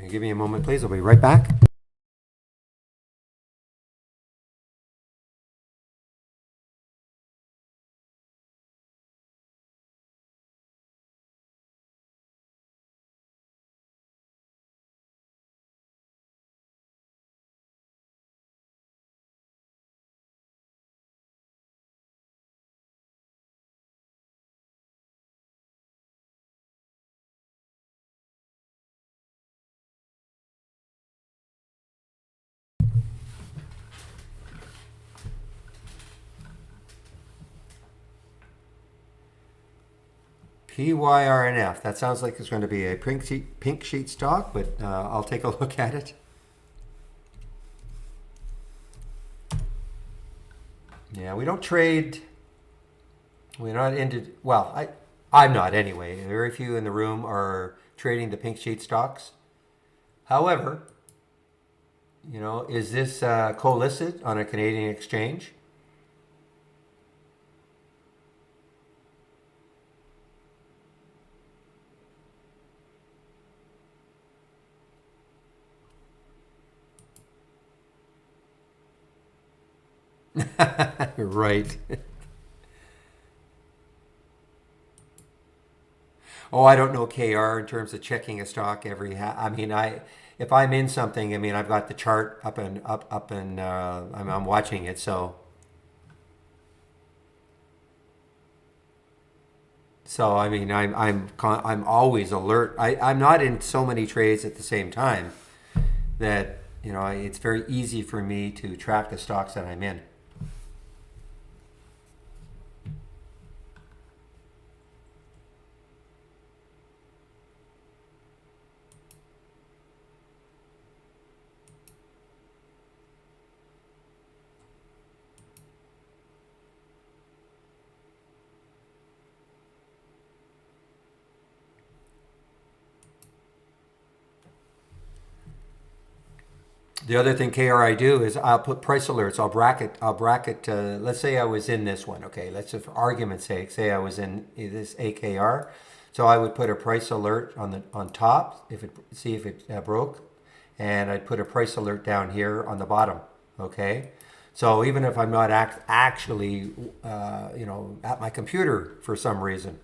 Give me a moment, please. I'll be right back. PYRNF. That sounds like it's going to be a pink sheet stock, but I'll take a look at it. Yeah, we don't trade. We're not into. Well, I'm not anyway. Very few in the room are trading the pink sheet stocks. However, is this co-listed on a Canadian exchange? Right. Oh, I don't know KR in terms of checking a stock every. I mean, if I'm in something, I mean, I've got the chart up and I'm watching it. So I mean, I'm always alert. I'm not in so many trades at the same time that it's very easy for me to track the stocks that I'm in. The other thing KRI do is I'll put price alerts. I'll bracket. Let's say I was in this one. Okay, let's just for argument's sake say I was in this AKR. So I would put a price alert on top if it see if it broke, and I'd put a price alert down here on the bottom. Okay, so even if I'm not actually at my computer for some reason,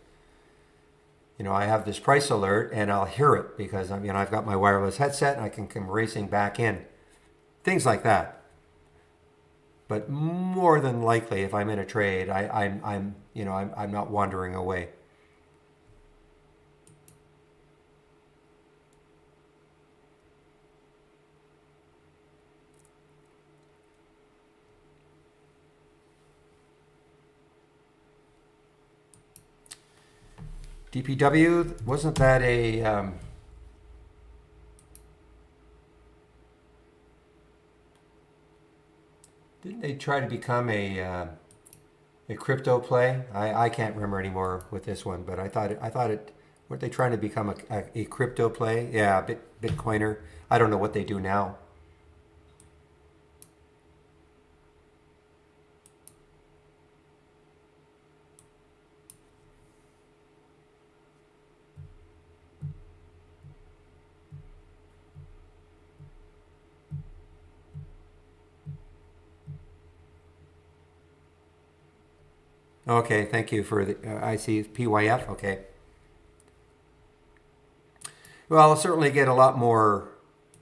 I have this price alert and I'll hear it because I've got my wireless headset and I can come racing back in. Things like that. But more than likely, if I'm in a trade, I'm not wandering away. DPW, wasn't that a didn't they try to become a crypto play? I can't remember anymore with this one, but I thought it weren't they trying to become a crypto play? Yeah, Bitcoiner. I don't know what they do now. Okay, thank you for the I see PYF. Okay. Well, I'll certainly get a lot more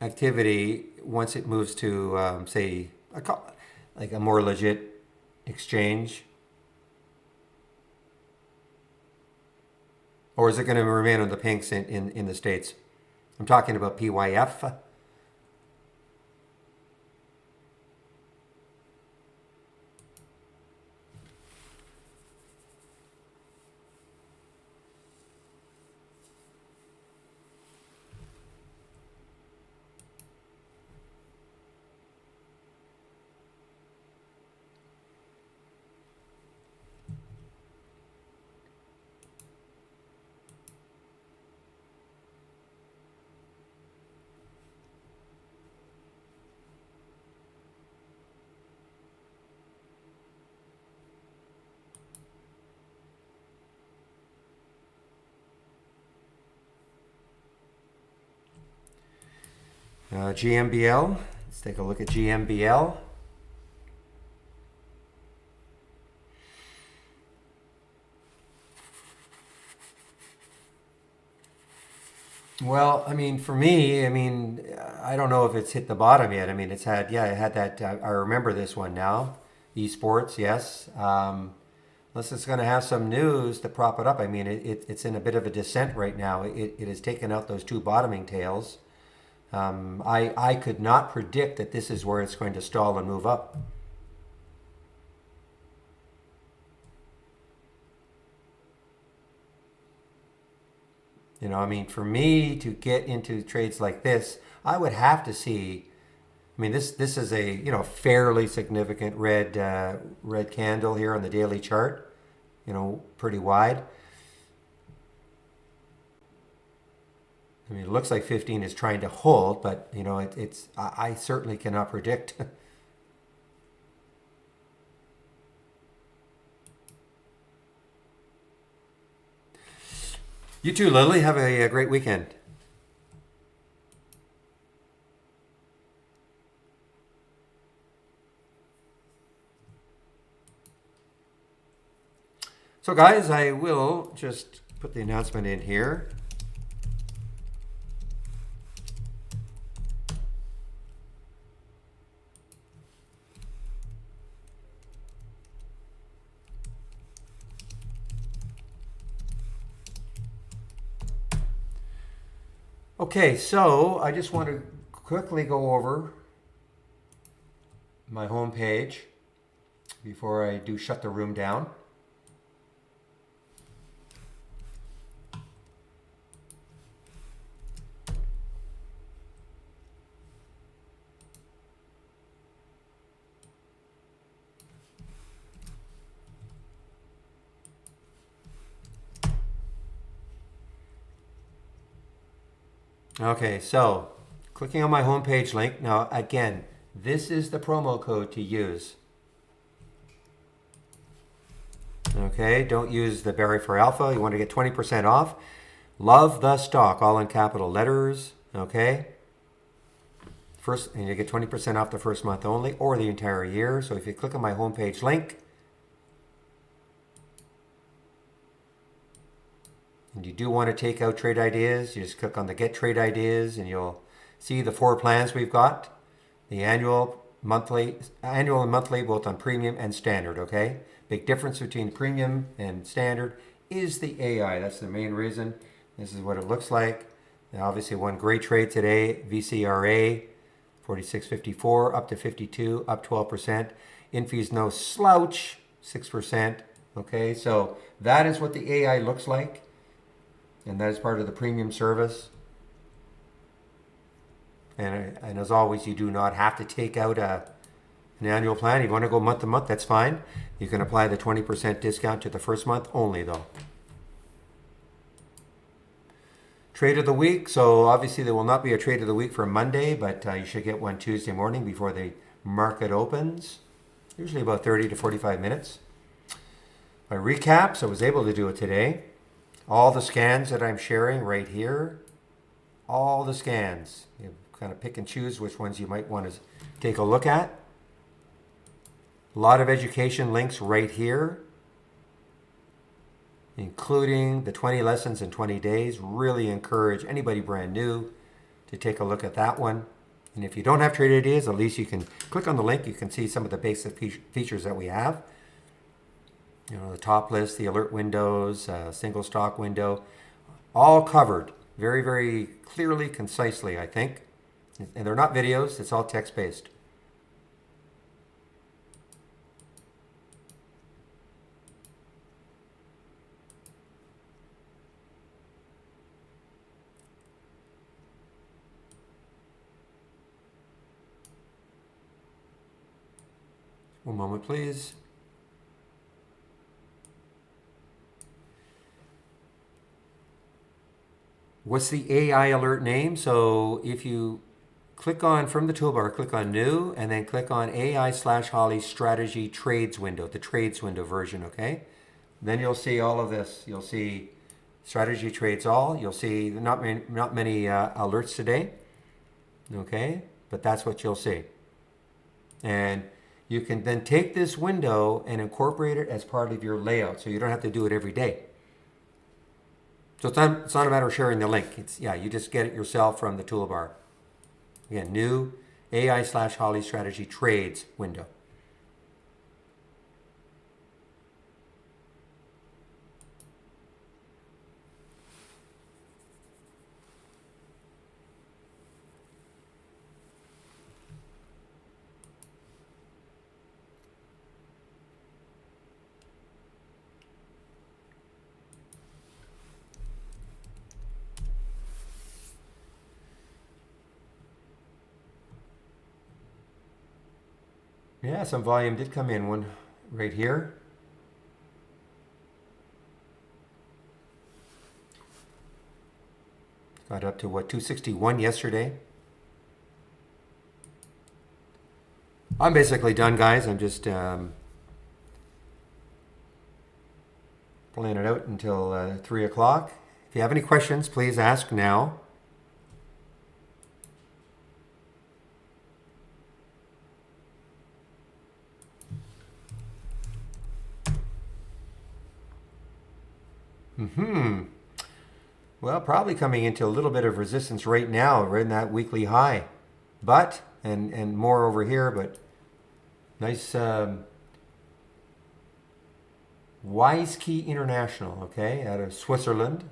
activity once it moves to, say, like a more legit exchange. Or is it going to remain on the pinks in the States? I'm talking about PYF. GMBL. Let's take a look at GMBL. Well, I mean, for me, I don't know if it's hit the bottom yet. I mean, it had that. I remember this one now. Esports, yes. Unless it's going to have some news to prop it up. I mean, it's in a bit of a descent right now. It has taken out those two bottoming tails. I could not predict that this is where it's going to stall and move up. For me to get into trades like this, I would have to see. I mean, this is a fairly significant red candle here on the daily chart. Pretty wide. I mean, it looks like 15 is trying to hold, but it's I certainly cannot predict. You too, Lily. Have a great weekend. So guys, I will just put the announcement in here. Okay, so I just want to quickly go over my home page before I do shut the room down. Okay, so clicking on my homepage link. Now, again, this is the promo code to use. Okay, don't use the Barry for Alpha. You want to get 20% off. Love the stock, all in capital letters. Okay. First, and you get 20% off the first month only or the entire year. So if you click on my homepage link, and you do want to take out trade ideas, you just click on the Get Trade Ideas and you'll see the 4 plans we've got. The annual and monthly, both on premium and standard, okay? Big difference between premium and standard is the AI. That's the main reason. This is what it looks like. Now, obviously, one great trade today, VCRA, 46.54, up to 52, up 12%. Infy's no slouch, 6%. Okay, so that is what the AI looks like. And that is part of the premium service. And as always, you do not have to take out an annual plan. If you want to go month to month, that's fine. You can apply the 20% discount to the first month only, though. Trade of the week. So obviously there will not be a trade of the week for Monday, but you should get one Tuesday morning before the market opens. Usually about 30 to 45 minutes. My recaps, I was able to do it today. All the scans that I'm sharing right here. All the scans. You kind of pick and choose which ones you might want to take a look at. A lot of education links right here, including the 20 lessons in 20 days. Really encourage anybody brand new to take a look at that one. And if you don't have trade ideas, at least you can click on the link. You can see some of the basic features that we have. You know, the top list, the alert windows, single stock window, all covered very, very clearly, concisely, I think. And they're not videos, it's all text-based. One moment, please. What's the AI alert name? So if you click on, from the toolbar, click on New, and then click on AI/Holly Strategy Trades window, the Trades window version, okay? Then you'll see all of this. You'll see Strategy Trades All. You'll see not many alerts today, okay? But that's what you'll see. And you can then take this window and incorporate it as part of your layout, so you don't have to do it every day. So it's not a matter of sharing the link. You just get it yourself from the toolbar. Again, New AI/Holly Strategy Trades window. Yeah, some volume did come in, one right here. Got up to what, 261 yesterday. I'm basically done, guys. I'm just playing it out until 3 o'clock. If you have any questions, please ask now. Well, probably coming into a little bit of resistance right now. We're in that weekly high, but and more over here. But nice Wise Key International, okay, out of Switzerland.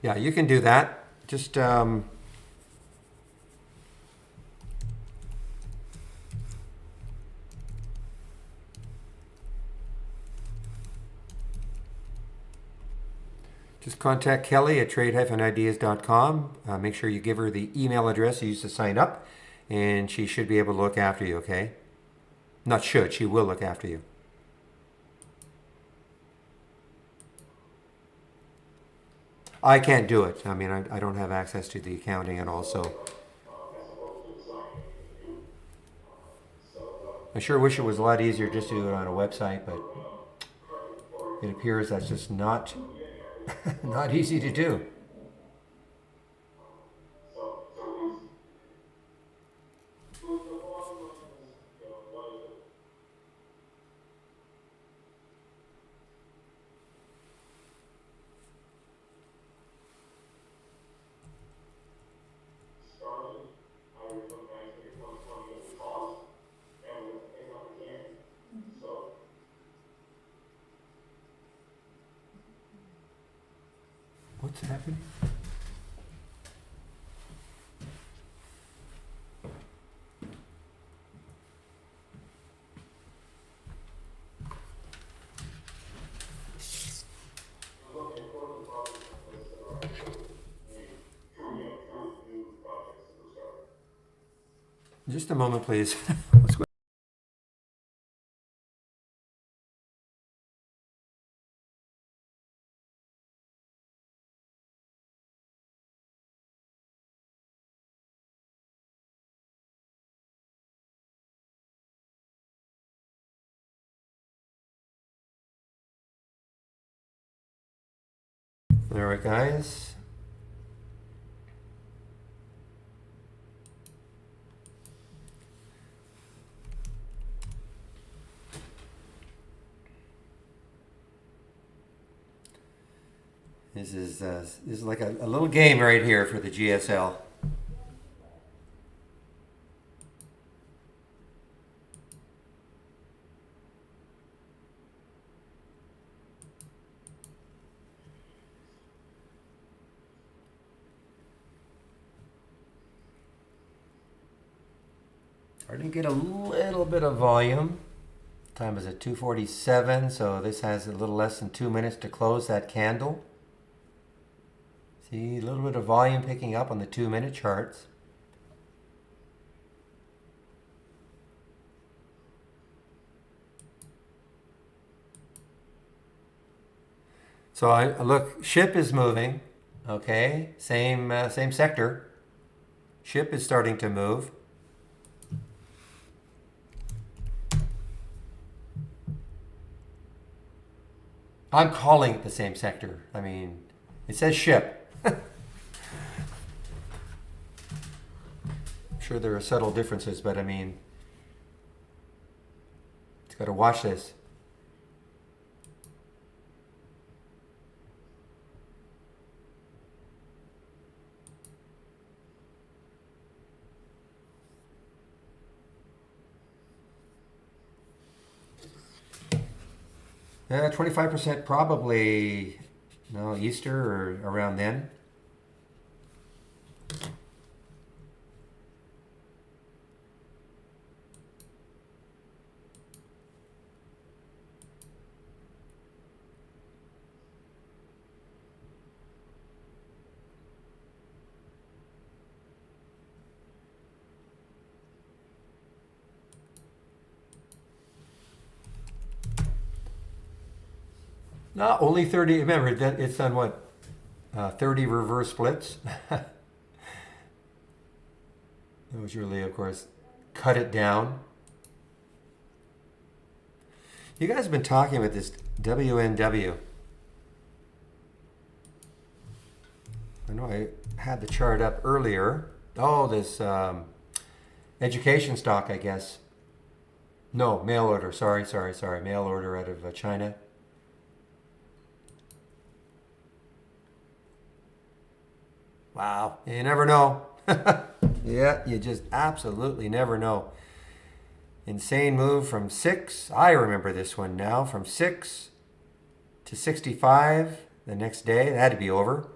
Yeah, you can do that. Just just contact Kelly at trade-ideas.com. Make sure you give her the email address you used to sign up, and she should be able to look after you, okay? Not should, she will look after you. I can't do it. I mean, I don't have access to the accounting at all, so I sure wish it was a lot easier just to do it on a website, but it appears that's just not not easy to do. What's happening? Just a moment, please. Let's go. All right, guys. This is like a little game right here for the GSL. Starting to get a little bit of volume. Time is at 2:47, so this has a little less than 2 minutes to close that candle. See, a little bit of volume picking up on the 2-minute charts. So I look, ship is moving, okay, same sector. Ship is starting to move. I'm calling it the same sector. I mean, it says ship. I'm sure there are subtle differences, but I mean, it's got to watch this. Yeah, 25% probably, no, Easter or around then. No, only 30. Remember, that it's on what? 30 reverse splits. That was really, of course, cut it down. You guys have been talking about this WNW. I know I had the chart up earlier. Oh, this education stock, I guess. No, mail order. Sorry. Mail order out of China. Wow. You never know. Yeah, you just absolutely never know. Insane move from 6. I remember this one now. From 6 to 65 the next day. That had to be over.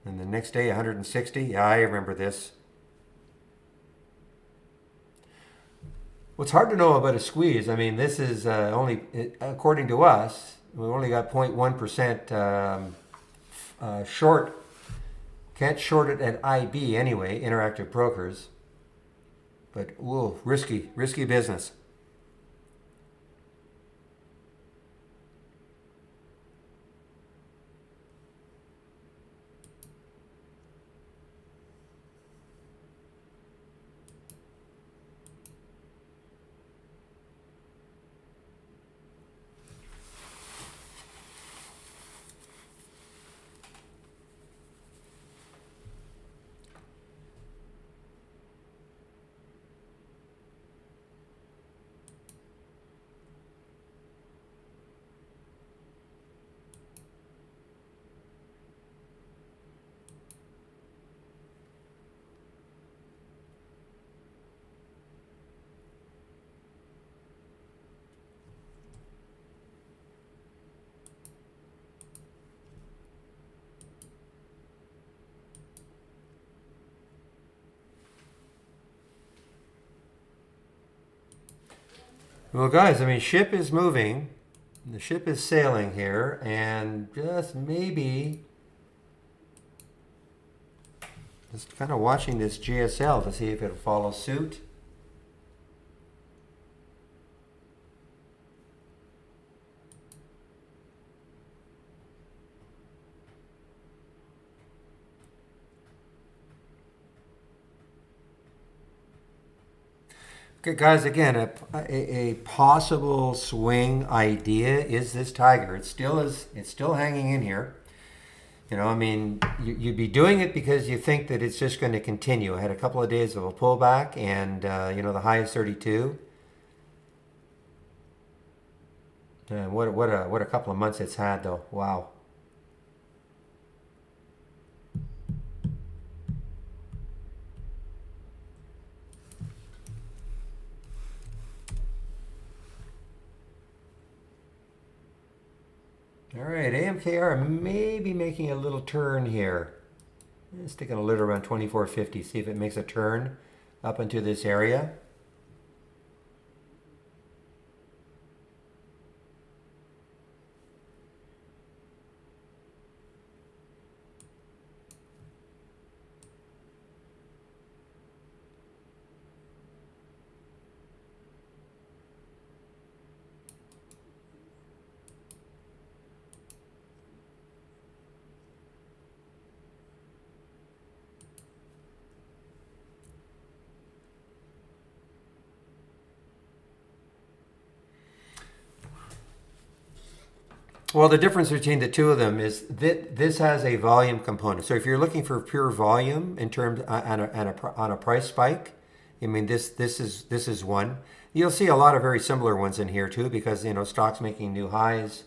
And the next day, 160. Yeah, I remember this. What's hard to know about a squeeze, I mean, this is according to us, we only got 0.1% short. Can't short it at IB anyway, Interactive Brokers. But, whoa, risky business. Well, guys, I mean, ship is moving. The ship is sailing here, and just maybe just kind of watching this GSL to see if it'll follow suit. Okay, guys, again, a possible swing idea is this tiger. It's still hanging in here. You know, I mean, you'd be doing it because you think that it's just going to continue. I had a couple of days of a pullback, and you know, the high is 32. And what a couple of months it's had, though. Wow. All right, AMKR may be making a little turn here. Sticking a lid around 24.50. See if it makes a turn up into this area. Well, the difference between the two of them is that this has a volume component. So if you're looking for pure volume in terms on a price spike, I mean this is one. You'll see a lot of very similar ones in here too, because you know stocks making new highs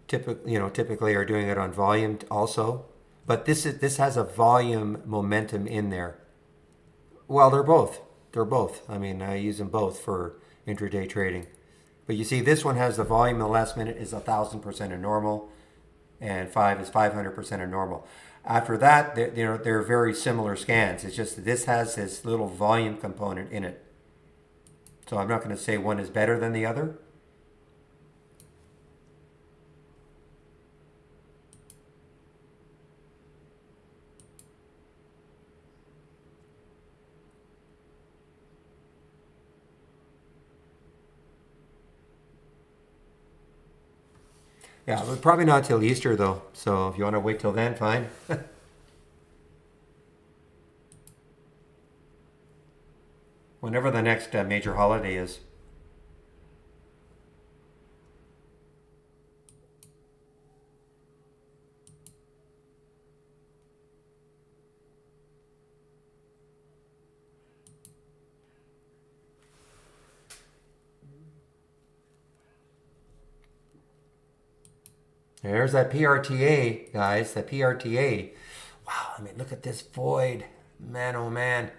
typically are doing it on volume also. But this has a volume momentum in there. Well, they're both. They're both. I mean, I use them both for intraday trading. But you see, this one has the volume in the last minute is 1,000% of normal, and 5 is 500% of normal. After that, they're very similar scans. It's just that this has this little volume component in it. So I'm not going to say one is better than the other. Yeah, but probably not till Easter though. So if you want to wait till then, fine. Whenever the next major holiday is. There's that PRTA, guys. That PRTA. Wow, I mean, look at this void. Man, oh man.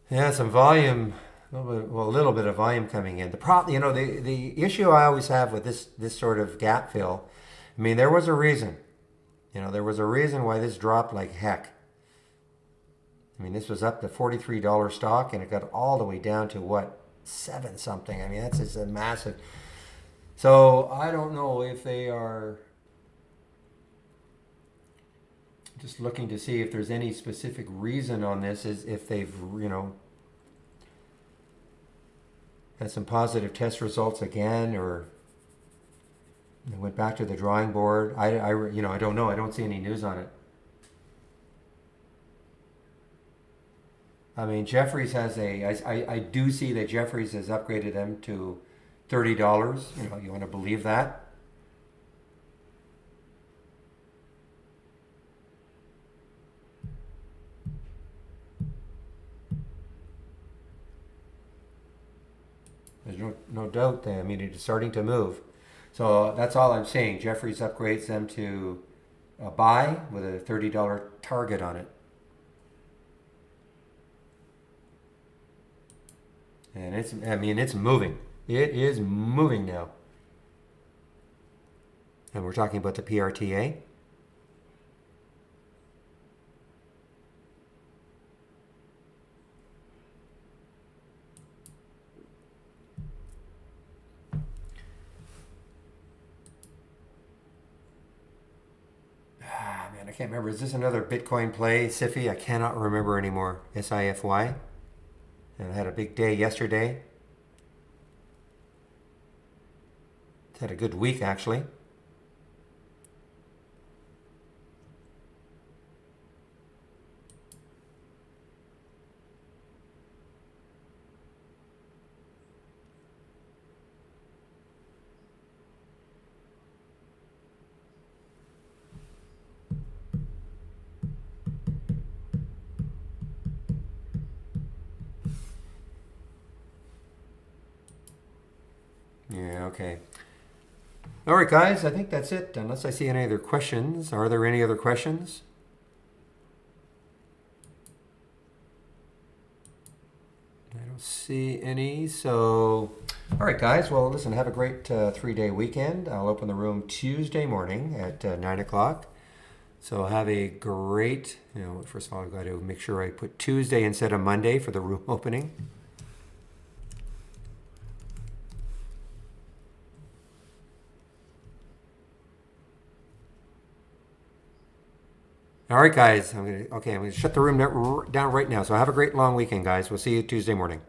Yeah, some volume, a little bit of volume coming in. The issue I always have with this sort of gap fill, I mean, there was a reason. There was a reason why this dropped like heck. I mean, this was up to $43 stock, and it got all the way down to what, seven something. I mean, that's just a massive. So I don't know if they are just looking to see if there's any specific reason on this, is if they've had some positive test results again, or they went back to the drawing board. I don't know. I don't see any news on it. I mean, Jeffries has I do see that Jeffries has upgraded them to $30. You want to believe that? There's no doubt that, I mean, it's starting to move. So that's all I'm saying. Jeffries upgrades them to a buy with a $30 target on it. And it's moving. It is moving now. And we're talking about the PRTA. Man, I can't remember. Is this another Bitcoin play, SIFI? I cannot remember anymore. SIFY. And I had a big day yesterday. It's had a good week, actually. Yeah, okay. All right, guys, I think that's it. Unless I see any other questions. Are there any other questions? I don't see any. So, all right, guys. Well, listen, have a great 3-day weekend. I'll open the room Tuesday morning at 9 o'clock. So have a great, first of all, I've got to make sure I put Tuesday instead of Monday for the room opening. All right, guys. I'm gonna shut the room down right now. So have a great long weekend, guys. We'll see you Tuesday morning.